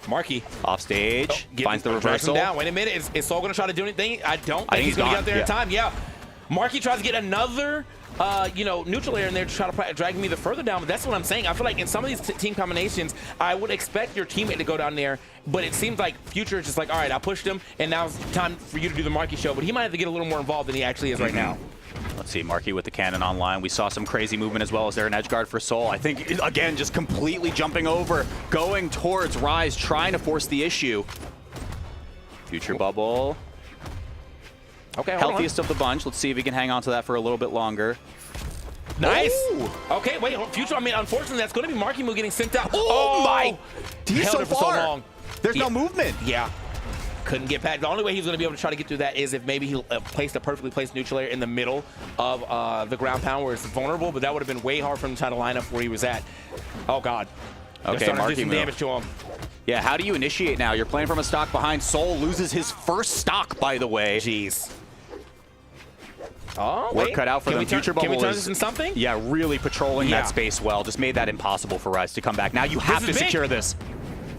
Marky. Off stage. Finds the reversal. Down. Wait a minute. Is Soul going to try to do anything? I don't think he's going to get out there in time. Yeah. Marky tries to get another neutral air in there to try to drag him either further down, but that's what I'm saying. I feel like in some of these team combinations, I would expect your teammate to go down there, but it seems like Future is just like, all right, I pushed him, and now it's time for you to do the Marky show, but he might have to get a little more involved than he actually is right now. Let's see, Marky with the cannon online. We saw some crazy movement as well. Is there an edge guard for Soul? I think, again, just completely jumping over, going towards Rise, trying to force the issue. Future Bubble. Okay, healthiest of the bunch. Let's see if he can hang on to that for a little bit longer. Nice. Ooh. Okay, wait, Future, I mean, unfortunately, that's going to be Marimu getting sent out. Oh my. He's so far. So long. There's no movement. Yeah. Couldn't get past. The only way he's going to be able to try to get through that is if maybe he placed a perfectly placed neutral air in the middle of the ground pound where it's vulnerable, but that would have been way hard for him to try to line up where he was at. Oh, God. Okay, Marky do some damage to him. Yeah, how do you initiate now? You're playing from a stock behind. Soul loses his first stock, by the way. Jeez. Oh, work cut out for them. Future Bubble can we turn this into something? Yeah, really patrolling that space well. Just made that impossible for Rise to come back. Now you have to secure this.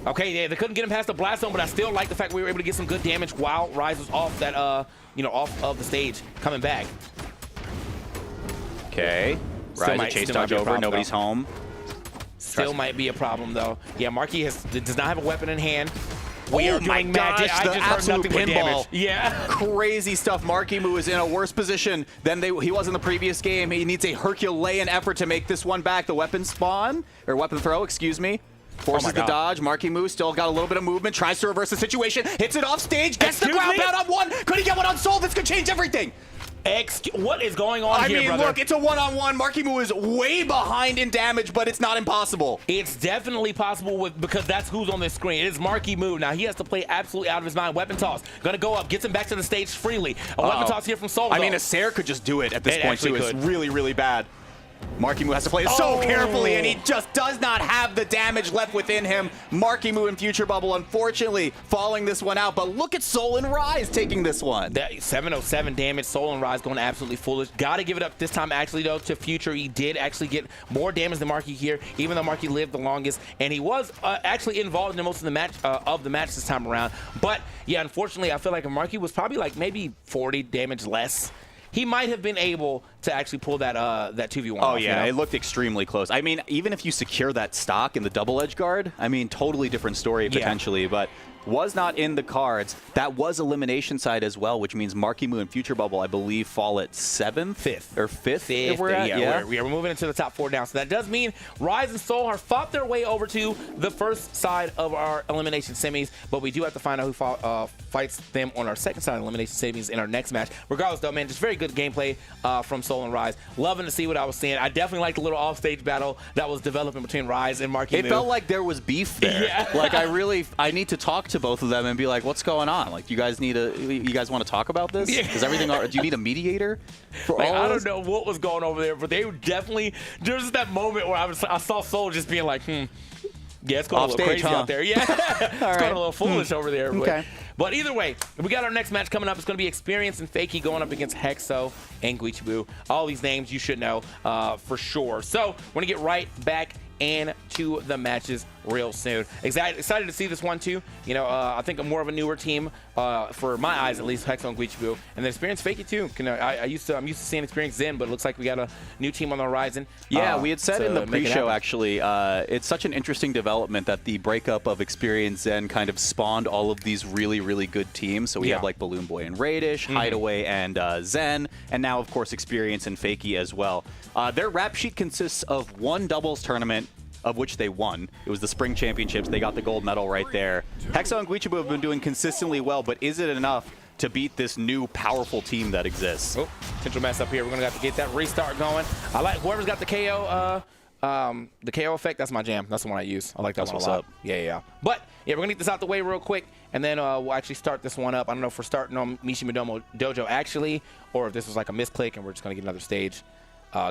Okay, yeah, they couldn't get him past the blast zone, but I still like the fact we were able to get some good damage while Rise was off that, off of the stage, coming back. Okay, Rise a chase dodge over. Nobody's home. Still might be a problem though. Yeah, Marky does not have a weapon in hand. We are my doing mad gosh, I the just heard absolute nothing but damage. pinball. Yeah. Crazy stuff. Marimu is in a worse position than he was in the previous game. He needs a Herculean effort to make this one back. The weapon spawn, or weapon throw, excuse me. Forces the dodge. Marimu still got a little bit of movement, tries to reverse the situation, hits it off stage, gets the ground pound on one. Could he get one on Soul? This could change everything. What is going on here, brother? Look, it's a one-on-one. Marimu is way behind in damage, but it's not impossible. It's definitely possible because that's who's on this screen. It is Marimu. Now, he has to play absolutely out of his mind. Weapon toss. Gonna go up. Gets him back to the stage freely. A weapon toss here from Soul. I mean, a Sair could just do it at this point, too. It's really, really bad. Marimu has to play it so carefully, and he just does not have the damage left within him. Marimu in Future Bubble, unfortunately, falling this one out. But look at Soul and Rise taking this one. That 707 damage. Soul and Rise going absolutely foolish. Got to give it up this time, actually, though, to Future. He did actually get more damage than Marky here, even though Marky lived the longest. And he was actually involved in most of the match this time around. But, yeah, unfortunately, I feel like Marky was probably like maybe 40 damage less. He might have been able to actually pull that 2v1 off, yeah, you know? It looked extremely close. I mean, even if you secure that stock in the double edge guard, I mean, totally different story potentially, but was not in the cards. That was elimination side as well, which means Marimu and Future Bubble, I believe, fall at 7th? 5th. Or 5th? If we're at, we're moving into the top 4 now. So that does mean Rise and Soul have fought their way over to the first side of our elimination semis, but we do have to find out who fights them on our second side of elimination semis in our next match. Regardless, though, man, just very good gameplay from Soul and Rise. Loving to see what I was seeing. I definitely liked the little off-stage battle that was developing between Rise and Marimu. It felt like there was beef there. Yeah. Like, I need to talk to both of them and be like, what's going on? Like, you guys want to talk about this? Is everything, do you need a mediator for all I of this? don't know what was going over there, but they were definitely, there was that moment where I saw Soul just being like, yeah, it's going a little crazy out there. Yeah, it's going a little foolish over there. Okay. But either way, we got our next match coming up. It's going to be Experience and Fakey going up against Hexo and Guichibu. All these names you should know for sure. So we're going to get right back into the matches real soon. Excited to see this one too. You know, I think I'm more of a newer team for my eyes, at least. Hexo and Guichibu, and then Experience Fakey too. I'm used to seeing Experience Zen, but it looks like we got a new team on the horizon. Yeah, we had said in the pre-show actually, it's such an interesting development that the breakup of Experience Zen kind of spawned all of these really, really good teams. So we have like Balloon Boy and Raidish, Hideway and Zen, and now of course Experience and Fakey as well. Their rap sheet consists of one doubles tournament, of which they won. It was the Spring Championships. They got the gold medal right there. Hexo and Guichibu have been doing consistently well, but is it enough to beat this new powerful team that exists? Oh, potential mess up here. We're going to have to get that restart going. I like whoever's got the KO the KO effect. That's my jam. That's the one I use. I like that one a lot. Yeah. But yeah, we're going to get this out the way real quick, and then we'll actually start this one up. I don't know if we're starting on Mishima Dojo actually, or if this was like a misclick and we're just going to get another stage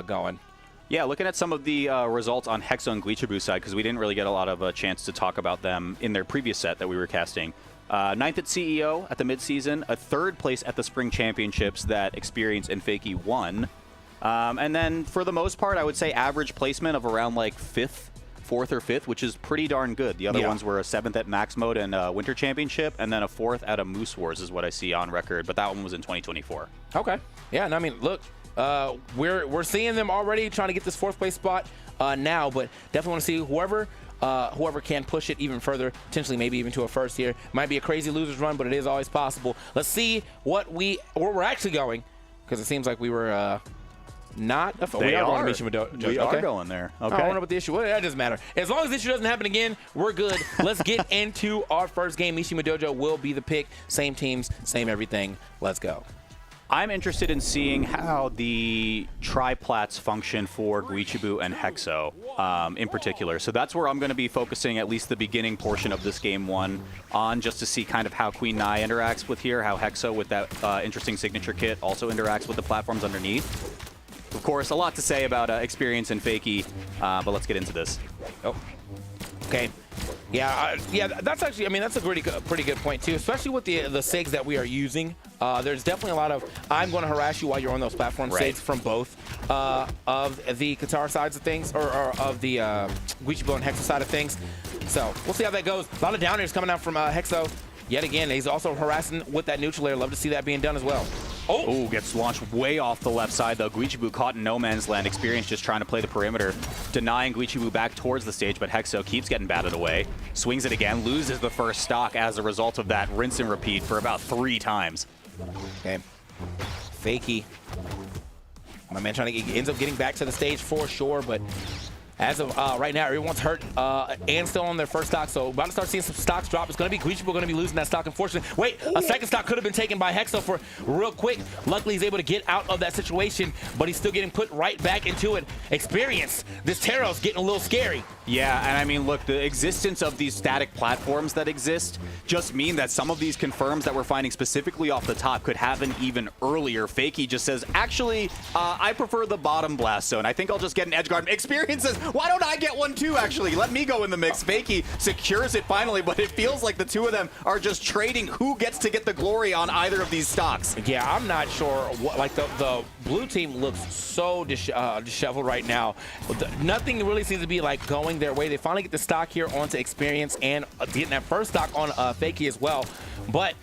going. Yeah, looking at some of the results on Hexo and Guichibu's side, because we didn't really get a lot of a chance to talk about them in their previous set that we were casting. 9th at CEO at the midseason, a 3rd place at the Spring Championships that Experience and Fakey won. And then, for the most part, I would say average placement of around like 4th or 5th, which is pretty darn good. The other ones were a 7th at Max Mode and Winter Championship, and then a 4th at a Moose Wars is what I see on record, but that one was in 2024. Okay. Yeah, and I mean, look, we're seeing them already trying to get this 4th place spot now, but definitely want to see whoever can push it even further, potentially maybe even to a 1st here. Might be a crazy loser's run, but it is always possible. Let's see where we're actually going, because it seems like we were not. We are going to Mishima Dojo. We are going there. Okay. I wonder what the issue was. That doesn't matter. As long as this issue doesn't happen again, we're good. Let's get into our first game. Mishima Dojo will be the pick. Same teams, same everything. Let's go. I'm interested in seeing how the triplats function for Guichibu and Hexo in particular. So that's where I'm going to be focusing at least the beginning portion of this game one on, just to see kind of how Queen Nai interacts with here, how Hexo with that interesting signature kit also interacts with the platforms underneath. Of course, a lot to say about Experience and Fakey, but let's get into this. Oh, okay. Yeah, that's actually, I mean, that's a pretty good point too, especially with the SIGs that we are using. There's definitely a lot of I'm going to harass you while you're on those platform SIGs from both of the Qatar sides of things, or of the Guichibu and Hexo side of things. So we'll see how that goes. A lot of downers coming out from Hexo. Yet again, he's also harassing with that neutral layer. Love to see that being done as well. Oh, gets launched way off the left side, though. Guichibu caught in no man's land. Experience just trying to play the perimeter, denying Guichibu back towards the stage, but Hexo keeps getting batted away. Swings it again, loses the first stock as a result of that rinse and repeat for about 3 times. Okay. Fakey. My man trying to ends up getting back to the stage for sure, but as of right now, everyone's hurt and still on their first stock, so about to start seeing some stocks drop. It's going to be Guichibu going to be losing that stock, unfortunately. Wait, a second stock could have been taken by Hexo for real quick. Luckily, he's able to get out of that situation, but he's still getting put right back into it. Experience. This Taro's getting a little scary. Yeah, and I mean, look, the existence of these static platforms that exist just mean that some of these confirms that we're finding specifically off the top could happen even earlier. Fakey just says, actually, I prefer the bottom blast zone. I think I'll just get an edge guard. Experience says, why don't I get one too, actually? Let me go in the mix. Fakey secures it finally, but it feels like the two of them are just trading who gets to get the glory on either of these stocks. Yeah, I'm not sure. What, like the blue team looks so disheveled right now. Nothing really seems to be like going their way. They finally get the stock here onto Experience and getting that first stock on Fakey as well. But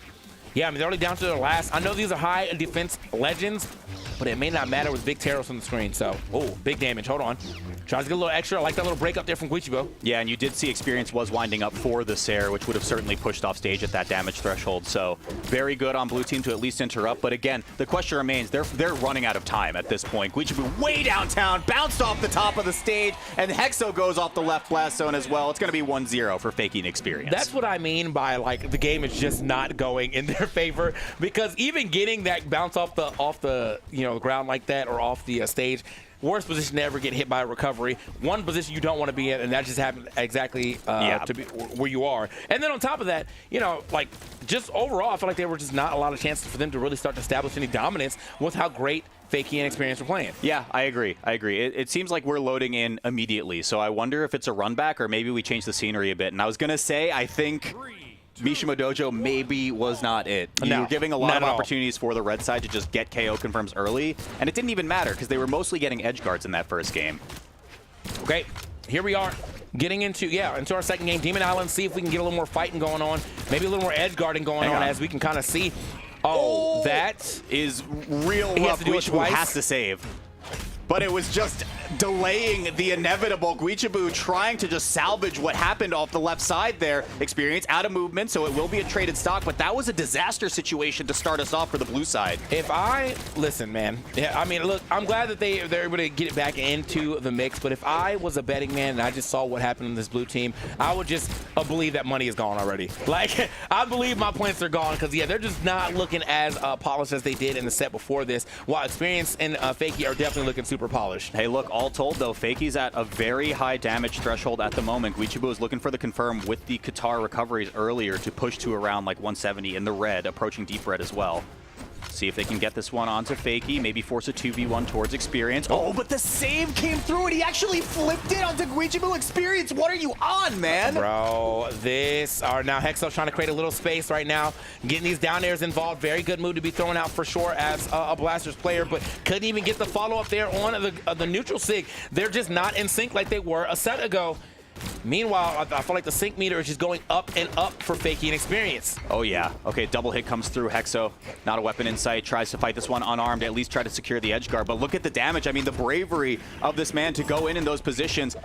yeah, I mean, they're only down to their last. I know these are high defense legends, but it may not matter with big Taros on the screen. So, oh, big damage. Hold on. Tries to get a little extra. I like that little break up there from Guichibu. Yeah, and you did see Experience was winding up for the Sair, which would have certainly pushed off stage at that damage threshold. So very good on blue team to at least interrupt. But again, the question remains, they're running out of time at this point. Guichibu way downtown, bounced off the top of the stage, and Hexo goes off the left blast zone as well. It's going to be 1-0 for Fakey and Experience. That's what I mean by, like, the game is just not going in their favor, because even getting that bounce off the ground like that or off the stage, worst position to ever get hit by a recovery. One position you don't want to be in, and that just happened exactly to be where you are. And then on top of that, like, just overall, I feel like there were just not a lot of chances for them to really start to establish any dominance with how great Fakey and Experience were playing. Yeah, I agree. It seems like we're loading in immediately, so I wonder if it's a run back or maybe we change the scenery a bit. And I was going to say, I think Mishima Dojo maybe was not it. You were giving a lot of opportunities for the red side to just get KO confirms early, and it didn't even matter because they were mostly getting edge guards in that first game. Okay, here we are getting into our second game. Demon Island, see if we can get a little more fighting going on, maybe a little more edge guarding going on as we can kind of see. Oh, that is real rough. Guichibu has to save. But it was just delaying the inevitable. Guichibu trying to just salvage what happened off the left side there. Experience out of movement, so it will be a traded stock, but that was a disaster situation to start us off for the blue side. Listen, man. Yeah, I mean, look, I'm glad that they're able to get it back into the mix, but if I was a betting man and I just saw what happened in this blue team, I would just believe that money is gone already. Like, I believe my points are gone because, yeah, they're just not looking as polished as they did in the set before this, while Experience and Fakey are definitely looking super polished. Hey, look, all told, though, Fakey's at a very high damage threshold at the moment. Guichibu is looking for the confirm with the Qatar recoveries earlier to push to around like 170 in the red, approaching deep red as well. See if they can get this one onto Fakey, maybe force a 2v1 towards Experience. Oh, but the save came through and he actually flipped it onto Guichibu. Experience, what are you on, man? Bro, now Hexo trying to create a little space right now, getting these down airs involved. Very good move to be thrown out for sure as a Blasters player, but couldn't even get the follow-up there on the neutral sig. They're just not in sync like they were a set ago. Meanwhile, I feel like the sync meter is just going up and up for Fakey and Experience. Oh, yeah. Okay, double hit comes through. Hexo, not a weapon in sight, tries to fight this one unarmed, at least try to secure the edge guard. But look at the damage. I mean, the bravery of this man to go in those positions.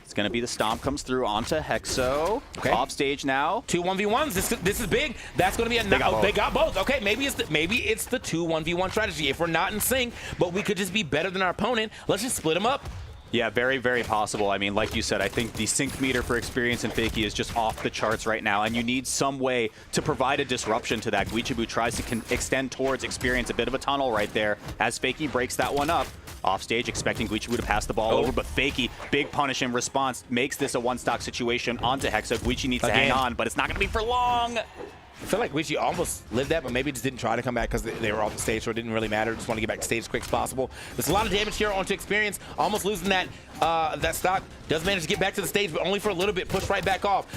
It's going to be the stomp comes through onto Hexo. Okay. Off stage now. 2 1v1s. This is big. That's going to be they got both. Okay, maybe it's the 2 1v1 strategy. If we're not in sync, but we could just be better than our opponent, let's just split them up. Yeah, very, very possible. I mean, like you said, I think the sync meter for Experience and Fakey is just off the charts right now, and you need some way to provide a disruption to that. Guichibu tries to extend towards Experience, a bit of a tunnel right there, as Fakey breaks that one up. Off stage, expecting Guichibu to pass the ball over, but Fakey, big punish in response, makes this a one-stock situation onto Hexo. Guichi needs to hang on, but it's not going to be for long. I feel like Guichi almost lived that, but maybe just didn't try to come back because they were off the stage, so it didn't really matter. Just want to get back to stage as quick as possible. There's a lot of damage here onto Experience, almost losing that stock. Does manage to get back to the stage, but only for a little bit, pushed right back off.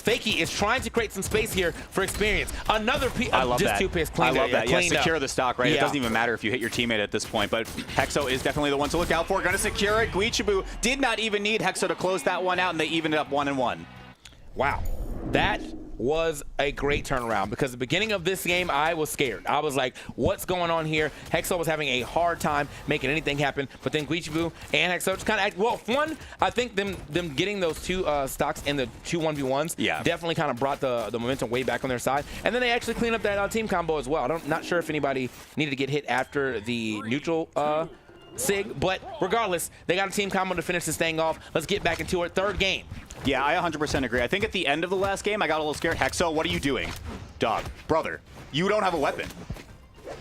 Fakey is trying to create some space here for Experience. Another piece. I love just that. 2 picks. I love that. Yeah, secure up. The stock, right? Yeah. It doesn't even matter if you hit your teammate at this point, but Hexo is definitely the one to look out for. Going to secure it. Guichibu did not even need Hexo to close that one out, and they evened it up 1-1. Wow. That was a great turnaround because the beginning of this game, I was scared. I was like, what's going on here? Hexo was having a hard time making anything happen, but then Guichibu and Hexo just kind of act, well, one, I think them getting those two stocks in the 2 1v1s definitely kind of brought the momentum way back on their side. And then they actually cleaned up that team combo as well. I'm not sure if anybody needed to get hit after the neutral Sig, but regardless, they got a team combo to finish this thing off. Let's get back into it. Third game. Yeah, I 100% agree. I think at the end of the last game, I got a little scared. Hexo, what are you doing? Dog, brother, you don't have a weapon.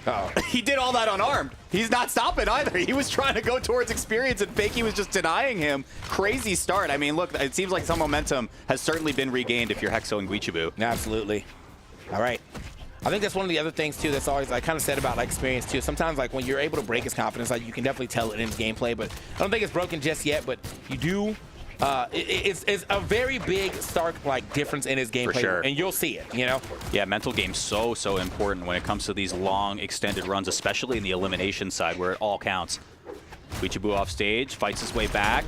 Oh. He did all that unarmed. He's not stopping either. He was trying to go towards experience, and Fakey was just denying him. Crazy start. I mean, look, it seems like some momentum has certainly been regained if you're Hexo and Guichibu. Absolutely. All right. I think that's one of the other things, too, that's always, I kind of said about like experience, too. Sometimes, like, when you're able to break his confidence, like, you can definitely tell it in his gameplay, but I don't think it's broken just yet, but you do. It's a very big, stark, like, difference in his gameplay, For sure. and you'll see it, you know? Yeah, mental game's so important when it comes to these long, extended runs, especially in the elimination side where it all counts. Guichibu off stage, fights his way back.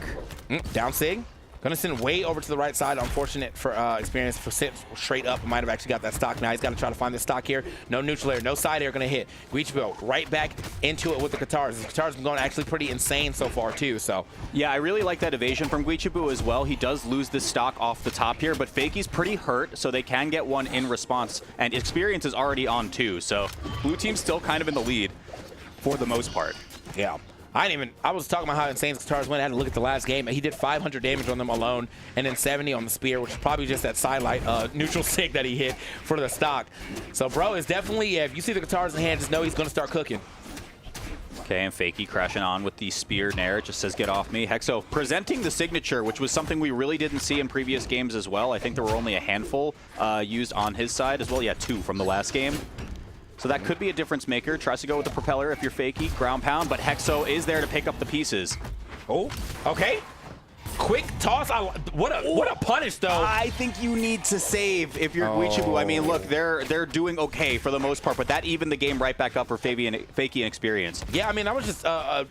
Down Sig. Gonna send way over to the right side. Unfortunate for experience for sit straight up. Might have actually got that stock now. He's got to try to find the stock here. No neutral air, no side air gonna hit. Guichibu right back into it with the Katars. The Katars been going actually pretty insane so far too. So yeah, I really like that evasion from Guichibu as well. He does lose this stock off the top here, but Fakey's pretty hurt, so they can get one in response. And experience is already on 2, so blue team's still kind of in the lead for the most part. Yeah. I was talking about how insane Katars went. I had to look at the last game. He did 500 damage on them alone, and then 70 on the spear, which is probably just that sidelight neutral sig that he hit for the stock. So, bro, it's definitely, if you see the Katars in hand, just know he's going to start cooking. Okay, and Fakey crashing on with the spear nair. Just says, get off me. Hexo presenting the signature, which was something we really didn't see in previous games as well. I think there were only a handful used on his side as well. Yeah, 2 from the last game. So that could be a difference maker. Tries to go with the propeller if you're Fakey. Ground pound, but Hexo is there to pick up the pieces. Oh, okay. Quick toss. What a punish, though. I think you need to save if you're Guichibu. I mean, look, they're doing okay for the most part, but that evened the game right back up for Fakey and experience. Yeah, I mean, that was just a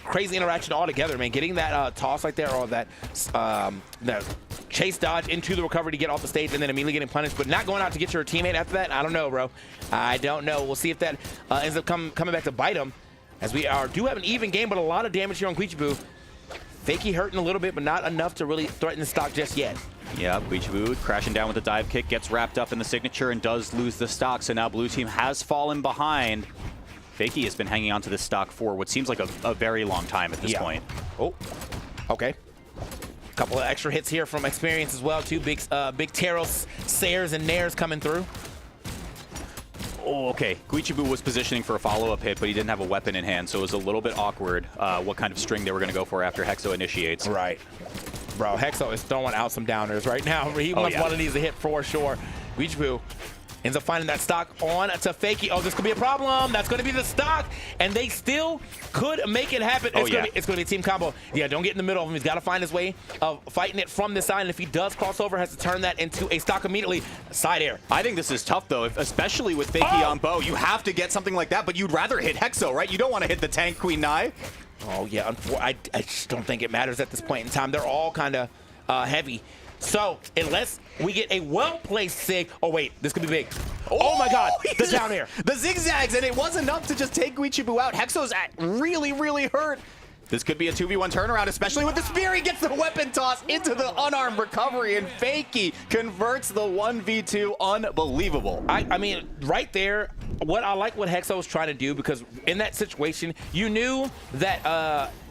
crazy interaction altogether, man. Getting that toss like there, or that chase dodge into the recovery to get off the stage and then immediately getting punished, but not going out to get your teammate after that, I don't know, bro. I don't know. We'll see if that ends up coming back to bite him, as we do have an even game, but a lot of damage here on Guichibu. Fakey hurting a little bit, but not enough to really threaten the stock just yet. Yeah, Guichibu crashing down with the dive kick, gets wrapped up in the signature and does lose the stock, so now blue team has fallen behind. Fakey has been hanging on to this stock for what seems like a very long time at this point. Oh, okay. Couple of extra hits here from experience as well, too. Big Taros, Sayers, and Nairs coming through. Oh, okay. Guichibu was positioning for a follow-up hit, but he didn't have a weapon in hand, so it was a little bit awkward what kind of string they were going to go for after Hexo initiates. Right. Bro, Hexo is throwing out some downers right now. He wants one of these to hit for sure. Guichibu ends up finding that stock on to Fakey. Oh, this could be a problem. That's going to be the stock, and they still could make it happen. It's going to be a team combo. Yeah, don't get in the middle of him. He's got to find his way of fighting it from this side, and if he does cross over, has to turn that into a stock immediately. Side air. I think this is tough, though, especially with Fakey on bow. You have to get something like that, but you'd rather hit Hexo, right? You don't want to hit the tank Queen Nai. Oh, yeah. I just don't think it matters at this point in time. They're all kind of heavy. So, unless we get a well-placed sig. Oh, wait. This could be big. Oh, my God. The down air. The zigzags, and it was enough to just take Guichibu out. Hexo's really, really hurt. This could be a 2v1 turnaround, especially with the spear. He gets the weapon toss into the unarmed recovery, and Fakey converts the 1v2. Unbelievable. I mean, right there, I like what Hexo was trying to do, because in that situation, you knew that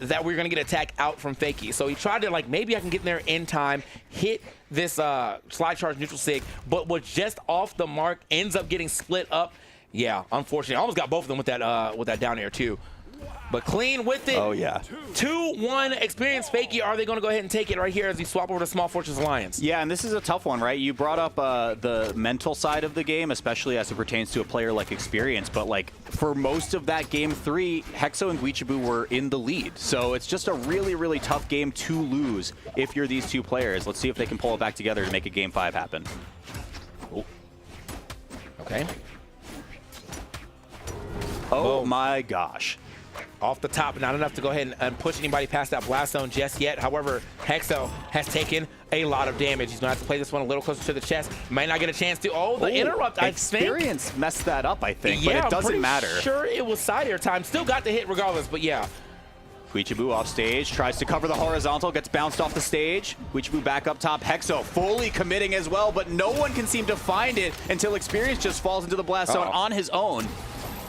that we were going to get attack out from Fakey. So he tried to, like, maybe I can get in there in time, hit this slide charge neutral sig, but was just off the mark, ends up getting split up. Yeah, unfortunately. I almost got both of them with that down air, too. But clean with it. Oh, yeah. 2-1 experience Fakey. Are they going to go ahead and take it right here as we swap over to Small Fortress Alliance? Yeah, and this is a tough one, right? You brought up the mental side of the game, especially as it pertains to a player like experience. But, like, for most of that game 3, Hexo and Guichibu were in the lead. So it's just a really, really tough game to lose if you're these two players. Let's see if they can pull it back together to make a game 5 happen. Oh. Okay. Oh, my gosh. off the top, not enough to go ahead and push anybody past that blast zone just yet. However, Hexo has taken a lot of damage. He's going to have to play this one a little closer to the chest. Might not get a chance to. Oh, the interrupt, I think. Experience messed that up, I think, Yeah, but it doesn't I'm matter. pretty sure it was side air time. Still got the hit regardless, but yeah. Guichibu off stage, tries to cover the horizontal, gets bounced off the stage. Guichibu back up top. Hexo fully committing as well, but no one can seem to find it until Experience just falls into the blast zone on his own.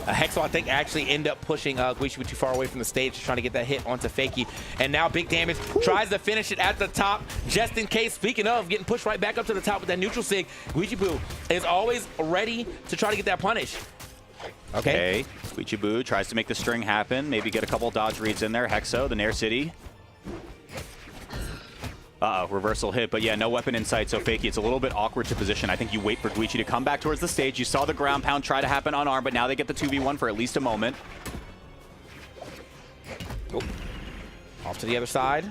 Hexo, I think, actually ended up pushing Guichibu too far away from the stage, trying to get that hit onto Fakey. And now big damage. Tries to finish it at the top, just in case. Speaking of getting pushed right back up to the top with that neutral sig, Guichibu is always ready to try to get that punish. Okay. Guichibu tries to make the string happen. Maybe get a couple dodge reads in there. Hexo, the Nair City. Uh-oh, reversal hit, but yeah, no weapon in sight, so Fakey, it's a little bit awkward to position. I think you wait for Guichi to come back towards the stage. You saw the ground pound try to happen unarmed, but now they get the 2v1 for at least a moment. Oh. Off to the other side.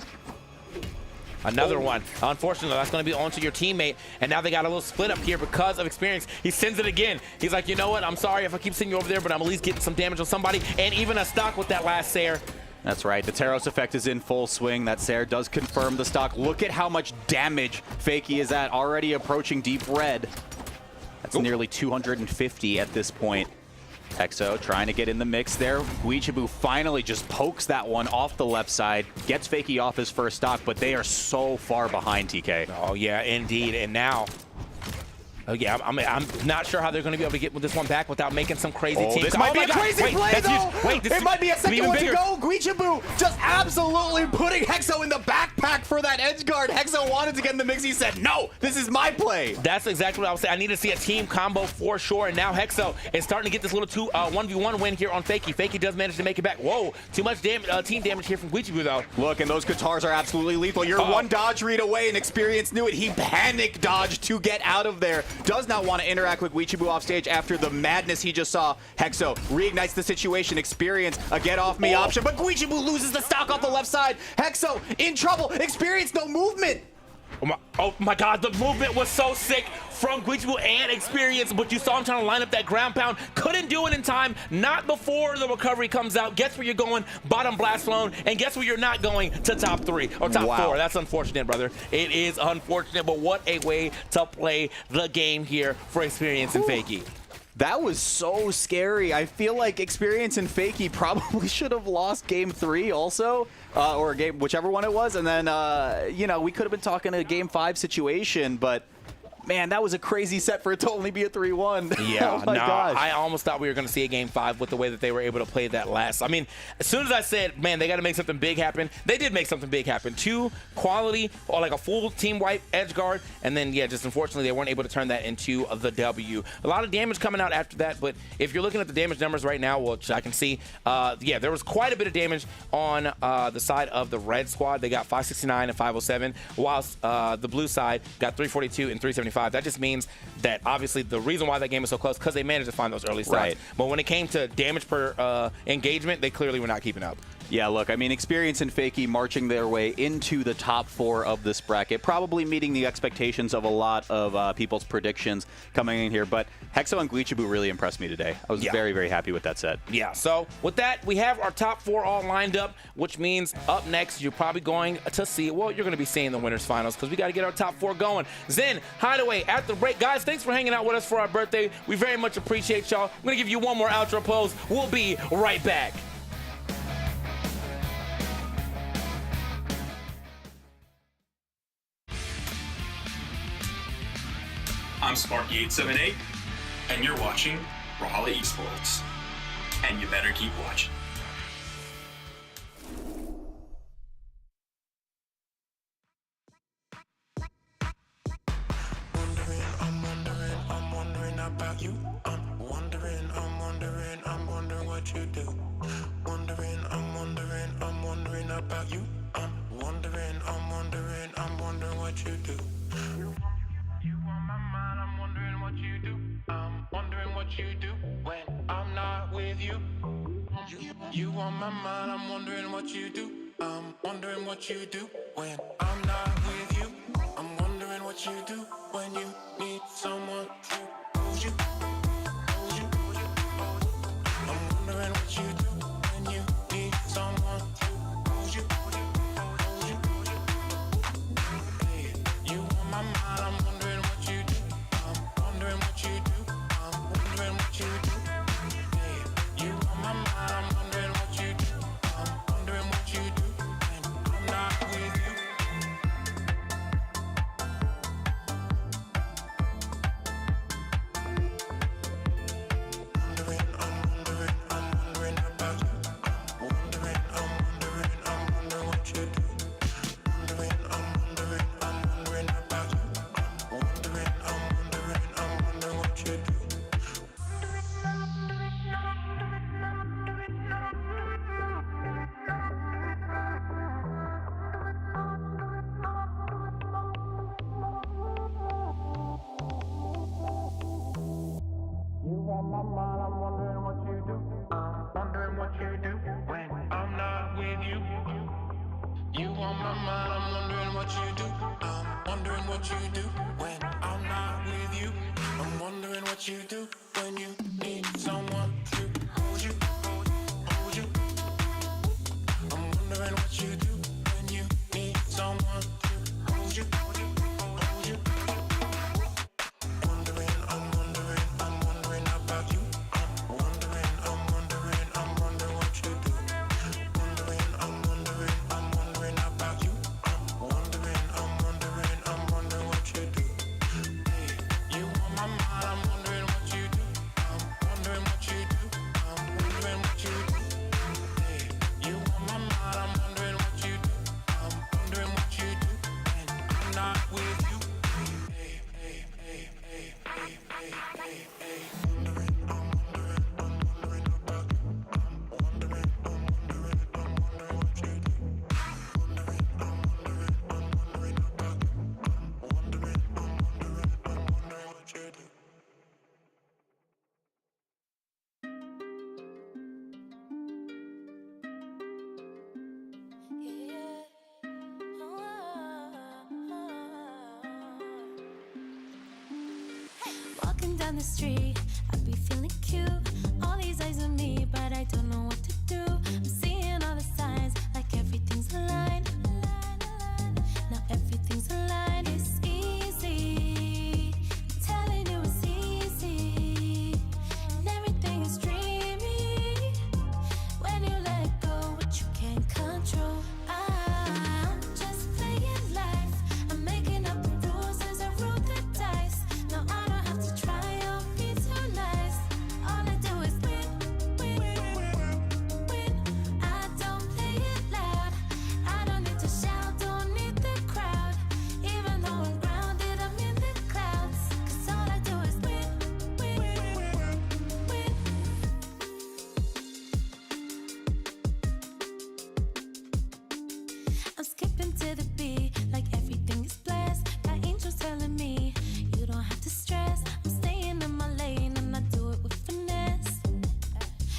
Another one. Unfortunately, that's going to be onto your teammate, and now they got a little split up here because of Experience. He sends it again. He's like, you know what? I'm sorry if I keep sending you over there, but I'm at least getting some damage on somebody, and even a stock with that last Sair. That's right. The Taros effect is in full swing. That Sair does confirm the stock. Look at how much damage Fakey is at. Already approaching deep red. That's nearly 250 at this point. Hexo trying to get in the mix there. Guichibu finally just pokes that one off the left side. Gets Fakey off his first stock, but they are so far behind, TK. Oh, yeah, indeed. And now... Oh, yeah, I'm not sure how they're going to be able to get this one back without making some crazy team. This might be a crazy play, though. It might be a second one to go. Guichibu just absolutely putting Hexo in the backpack for that edge guard. Hexo wanted to get in the mix. He said, no, this is my play. That's exactly what I was saying. I need to see a team combo for sure. And now Hexo is starting to get this little 1v1 win here on Fakey. Fakey does manage to make it back. Whoa, too much team damage here from Guichibu, though. Look, and those guitars are absolutely lethal. You're one dodge read away, and Experience knew it. He panic dodged to get out of there. Does not want to interact with Guichibu off stage after the madness he just saw. Hexo reignites the situation. Experience a get off me option, but Guichibu loses the stock off the left side. Hexo in trouble. Experience no movement. Oh my God, the movement was so sick from Guichibu and Experience, but you saw him trying to line up that ground pound. Couldn't do it in time, not before the recovery comes out. Guess where you're going? Bottom blast zone, and guess where you're not going? To top 3 or top 4. That's unfortunate, brother. It is unfortunate, but what a way to play the game here for Experience and Fakey. That was so scary. I feel like Experience and Fakey probably should have lost game 3 also, or game whichever one it was. And then, you know, we could have been talking a game 5 situation, but man, that was a crazy set for it to only be a 3-1. Yeah, oh my gosh. I almost thought we were going to see a game 5 with the way that they were able to play that last. I mean, as soon as I said, man, they got to make something big happen, they did make something big happen. 2 quality, or like a full team wipe edge guard, and then, yeah, just unfortunately, they weren't able to turn that into the W. A lot of damage coming out after that, but if you're looking at the damage numbers right now, which I can see, yeah, there was quite a bit of damage on the side of the red squad. They got 569 and 507, whilst the blue side got 342 and 375. That just means that obviously the reason why that game is so close because they managed to find those early stats. Right. But when it came to damage per engagement, they clearly were not keeping up. Yeah, look, I mean, Experience and Fakey marching their way into the top 4 of this bracket, probably meeting the expectations of a lot of people's predictions coming in here. But Hexo and Guichibu really impressed me today. I was very, very happy with that set. Yeah, so with that, we have our top 4 all lined up, which means up next, you're probably going to see, well, you're going to be seeing the winners finals because we got to get our top 4 going. Zen, Hideway, at the break. Guys, thanks for hanging out with us for our birthday. We very much appreciate y'all. I'm going to give you one more outro pose. We'll be right back. I'm Sparky878, and you're watching Brawlhalla Esports. And you better keep watching. I'm wondering about you. I'm wondering what you do. I'm wondering about you. I'm wondering what you do. You on my mind, I'm wondering what you do. I'm wondering what you do when I'm not with you. You on my mind, I'm wondering what you do. I'm wondering what you do when I'm not with you. I'm wondering what you do when you need someone to hold you. I'm wondering what you do when you need on my mind, I'm wondering what you do. I'm wondering what you do when I'm not with you. You on my mind, I'm wondering what you do. I'm wondering what you do when I'm not with you. I'm wondering what you do when you need someone to hold you, hold you. I'm wondering what you do when you need someone to hold you, hold you, hold you. I'm wondering about you. I'm wondering what you do. I'm wondering about you. I'm wondering what you do. Hey, you on my mind, I'm wondering what you do. I'm wondering what you do. I'm wondering what you do. Hey, you on my mind, I'm wondering what you do. I'm wondering what you do. And I'm not with you. Hey, hey, hey, hey, hey, hey, hey, hey. I'm wondering about you. I'm wondering what you do. I'm wondering about you. I'm wondering what you do. Walking down the street, I be feeling cute. All these eyes on me, but I don't know what to do. I'm seeing all the signs, like everything's aligned. Now everything's aligned. It's easy. I'm telling you it's easy. And everything is dreamy. When you let go, what you can't control. I'm just playing life. I'm making up the rules as I roll the dice. No, I don't have to try or be too nice. All I do is win, win, win. I don't play it loud. I don't need to shout, don't need the crowd. Even though I'm grounded, I'm in the clouds. 'Cause all I do is win, win, win. I'm skipping to the beat like everything is blessed. Got angels telling me you don't have to stress. I'm staying in my lane and I do it with finesse.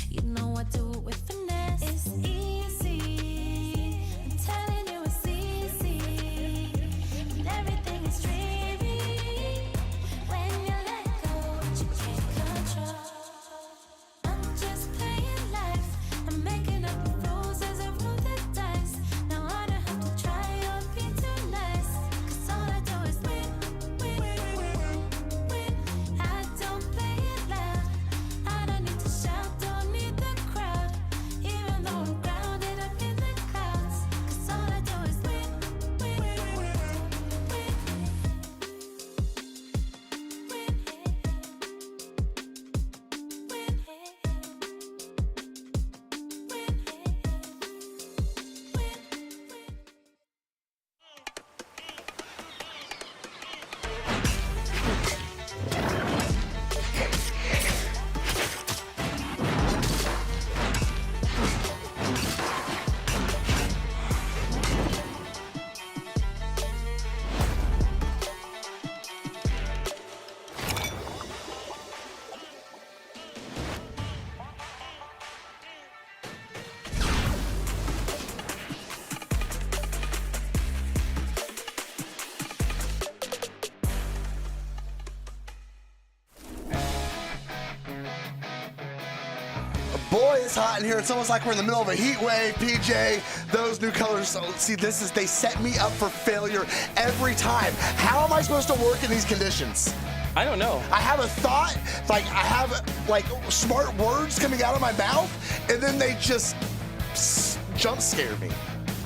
You know I do it with finesse. It's easy. I'm telling you it's easy. And everything is dreamy. When you let go, what you can't control. I'm just playing life. I'm making up the rules as I roll the dice. Now I don't have to try or be too nice. 'Cause all I do is win, win, win. I don't play it loud. I don't need to shout, don't need the crowd. Even though I'm grounded up in the clouds. 'Cause all I do is win, win, win. Boy, it's hot in here. It's almost like we're in the middle of a heat wave, PJ. Those new colors, so, see, they set me up for failure every time. How am I supposed to work in these conditions? I don't know. I have a thought, like I have like smart words coming out of my mouth, and then they just jump scare me.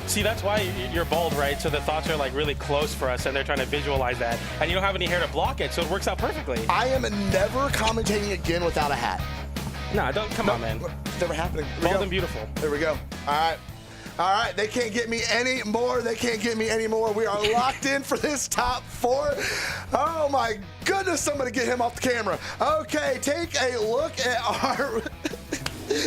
See, that's why you're bald, right? So the thoughts are like really close for us, and they're trying to visualize that. And you don't have any hair to block it, so it works out perfectly. I am never commentating again without a hat. Nah, don't, come on, man. It's never happening. Bald and beautiful. There we go. All right. All right, they can't get me any more. They can't get me any more. We are locked in for this top four. Oh my goodness, somebody get him off the camera. Okay, take a look at our...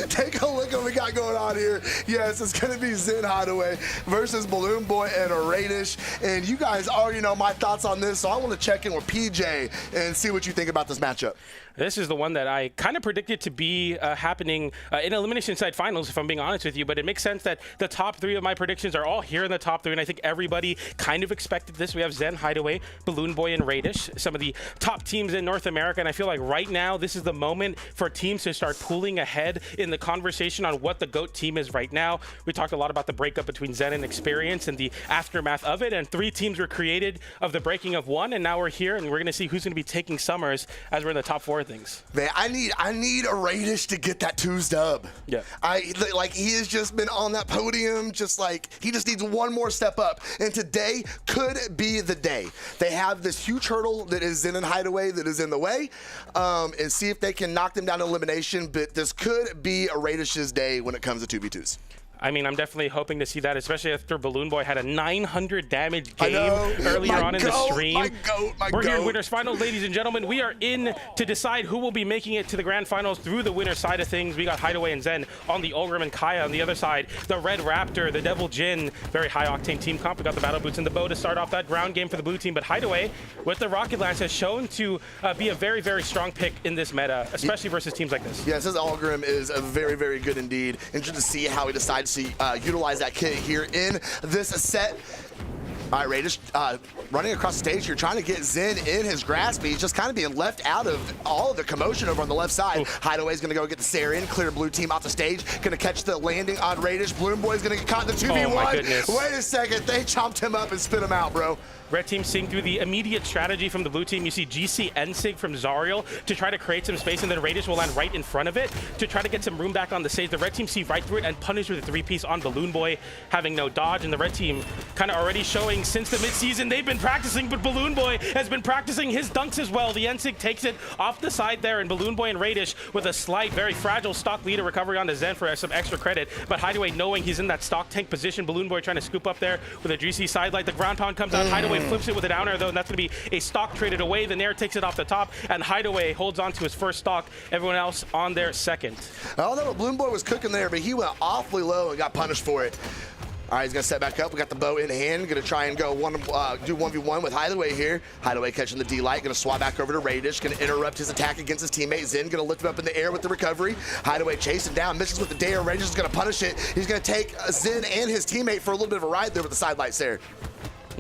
Take a look at what we got going on here. Yes, it's going to be Zen Hideway versus Balloon Boy and Raidish. And you guys already know my thoughts on this, so I want to check in with PJ and see what you think about this matchup. This is the one that I kind of predicted to be happening in Elimination Side Finals, if I'm being honest with you, but it makes sense that the top 3 of my predictions are all here in the top 3, and I think everybody kind of expected this. We have Zen, Hideway, Balloon Boy, and Raidish, some of the top teams in North America, and I feel like right now this is the moment for teams to start pulling ahead in the conversation on what the GOAT team is right now. We talked a lot about the breakup between Zen and Experience and the aftermath of it, and 3 teams were created of the breaking of 1, and now we're here, and we're going to see who's going to be taking Summers as we're in the top 4 things. Man, I need a Raidish to get that 2's dub. Yeah. He has just been on that podium, just like he just needs one more step up. And today could be the day. They have this huge hurdle that is Zen and Hideway that is in the way, and see if they can knock them down to elimination. But this could be a Raidish's day when it comes to 2v2s. I mean, I'm definitely hoping to see that, especially after Balloon Boy had a 900 damage game earlier on in the stream. We're here in Winners Final, ladies and gentlemen. We are in to decide who will be making it to the Grand Finals through the winner side of things. We got Hideway and Zen on the Ulgrim and Kaya on the other side. The Red Raptor, the Devil Jin, very high-octane team comp. We got the Battle Boots and the Bow to start off that ground game for the blue team. But Hideway, with the Rocket Lance, has shown to be a very, very strong pick in this meta, especially versus teams like this. Yes, his Ulgrim is a very, very good indeed. Interested to see how he decides to utilize that kit here in this set. All right, Raidish running across the stage here, trying to get Zen in his grasp. He's just kind of being left out of all of the commotion over on the left side. Hideway's going to go get the Sarah in, clear blue team off the stage. Going to catch the landing on Raidish. Balloon Boy's going to get caught in the 2v1. Oh my goodness. Wait a second, they chomped him up and spit him out, bro. Red team seeing through the immediate strategy from the blue team. You see GC Ensig from Zariel to try to create some space, and then Raidish will land right in front of it to try to get some room back on the stage. The red team see right through it and punish with a 3-piece on Balloon Boy, having no dodge. And the red team kind of already showing since the midseason they've been practicing, but Balloon Boy has been practicing his dunks as well. The Ensig takes it off the side there, and Balloon Boy and Raidish with a slight, very fragile stock leader recovery onto Zen for some extra credit. But Hideway knowing he's in that stock tank position. Balloon Boy trying to scoop up there with a GC sidelight. The ground pound comes out. Hideway flips it with a downer though, and that's going to be a stock traded away. The Nair takes it off the top, and Hideway holds on to his first stock. Everyone else on their second. I don't know what Balloon Boy was cooking there, but he went awfully low and got punished for it. All right, he's going to set back up. We got the bow in hand. Going to try and go do 1v1 with Hideway here. Hideway catching the D-Light. Going to swap back over to Raidish. Going to interrupt his attack against his teammate. Zen going to lift him up in the air with the recovery. Hideway chasing down. Misses with the dare. Raidish is going to punish it. He's going to take Zen and his teammate for a little bit of a ride there with the sidelights there.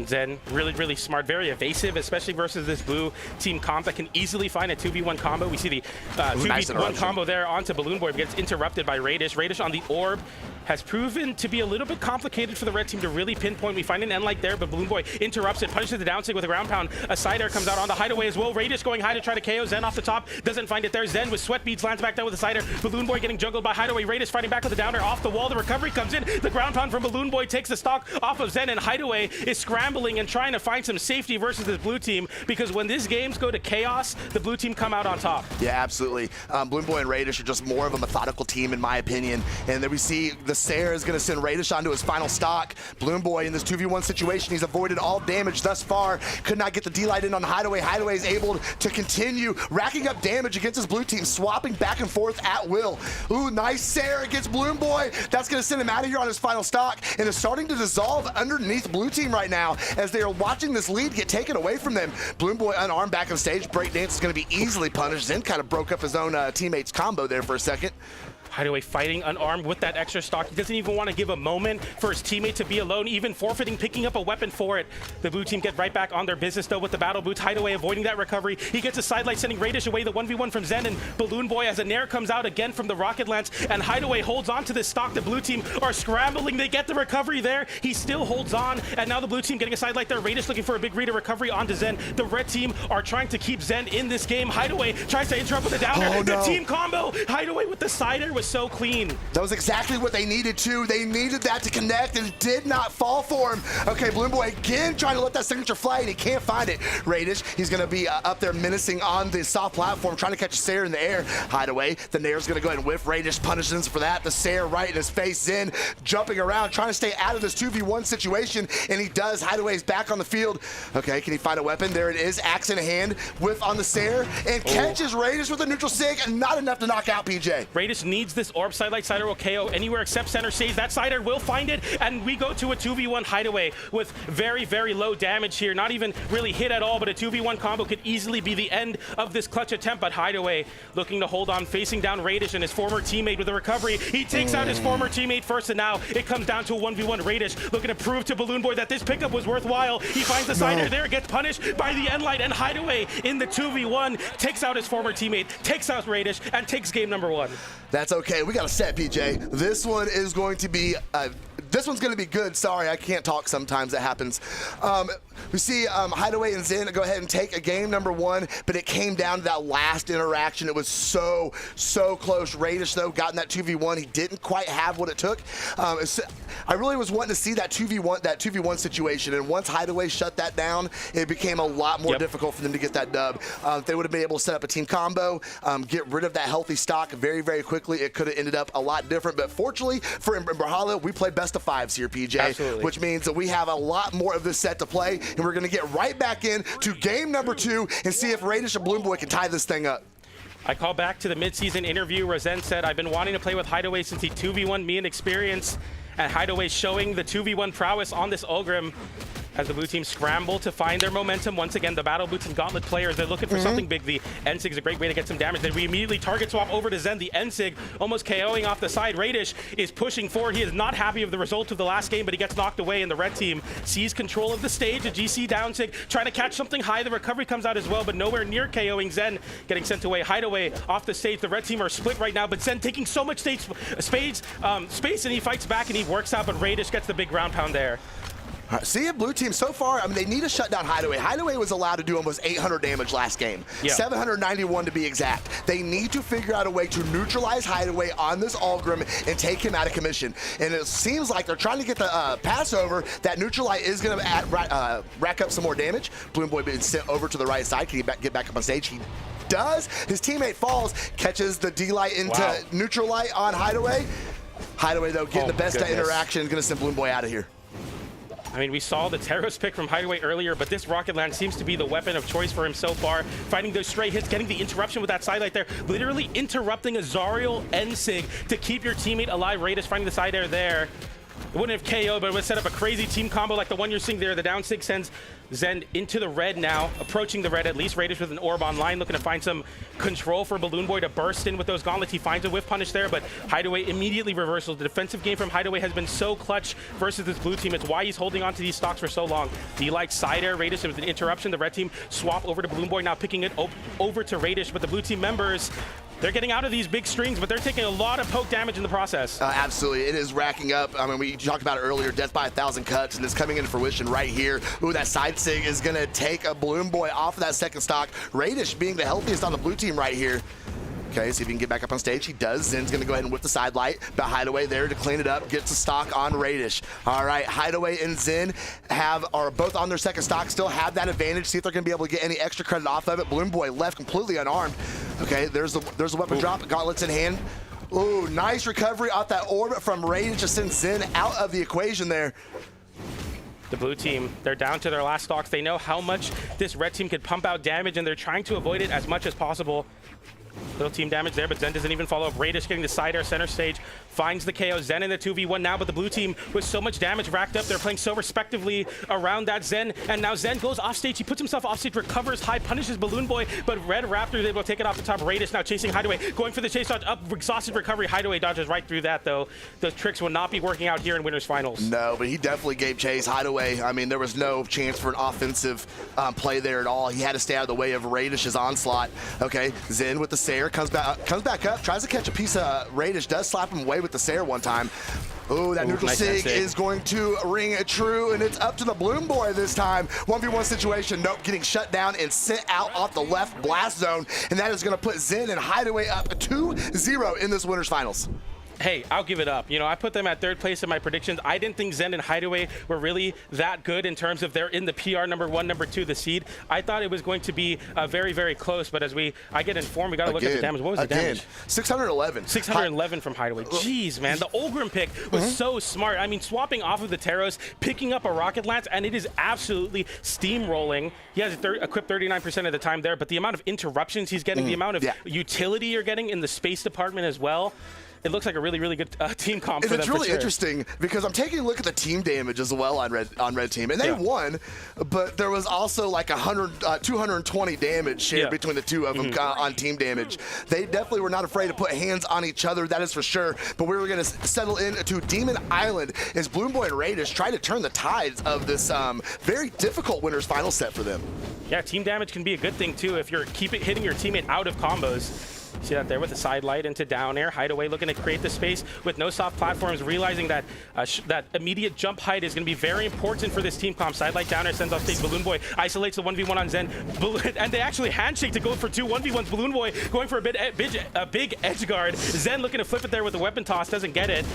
Zen, really, really smart, very evasive, especially versus this blue team comp that can easily find a 2v1 combo. We see the 2v1 combo there onto Balloon Boy, but gets interrupted by Raidish. Raidish on the orb has proven to be a little bit complicated for the red team to really pinpoint. We find an end light there, but Balloon Boy interrupts it, punishes the downsig with a ground pound. A side air comes out on the Hideway as well. Raidish going high to try to KO Zen off the top. Doesn't find it there. Zen with sweat beads lands back down with a side air. Balloon Boy getting juggled by Hideway. Raidish fighting back with a downer off the wall. The recovery comes in. The ground pound from Balloon Boy takes the stock off of Zen, and Hideway is scrambling and trying to find some safety versus this blue team, because when these games go to chaos, the blue team come out on top. Yeah, absolutely. Balloon Boy and Raidish are just more of a methodical team, in my opinion. And then we see the Sarah is going to send Raidish onto his final stock. Balloon Boy in this 2v1 situation, he's avoided all damage thus far. Could not get the D-Light in on Hideway. Hideway is able to continue racking up damage against his blue team, swapping back and forth at will. Ooh, nice Sarah against Balloon Boy. That's going to send him out of here on his final stock, and is starting to dissolve underneath blue team right now as they are watching this lead get taken away from them. Balloon Boy unarmed back on stage. Breakdance is going to be easily punished. Zen kind of broke up his own teammate's combo there for a second. Hideway fighting unarmed with that extra stock. He doesn't even want to give a moment for his teammate to be alone, even forfeiting picking up a weapon for it. The blue team get right back on their business though with the battle boots. Hideway avoiding that recovery. He gets a sidelight, sending Raidish away. The 1v1 from Zen and Balloon Boy as a Nair comes out again from the Rocket Lance, and Hideway holds on to this stock. The blue team are scrambling. They get the recovery there. He still holds on, and now the blue team getting a sidelight there. Raidish looking for a big reader recovery onto Zen. The red team are trying to keep Zen in this game. Hideway tries to interrupt with a downer. Oh, no. The team combo. Hideway with the sider was so clean. That was exactly what they needed to. They needed that to connect, and it did not fall for him. Okay, Balloon Boy again trying to let that signature fly, and he can't find it. Raidish, he's going to be up there menacing on the soft platform, trying to catch a Sarah in the air. Hideway, the Nair's going to go ahead and whiff. Raidish punishes for that. The Sarah right in his face. Zen jumping around, trying to stay out of this 2v1 situation, and he does. Hideway's back on the field. Okay, can he find a weapon? There it is. Axe in hand. Whiff on the Sarah, and catches Raidish with a neutral sig, and not enough to knock out PJ. Raidish needs finds this orb sidelight. Sider will KO anywhere except center stage. That Sider will find it, and we go to a 2v1 Hideaway with very, very low damage here. Not even really hit at all, but a 2v1 combo could easily be the end of this clutch attempt. But Hideaway looking to hold on, facing down Raidish and his former teammate with a recovery. He takes out his former teammate first, and now it comes down to a 1v1 Raidish, looking to prove to Balloon Boy that this pickup was worthwhile. He finds the Sider there, gets punished by the Endlight, and Hideaway in the 2v1 takes out his former teammate, takes out Raidish, and takes game number 1. That's okay. We got a set, PJ. This one is going to be this one's going to be good. Sorry, I can't talk sometimes. That happens. We see Hideaway and Zen go ahead and take a game number 1, but it came down to that last interaction. It was so close. Raidish, though, got in that 2v1. He didn't quite have what it took. I really was wanting to see that 2v1 situation, and once Hideaway shut that down, it became a lot more difficult for them to get that dub. If they would have been able to set up a team combo, get rid of that healthy stock very, very quickly, it could have ended up a lot different. But fortunately for Brawlhalla, we play best of 5s here, PJ. Absolutely. Which means that we have a lot more of this set to play, and we're going to get right back in to game number 2 and see if Raidish and Balloon Boy can tie this thing up. I call back to the mid-season interview where Zen said, I've been wanting to play with Hideaway since he 2v1 me in experience, and Hideaway showing the 2v1 prowess on this Ulgrim as the blue team scramble to find their momentum. Once again, the Battle Boots and Gauntlet players, they're looking for something big. The N-Sig is a great way to get some damage. Then we immediately target swap over to Zen. The N-Sig almost KOing off the side. Raidish is pushing forward. He is not happy of the result of the last game, but he gets knocked away, and the red team sees control of the stage. A GC down Sig trying to catch something high. The recovery comes out as well, but nowhere near KOing Zen. Getting sent away. Hideaway off the stage. The red team are split right now, but Zen taking so much space, and he fights back, and he works out, but Raidish gets the big ground pound there. See, blue team so far, I mean, they need to shut down Hideaway. Hideaway was allowed to do almost 800 damage last game, 791 to be exact. They need to figure out a way to neutralize Hideaway on this Ulgrim and take him out of commission. And it seems like they're trying to get the pass over. That Neutralite is going to rack up some more damage. Balloon Boy being sent over to the right side. Can he get back up on stage? He does. His teammate falls, catches the D-Light into Neutralite on Hideaway. Hideaway, though, getting the best interaction, going to send Balloon Boy out of here. I mean, we saw the Terros pick from Hideaway earlier, but this Rocket Land seems to be the weapon of choice for him so far. Finding those stray hits, getting the interruption with that sidelight there, literally interrupting a Zariel N-Sig to keep your teammate alive. Raidish finding the side air there. It wouldn't have KO'd, but it would set up a crazy team combo like the one you're seeing there. The down Sig sends Zen into the red now, approaching the red at least. Raidish with an orb online, looking to find some control for Balloon Boy to burst in with those gauntlets. He finds a whiff punish there, but Hideaway immediately reversals. The defensive game from Hideaway has been so clutch versus this blue team. It's why he's holding on to these stocks for so long. D-Light side air, Raidish with an interruption. The red team swap over to Balloon Boy, now picking it over to Raidish, but the blue team members, they're getting out of these big strings, but they're taking a lot of poke damage in the process. Absolutely, it is racking up. I mean, we talked about it earlier, death by 1,000 cuts, and it's coming into fruition right here. Ooh, that side Sig is gonna take a Balloon Boy off of that second stock. Raidish being the healthiest on the blue team right here. Okay, see if he can get back up on stage. He does. Zen's gonna go ahead and whip the side light, but Hideaway there to clean it up, gets the stock on Raidish. All right, Hideaway and Zen are both on their second stock, still have that advantage. See if they're gonna be able to get any extra credit off of it. Balloon Boy left completely unarmed. Okay, there's the weapon drop, gauntlets in hand. Ooh, nice recovery off that orb from Raidish to send Zen out of the equation there. The blue team, they're down to their last stocks. They know how much this red team could pump out damage, and they're trying to avoid it as much as possible. Little team damage there, but Zen doesn't even follow up. Raidish getting the side air center stage, finds the KO. Zen in the 2v1 now, but the blue team with so much damage racked up, they're playing so respectively around that Zen, and now Zen goes off stage. He puts himself off stage, recovers high, punishes Balloon Boy, but Red Raptor is able to take it off the top. Raidish now chasing Hideaway, going for the chase dodge, up, exhausted recovery. Hideaway dodges right through that, though. Those tricks will not be working out here in Winners Finals. No, but he definitely gave chase. Hideaway, I mean, there was no chance for an offensive play there at all. He had to stay out of the way of Raidish's onslaught. Okay, Zen with the Sayer, comes back up, tries to catch a piece of Raidish, does slap him away with the Sayer one time. Ooh, that neutral nice Sig is going to ring true, and it's up to the Balloon Boy this time. 1v1 situation, nope, getting shut down and sent out off the left blast zone, and that is going to put Zen and Hideaway up 2-0 in this Winners Finals. Hey, I'll give it up. You know, I put them at third place in my predictions. I didn't think Zen and Hideaway were really that good in terms of they're in the PR number 1, number 2, the seed. I thought it was going to be very, very close, but as I get informed, we got to look at the damage. What was the damage? 611. 611 from Hideaway. Jeez, man. The Ulgrim pick was so smart. I mean, swapping off of the Terros, picking up a Rocket Lance, and it is absolutely steamrolling. He has equipped 39% of the time there, but the amount of interruptions he's getting, the amount of utility you're getting in the space department as well. it looks like a really, really good team comp And for them. it's really interesting because I'm taking a look at the team damage as well on red team, and they won, but there was also like 220 damage shared between the two of them on team damage. They definitely were not afraid to put hands on each other, that is for sure. But we were going to settle into Demon Island as Bloomboy and Raidish try to turn the tides of this very difficult winners final set for them. Yeah, team damage can be a good thing too if you're hitting your teammate out of combos. See that there with the side light into down air. Hideway looking to create the space with no soft platforms, realizing that that immediate jump height is going to be very important for this team comp. Side light down air sends off stage. Balloon Boy isolates the 1v1 on Zen. And they actually handshake to go for 2 1v1s. Balloon Boy going for a big edge guard. Zen looking to flip it there with the weapon toss, doesn't get it.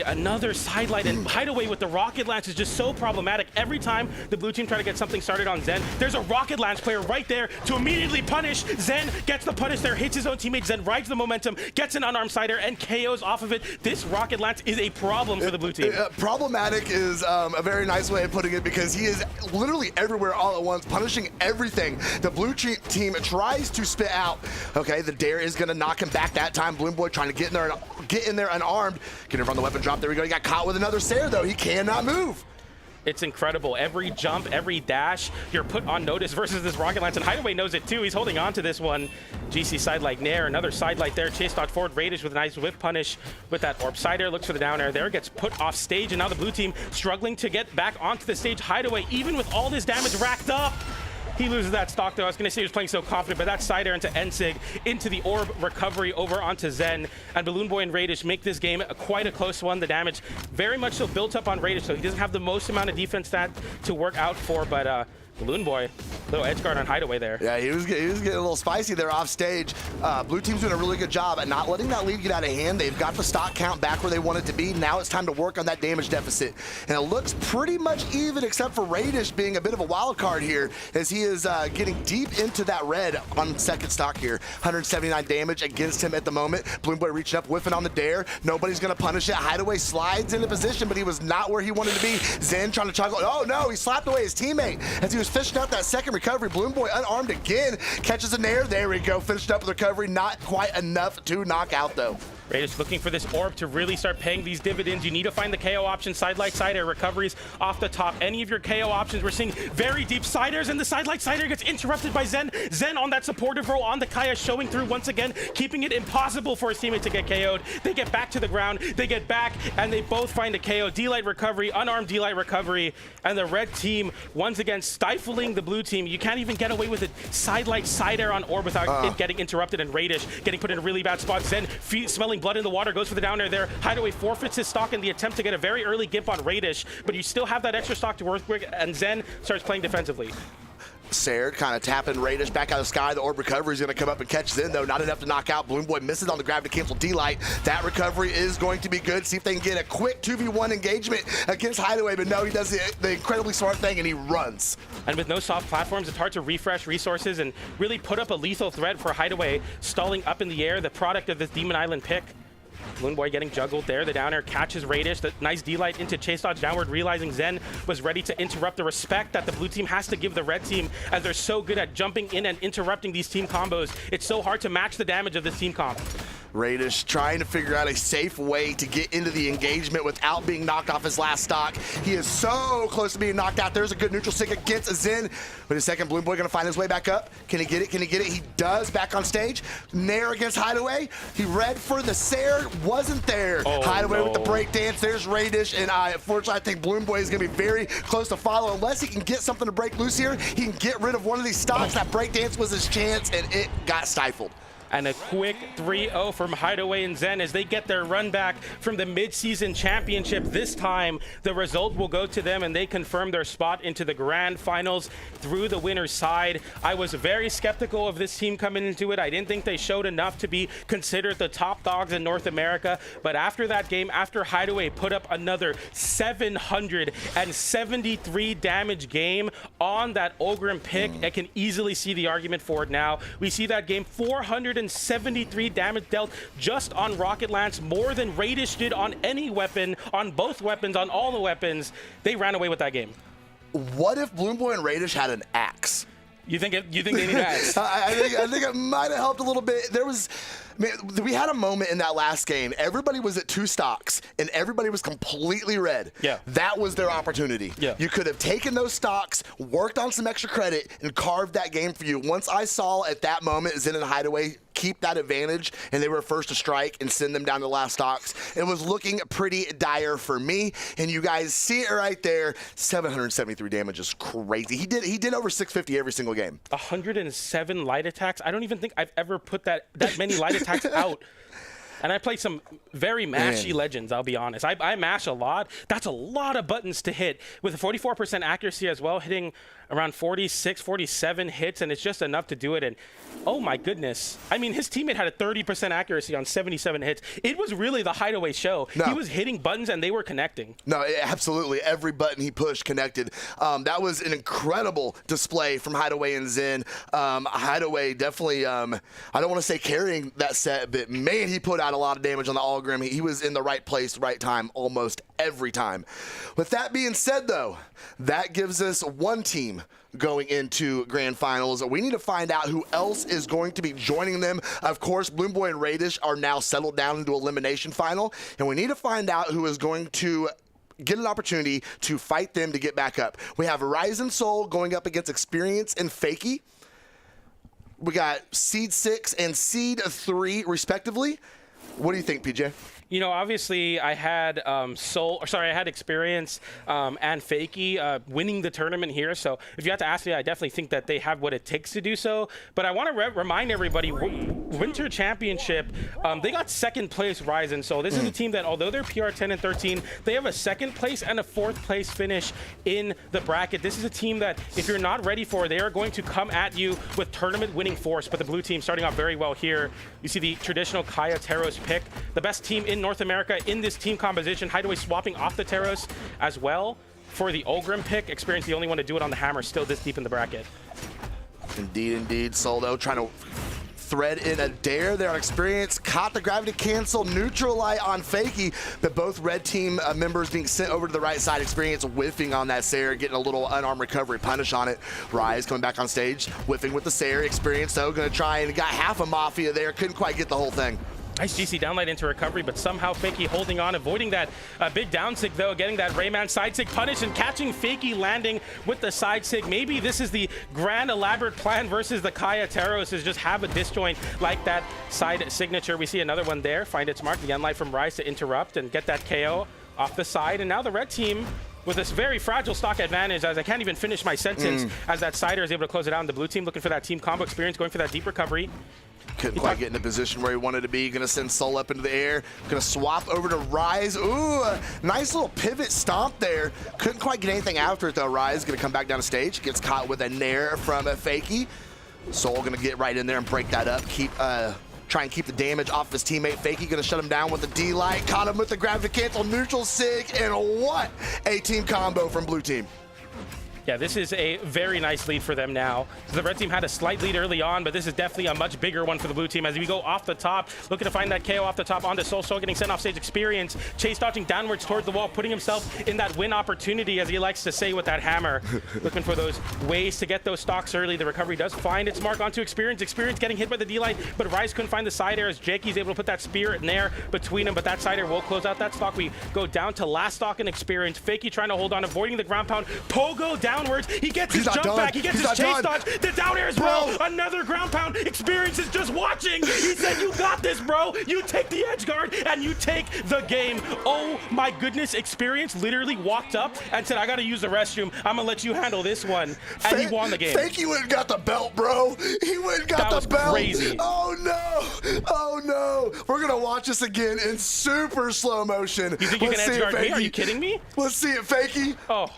Another sidelight, and Hideway with the rocket launch is just so problematic. Every time the blue team try to get something started on Zen, there's a rocket launch player right there to immediately punish. Zen gets the punish there, hits his own teammate. Zen rides the momentum, gets an unarmed sider, and KOs off of it. This rocket launch is a problem for the blue team. Problematic is a very nice way of putting it because he is literally everywhere all at once, punishing everything. The blue team tries to spit out. Okay, the dare is going to knock him back that time. Balloon Boy trying to get in there unarmed. Get him from the weapon drop. There we go. He got caught with another Sair, though. He cannot move. It's incredible. Every jump, every dash, you're put on notice versus this rocket launch. And Hideway knows it too. He's holding on to this one. GC side light nair, another side light there. Chase dodge forward. Raidish with a nice whip punish with that orb. Side air looks for the down air there. Gets put off stage. And now the blue team struggling to get back onto the stage. Hideway, even with all this damage racked up, he loses that stock, though. I was going to say he was playing so confident, but that side air into Ensig, into the orb recovery over onto Zen. And Balloon Boy and Raidish make this game quite a close one. The damage very much so built up on Raidish, so he doesn't have the most amount of defense stat to work out for, but Balloon Boy, little edge guard on Hideway there. Yeah, he was getting a little spicy there off stage. Blue team's doing a really good job at not letting that lead get out of hand. They've got the stock count back where they want it to be. Now it's time to work on that damage deficit. And it looks pretty much even except for Raidish being a bit of a wild card here as he is getting deep into that red on second stock here. 179 damage against him at the moment. Balloon Boy reaching up, whiffing on the dare. Nobody's going to punish it. Hideway slides into position, but he was not where he wanted to be. Zen trying to chuckle. Oh no, he slapped away his teammate as he was fishing out that second recovery. Balloon Boy unarmed again, catches a nair. There we go, finished up with recovery. Not quite enough to knock out though. Raidish looking for this orb to really start paying these dividends. You need to find the KO option. Side light, side air, recoveries off the top. Any of your KO options, we're seeing very deep side airs, and the side light, side air gets interrupted by Zen. Zen on that supportive role on the Kaya, showing through once again, keeping it impossible for his teammate to get KO'd. They get back to the ground, they get back, and they both find a KO. D-light recovery, unarmed D-light recovery, and the red team once again stifling the blue team. You can't even get away with it. Side light, side air on orb without it getting interrupted, and Raidish getting put in a really bad spot. Zen smelling blood in the water, goes for the down air there. Hideway forfeits his stock in the attempt to get a very early gimp on Raidish, but you still have that extra stock to work with, and Zen starts playing defensively. Sair kind of tapping Raidish back out of the sky. The orb recovery is going to come up and catch Zen, though. Not enough to knock out. Balloon Boy misses on the grab to cancel D-Light. That recovery is going to be good. See if they can get a quick 2v1 engagement against Hideway, but no, he does the incredibly smart thing, and he runs. And with no soft platforms, it's hard to refresh resources and really put up a lethal threat for Hideway, stalling up in the air, the product of this Demon Island pick. Balloon Boy getting juggled there. The down air catches Raidish. The nice D-light into chase dodge downward, realizing Zen was ready to interrupt. The respect that the blue team has to give the red team, as they're so good at jumping in and interrupting these team combos. It's so hard to match the damage of this team comp. Raidish trying to figure out a safe way to get into the engagement without being knocked off his last stock. He is so close to being knocked out. There's a good neutral stick against Zen. But a second, Balloon Boy gonna find his way back up. Can he get it? Can he get it? He does, back on stage. Nair against Hideway. He read for the Sair, wasn't there. Hideway with the break dance. There's Raidish, and unfortunately, I think Balloon Boy is gonna be very close to follow. Unless he can get something to break loose here, he can get rid of one of these stocks. That break dance was his chance, and it got stifled. And a quick 3-0 from Hideway and Zen as they get their run back from the mid-season championship. This time, the result will go to them, and they confirm their spot into the grand finals through the winner's side. I was very skeptical of this team coming into it. I didn't think they showed enough to be considered the top dogs in North America. But after that game, after Hideway put up another 773 damage game on that Ogrim pick, I can easily see the argument for it now. We see that game, 473 damage dealt just on Rocket Lance, more than Raidish did on any weapon, on both weapons, on all the weapons. They ran away with that game. What if Balloon Boy and Raidish had an axe? You think they need an axe? I think it might have helped a little bit. There was Man, we had a moment in that last game. Everybody was at 2 stocks, and everybody was completely red. Yeah. That was their opportunity. Yeah. You could have taken those stocks, worked on some extra credit, and carved that game for you. Once I saw at that moment Zen and Hideway keep that advantage, and they were first to strike and send them down to the last stocks, it was looking pretty dire for me. And you guys see it right there. 773 damage is crazy. He did over 650 every single game. 107 light attacks. I don't even think I've ever put that many light attacks out. And I play some very mashy legends, I'll be honest. I mash a lot. That's a lot of buttons to hit with a 44% accuracy as well, hitting around 46, 47 hits, and it's just enough to do it. And oh my goodness. I mean, his teammate had a 30% accuracy on 77 hits. It was really the Hideway show. No. He was hitting buttons and they were connecting. No, absolutely. Every button he pushed connected. That was an incredible display from Hideway and Zen. Hideway definitely, I don't want to say carrying that set, but man, he put out a lot of damage on the Allgrim. He was in the right place, right time, almost every time. With that being said, though, that gives us one team going into grand finals. We need to find out who else is going to be joining them. Of course, Bloomboy and Raidish are now settled down into elimination final, and we need to find out who is going to get an opportunity to fight them to get back up. We have Rise and Soul going up against Experience and Fakey. We got Seed 6 and Seed 3 respectively. What do you think, PJ? You know, obviously, I had I had Experience and Fakey winning the tournament here. So if you have to ask me, I definitely think that they have what it takes to do so. But I want to remind everybody, Winter Championship, they got second place Rise and Soul. This is a team that, although they're PR 10 and 13, they have a second place and a 4th place finish in the bracket. This is a team that, if you're not ready for, they are going to come at you with tournament winning force. But the blue team starting off very well here. You see the traditional Kaya Teros pick, the best team in North America in this team composition. Hideway swapping off the Teros as well for the Ulgrim pick. Experience the only one to do it on the hammer, still this deep in the bracket. Indeed. Soldo trying to thread in a dare there on Experience. Caught the gravity cancel, neutral light on Fakey, but both red team members being sent over to the right side. Experience whiffing on that Sayer, getting a little unarmed recovery punish on it. Rise coming back on stage, whiffing with the Sayer. Experience though gonna try and got half a Mafia there, couldn't quite get the whole thing. Nice GC downlight into recovery, but somehow Fakey holding on, avoiding that big down sig though, getting that Rayman side sig punish and catching Fakey landing with the side sig. Maybe this is the grand elaborate plan versus the Kaya Teros, is just have a disjoint like that side signature. We see another one there, find its mark, the unlight from Rise to interrupt and get that KO off the side. And now the red team with this very fragile stock advantage, as I can't even finish my sentence, as that Sider is able to close it out. And the blue team looking for that team combo Experience, going for that deep recovery. Couldn't quite get in the position where he wanted to be. Gonna send Soul up into the air. Gonna swap over to Rise. Ooh, a nice little pivot stomp there. Couldn't quite get anything after it though. Rise gonna come back down the stage. Gets caught with a nair from a Fakey. Soul gonna get right in there and break that up. Try and keep the damage off his teammate. Fakey gonna shut him down with the D-Light. Caught him with the gravity cancel, neutral sig, and what a team combo from blue team. Yeah, this is a very nice lead for them now. The red team had a slight lead early on, but this is definitely a much bigger one for the blue team as we go off the top, looking to find that KO off the top onto Soul. Soul getting sent off stage. Experience, chase dodging downwards towards the wall, putting himself in that win opportunity, as he likes to say with that hammer. Looking for those ways to get those stocks early. The recovery does find its mark onto Experience. Experience getting hit by the D-Light, but Rise couldn't find the side air as Jakey's able to put that spear in there between them, but that side air will close out that stock. We go down to last stock and Experience. Fakey trying to hold on, avoiding the ground pound. Pogo downwards. He gets his jump back. He gets his chase dodge. The down air as well. Another ground pound. Experience is just watching. He said, you got this, bro. You take the edge guard and you take the game. Oh my goodness. Experience literally walked up and said, I got to use the restroom. I'm going to let you handle this one. And he won the game. Fakey went and got the belt, bro. He went and got the belt. That was crazy. Oh no. Oh no. We're going to watch this again in super slow motion. You think you can edge guard me? Are you kidding me? Let's see it, Fakey. Oh.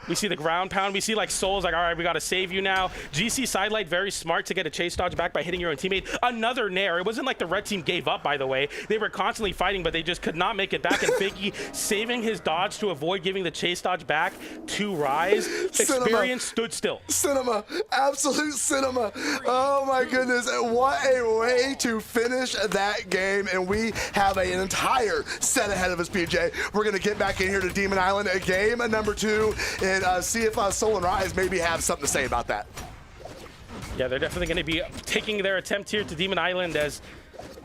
We see the ground pound. We see like Soul's like, all right, we got to save you now. GC sidelight, very smart to get a chase dodge back by hitting your own teammate. Another nair. It wasn't like the red team gave up, by the way. They were constantly fighting, but they just could not make it back. And Fakey saving his dodge to avoid giving the chase dodge back to Rise. Experience stood still. Cinema. Absolute cinema. Oh my goodness. What a way to finish that game. And we have an entire set ahead of us, PJ. We're going to get back in here to Demon Island, a game number 2. And see if Soul and Rise maybe have something to say about that. Yeah, they're definitely going to be taking their attempt here to Demon Island as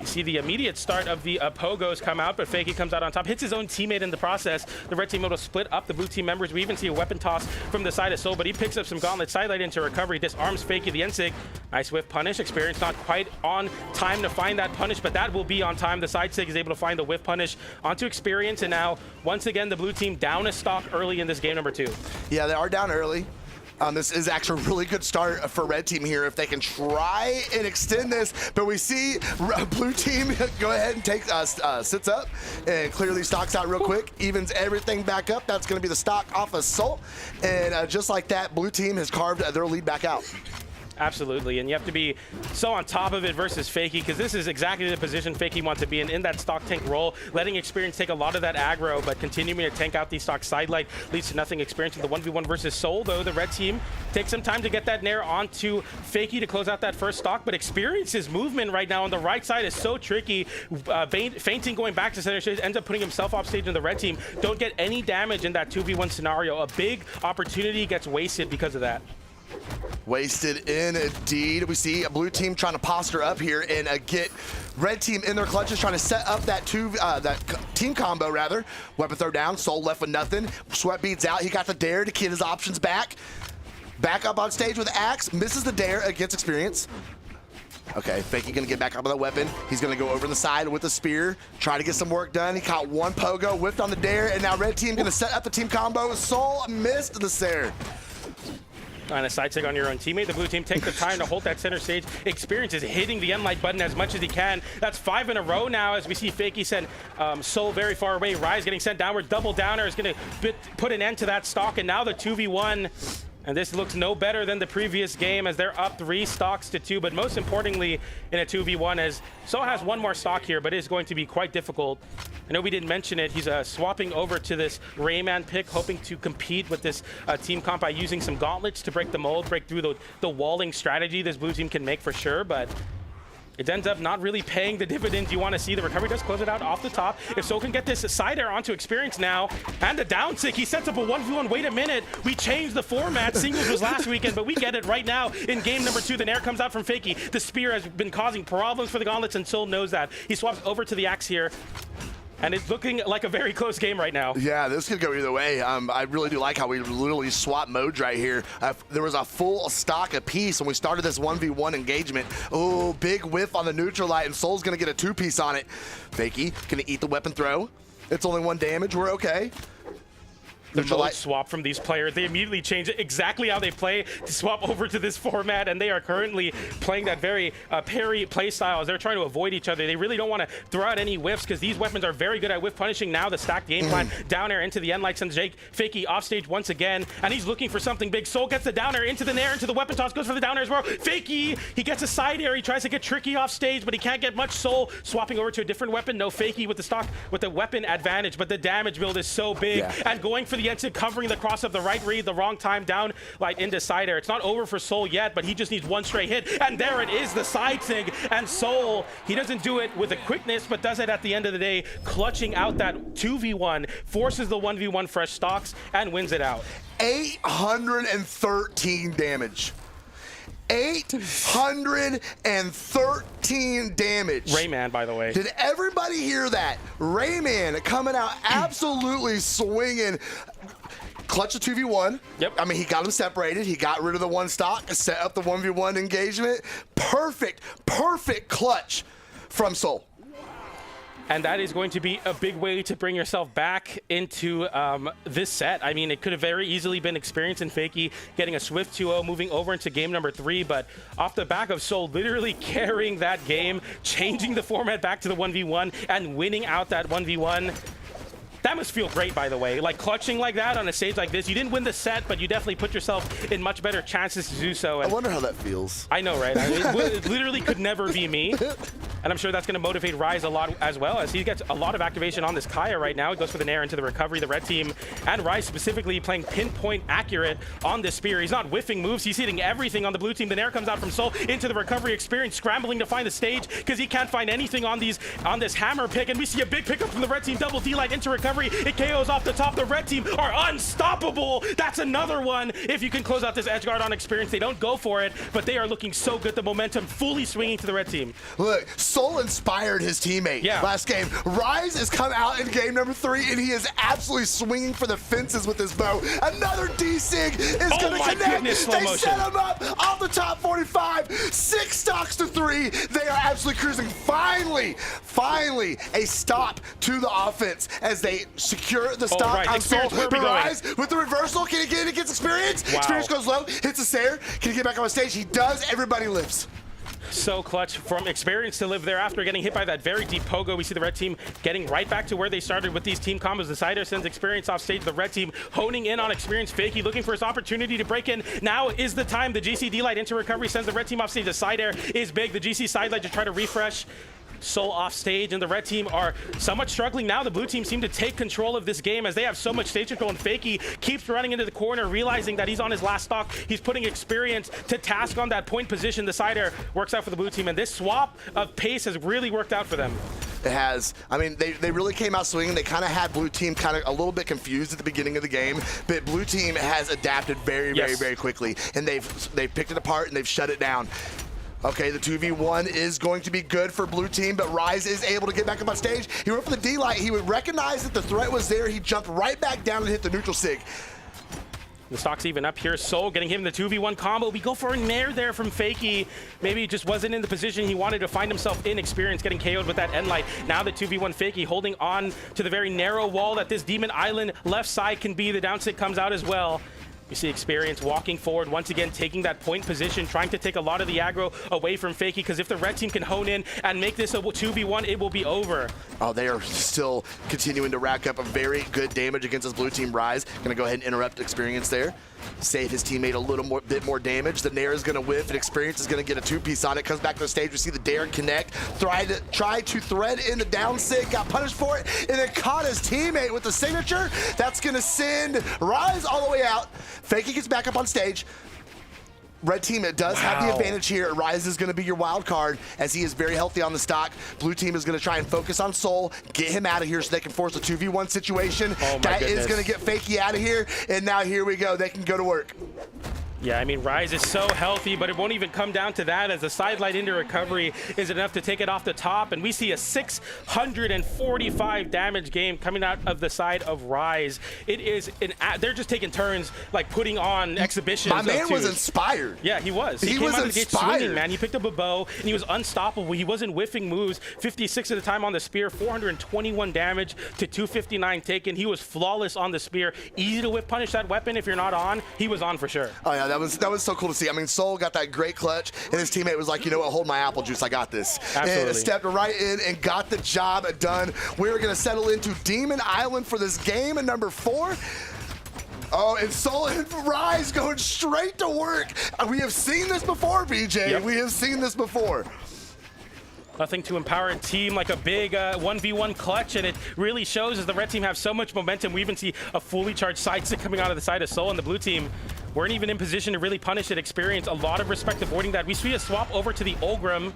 you see the immediate start of the pogos come out, but Fakey comes out on top, hits his own teammate in the process. The red team able to split up the blue team members. We even see a weapon toss from the side of Soul, but he picks up some gauntlet sidelight into recovery, disarms Fakey, the N-Sig. Nice whiff punish. Experience not quite on time to find that punish, but that will be on time. The side sig is able to find the whiff punish onto Experience, and now once again the blue team down a stock early in this game number 2. Yeah, they are down early. This is actually a really good start for red team here if they can try and extend this, but we see blue team go ahead and take sits up and clearly stocks out real quick, evens everything back up. That's going to be the stock off of Soul, and just like that, blue team has carved their lead back out. Absolutely, and you have to be so on top of it versus Fakey, because this is exactly the position Fakey wants to be in that stock tank role, letting Experience take a lot of that aggro, but continuing to tank out the stock sidelight leads to nothing. Experience in the 1v1 versus Soul, though the red team takes some time to get that nair onto Fakey to close out that first stock, but Experience's movement right now on the right side is so tricky. Fainting going back to center stage, ends up putting himself off stage, and the red team don't get any damage in that 2v1 scenario. A big opportunity gets wasted because of that. Wasted indeed. We see a blue team trying to posture up here and get red team in their clutches, trying to set up that team combo rather. Weapon throw down, Soul left with nothing. Sweat beads out. He got the dare to get his options back. Back up on stage with Axe, misses the dare against Experience. Okay, Fakey gonna get back up on that weapon. He's gonna go over the side with the spear, try to get some work done. He caught one pogo, whiffed on the dare, and now red team gonna set up the team combo. Soul missed the Sare. On a side sig on your own teammate, the blue team take the time to hold that center stage. Experience is hitting the end-light button as much as he can. That's 5 in a row now as we see Fakey send Soul very far away. Rise getting sent downward. Double downer is going to put an end to that stock, and now the 2v1. And this looks no better than the previous game as they're up 3 stocks to 2. But most importantly, in a 2v1, as Soul has one more stock here, but it is going to be quite difficult. I know we didn't mention it. He's swapping over to this Rayman pick, hoping to compete with this team comp by using some gauntlets to break the mold, break through the walling strategy this blue team can make for sure. But it ends up not really paying the dividends you want to see. The recovery does close it out off the top. If Soul can get this side air onto Experience now, and the down sick, he sets up a 1v1. Wait a minute, we changed the format. Singles was last weekend, but we get it right now in game number 2. The nair comes out from Fakey. The spear has been causing problems for the gauntlets, and Soul knows that. He swaps over to the axe here. And it's looking like a very close game right now. Yeah, this could go either way. I really do like how we literally swap modes right here. There was a full stock apiece when we started this 1v1 engagement. Oh, big whiff on the neutral light, and Soul's going to get a 2-piece on it. Fakey going to eat the weapon throw. It's only 1 damage. We're okay. The mode swap from these players, they immediately change it exactly how they play to swap over to this format, and they are currently playing that very parry play style as they're trying to avoid each other. They really don't want to throw out any whiffs because these weapons are very good at whiff punishing. Now the stacked game plan, down air into the end light, sends Fakey off stage once again, and he's looking for something big. Soul gets the down air into the nair, into the weapon toss, goes for the down air as well. Fakey, he gets a side air, he tries to get tricky off stage, but he can't get much. Soul swapping over to a different weapon. No, Fakey with the stock, with the weapon advantage, but the damage build is so big, and going for the exit, covering the cross up, the right read, the wrong time down, like into side air. It's not over for Soul yet, but he just needs one straight hit, and there it is, the side sig, and Soul, he doesn't do it with a quickness, but does it at the end of the day, clutching out that 2v1, forces the 1v1 fresh stocks, and wins it out. 813 damage. 813 damage. Rayman, by the way. Did everybody hear that? Rayman coming out absolutely swinging. Clutch the 2v1. Yep. I mean, he got him separated. He got rid of the 1 stock, set up the 1v1 engagement. Perfect clutch from Soul. And that is going to be a big way to bring yourself back into this set. I mean, it could have very easily been Experience and Fakey getting a swift 2-0, moving over into game number 3, but off the back of Soul literally carrying that game, changing the format back to the 1v1, and winning out that 1v1. That must feel great, by the way. Like, clutching like that on a stage like this. You didn't win the set, but you definitely put yourself in much better chances to do so. And I wonder how that feels. I know, right? I mean, it literally could never be me. and I'm sure that's going to motivate Rise a lot as well, as he gets a lot of activation on this Kaya right now. It goes for the Nair into the recovery. The red team and Rise specifically playing pinpoint accurate on this spear. He's not whiffing moves. He's hitting everything on the blue team. The Nair comes out from Soul into the recovery experience, scrambling to find the stage because he can't find anything on this hammer pick, and we see a big pickup from the red team. Double D-Light into recovery. It KOs off the top. The red team are unstoppable. That's another one. If you can close out this edge guard on experience, they don't go for it, but they are looking so good. The momentum fully swinging to the red team. Look, Soul inspired his teammate last game. Rise has come out in game number 3, and he is absolutely swinging for the fences with his bow. Another D-Sig is going to connect. They set him up off the top 45. 6 stocks to 3. They are absolutely cruising. Finally, a stop to the offense as they secure the stock on Soul. But Rise with the reversal. Can he get it against experience? Wow. Experience goes low, hits a Sayer. Can he get back on stage? He does. Everybody lives. So clutch from experience to live there after getting hit by that very deep pogo. We see the red team getting right back to where they started with these team combos. The Cider sends experience off stage. The red team honing in on experience. Fakey looking for his opportunity to break in. Now is the time. The GC D-Light into recovery sends the red team off stage. The Cider is big. The GC side light to try to refresh. Soul off stage, and the red team are somewhat struggling now. The blue team seem to take control of this game as they have so much stage control, and Fakey keeps running into the corner, realizing that he's on his last stock. He's putting experience to task on that point position. The Cider works out for the blue team, and this swap of pace has really worked out for them. It has. I mean, they really came out swinging. They kind of had blue team kind of a little bit confused at the beginning of the game, but blue team has adapted very quickly, and they've picked it apart and they've shut it down. Okay, the 2v1 is going to be good for blue team, but Rise is able to get back up on stage. He went for the D-Light. He would recognize that the threat was there. He jumped right back down and hit the neutral sig. The stock's even up here. Soul getting him the 2v1 combo. We go for a Nair there from Fakey. Maybe he just wasn't in the position he wanted to find himself in. Experience getting KO'd with that end light. Now the 2v1 Fakey holding on to the very narrow wall that this Demon Island left side can be. The down stick comes out as well. You see experience walking forward, once again taking that point position, trying to take a lot of the aggro away from Fakey, because if the red team can hone in and make this a 2v1, it will be over. Oh, they are still continuing to rack up a very good damage against this blue team. Rise gonna go ahead and interrupt experience there. Save his teammate a little bit more damage. The Nair is going to whiff, and experience is going to get a 2-piece on it. Comes back to the stage. We see the Dare connect. Try to thread in the down sig. Got punished for it, and then caught his teammate with the signature. That's going to send Rise all the way out. Fakey gets back up on stage. Red team, it does have the advantage here. Rise is going to be your wild card as he is very healthy on the stock. Blue team is going to try and focus on Soul, get him out of here so they can force a 2v1 situation. That is going to get Fakey out of here, and now here we go. They can go to work. Yeah, I mean, Rise is so healthy, but it won't even come down to that, as the side light into recovery is enough to take it off the top, and we see a 645 damage game coming out of the side of Rise. It is they're just taking turns, like putting on exhibitions. My man was inspired. Yeah, he was. He came out of the gate swinging, man. He picked up a bow, and he was unstoppable. He wasn't whiffing moves. 56 at a time on the spear, 421 damage to 259 taken. He was flawless on the spear. Easy to whip punish that weapon if you're not on. He was on for sure. Oh yeah, that was so cool to see. I mean, Soul got that great clutch, and his teammate was like, you know what, hold my apple juice, I got this. Absolutely. And stepped right in and got the job done. We're gonna settle into Demon Island for this game at number 4. Oh, and Soul and Rise going straight to work. We have seen this before, BJ. Yep. We have seen this before. Nothing to empower a team like a big 1v1 clutch, and it really shows as the red team have so much momentum. We even see a fully charged side stick coming out of the side of Soul, and the blue team weren't even in position to really punish it. Experience a lot of respect avoiding that. We see a swap over to the Ulgrim,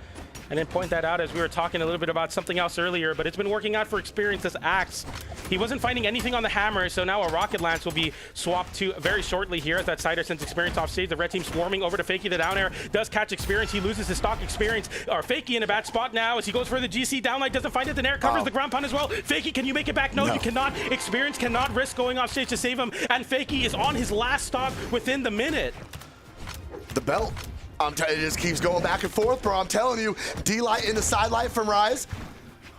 and then point that out as we were talking a little bit about something else earlier, but it's been working out for Experience as Axe. He wasn't finding anything on the hammer, so now a Rocket Lance will be swapped to very shortly here as that Cider sends Experience off stage. The red team swarming over to Fakey. The down air does catch Experience. He loses his stock Experience. Or Fakey in a bad spot now as he goes for the GC downlight, doesn't find it. The Nair covers the ground pound as well. Fakey, can you make it back? No, you cannot. Experience cannot risk going off stage to save him, and Fakey is on his last stock within the minute. The belt. It just keeps going back and forth, bro. I'm telling you, D-Light in the side light from Rise.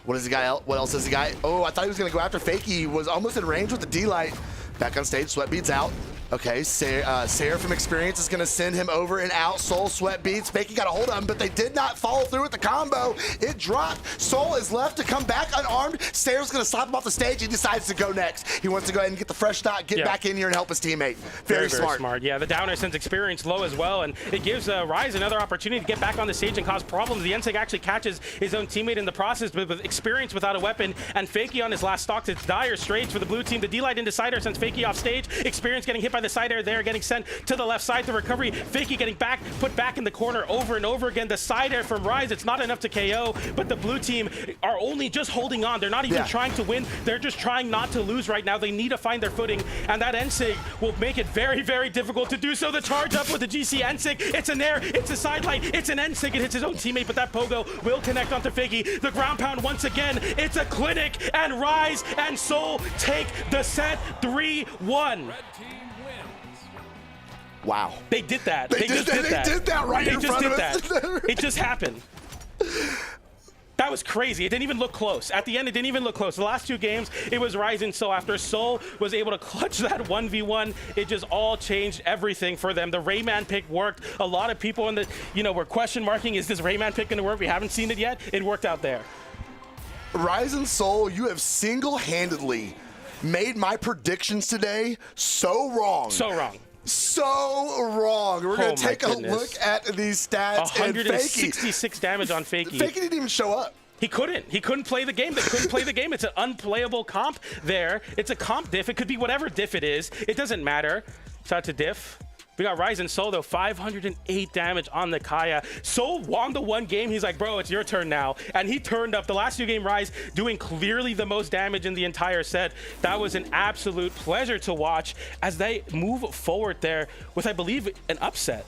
What is the guy? What else is the guy? Oh, I thought he was going to go after Fakey. He was almost in range with the D-Light. Back on stage, Sweat beats out. Okay, Sarah from Experience is going to send him over and out. Soul sweat beats. Fakey got a hold of him, but they did not follow through with the combo. It dropped. Soul is left to come back unarmed. Sarah's going to slap him off the stage. He decides to go next. He wants to go ahead and get the fresh shot, get back in here and help his teammate. Very smart. Yeah, the downer sends Experience low as well, and it gives Rise another opportunity to get back on the stage and cause problems. The NSIG actually catches his own teammate in the process, but with Experience without a weapon and Fakey on his last stocks, it's dire straits for the blue team. The D-Light into side air sends Fakey off stage. Experience getting hit by the side air there, getting sent to the left side. The recovery, Fakey getting put back in the corner over and over again. The side air from Rise, it's not enough to KO, but the blue team are only just holding on. They're not even trying to win. They're just trying not to lose right now. They need to find their footing, and that NSIG will make it very, very difficult to do so. The charge up with the GC NSIG. It's an air, it's a sidelight, it's an NSIG. It hits his own teammate, but that Pogo will connect onto Fakey. The ground pound once again. It's a clinic, and Rise and Soul take the set 3-1. Wow. They did that. They did that right in front of us. It just happened. That was crazy. It didn't even look close. At the end, it didn't even look close. The last two games, it was Rise and Soul. After Soul was able to clutch that 1v1, it just all changed everything for them. The Rayman pick worked. A lot of people in the, were question marking, is this Rayman pick going to work? We haven't seen it yet. It worked out there. Rise and Soul, you have single-handedly made my predictions today so wrong. So wrong. So wrong. We're going to take a look at these stats. 166 damage on Fakey. Fakey didn't even show up. He couldn't play the game. They couldn't play the game. It's an unplayable comp there. It's a comp diff. It could be whatever diff it is. It doesn't matter. Shout out to diff. We got Rise and Soul, though, 508 damage on the Kaya. Soul won the one game. He's like, bro, it's your turn now. And he turned up. The last two game Rise doing clearly the most damage in the entire set. That was an absolute pleasure to watch as they move forward there with, I believe, an upset.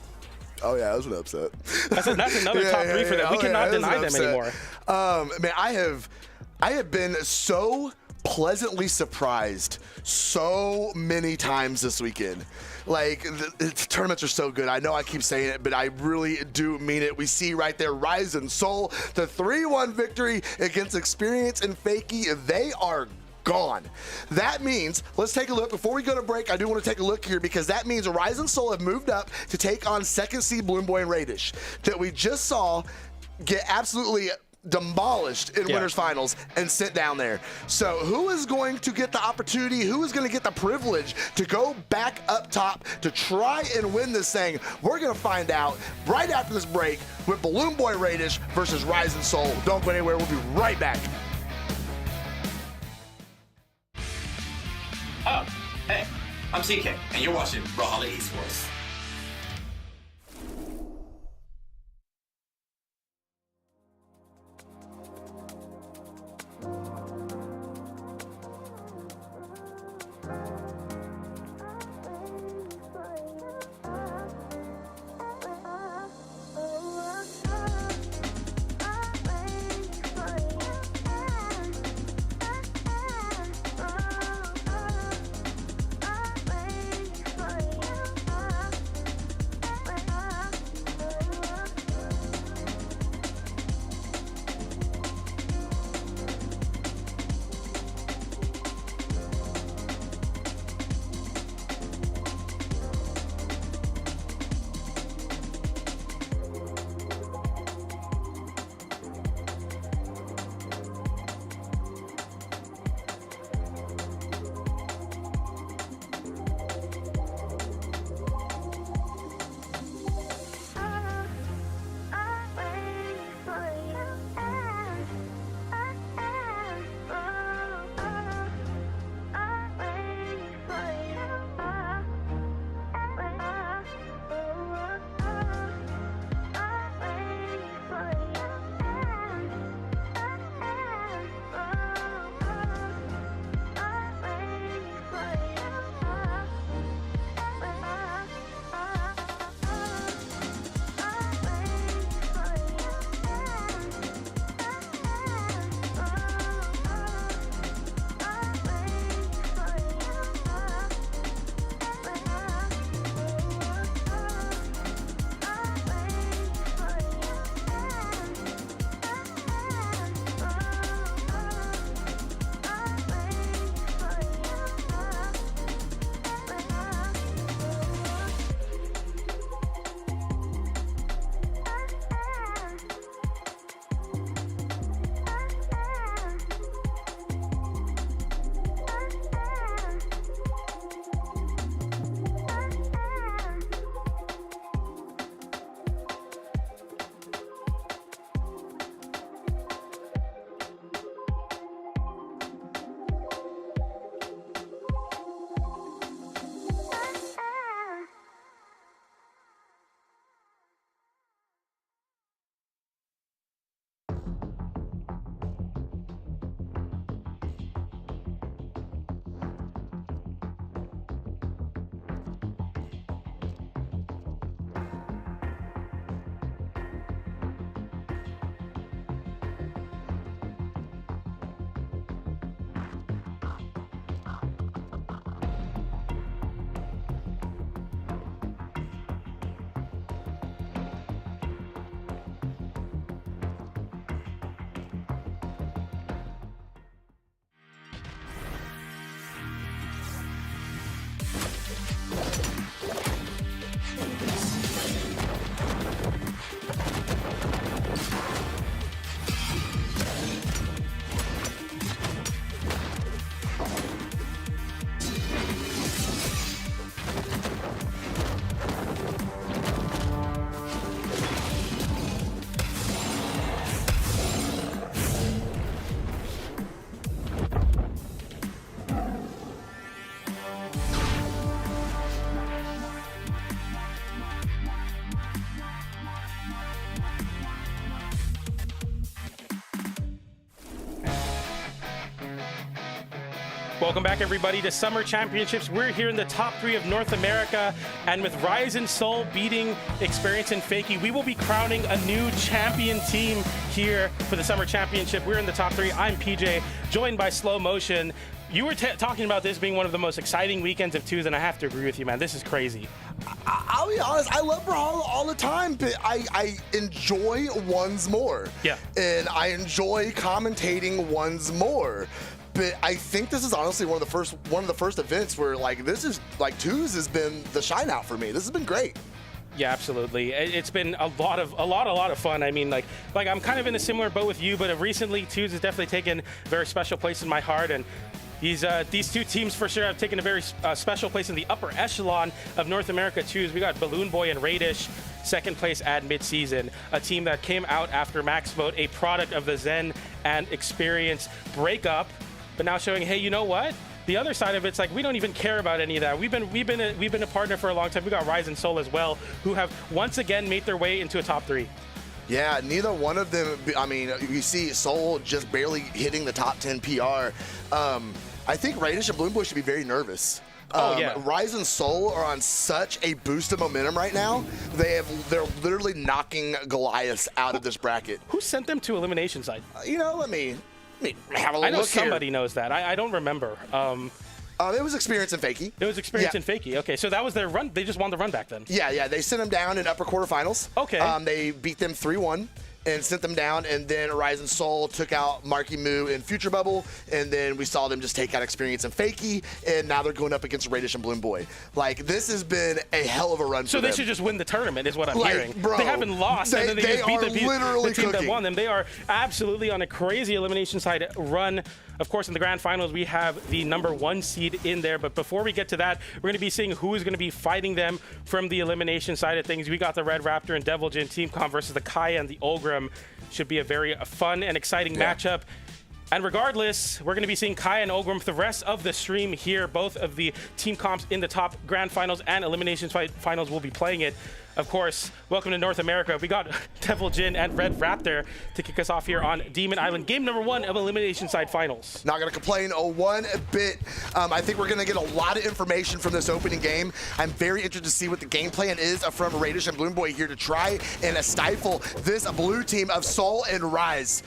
Oh, yeah, that was an upset. That's another top three for them. We cannot deny them anymore. Man, I have been so pleasantly surprised so many times this weekend. Like, the tournaments are so good. I know I keep saying it, but I really do mean it. We see right there Rise and Soul, the 3-1 victory against Experience and Fakey. They are gone. That means, let's take a look. Before we go to break, I do want to take a look here because that means Rise and Soul have moved up to take on second seed Bloom Boy and Raidish that we just saw get absolutely demolished in winners finals and sent down there. So who is going to get the opportunity? Who is going to get the privilege to go back up top to try and win this thing? We're going to find out right after this break with Balloon Boy Raidish versus Rise and Soul. Don't go anywhere. We'll be right back. Oh, hey, I'm CK, and you're watching Brawlhalla Esports. Welcome back, everybody, to Summer Championships. We're here in the top 3 of North America, and with Rise and Soul beating Experience and Fakey, we will be crowning a new champion team here for the Summer Championship. We're in the top 3. I'm PJ, joined by Slow Motion. You were talking about this being one of the most exciting weekends of twos, and I have to agree with you, man. This is crazy. I'll be honest, I love Brawlhalla all the time, but I enjoy ones more. Yeah. And I enjoy commentating ones more. But I think this is honestly one of the first events where this is twos has been the shine out for me. This has been great. Yeah, absolutely. It's been a lot of fun. I mean, like I'm kind of in a similar boat with you, but recently twos has definitely taken a very special place in my heart, and these two teams for sure have taken a very special place in the upper echelon of North America twos. We got Balloon Boy and Raidish, second place at midseason, a team that came out after Max Vote, a product of the Zen and Experience breakup. But now showing, hey, you know what? The other side of it's like we don't even care about any of that. We've been a partner for a long time. We got Rise and Soul as well, who have once again made their way into a top 3. Yeah, neither one of them. I mean, you see Soul just barely hitting the top 10 PR. I think Raidish and Balloon Boy should be very nervous. Yeah. Rise and Soul are on such a boost of momentum right now. They're literally knocking Goliath out of this bracket. Who sent them to elimination side? Let me have a look. I know here. somebody knows that. I don't remember. It was Experience and Fakey. It was Experience and Fakey. Okay, so that was their run. They just won the run back then. Yeah. They sent them down in upper quarterfinals. Okay. They beat them 3-1 and sent them down, and then Rise and Soul took out Marimu in Future Bubble, and then we saw them just take out Experience and Fakey, and now they're going up against Raidish and Balloon Boy. This has been a hell of a run for them. So they should just win the tournament is what I'm hearing. Bro, they haven't lost, and then they just beat the team that won them. They are absolutely on a crazy elimination side run. Of course, in the grand finals, we have the #1 seed in there. But before we get to that, we're going to be seeing who is going to be fighting them from the elimination side of things. We got the Red Raptor and Devil Jin Team Comp versus the Kaya and the Ogrim. Should be a very fun and exciting matchup. And regardless, we're going to be seeing Kaya and Ogrim for the rest of the stream here. Both of the team comps in the top grand finals and elimination finals will be playing it. Of course, welcome to North America. We got Devil Jin and Red Raptor to kick us off here on Demon Island. Game #1 of elimination side finals. Not going to complain one bit. I think we're going to get a lot of information from this opening game. I'm very interested to see what the game plan is from Raidish and Balloon Boy here to try and stifle this blue team of Soul and Rise.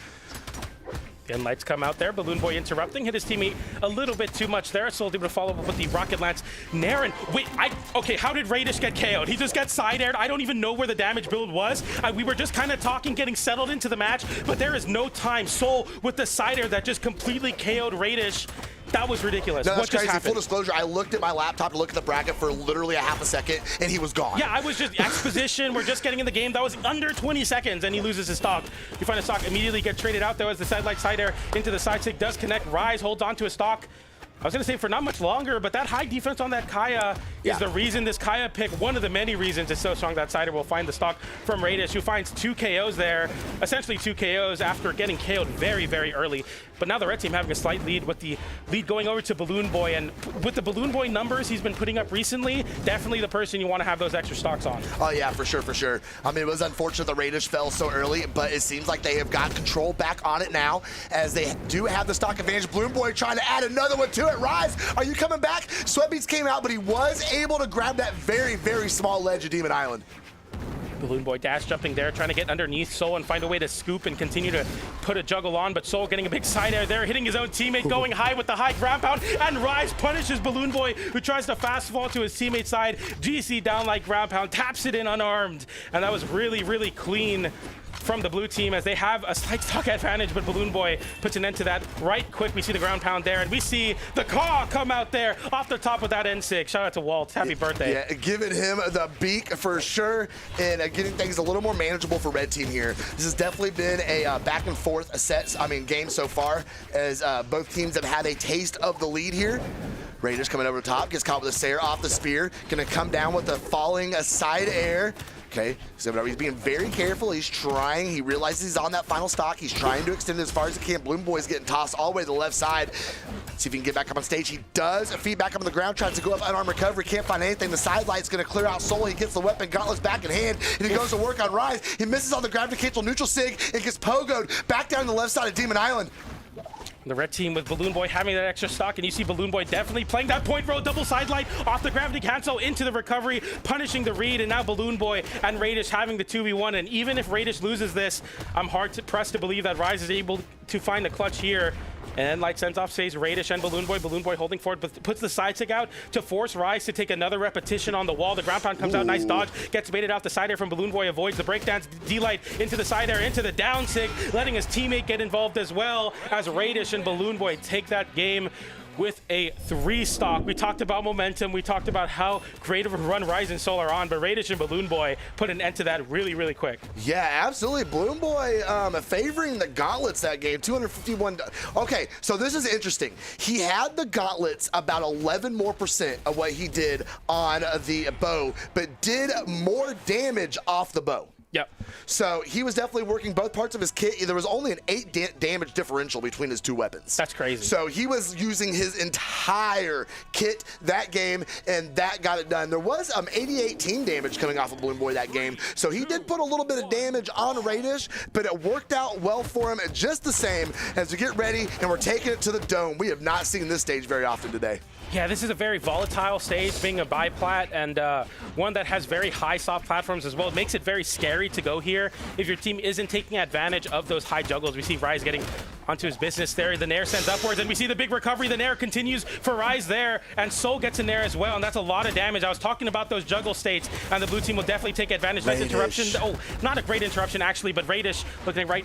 Again, lights come out there. Balloon Boy interrupting. Hit his teammate a little bit too much there. Soul able to follow up with the Rocket Lance. Naren, wait, okay, how did Raidish get KO'd? He just got side-aired. I don't even know where the damage build was. We were just kind of talking, getting settled into the match, but there is no time. Soul with the side-air that just completely KO'd Raidish. That was ridiculous. No, that's what just crazy. happened? Full disclosure, I looked at my laptop to look at the bracket for literally a half a second, and he was gone. Yeah, I was just exposition. We're just getting in the game. That was under 20 seconds, and he loses his stock. You find a stock immediately get traded out, though, as the sidelight side air into the side stick does connect. Rise holds onto a stock. I was going to say for not much longer, but that high defense on that Kaya is the reason this Kaya pick, one of the many reasons it's so strong. That Cider will find the stock from Raidish, who finds 2 KOs there, essentially 2 KOs after getting KO'd very, very early. But now the red team having a slight lead with the lead going over to Balloon Boy. And with the Balloon Boy numbers he's been putting up recently, definitely the person you want to have those extra stocks on. Oh, yeah, for sure, for sure. I mean, it was unfortunate the Raidish fell so early, but it seems like they have got control back on it now, as they do have the stock advantage. Balloon Boy trying to add another one to it. Rise, are you coming back? Sweatbeats came out, but he was able to grab that very, very small ledge of Demon Island. Balloon Boy dash jumping there, trying to get underneath Soul and find a way to scoop and continue to put a juggle on, but Soul getting a big side air there, hitting his own teammate, going high with the high ground pound, and Rise punishes Balloon Boy, who tries to fast fall to his teammate's side. GC down like ground pound, taps it in unarmed, and that was really, really clean from the blue team as they have a slight stock advantage, but Balloon Boy puts an end to that right quick. We see the ground pound there, and we see the caw come out there off the top of that N6. Shout out to Walt. Happy birthday. Yeah, giving him the beak for sure, and getting things a little more manageable for red team here. This has definitely been a back and forth game so far, as both teams have had a taste of the lead here. Raidish coming over the top, gets caught with a Sayer off the spear, gonna come down with a falling side air. Okay, so he's being very careful. He's trying. He realizes he's on that final stock. He's trying to extend it as far as he can. Balloon Boy's getting tossed all the way to the left side. See if he can get back up on stage. He does. Feed back up on the ground. Tries to go up unarmed recovery. Can't find anything. The side light's going to clear out Soul. He gets the weapon. Gauntlets back in hand. And he goes to work on Rise. He misses on the ground to cancel neutral sig. And gets pogoed back down the left side of Demon Island. The red team with Balloon Boy having that extra stock, and you see Balloon Boy definitely playing that point row double side light off the gravity cancel into the recovery, punishing the read, and now Balloon Boy and Raidish having the 2v1. And even if Raidish loses this, I'm pressed to believe that Rise is able to find the clutch here. And Light sends off saves Raidish and Balloon Boy. Balloon Boy holding forward, but puts the side stick out to force Rise to take another repetition on the wall. The ground pound comes out, nice dodge, gets baited out the side air from Balloon Boy, avoids the breakdance. D-Light into the side air, into the down sig, letting his teammate get involved as well as Raidish and Balloon Boy take that game with a 3 stock. We talked about momentum. We talked about how great of a run Rise and Soul are on, but Raidish and Balloon Boy put an end to that really, really quick. Yeah, absolutely. Balloon Boy favoring the gauntlets that game, 251. Okay, so this is interesting. He had the gauntlets about 11% more of what he did on the bow, but did more damage off the bow. Yep. So he was definitely working both parts of his kit. There was only an 8 damage differential between his 2 weapons. That's crazy. So he was using his entire kit that game, and that got it done. There was 88 team damage coming off of Balloon Boy that game. So he did put a little bit of damage on Raidish, but it worked out well for him just the same. As we get ready, and we're taking it to the dome. We have not seen this stage very often today. Yeah, this is a very volatile stage, being a biplat, and one that has very high soft platforms as well. It makes it very scary to go here if your team isn't taking advantage of those high juggles. We see Rise getting onto his business there. The Nair sends upwards, and we see the big recovery. The Nair continues for Rise there, and Soul gets in there as well, and that's a lot of damage. I was talking about those juggle states, and the blue team will definitely take advantage. Nice interruption. Oh, not a great interruption, actually, but Raidish looking right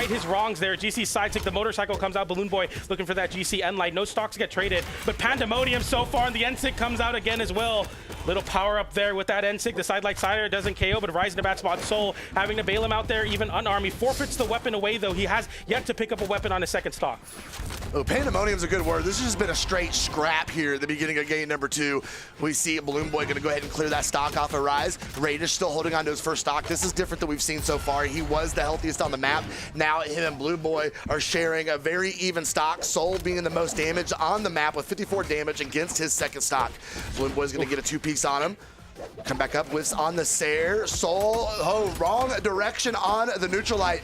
his wrongs there. GC side stick, the motorcycle comes out. Balloon Boy looking for that GC end light. No stocks get traded, but Pandemonium so far, and the N-Sig comes out again as well. Little power up there with that N-Sig. The side light sider doesn't KO, but Rise in a bad spot. Soul having to bail him out there, even unarmed. He forfeits the weapon away, though. He has yet to pick up a weapon on his second stock. Oh, Pandemonium's a good word. This has just been a straight scrap here at the beginning of game number 2. We see Balloon Boy going to go ahead and clear that stock off of Rise. Raidish still holding on to his first stock. This is different than we've seen so far. He was the healthiest on the map. Now him and Balloon Boy are sharing a very even stock. Soul being the most damaged on the map with 54 damage against his second stock. Balloon Boy's going to get a 2-piece on him. Come back up with on the Sayer. Soul, wrong direction on the neutral light.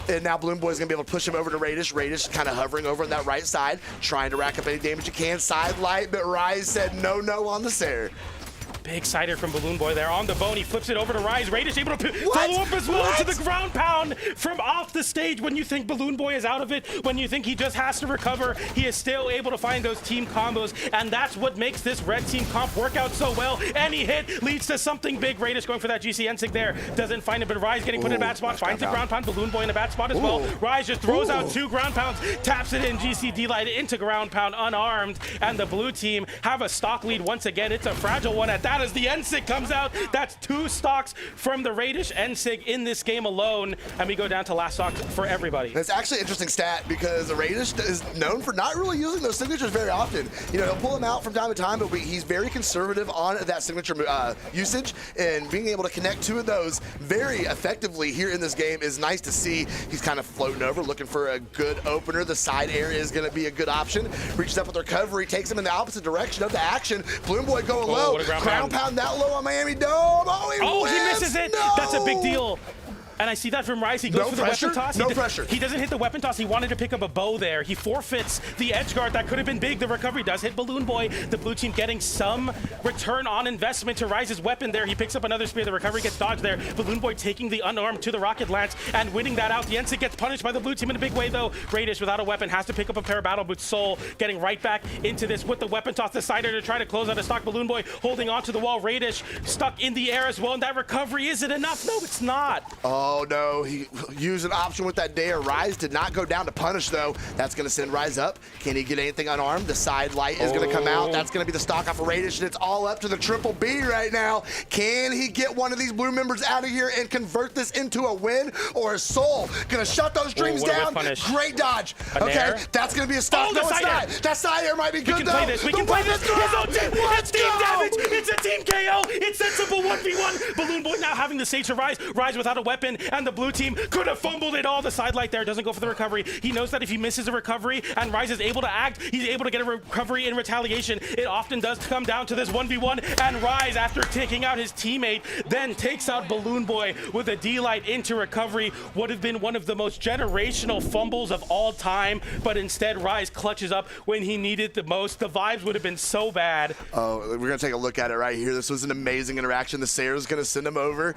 And now Balloon Boy's gonna be able to push him over to Raidish. Raidish kind of hovering over on that right side, trying to rack up any damage he can. Side light, but Rise said no on the Sayer. Big sider from Balloon Boy there on the bone. He flips it over to Rise. Raidish able to follow up as well to the ground pound from off the stage. When you think Balloon Boy is out of it, when you think he just has to recover, he is still able to find those team combos, and that's what makes this red team comp work out so well. Any hit leads to something big. Raidish going for that GC N-Sig there. Doesn't find it, but Rise getting put in a bad spot. Finds the ground pound. Balloon Boy in a bad spot as well. Rise just throws out 2 ground pounds, taps it in. GC D-Light into ground pound unarmed, and the blue team have a stock lead once again. It's a fragile one at that as the N-Sig comes out. That's 2 stocks from the Raidish N-Sig in this game alone, and we go down to last stock for everybody. It's actually an interesting stat because the Raidish is known for not really using those signatures very often. You know, he'll pull them out from time to time, but he's very conservative on that signature usage, and being able to connect 2 of those very effectively here in this game is nice to see. He's kind of floating over, looking for a good opener. The side air is going to be a good option. Reaches up with recovery, takes him in the opposite direction of the action. Balloon Boy going low. Ground pound that low on Miami Dome. Oh, he misses it. No. That's a big deal. And I see that from Rise. He goes for the weapon toss. No pressure. He doesn't hit the weapon toss. He wanted to pick up a bow there. He forfeits the edge guard. That could have been big. The recovery does hit Balloon Boy. The blue team getting some return on investment to Rise's weapon there. He picks up another spear. The recovery gets dodged there. Balloon Boy taking the unarmed to the rocket lance and winning that out. The N-Sig gets punished by the blue team in a big way, though. Raidish without a weapon has to pick up a pair of battle boots. Soul getting right back into this with the weapon toss. The sider to try to close out a stock. Balloon Boy holding onto the wall. Raidish stuck in the air as well. And that recovery, is it enough? No, it's not. Oh, Oh no, he used an option with that dare. Rise did not go down to punish though. That's gonna send Rise up. Can he get anything unarmed? The side light is gonna come out. That's gonna be the stock off of Raidish, and it's all up to the Triple B right now. Can he get one of these blue members out of here and convert this into a win? Or is Soul gonna shut those dreams down? Great dodge. Okay, that's gonna be a stock. No, it's not. That side air might be good though. We can play this. It's team damage. It's a team KO. It's that simple 1v1. Balloon Boy now having the stage to Rise. Rise without a weapon, and the blue team could have fumbled it all. The side light there doesn't go for the recovery. He knows that if he misses a recovery and Rise is able to act, he's able to get a recovery in retaliation. It often does come down to this 1v1, and Rise, after taking out his teammate, then takes out Balloon Boy with a D-light into recovery. Would have been one of the most generational fumbles of all time, but instead Rise clutches up when he needed the most. The vibes would have been so bad. Oh, we're gonna take a look at it right here. This was an amazing interaction. The Sayer's gonna send him over.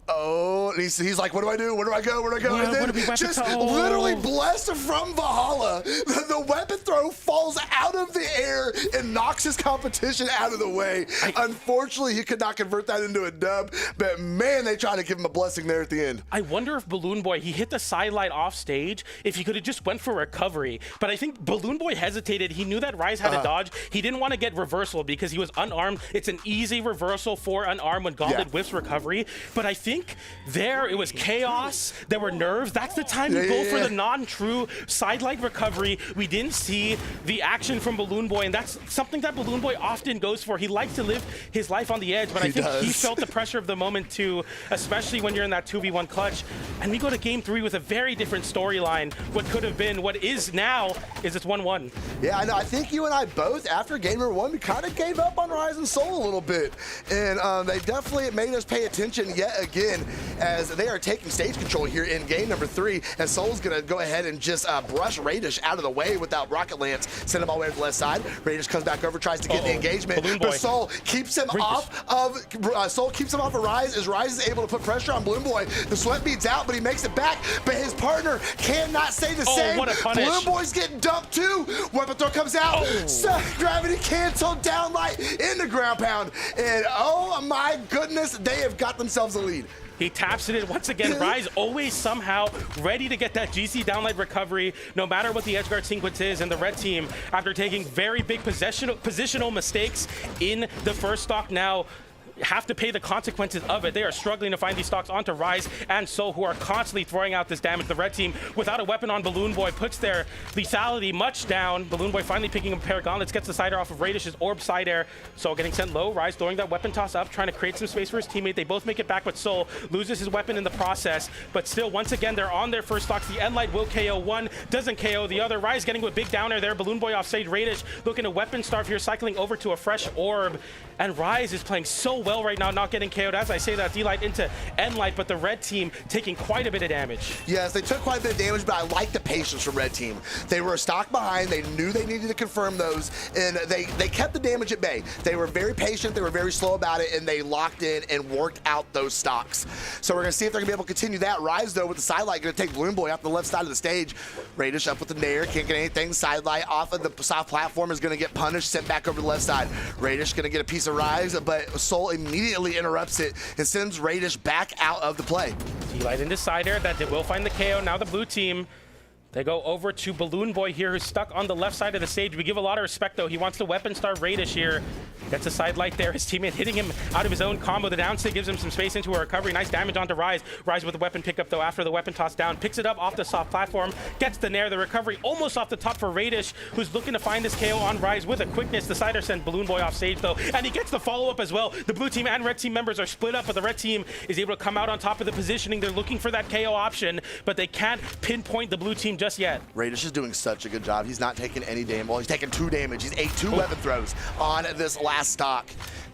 Oh, and he's like, what do I do? Where do I go? Where do I go? Yeah, and then just literally blessed from Brawlhalla. The weapon throw falls out of the air and knocks his competition out of the way. Unfortunately, he could not convert that into a dub, but man, they tried to give him a blessing there at the end. I wonder if Balloon Boy, he hit the side light off stage, if he could have just went for recovery. But I think Balloon Boy hesitated. He knew that Rise had a dodge. He didn't want to get reversal because he was unarmed. It's an easy reversal for unarmed when Gauntlet whiffs recovery. But I think there it was chaos. There were nerves. That's the time you go for the non-true side light recovery. We didn't see the action from Balloon Boy, and that's something that Balloon Boy often goes for. He likes to live his life on the edge, but I think he felt the pressure of the moment too, especially when you're in that 2v1 clutch. And we go to game 3 with a very different storyline. What could have been, what is now, is it's 1-1. Yeah, I know. I think you and I both, after game number 1, we kind of gave up on Rise and Soul a little bit. And they definitely made us pay attention yet again as they are taking stage control here in game number 3. And Soul's going to go ahead and just brush Raidish out of the way without Rocket Lance, send him all the way to the left side. Raidish comes back over, tries to get the engagement, but Soul keeps him off of Rise, as Rise is able to put pressure on Balloon Boy. The sweat beads out, but he makes it back, but his partner cannot say the same. What a punish. Balloon Boy's getting dumped too. Weapon throw comes out. Gravity canceled, down light in the ground pound, and oh my goodness, they have got themselves a lead. He taps it in once again. Rise always somehow ready to get that GC downlight recovery, no matter what the edgeguard sequence is. And the red team, after taking very big positional mistakes in the first stock, now have to pay the consequences of it. They are struggling to find these stocks onto Rise and Soul, who are constantly throwing out this damage. The red team, without a weapon on Balloon Boy, puts their lethality much down. Balloon Boy finally picking up a pair of gauntlets, gets the side air off of Raidish's orb side air. Soul getting sent low. Rise throwing that weapon toss up, trying to create some space for his teammate. They both make it back, but Soul loses his weapon in the process. But still, once again, they're on their first stocks. The end light will KO one, doesn't KO the other. Rise getting a big downer there. Balloon Boy off stage. Raidish looking to weapon starve here, cycling over to a fresh orb. And Rise is playing so well right now, not getting KO'd. As I say that, D-Light into N-Light, but the red team taking quite a bit of damage. Yes, they took quite a bit of damage, but I like the patience from red team. They were a stock behind. They knew they needed to confirm those, and they kept the damage at bay. They were very patient. They were very slow about it, and they locked in and worked out those stocks. So we're going to see if they're going to be able to continue that. Rise, though, with the side light, going to take Balloon Boy off the left side of the stage. Raidish up with the Nair, can't get anything. Side light off of the soft platform is going to get punished, sent back over the left side. Raidish going to get a piece of Rise, but Soul immediately interrupts it and sends Raidish back out of the play. D-Light into side air, that will find the KO. Now the blue team, they go over to Balloon Boy here, who's stuck on the left side of the stage. We give a lot of respect, though. He wants to weapon star Raidish here. Gets a side light there. His teammate hitting him out of his own combo. The down stick gives him some space into a recovery. Nice damage onto Rise. Rise with the weapon pickup, though, after the weapon toss down. Picks it up off the soft platform. Gets the Nair. The recovery almost off the top for Raidish, who's looking to find this KO on Rise with a quickness. The sider sent Balloon Boy off stage, though, and he gets the follow-up as well. The blue team and red team members are split up, but the red team is able to come out on top of the positioning. They're looking for that KO option, but they can't pinpoint the blue team just yet. Raidish is doing such a good job. He's not taking any damage. Well, he's taking 2 damage. He's ate 2 weapon throws on this last stock,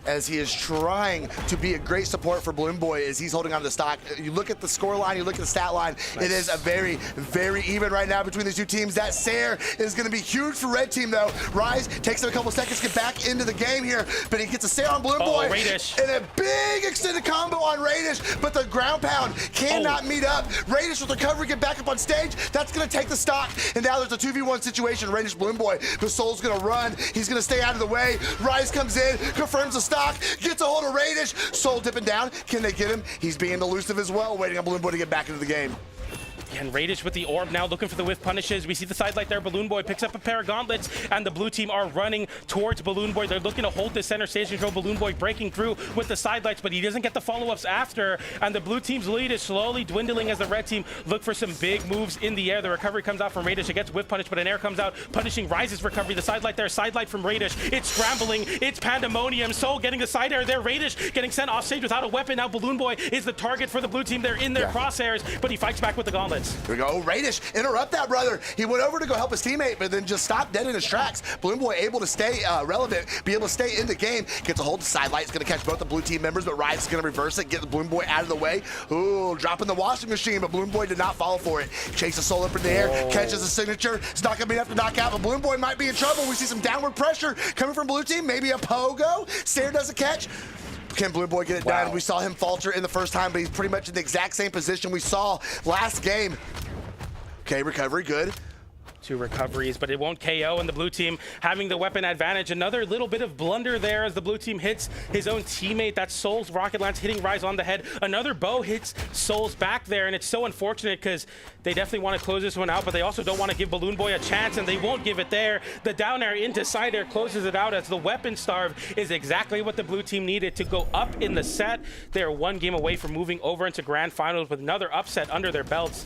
as he is trying to be a great support for Balloon Boy as he's holding on to the stock. You look at the score line, you look at the stat line, nice. It is a very, very even right now between these two teams. That Sair is going to be huge for red team, though. Rise takes him a couple seconds to get back into the game here, but he gets a Sair on Balloon Boy. Raidish. And a big extended combo on Raidish, but the ground pound cannot meet up. Raidish with recovery, get back up on stage. That's going to take the stock, and now there's a 2v1 situation. Raidish, Balloon Boy, the Soul's going to run. He's going to stay out of the way. Rise comes in, confirms the stock. stock, gets a hold of Raidish. Soul dipping down. Can they get him? He's being elusive as well, waiting on Balloon Boy to get back into the game. And Raidish with the orb now looking for the whiff punishes. We see the side light there. Balloon Boy picks up a pair of gauntlets, and the blue team are running towards Balloon Boy. They're looking to hold the center stage control. Balloon Boy breaking through with the side lights, but he doesn't get the follow-ups after. And the blue team's lead is slowly dwindling as the red team look for some big moves in the air. The recovery comes out from Raidish. It gets whiff punish, but an air comes out, punishing Rise's recovery. The side light there, side light from Raidish. It's scrambling. It's pandemonium. Soul getting the side air there. Raidish getting sent off stage without a weapon. Now Balloon Boy is the target for the blue team. They're in their crosshairs, but he fights back with the gauntlets. Here we go. Raidish, interrupt that, brother. He went over to go help his teammate, but then just stopped dead in his tracks. Balloon Boy able to stay relevant, be able to stay in the game. Gets a hold of the side light. It's going to catch both the blue team members, but Rise is going to reverse it, get the Balloon Boy out of the way. Ooh, dropping the washing machine, but Balloon Boy did not follow for it. Chases Soul up in the air, catches a signature. It's not going to be enough to knock out, but Balloon Boy might be in trouble. We see some downward pressure coming from blue team. Maybe a pogo. Stair doesn't catch. Can Balloon Boy get it done? We saw him falter in the first time, but he's pretty much in the exact same position we saw last game. Okay, recovery, good. 2 recoveries, but it won't KO, and the blue team having the weapon advantage. Another little bit of blunder there as the blue team hits his own teammate. That's Soul's rocket lance hitting Rise on the head. Another bow hits Soul's back there, and it's so unfortunate because they definitely want to close this one out, but they also don't want to give Balloon Boy a chance, and they won't give it there. The down air into side air closes it out as the weapon starve is exactly what the blue team needed to go up in the set. They're 1 game away from moving over into grand finals with another upset under their belts.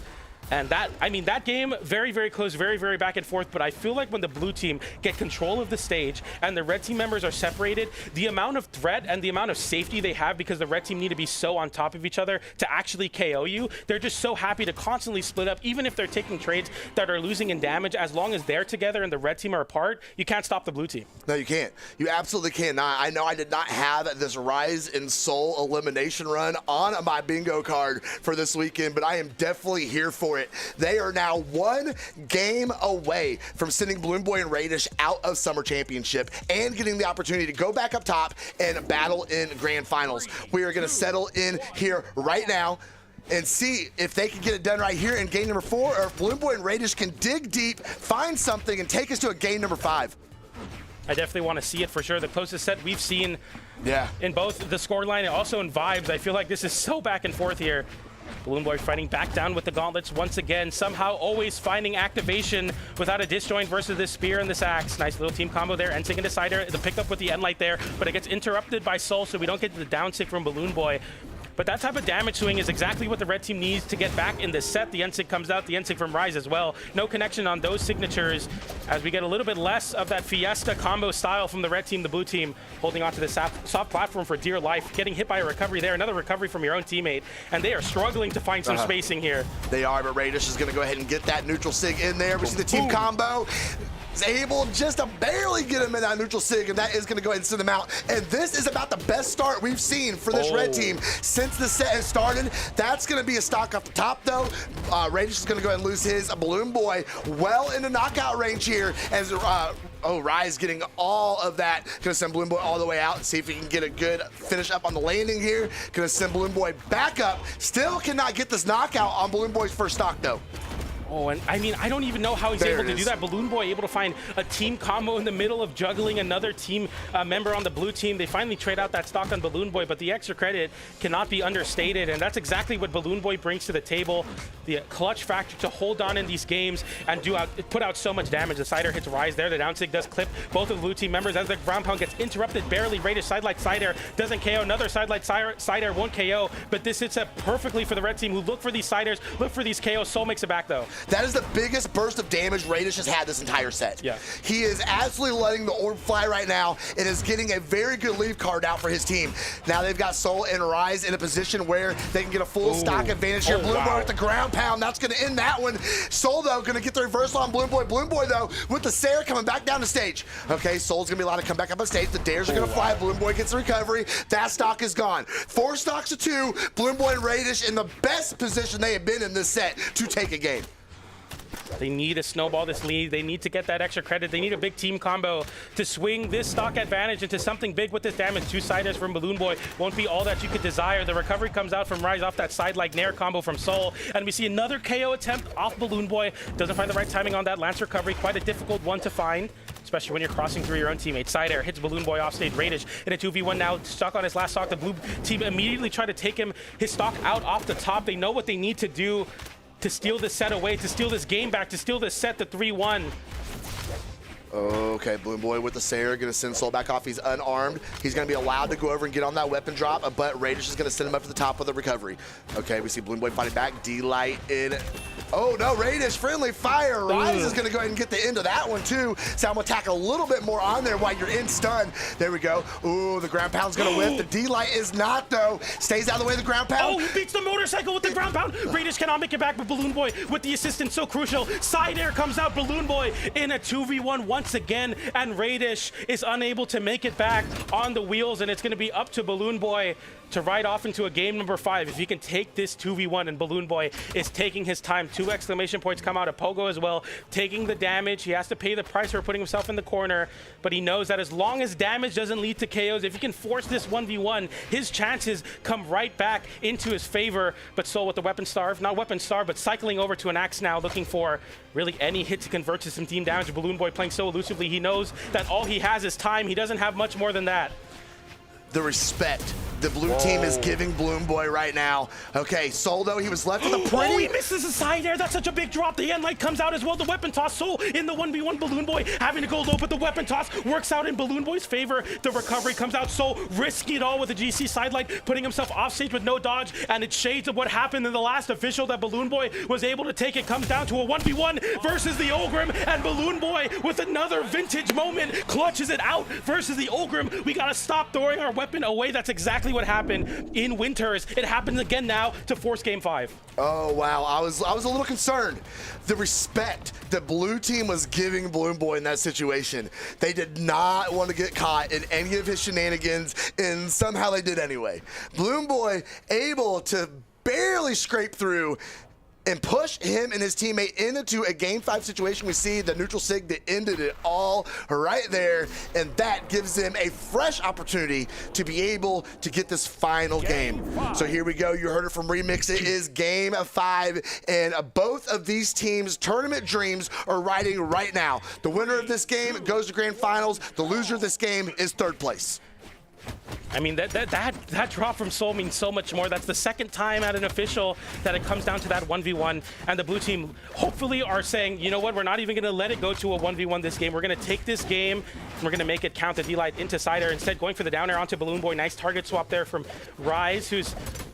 And that, I mean, that game, very, very close, very, very back and forth. But I feel like when the blue team get control of the stage and the red team members are separated, the amount of threat and the amount of safety they have, because the red team need to be so on top of each other to actually KO you, they're just so happy to constantly split up. Even if they're taking trades that are losing in damage, as long as they're together and the red team are apart, you can't stop the blue team. No, you can't. You absolutely cannot. I know I did not have this Rise and Soul elimination run on my bingo card for this weekend, but I am definitely here for it. They are now 1 game away from sending Balloon Boy and Raidish out of Summer Championship and getting the opportunity to go back up top and battle in Grand Finals. We are going to settle in here right now and see if they can get it done right here in game number 4, or if Balloon Boy and Raidish can dig deep, find something, and take us to a game number 5. I definitely want to see it for sure. The closest set we've seen in both the scoreline and also in vibes. I feel like this is so back and forth here. Balloon Boy fighting back down with the gauntlets once again, somehow always finding activation without a disjoint versus this spear and this axe. Nice little team combo there, N-Sig into Cider, the pickup with the N-Light there, but it gets interrupted by Soul, so we don't get the down sig from Balloon Boy. But that type of damage swing is exactly what the red team needs to get back in this set. The N-Sig comes out, the N-Sig from Rise as well. No connection on those signatures as we get a little bit less of that Fiesta combo style from the red team. The blue team holding onto the soft platform for dear life, getting hit by a recovery there. Another recovery from your own teammate, and they are struggling to find some spacing here. They are, but Raidish is going to go ahead and get that neutral sig in there. We see the team combo. Is able just to barely get him in that neutral sig, and that is going to go ahead and send him out. And this is about the best start we've seen for this red team since the set has started. That's going to be a stock off the top, though. Raidish is going to go ahead and lose his. Balloon Boy well into knockout range here as Rise getting all of that. Going to send Balloon Boy all the way out and see if he can get a good finish up on the landing here. Going to send Balloon Boy back up. Still cannot get this knockout on Balloon Boy's first stock, though. Oh, and I mean, I don't even know how he's able to do that. Balloon Boy able to find a team combo in the middle of juggling another team member on the blue team. They finally trade out that stock on Balloon Boy, but the extra credit cannot be understated, and that's exactly what Balloon Boy brings to the table. The clutch factor to hold on in these games and put out so much damage. The Cider hits Rise there. The down sig does clip both of the blue team members as the ground pound gets interrupted barely. Raidish sidelight Cider doesn't KO. Another sidelight Cider won't KO, but this hits up perfectly for the red team who look for these Ciders, look for these KOs. Soul makes it back though. That is the biggest burst of damage Raidish has had this entire set. Yeah. He is absolutely letting the orb fly right now and is getting a very good leave card out for his team. Now they've got Soul and Rise in a position where they can get a full stock advantage here. Balloon Boy with the ground pound. That's going to end that one. Soul, though, going to get the reversal on Balloon Boy. Balloon Boy, though, with the Sarah coming back down the stage. Okay, Soul's going to be allowed to come back up on stage. The dares are going to fly. Balloon Boy gets the recovery. That stock is gone. 4 stocks to 2. Balloon Boy and Raidish in the best position they have been in this set to take a game. They need to snowball this lead. They need to get that extra credit. They need a big team combo to swing this stock advantage into something big with this damage. 2 Ciders from Balloon Boy won't be all that you could desire. The recovery comes out from Rise off that side like Nair combo from Soul. And we see another KO attempt off Balloon Boy. Doesn't find the right timing on that Lance recovery. Quite a difficult one to find. especially when you're crossing through your own teammate. Side air hits Balloon Boy off stage. Raidish in a 2v1 now, stuck on his last stock. The blue team immediately try to take his stock out off the top. They know what they need to do to steal this set away, to steal this game back, to steal this set to 3-1. Okay, Balloon Boy with the Sayer, gonna send Soul back off. He's unarmed. He's gonna be allowed to go over and get on that weapon drop, but Raidish is gonna send him up to the top with the recovery. Okay, we see Balloon Boy fighting back. D-Light in. Oh no, Raidish, friendly fire. Rise is gonna go ahead and get the end of that one too. So I'm gonna tack a little bit more on there while you're in stun. There we go. Ooh, the ground pound's gonna whip. The D-Light is not though. Stays out of the way of the ground pound. Oh, he beats the motorcycle with the ground pound. Raidish cannot make it back, but Balloon Boy with the assistance so crucial. Side air comes out. Balloon Boy in a 2v1 once again, and Raidish is unable to make it back on the wheels, and it's gonna be up to Balloon Boy to ride off into a game number 5. If he can take this 2v1, and Balloon Boy is taking his time. 2 exclamation points come out of Pogo as well, taking the damage. He has to pay the price for putting himself in the corner, but he knows that as long as damage doesn't lead to KOs, if he can force this 1v1, his chances come right back into his favor. But Soul with the weapon starve, not weapon starve, but cycling over to an axe now, looking for really any hit to convert to some team damage. Balloon Boy playing so elusively, he knows that all he has is time. He doesn't have much more than that. The respect the blue team is giving Balloon Boy right now. Okay, Soul though, he was left with a pretty... Oh, he misses a side air. That's such a big drop. The end light comes out as well. The weapon toss. Soul in the 1v1. Balloon Boy having to go low, but the weapon toss works out in Balloon Boy's favor. The recovery comes out. Soul risking it all with the GC side light, putting himself off stage with no dodge, and it shades of what happened in the last official that Balloon Boy was able to take. It comes down to a 1v1 versus the Ogrim, and Balloon Boy with another vintage moment clutches it out versus the Ogrim. We gotta stop throwing our weapon away. That's exactly what happened in Winters. It happens again now to force game 5. Oh wow, I was a little concerned. The respect the blue team was giving Balloon Boy in that situation. They did not want to get caught in any of his shenanigans, and somehow they did anyway. Balloon Boy able to barely scrape through and push him and his teammate into a game 5 situation. We see the neutral sig that ended it all right there, and that gives them a fresh opportunity to be able to get this final game. So here we go. You heard it from Remix. It is game 5, and both of these teams' tournament dreams are riding right now. The winner of this game goes to grand finals. The loser of this game is 3rd place. I mean, that drop from Soul means so much more. That's the second time at an official that it comes down to that 1v1, and the blue team hopefully are saying, you know what, we're not even going to let it go to a 1v1 this game. We're going to take this game, and we're going to make it count. The D-Light into side air, instead going for the down air onto Balloon Boy. Nice target swap there from Rise,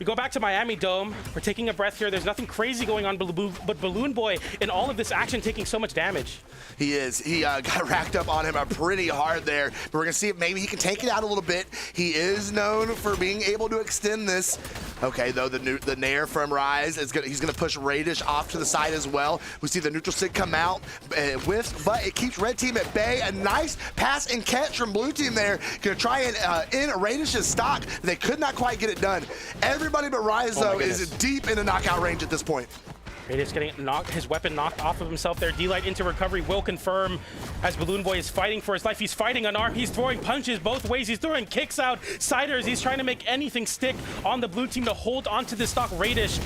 we go back to Miami Dome. We're taking a breath here. There's nothing crazy going on, but Balloon Boy in all of this action taking so much damage. He is. He got racked up on him pretty hard there, but we're going to see if maybe he can take it out a little bit. He is known for being able to extend this. Okay, though, the Nair from Rise, he's going to push Raidish off to the side as well. We see the neutral sig come out, whiffs, but it keeps red team at bay. A nice pass and catch from blue team there. Going to try and end Raidish's stock. They could not quite get it done. Everybody but Rise, though, is deep in the knockout range at this point. Raidish getting his weapon knocked off of himself there. D-Light into recovery will confirm as Balloon Boy is fighting for his life. He's fighting unarmed. He's throwing punches both ways. He's throwing kicks out, siders. He's trying to make anything stick on the blue team to hold onto this stock. Raidish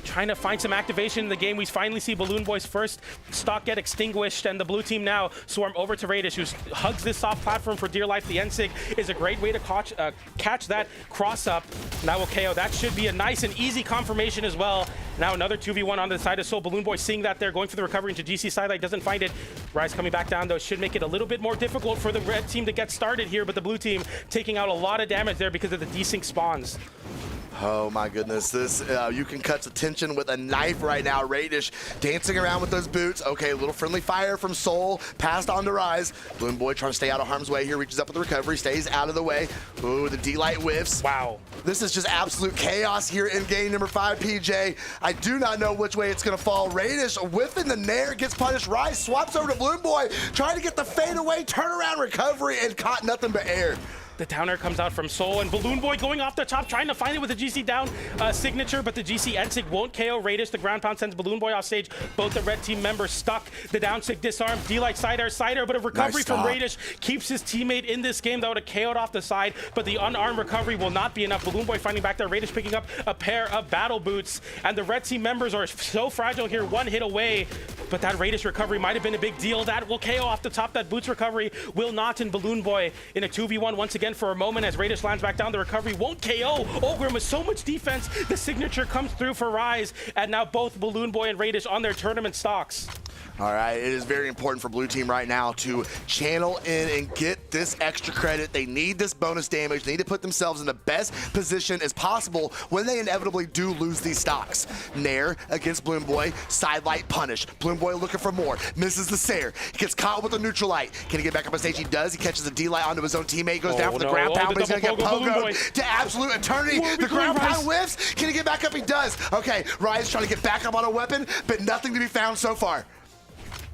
trying to find some activation in the game. We finally see Balloon Boy's first stock get extinguished, and the blue team now swarm over to Raidish, who hugs this soft platform for dear life. The N-Sig is a great way to catch that cross-up. Now will KO. That should be a nice and easy confirmation as well. Now another 2v1 on the side of Soul. Balloon Boy seeing that there, going for the recovery into GC sidelight, doesn't find it. Rise coming back down, though, should make it a little bit more difficult for the red team to get started here, but the blue team taking out a lot of damage there because of the desync spawns. Oh my goodness, this you can cut the tension with a knife right now. Raidish dancing around with those boots. Okay, a little friendly fire from Soul, passed on to Rise. Balloon Boy trying to stay out of harm's way here, reaches up with the recovery, stays out of the way. Ooh, the D-Light whiffs. Wow. This is just absolute chaos here in game number 5, PJ. I do not know which way it's gonna fall. Raidish whiffing the Nair, gets punished. Rise swaps over to Balloon Boy, trying to get the fade away, turnaround recovery, and caught nothing but air. The downer comes out from Soul, and Balloon Boy going off the top, trying to find it with a GC down signature, but the GC N-Sig won't KO Raidish. The ground pound sends Balloon Boy off stage. Both the red team members stuck. The down sig disarm. D-Light side air, but a recovery from Raidish keeps his teammate in this game. That would have KO'd off the side, but the unarmed recovery will not be enough. Balloon Boy finding back there. Raidish picking up a pair of battle boots, and the red team members are so fragile here. One hit away, but that Raidish recovery might have been a big deal. That will KO off the top. That boots recovery will not, and Balloon Boy in a 2v1 once again for a moment as Raidish lands back down. The recovery won't KO Ogrim with so much defense. The signature comes through for Rise, and now both Balloon Boy and Raidish on their tournament stocks. All right, it is very important for blue team right now to channel in and get this extra credit. They need this bonus damage. They need to put themselves in the best position as possible when they inevitably do lose these stocks. Nair against Bloom Boy, sidelight punish. Bloom Boy looking for more, misses the Sair. He gets caught with the neutral light. Can he get back up on stage? He does. He catches the D-light onto his own teammate, goes down for the ground pound, but he's gonna get pogoed to absolute eternity. The ground pound whiffs. Can he get back up? He does. Okay, Ryan's trying to get back up on a weapon, but nothing to be found so far.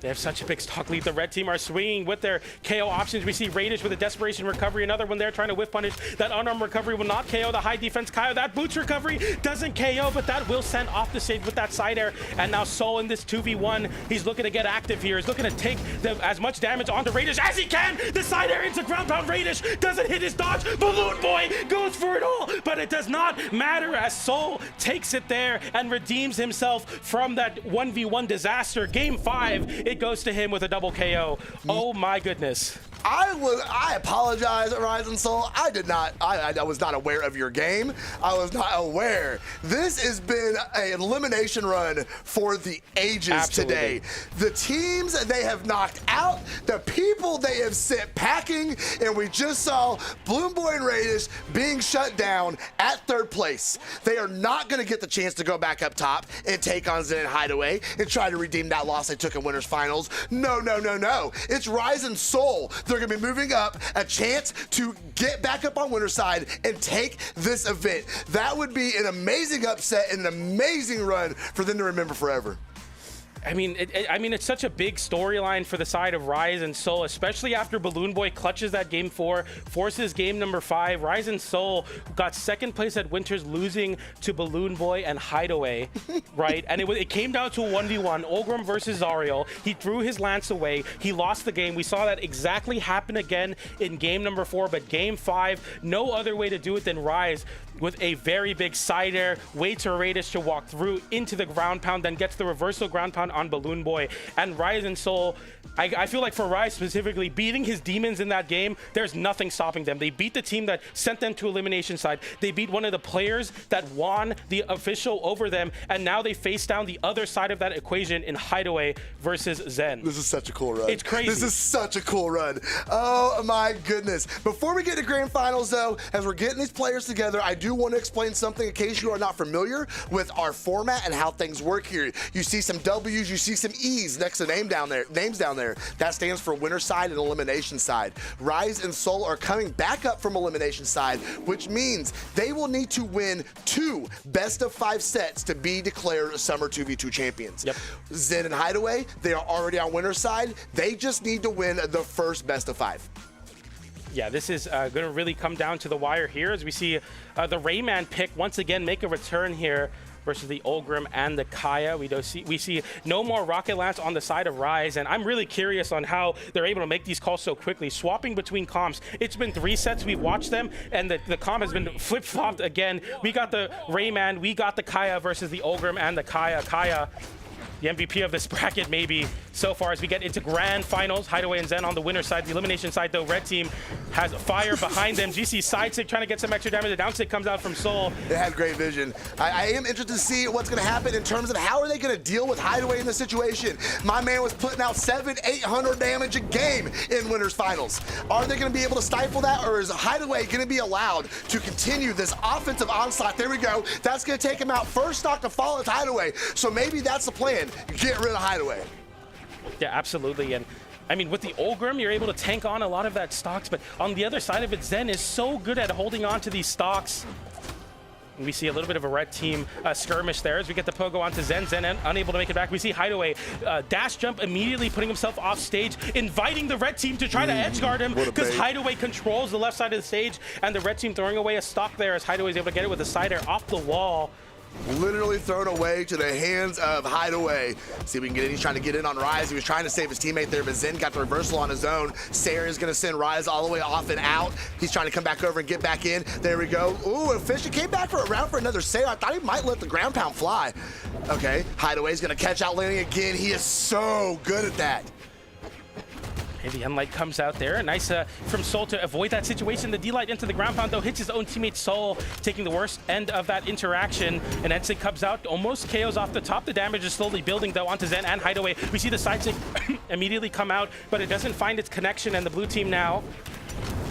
They have such a big stock lead. The red team are swinging with their KO options. We see Raidish with a desperation recovery. Another one there trying to whiff punish. That unarmed recovery will not KO the high defense Kyle. That boots recovery doesn't KO, but that will send off the stage with that side air. And now Soul in this 2v1. He's looking to get active here. He's looking to take as much damage onto Raidish as he can. The side air into ground pound. Raidish doesn't hit his dodge. Balloon Boy goes for it all, but it does not matter as Soul takes it there and redeems himself from that 1v1 disaster. Game 5. It goes to him with a double KO. Oh my goodness. I apologize, Rise and Soul. I was not aware of your game. I was not aware. This has been an elimination run for the ages today. The teams they have knocked out, the people they have sent packing, and we just saw Bloom Boy and Raidish being shut down at 3rd place. They are not going to get the chance to go back up top and take on Zen and Hideway and try to redeem that loss they took in Winners Finals. No, no, no, no. It's Rise and Soul. They're going to be moving up, a chance to get back up on winner's side and take this event. That would be an amazing upset and an amazing run for them to remember forever. I mean, it's such a big storyline for the side of Rise and Soul, especially after Balloon Boy clutches that game 4, forces game number 5. Rise and Soul got 2nd place at Winters, losing to Balloon Boy and Hideway, right? And it came down to a 1v1, Ogrim versus Zariel. He threw his lance away. He lost the game. We saw that exactly happen again in game number 4, but game 5, no other way to do it than Rise with a very big side air, waits for Raidish to walk through into the ground pound, then gets the reversal ground pound on Balloon Boy. And Rise and Soul, I feel like for Rise specifically, beating his demons in that game, there's nothing stopping them. They beat the team that sent them to elimination side. They beat one of the players that won the official over them, and now they face down the other side of that equation in Hideway versus Zen. This is such a cool run. It's crazy. This is such a cool run. Oh my goodness. Before we get to grand finals though, as we're getting these players together, I do want to explain something in case you are not familiar with our format and how things work here. You see some W's, you see some E's next to names down there. That stands for winner side and elimination side. Rise and Soul are coming back up from elimination side, which means they will need to win 2 best-of-5 sets to be declared Summer 2v2 champions. Yep. Zen and Hideway, they are already on winner side. They just need to win the first best-of-5. Yeah, this is going to really come down to the wire here as we see the Rayman pick once again make a return here versus the Ogrim and the Kaya. We see no more Rocket Lance on the side of Rise, and I'm really curious on how they're able to make these calls so quickly. Swapping between comps. It's been 3 sets we've watched them, and the comp has been flip-flopped again. We got the Rayman, we got the Kaya versus the Ogrim and the Kaya. Kaya, the MVP of this bracket maybe so far as we get into grand finals. Hideway and Zen on the winner side. The elimination side though, red team has fire behind them. GC side stick trying to get some extra damage. The down stick comes out from Soul. They have great vision. I am interested to see what's going to happen in terms of how are they going to deal with Hideway in this situation. My man was putting out 700-800 damage a game in winners finals. Are they going to be able to stifle that, or is Hideway going to be allowed to continue this offensive onslaught? There we go. That's going to take him out. First stock to fall is Hideway. So maybe that's the plan. Get rid of Hideway. Yeah, absolutely. And I mean, with the Ogrim, you're able to tank on a lot of that stocks, but on the other side of it, Zen is so good at holding on to these stocks. And we see a little bit of a red team skirmish there as we get the pogo onto Zen. Zen unable to make it back. We see Hideway dash jump immediately, putting himself off stage, inviting the red team to try to edge guard him because Hideway controls the left side of the stage, and the red team throwing away a stock there as Hideway is able to get it with a side air off the wall. Literally thrown away to the hands of Hideway. See if we can get in. He's trying to get in on Rise. He was trying to save his teammate there, but Zen got the reversal on his own. Sarah is going to send Rise all the way off and out. He's trying to come back over and get back in. There we go. Ooh, and Fisher came back for a round for another Sarah. I thought he might let the ground pound fly. Okay, Hideway's going to catch out landing again. He is so good at that. And the N-Light comes out there. Nice from Soul to avoid that situation. The D-Light into the ground pound, though, hits his own teammate Soul, taking the worst end of that interaction. And Ensig comes out, almost KOs off the top. The damage is slowly building, though, onto Zen and Hideway. We see the side stick immediately come out, but it doesn't find its connection. And the blue team now,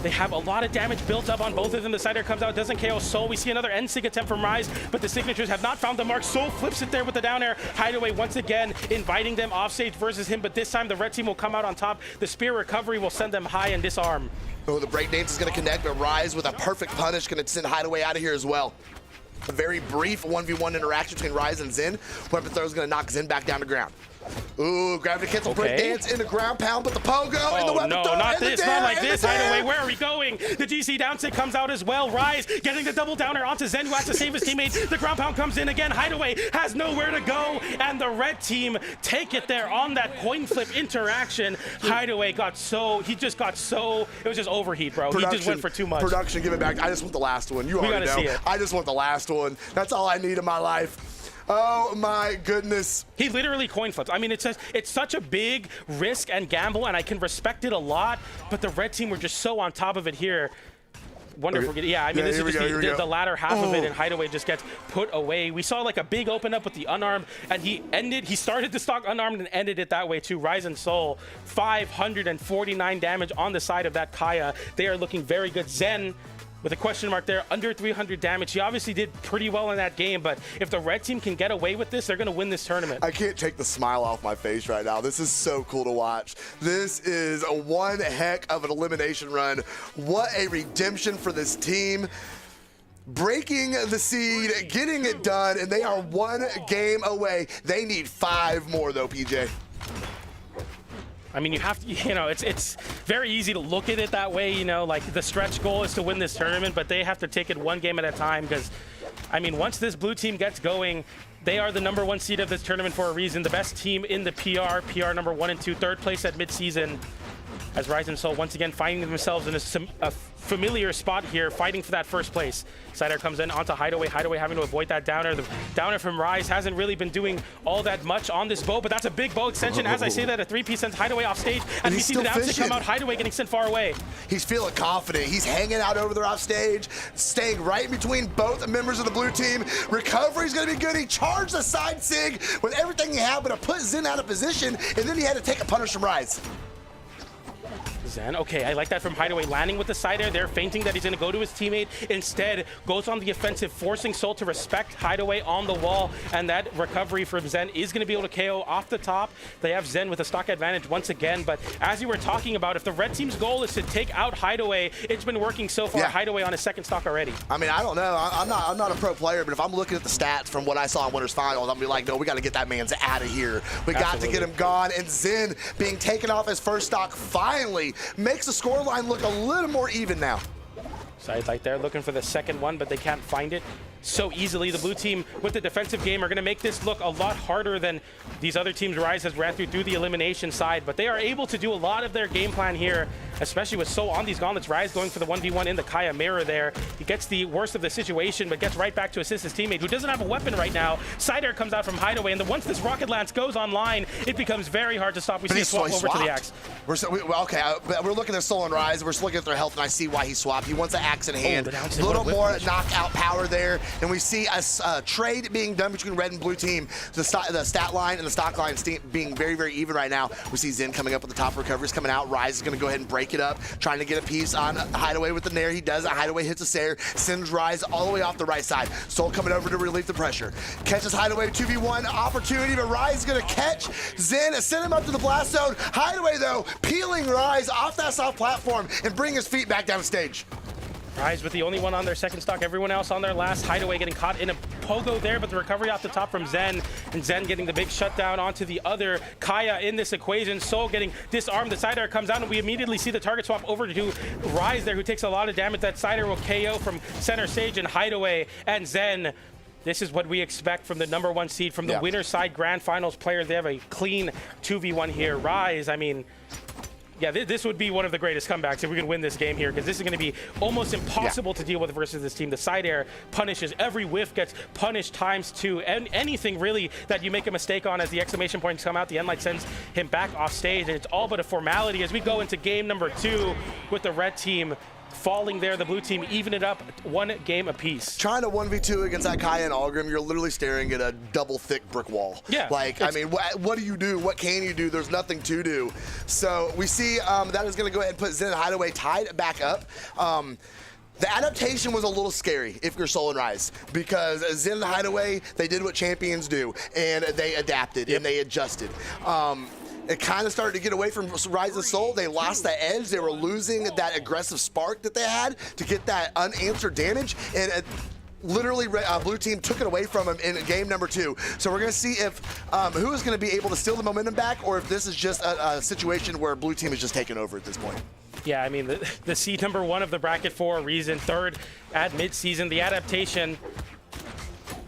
they have a lot of damage built up on both of them. The side air comes out, doesn't KO Soul. We see another Ensig attempt from Rise, but the signatures have not found the mark. Soul flips it there with the down air. Hideway once again inviting them off stage versus him, but this time the red team will come out on top. The spear recovery will send them high and disarm. Oh, the breakdance is going to connect, but Rise with a perfect punish going to send Hideway out of here as well. A very brief 1v1 interaction between Rise and Zen. Weapon throw is going to knock Zen back down to ground. Ooh, gravity cancel break dance in the ground pound, but the pogo and the weapon throw not and this, the not like and this. the Hideway, where are we going? The GC down stick comes out as well. Rise getting the double downer onto Zen, who has to save his teammates. The ground pound comes in again. Hideway has nowhere to go, and the red team take it there on that coin flip interaction. Hideway it was just overheat, bro. He just went for too much. Production, give it back. I just want the last one. You already know. See it. I just want the last one. That's all I need in my life. Oh my goodness. He literally coin flips. I mean, it's such a big risk and gamble, and I can respect it a lot, but the red team were just so on top of it here. Wonder if we're getting, yeah, I mean, this is just the latter half of it, and Hideway just gets put away. We saw like a big open up with the unarmed, and he started the stock unarmed and ended it that way too. Rise and Soul, 549 damage on the side of that Kaya. They are looking very good. Zen, with a question mark there, under 300 damage. He obviously did pretty well in that game, but if the red team can get away with this, they're going to win this tournament. I can't take the smile off my face right now. This is so cool to watch. This is one heck of an elimination run. What a redemption for this team. Breaking the seed, getting it done, and they are one game away. They need 5 more, though, PJ. I mean, you have to, it's very easy to look at it that way, like the stretch goal is to win this tournament, but they have to take it one game at a time because, I mean, once this blue team gets going, they are the #1 seed of this tournament for a reason. The best team in the PR number 1 and 2, 3rd place at midseason. As Rise and Soul once again finding themselves in a familiar spot here, fighting for that first place. Sider comes in onto Hideway. Hideway having to avoid that downer. The downer from Rise hasn't really been doing all that much on this bow, but that's a big bow extension. As I say that, a 3-piece sends Hideway off stage, and we see the down stick come out. Hideway getting sent far away. He's feeling confident. He's hanging out over there off stage, staying right in between both members of the blue team. Recovery's going to be good. He charged the side sig with everything he had, but to put Zen out of position, and then he had to take a punish from Rise. Zen, okay, I like that from Hideway, landing with the side air. They're feinting that he's going to go to his teammate. Instead, goes on the offensive, forcing Soul to respect Hideway on the wall, and that recovery from Zen is going to be able to KO off the top. They have Zen with a stock advantage once again, but as you were talking about, if the red team's goal is to take out Hideway, it's been working so far. Hideway on his second stock already. I mean, I don't know. I'm not a pro player, but if I'm looking at the stats from what I saw in Winners Finals, I'm going to be like, no, we got to get that man's out of here. We got to get him gone, and Zen being taken off his first stock finally makes the scoreline look a little more even now. Side light there, looking for the second one, but they can't find it so easily. The blue team with the defensive game are going to make this look a lot harder than these other teams Rise has ran through the elimination side, but they are able to do a lot of their game plan here, especially with Soul on these gauntlets. Rise going for the 1v1 in the Kaya mirror there. He gets the worst of the situation, but gets right back to assist his teammate, who doesn't have a weapon right now. Side air comes out from Hideway, and then once this rocket lance goes online, it becomes very hard to stop. We see a swap over to the axe. We're looking at Soul and Rise. We're just looking at their health, and I see why he swapped. He wants the axe in hand. A little more knockout power there, and we see a trade being done between red and blue team. The stat line and the stock line being very, very even right now. We see Zen coming up with the top recoveries coming out. Rise is going to go ahead and break it up, trying to get a piece on Hideway with the nair. He does it. Hideway hits a Sair, sends Rise all the way off the right side. Soul coming over to relieve the pressure. Catches Hideway 2v1 opportunity, but Rise is going to catch Zen, send him up to the blast zone. Hideway, though, peeling Rise off that soft platform and bring his feet back down stage. Rise with the only one on their second stock, everyone else on their last. Hideway getting caught in a pogo there, but the recovery off the top from Zen, and Zen getting the big shutdown onto the other Kaya in this equation. Soul getting disarmed. The side air comes out, and we immediately see the target swap over to Rise there, who takes a lot of damage. That side air will KO from center stage, and Hideway and Zen. This is what we expect from the #1 seed, from the winner side grand finals players. They have a clean 2v1 here. Rise, I mean, yeah, this would be one of the greatest comebacks if we can win this game here, because this is going to be almost impossible to deal with versus this team. The side air punishes. Every whiff gets punished ×2. And anything really that you make a mistake on, as the exclamation points come out, the end light sends him back off stage, and it's all but a formality as we go into game #2 with the red team falling there. The blue team even it up 1 game apiece. Trying to 1v2 against that Kaya and Algrim, you're literally staring at a double thick brick wall. Yeah. Like, I mean, what do you do? What can you do? There's nothing to do. So we see that is going to go ahead and put Zen and Hideway tied back up. The adaptation was a little scary if you're Soul and Rise, because Zen and Hideway, they did what champions do, and they adapted and they adjusted. It kind of started to get away from Rise and Soul. They lost the edge. They were losing that aggressive spark that they had to get that unanswered damage, and literally blue team took it away from them in game #2. So we're going to see if who is going to be able to steal the momentum back, or if this is just a situation where blue team is just taking over at this point. Yeah, I mean, the seed #1 of the bracket for a reason. 3rd at mid-season. The adaptation,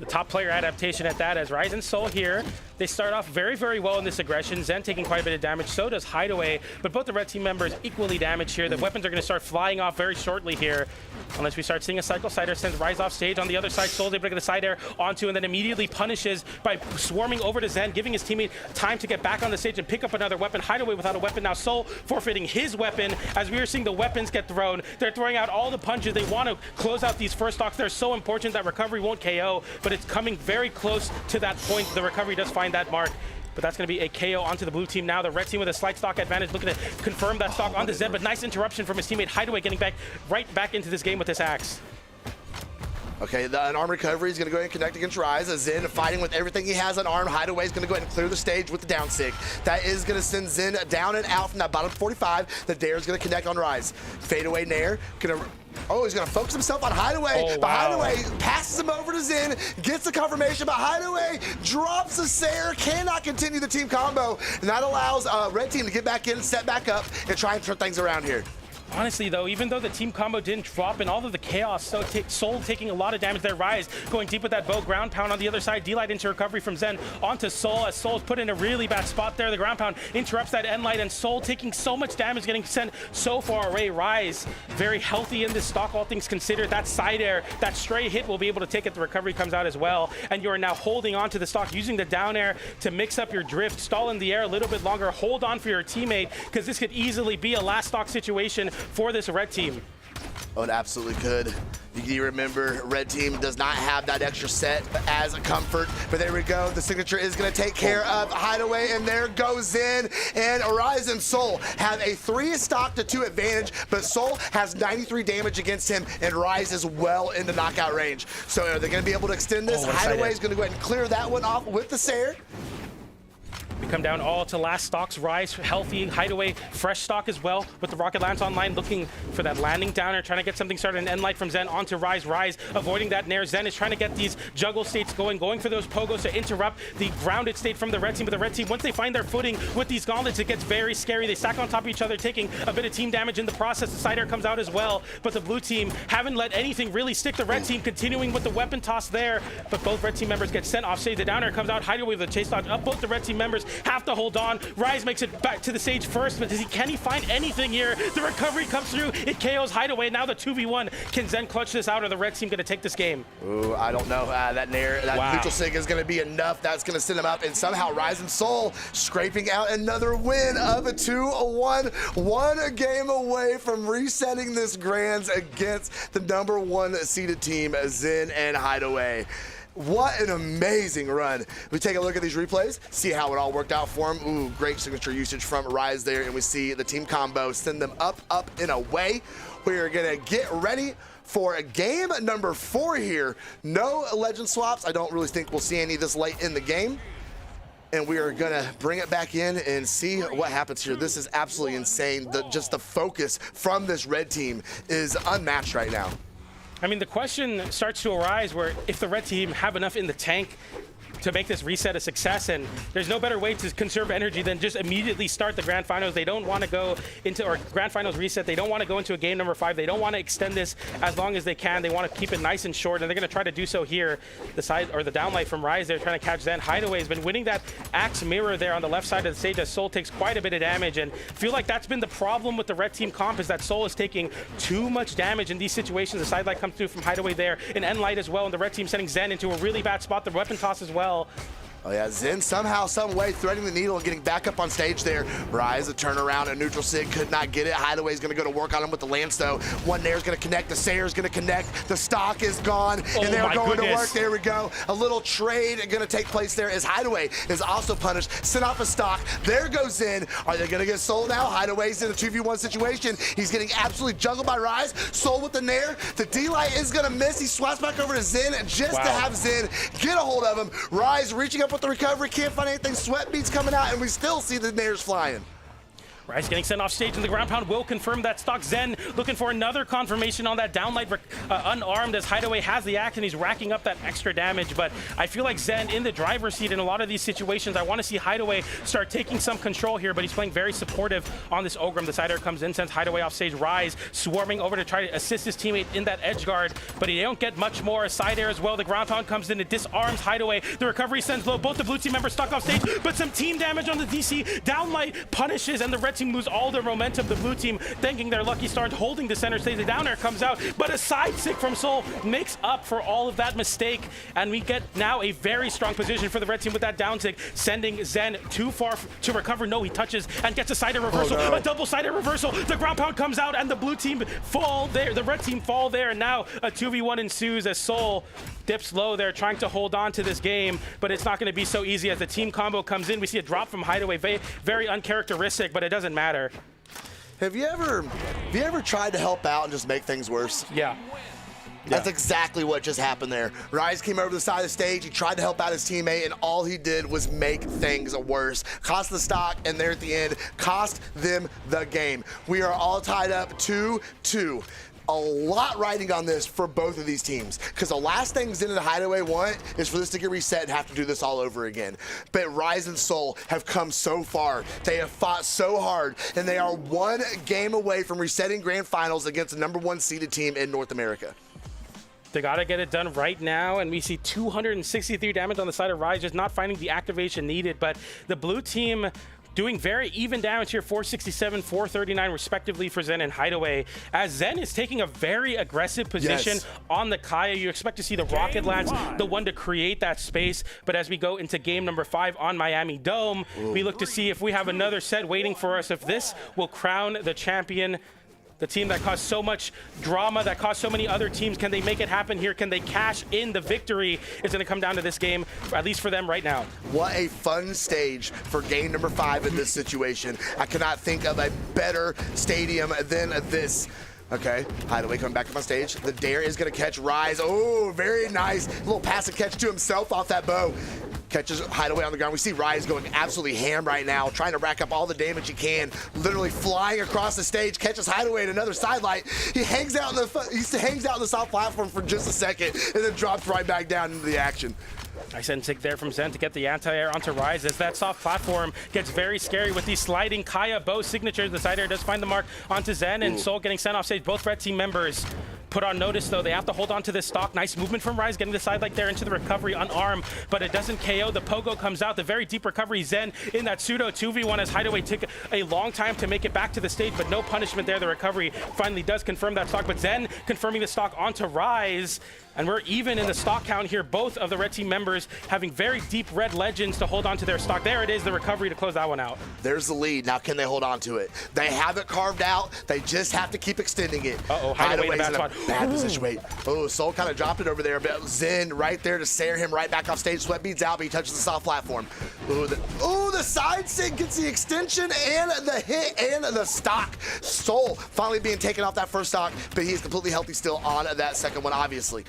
the top player adaptation at that, as Rise and Soul here. They start off very, very well in this aggression. Zen taking quite a bit of damage, so does Hideway, but both the red team members equally damaged here. The weapons are going to start flying off very shortly here, unless we start seeing a cycle. Side air sends Rise off stage. On the other side, Soul's able to get the side air onto, and then immediately punishes by swarming over to Zen, giving his teammate time to get back on the stage and pick up another weapon. Hideway without a weapon. Now Soul forfeiting his weapon, as we are seeing the weapons get thrown. They're throwing out all the punches. They want to close out these first stocks. They're so important that recovery won't KO, but it's coming very close to that point. The recovery does find that mark, but that's going to be a KO onto the blue team now. The red team with a slight stock advantage, looking to confirm that stock onto Zen, but nice interruption from his teammate Hideway, getting right back into this game with this axe. Okay, an arm recovery is going to go ahead and connect against Rise. Zen fighting with everything he has on arm. Hideway is going to go ahead and clear the stage with the down sig. That is going to send Zen down and out from that bottom 45. The Dare is going to connect on Rise. Fade away Nair. Oh, he's going to focus himself on Hideway, but Hideway passes him over to Zen, gets the confirmation, but Hideway drops the Sayer, cannot continue the team combo, and that allows red team to get back in, set back up, and try and turn things around here. Honestly, though, even though the team combo didn't drop and all of the chaos, so Soul taking a lot of damage there. Rise going deep with that bow. Ground pound on the other side. D-Light into recovery from Zen onto Soul, as Soul's put in a really bad spot there. The ground pound interrupts that end light, and Soul taking so much damage, getting sent so far away. Rise very healthy in this stock, all things considered. That side air, that stray hit will be able to take it. The recovery comes out as well, and you are now holding on to the stock, using the down air to mix up your drift, stall in the air a little bit longer, hold on for your teammate, because this could easily be a last stock situation for this red team. Oh, it absolutely could. You remember, red team does not have that extra set as a comfort, but there we go. The signature is going to take care of Hideway, and there goes Zen. And Rise and Soul have a 3 stock to 2 advantage, but Soul has 93 damage against him, and Rise is well in the knockout range. So are they going to be able to extend this? Hideway is going to go ahead and clear that one off with the Sayer. We come down all to last stocks. Rise healthy, Hideway fresh stock as well with the rocket lance online, looking for that landing downer, trying to get something started. An end light from Zen onto Rise. Rise avoiding that nair. Zen is trying to get these juggle states going for those pogos to interrupt the grounded state from the red team. But the red team, once they find their footing with these gauntlets, it gets very scary. They stack on top of each other, taking a bit of team damage in the process. The side air comes out as well, but the blue team haven't let anything really stick. The red team continuing with the weapon toss there, but both red team members get sent off stage. The down air comes out. Hideway with a chase dodge up. Both the red team members have to hold on. Rise makes it back to the stage first, but can he find anything here? The recovery comes through. It KOs Hideway. Now the 2v1. Can Zen clutch this out, or the red team going to take this game? Ooh, I don't know. That nair, that neutral sig is going to be enough. That's going to send him up, and somehow Rise and Soul scraping out another win of a 2-1. 1 game away from resetting this grands against the #1 seeded team, Zen and Hideway. What an amazing run. We take a look at these replays, see how it all worked out for him. Ooh, great signature usage from Rise there, and we see the team combo send them up, and away. We're gonna get ready for game #4 here. No legend swaps. I don't really think we'll see any this late in the game. and we are gonna bring it back in and see what happens here. This is absolutely insane. Just the focus from this red team is unmatched right now. I mean, the question starts to arise where if the red team have enough in the tank to make this reset a success, and there's no better way to conserve energy than just immediately start the grand finals. They don't want to go into, or grand finals reset, they don't want to go into a game number 5. They don't want to extend this as long as they can. They want to keep it nice and short, and they're going to try to do so here. The side, or the downlight from Rise, they're trying to catch Zen. Hideway has been winning that axe mirror there on the left side of the stage as Soul takes quite a bit of damage, and I feel like that's been the problem with the red team comp, is that Soul is taking too much damage in these situations. The sidelight comes through from Hideway there, and end light as well, and the red team sending Zen into a really bad spot. The weapon toss as well. Oh yeah, Zen somehow, some way threading the needle and getting back up on stage there. Rise, a turnaround, a neutral sig could not get it. Hideway's gonna go to work on him with the lance though. One nair's gonna connect, the Sayer's gonna connect, the stock is gone, and they're going to work. There we go. A little trade gonna take place there as Hideway is also punished. Sent off a stock. There goes Zen. Are they gonna get Soul now? Hideway's in a 2v1 situation. He's getting absolutely juggled by Rise. Soul with the nair. The D-light is gonna miss. He swaps back over to Zen just to have Zen get a hold of him. Rise reaching up with the recovery, can't find anything. Sweat beats coming out, and we still see the nairs flying. Rise getting sent off stage, and the ground pound will confirm that stock. Zen looking for another confirmation on that downlight, unarmed as Hideway has the axe and he's racking up that extra damage. But I feel like Zen in the driver's seat in a lot of these situations. I want to see Hideway start taking some control here, but he's playing very supportive on this Ogrim. The side air comes in, sends Hideway off stage. Rise swarming over to try to assist his teammate in that edge guard, but he don't get much more. A side air as well. The ground pound comes in, it disarms Hideway. The recovery sends low. Both the blue team members stuck off stage, but some team damage on the DC. Downlight punishes, and the red team lose all their momentum. The blue team thanking their lucky stars, holding the center stage. The down air comes out, but a side stick from Soul makes up for all of that mistake, and we get now a very strong position for the red team with that down tick, sending Zen too far to recover. No, he touches and gets a side air reversal. A double side air reversal. The ground pound comes out, and the blue team fall there. The red team fall there, and now a 2v1 ensues as Soul dips low there, trying to hold on to this game, but it's not going to be so easy as the team combo comes in. We see a drop from Hideway, very uncharacteristic, but it doesn't matter. Have you ever tried to help out and just make things worse? Yeah. That's exactly what just happened there. Rise came over to the side of the stage, he tried to help out his teammate, and all he did was make things worse. Cost the stock, and there at the end, cost them the game. We are all tied up 2-2. A lot riding on this for both of these teams, because the last thing Zen and Hideway want is for this to get reset and have to do this all over again. But Rise and Soul have come so far. They have fought so hard, and they are one game away from resetting grand finals against the #1 seeded team in North America. They got to get it done right now, and we see 263 damage on the side of Rise, just not finding the activation needed. But the blue team doing very even damage here, 467, 439 respectively for Zen and Hideway, as Zen is taking a very aggressive position on the Kaya. You expect to see the rocket lance, the one to create that space, but as we go into game number 5 on Miami Dome, we look to see if we have another set waiting for us, if this will crown the champion. The team that caused so much drama, that caused so many other teams, can they make it happen here? Can they cash in the victory? It's going to come down to this game, at least for them right now. What a fun stage for game number 5 in this situation. I cannot think of a better stadium than this. Okay, Hideway coming back up on stage. The dare is going to catch Rise. Oh, very nice. Little passive catch to himself off that bow. Catches Hideway on the ground. We see Rise going absolutely ham right now, trying to rack up all the damage he can, literally flying across the stage, catches Hideway at another sidelight. He hangs out in the soft platform for just a second and then drops right back down into the action. Nice end-tick there from Zen to get the anti-air onto Rise as that soft platform gets very scary with these sliding Kaya bow signatures. The side air does find the mark onto Zen, and Soul getting sent off stage. Both red team members put on notice, though. They have to hold on to this stock. Nice movement from Rise, getting the sidelight there into the recovery, unarmed, but it doesn't KO. The pogo comes out. The very deep recovery. Zen in that pseudo 2v1 as Hideway took a long time to make it back to the stage, but no punishment there. The recovery finally does confirm that stock, but Zen confirming the stock onto Rise. And we're even in the stock count here. Both of the red team members having very deep red legends to hold on to their stock. There it is, the recovery to close that one out. There's the lead. Now can they hold on to it? They have it carved out. They just have to keep extending it. Hideaway's in a bad spot. Bad position. Wait. Oh, Soul kind of dropped it over there, but Zen right there to stare him right back off stage. Sweat beads out, but he touches the soft platform. The side sig gets the extension and the hit and the stock. Soul finally being taken off that first stock, but he's completely healthy still on that second one, obviously.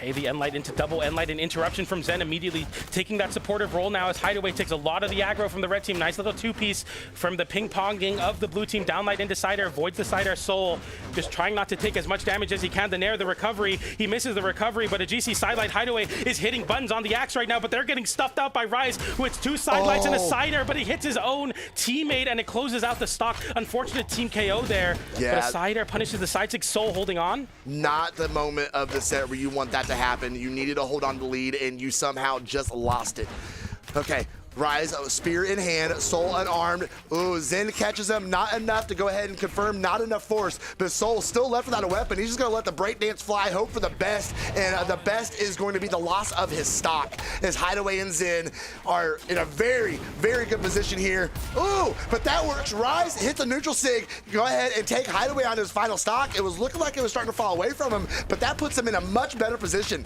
Okay, the N-Light into double N-Light, and interruption from Zen, immediately taking that supportive role now as Hideway takes a lot of the aggro from the red team. Nice little two-piece from the ping-ponging of the blue team. Downlight into Cider, avoids the Cider Soul, just trying not to take as much damage as he can. The Nair, the recovery, he misses the recovery, but a GC sidelight. Hideway is hitting buttons on the axe right now, but they're getting stuffed out by Rise, who hits 2 sidelights and a Cider, but he hits his own teammate, and it closes out the stock. Unfortunate team KO there, Yeah. but a Cider punishes the side 6. Soul holding on. Not the moment of the set where you want that to happen. You needed to hold on to the lead, and you somehow just lost it. Okay, Rise, spear in hand, Soul unarmed. Ooh, Zen catches him. Not enough to go ahead and confirm, not enough force. But Soul still left without a weapon. He's just going to let the breakdance fly, hope for the best. And the best is going to be the loss of his stock, as Hideway and Zen are in a very, very good position here. Ooh, but that works. Rise hits a neutral sig. Go ahead and take Hideway on his final stock. It was looking like it was starting to fall away from him, but that puts him in a much better position.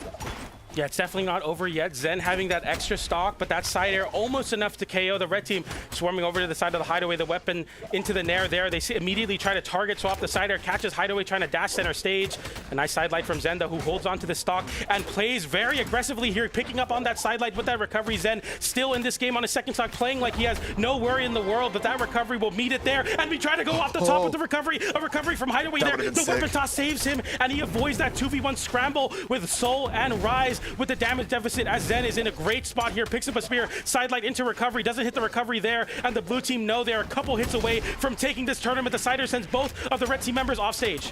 Yeah, it's definitely not over yet. Zen having that extra stock, but that side air almost enough to KO. The red team swarming over to the side of the Hideway, the weapon into the Nair there. They immediately try to target swap. The side air catches Hideway trying to dash center stage. A nice sidelight from Zenda, who holds on to the stock and plays very aggressively here, picking up on that sidelight with that recovery. Zen still in this game on his second stock, playing like he has no worry in the world, but that recovery will meet it there. And we try to go off the top with the recovery. A recovery from Hideway there. The weapon toss saves him, and he avoids that 2v1 scramble with Soul and Rise with the damage deficit, as Zen is in a great spot here, picks up a spear, sidelight into recovery, doesn't hit the recovery there, and the blue team know they're a couple hits away from taking this tournament. The Cider sends both of the red team members off stage.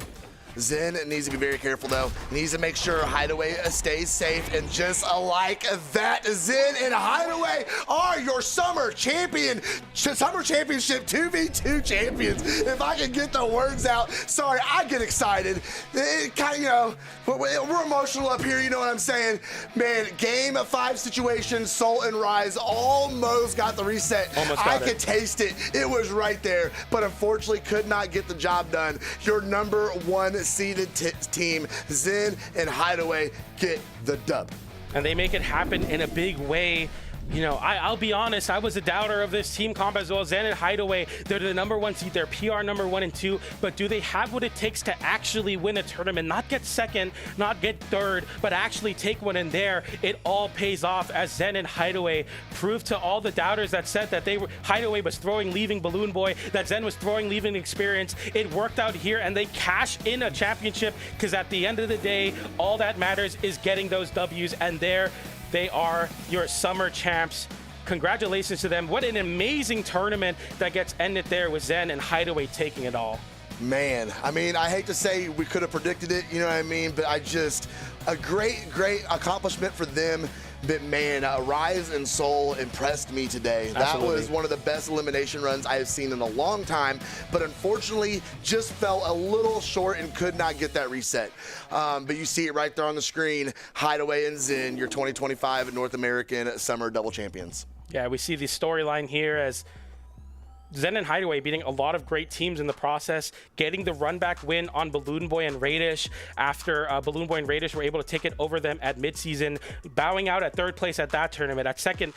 Zen needs to be very careful, though. He needs to make sure Hideway stays safe, and just like that, Zen and Hideway are your summer championship 2v2 champions. If I can get the words out. Sorry, I get excited. It kind of, you know, we're emotional up here, you know what I'm saying? Man, game 5 situation, Soul and Rise almost got the reset. I could taste it. It was right there, but unfortunately could not get the job done. Your number 1 seeded team, Zen and Hideway, get the dub. And they make it happen in a big way. You know, I'll be honest, I was a doubter of this team comp as well. Zen and Hideway, they're the number 1 seed, they're PR number 1 and 2, but do they have what it takes to actually win a tournament? Not get second, not get third, but actually take one in there. It all pays off, as Zen and Hideway proved to all the doubters that said that Hideway was throwing, leaving Balloon Boy, that Zen was throwing, leaving Experience. It worked out here, and they cash in a championship, because at the end of the day, all that matters is getting those W's, and they are your summer champs. Congratulations to them. What an amazing tournament that gets ended there with Zen and Hideway taking it all. Man, I mean, I hate to say we could have predicted it, you know what I mean? But a great accomplishment for them. But man, Rise and Soul impressed me today. Absolutely. That was one of the best elimination runs I have seen in a long time, but unfortunately just fell a little short and could not get that reset. But you see it right there on the screen, Hideway and Zen, your 2025 North American Summer Double Champions. Yeah, we see the storyline here as Zen and Hideway beating a lot of great teams in the process, getting the run back win on Balloon Boy and Raidish after Balloon Boy and Raidish were able to take it over them at midseason, bowing out at 3rd place at that tournament, at second,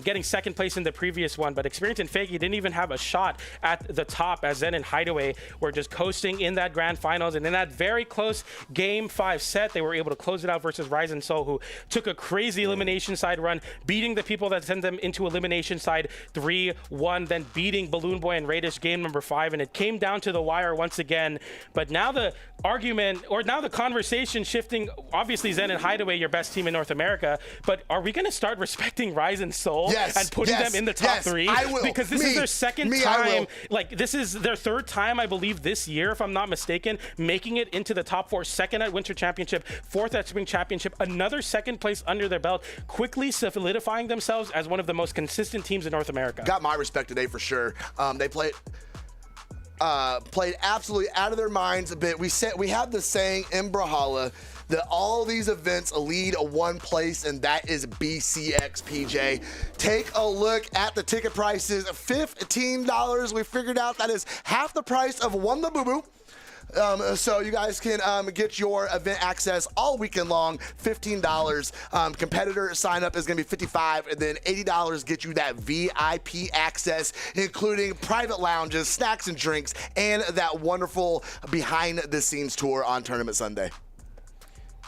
getting 2nd place in the previous one. But Experience and Fakey didn't even have a shot at the top, as Zen and Hideway were just coasting in that grand finals. And in that very close game 5 set, they were able to close it out versus Rise and Soul, who took a crazy elimination side run, beating the people that sent them into elimination side 3-1, then beating Balloon Boy and Raidish game number 5, and it came down to the wire once again. But now the argument, or now the conversation shifting, obviously Zen and Hideway, your best team in North America, but are we going to start respecting Rise and Soul and putting them in the top 3? I will. Because this is their second time, like this is their 3rd time, I believe, this year, if I'm not mistaken, making it into the top 4, 2nd at Winter Championship, 4th at Spring Championship, another 2nd place under their belt, quickly solidifying themselves as one of the most consistent teams in North America. Got my respect today for sure. They played absolutely out of their minds. But we have the saying in Brawlhalla that all these events lead one place, and that is BCX, PJ. Take a look at the ticket prices. $15. We figured out that is half the price of one the boo boo. So you guys can get your event access all weekend long, $15. Competitor sign up is going to be $55, and then $80 get you that VIP access, including private lounges, snacks and drinks, and that wonderful behind the scenes tour on Tournament Sunday.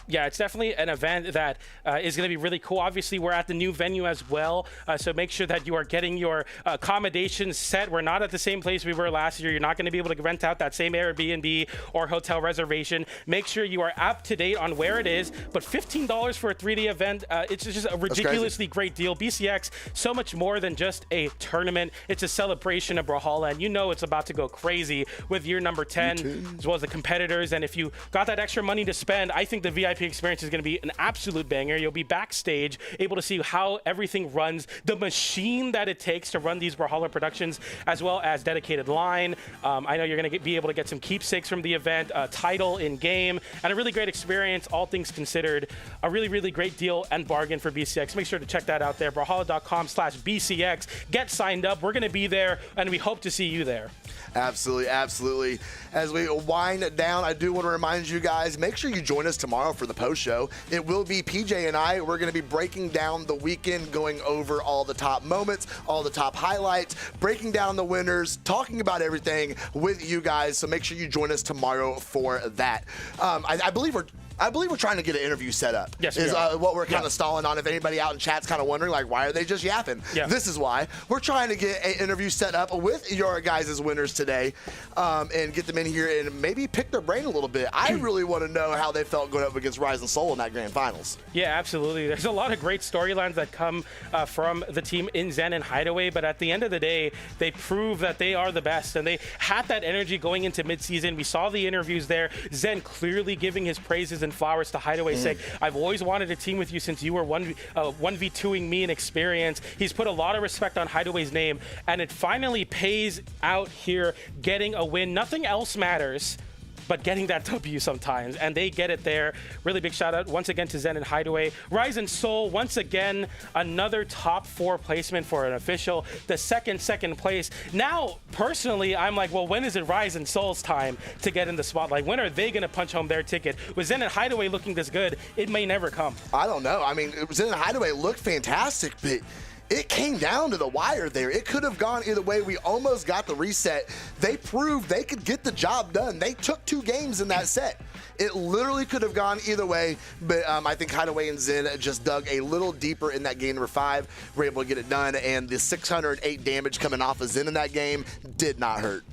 Yeah, it's definitely an event that is going to be really cool. Obviously, we're at the new venue as well, so make sure that you are getting your accommodations set. We're not at the same place we were last year. You're not going to be able to rent out that same Airbnb or hotel reservation. Make sure you are up to date on where it is. But $15 for a 3-day event, it's just a ridiculously great deal. BCX, so much more than just a tournament. It's a celebration of Brawlhalla, and you know it's about to go crazy with year number 10, as well as the competitors. And if you got that extra money to spend, I think the VIP experience is going to be an absolute banger. You'll be backstage, able to see how everything runs, the machine that it takes to run these Brawlhalla productions, as well as dedicated line. I know you're going to be able to get some keepsakes from the event, a title in game, and a really great experience, all things considered. A really, really great deal and bargain for BCX. Make sure to check that out there, brawlhalla.com/BCX. Get signed up. We're going to be there, and we hope to see you there. Absolutely, absolutely. As we wind down, I do want to remind you guys, make sure you join us tomorrow for the post show. It will be PJ and I. We're going to be breaking down the weekend, going over all the top moments, all the top highlights, breaking down the winners, talking about everything with you guys. So make sure you join us tomorrow for that. I believe we're trying to get an interview set up. Yes, is what we're kind of stalling on. If anybody out in chat's kind of wondering, like, why are they just yapping? Yeah. This is why. We're trying to get an interview set up with your guys' winners today, and get them in here and maybe pick their brain a little bit. I really want to know how they felt going up against Rise and Soul in that grand finals. Yeah, absolutely. There's a lot of great storylines that come from the team in Zen and Hideway, but at the end of the day, they prove that they are the best, and they had that energy going into midseason. We saw the interviews there. Zen clearly giving his praises and flowers to Hideway, saying, I've always wanted to team with you since you were 1v2ing me in experience. He's put a lot of respect on Hideway's name, and it finally pays out here, getting a win. Nothing else matters but getting that W sometimes, and they get it there. Really big shout out once again to Zen and Hideway. Rise and Soul, once again, another top 4 placement for an official, the second place. Now, personally, I'm like, well, when is it Rise and Soul's time to get in the spotlight? When are they going to punch home their ticket? With Zen and Hideway looking this good, it may never come. I don't know. I mean, Zen and Hideway looked fantastic, but it came down to the wire there. It could have gone either way. We almost got the reset. They proved they could get the job done. They took 2 games in that set. It literally could have gone either way, but I think Hideway and Zen just dug a little deeper in that game number 5. Were able to get it done, and the 608 damage coming off of Zen in that game did not hurt.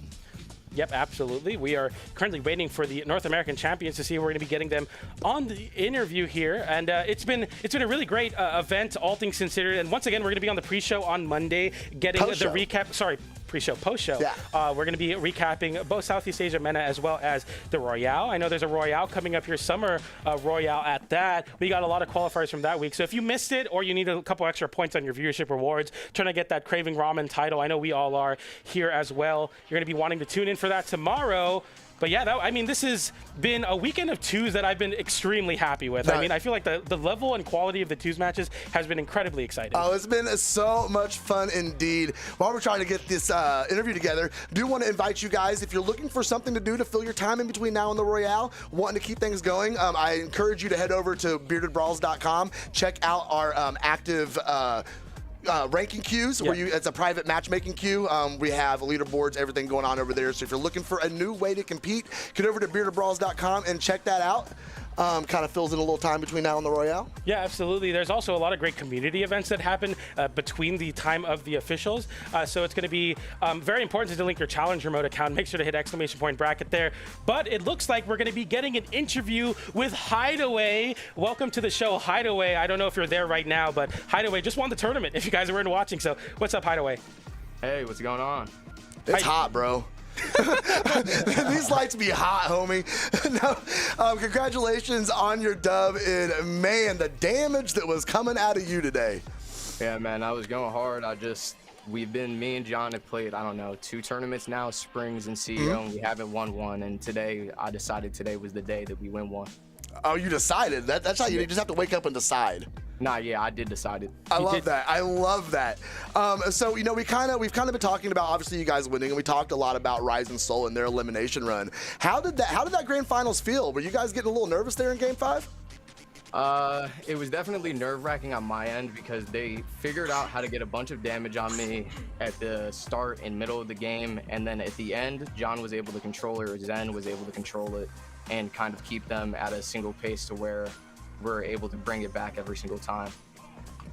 Yep, absolutely. We are currently waiting for the North American champions to see if we're going to be getting them on the interview here. And it's been a really great event, all things considered. And once again, we're going to be on the pre-show on Monday, getting the recap. Sorry, pre-show, post-show. Yeah. We're going to be recapping both Southeast Asia MENA as well as the Royale. I know there's a Royale coming up here, summer Royale at that. We got a lot of qualifiers from that week. So if you missed it or you need a couple extra points on your viewership rewards, trying to get that Craving Ramen title, I know we all are here as well. You're going to be wanting to tune in for that tomorrow. But yeah, I mean, this has been a weekend of twos that I've been extremely happy with. I mean, I feel like the level and quality of the twos matches has been incredibly exciting. Oh, it's been so much fun indeed. While we're trying to get this interview together, do want to invite you guys, if you're looking for something to do to fill your time in between now and the Royale, wanting to keep things going, I encourage you to head over to beardedbrawls.com, check out our active ranking queues, where it's a private matchmaking queue. We have leaderboards, everything going on over there. So if you're looking for a new way to compete, get over to beardedbrawls.com and check that out. Kind of fills in a little time between now and the Royale. Yeah, absolutely. There's also a lot of great community events that happen between the time of the officials. So it's going to be very important to link your Challenger Mode account. Make sure to hit ! bracket there. But it looks like we're going to be getting an interview with Hideway. Welcome to the show, Hideway. I don't know if you're there right now, but Hideway just won the tournament, if you guys weren't watching. So what's up, Hideway? Hey, what's going on? It's hot, bro. These lights be hot, homie. No, congratulations on your dub, and man, the damage that was coming out of you today. Yeah, man, I was going hard. Me and John have played, I don't know, 2 tournaments now, Springs and CEO, and we haven't won one. And today, I decided today was the day that we win one. Oh, you decided? That's how you just have to wake up and decide. Nah, yeah, I did decide it. I love that. I love that. So, you know, we've kind of been talking about, obviously, you guys winning, and we talked a lot about Rise and Soul and their elimination run. How did that grand finals feel? Were you guys getting a little nervous there in Game 5? It was definitely nerve-wracking on my end because they figured out how to get a bunch of damage on me at the start and middle of the game, and then at the end, John was able to control it, or Zen was able to control it, and kind of keep them at a single pace to where we're able to bring it back every single time.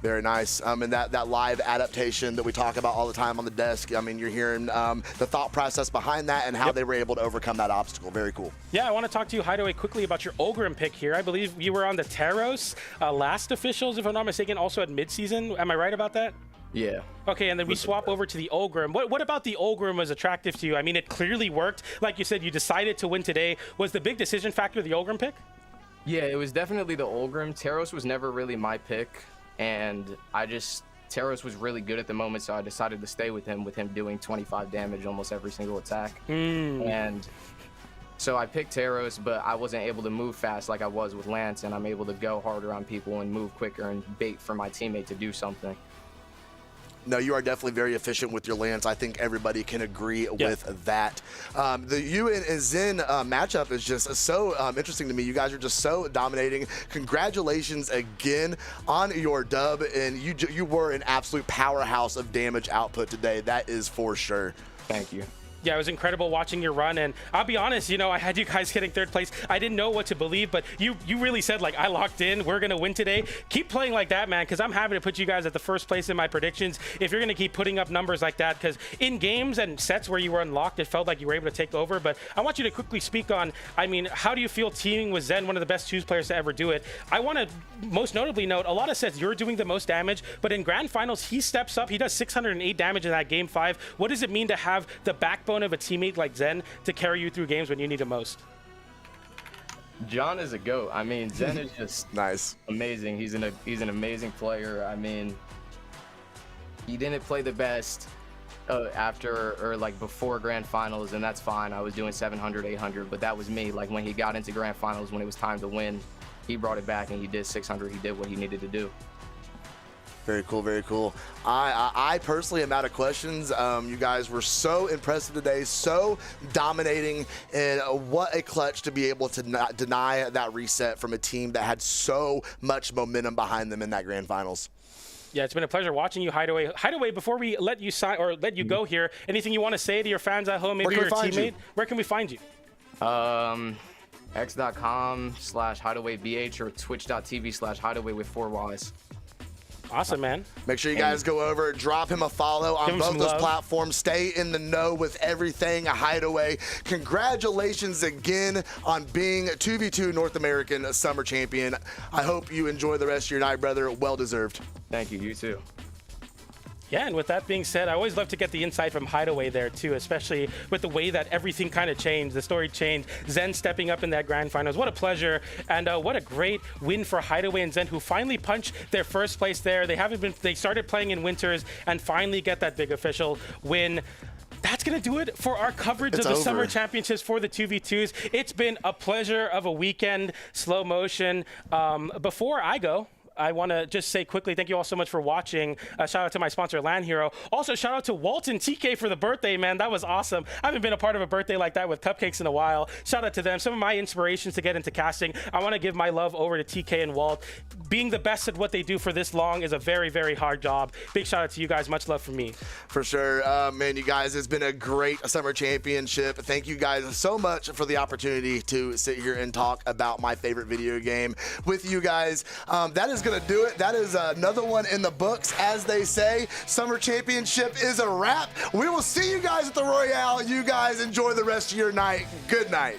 Very nice. And that live adaptation that we talk about all the time on the desk, I mean, you're hearing the thought process behind that and how they were able to overcome that obstacle. Very cool. Yeah, I want to talk to you, Hideway, quickly about your Ogrim pick here. I believe you were on the Taros last officials, if I'm not mistaken, also at midseason. Am I right about that? Yeah. Okay, and then we swap over to the Ogrim. What about the Ogrim was attractive to you? I mean, it clearly worked. Like you said, you decided to win today. Was the big decision factor the Ogrim pick? Yeah, it was definitely the Ogrim. Taros was never really my pick. And Taros was really good at the moment, so I decided to stay with him doing 25 damage almost every single attack. And so I picked Taros, but I wasn't able to move fast like I was with Lance, and I'm able to go harder on people and move quicker and bait for my teammate to do something. No, you are definitely very efficient with your Lance. I think everybody can agree with that. The you and Zen matchup is just so interesting to me. You guys are just so dominating. Congratulations again on your dub, and you were an absolute powerhouse of damage output today. That is for sure. Thank you. Yeah, it was incredible watching your run, and I'll be honest, you know, I had you guys getting third place. I didn't know what to believe, but you really said, like, I locked in, we're gonna win today. Keep playing like that, man, because I'm happy to put you guys at the first place in my predictions if you're gonna keep putting up numbers like that, because in games and sets where you were unlocked, it felt like you were able to take over. But I want you to quickly speak on, I mean, how do you feel teaming with Zen, one of the best choose players to ever do it? I want to most notably note, a lot of sets you're doing the most damage, but in grand finals, he steps up, he does 608 damage in that game 5. What does it mean to have the backbone of a teammate like Zen to carry you through games when you need it most? John is a GOAT. I mean, Zen is just nice, amazing. He's an amazing player. I mean, he didn't play the best after or like before grand finals, and that's fine. I was doing 700, 800, but that was me. Like when he got into grand finals, when it was time to win, he brought it back and he did 600. He did what he needed to do. Very cool, very cool. I personally am out of questions. You guys were so impressive today, so dominating, and what a clutch to be able to not deny that reset from a team that had so much momentum behind them in that grand finals. Yeah, it's been a pleasure watching you, Hideway. Hideway, before we let you sign or let you go here, anything you want to say to your fans at home, maybe your teammate? Where can we find you? X.com/HideawayBH or Twitch.tv/Hideaway with 4 Ys. Awesome, man. Make sure you guys go over, drop him a follow on both those platforms. Stay in the know with everything Hideway. Congratulations again on being 2v2 North American Summer Champion. I hope you enjoy the rest of your night, brother. Well deserved. Thank you. You too. Yeah, and with that being said, I always love to get the insight from Hideway there too, especially with the way that everything kind of changed, the story changed, Zen stepping up in that grand finals. What a pleasure, and what a great win for Hideway and Zen, who finally punched their first place there. They started playing in winters and finally get that big official win. That's going to do it for our coverage of the Summer Championships for the 2v2s. It's been a pleasure of a weekend, slow motion. Before I go, I want to just say quickly, thank you all so much for watching. Shout out to my sponsor, Land Hero. Also, shout out to Walt and TK for the birthday, man. That was awesome. I haven't been a part of a birthday like that with cupcakes in a while. Shout out to them. Some of my inspirations to get into casting. I want to give my love over to TK and Walt. Being the best at what they do for this long is a very, very hard job. Big shout out to you guys. Much love from me. For sure. Man, you guys, it's been a great Summer Championship. Thank you guys so much for the opportunity to sit here and talk about my favorite video game with you guys. That is going to do it. That is another one in the books, as they say. Summer Championship is a wrap. We will see you guys at the Royale. You guys enjoy the rest of your night. Good night.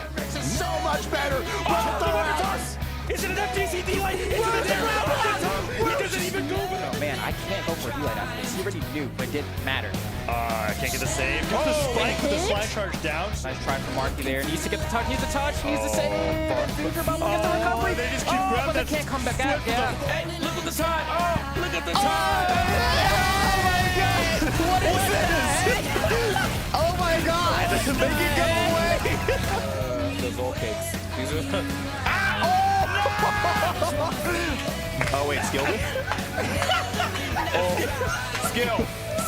It makes it so much better. Is it an FTCD light? Is it a He doesn't even go with it. Oh man, I can't go for a light after this. He already knew, but it didn't matter. I can't get the save. Gets the spike with the slide charge down. Nice try from Marky there. Needs to get the touch. Needs the touch. Needs the save. And Finger Bubble gets the recovery. They just keep grabbing but they can't come back out. Yeah. Hey, look at the time. Oh, look at the time. Oh my God! What is this? Oh my God! Make it go away! Those old cakes. These are. Oh wait, skill whip? Skill.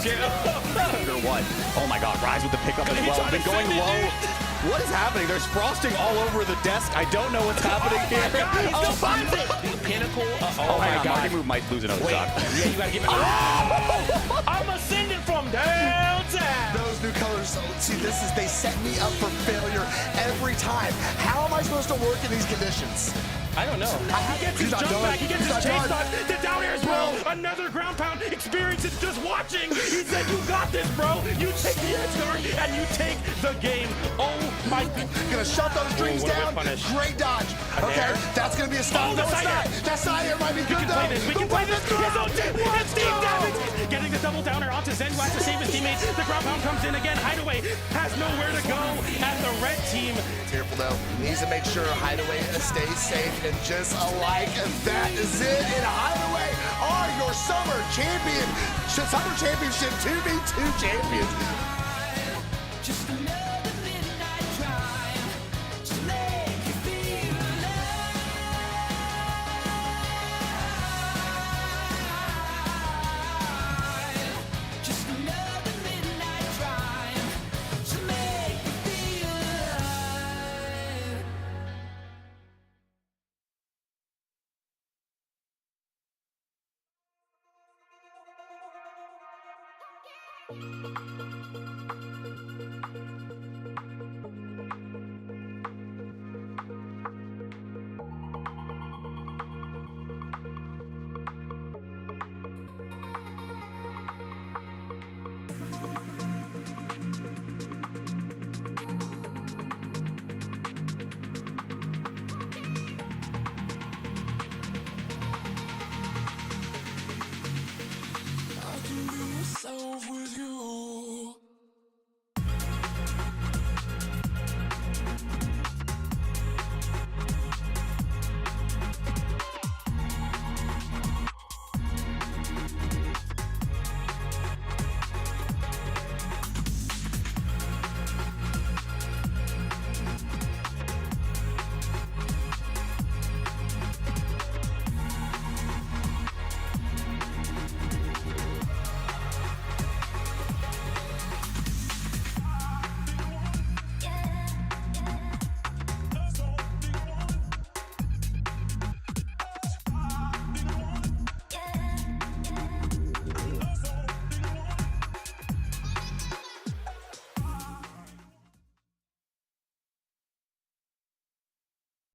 Under what? Oh my god, Rise with the pickup as well. Been going low. What is happening? There's frosting all over the desk. I don't know what's happening here. He still finds it. The pinnacle. Oh my God. Marimu might lose another Wait. stock. Yeah, you gotta give it. Oh! I'm ascending from downtown. Those new colors, see, they set me up for failure every time. How am I supposed to work in these conditions? I don't know. He gets his jump back. He gets his chase dodge. The down air as well. Another ground pound experience. It's just watching. He said, "You got this, bro. You take the edge guard and you take the game." Oh my! Gonna shut those dreams down. Great dodge. Okay, that's gonna be a stop. No, it's not. That side air might be good though. We can play this. It's deep damage. Getting the double downer onto Zen, who has to save his teammates. The ground pound comes in again. Hideway has nowhere to go. And the red team. Careful though. Needs to make sure Hideway stays safe. And just alike, that is it. And Hideway are your summer championship 2v2 champions. Just another midnight drive to make you feel alive. Just another midnight drive to make you feel alive.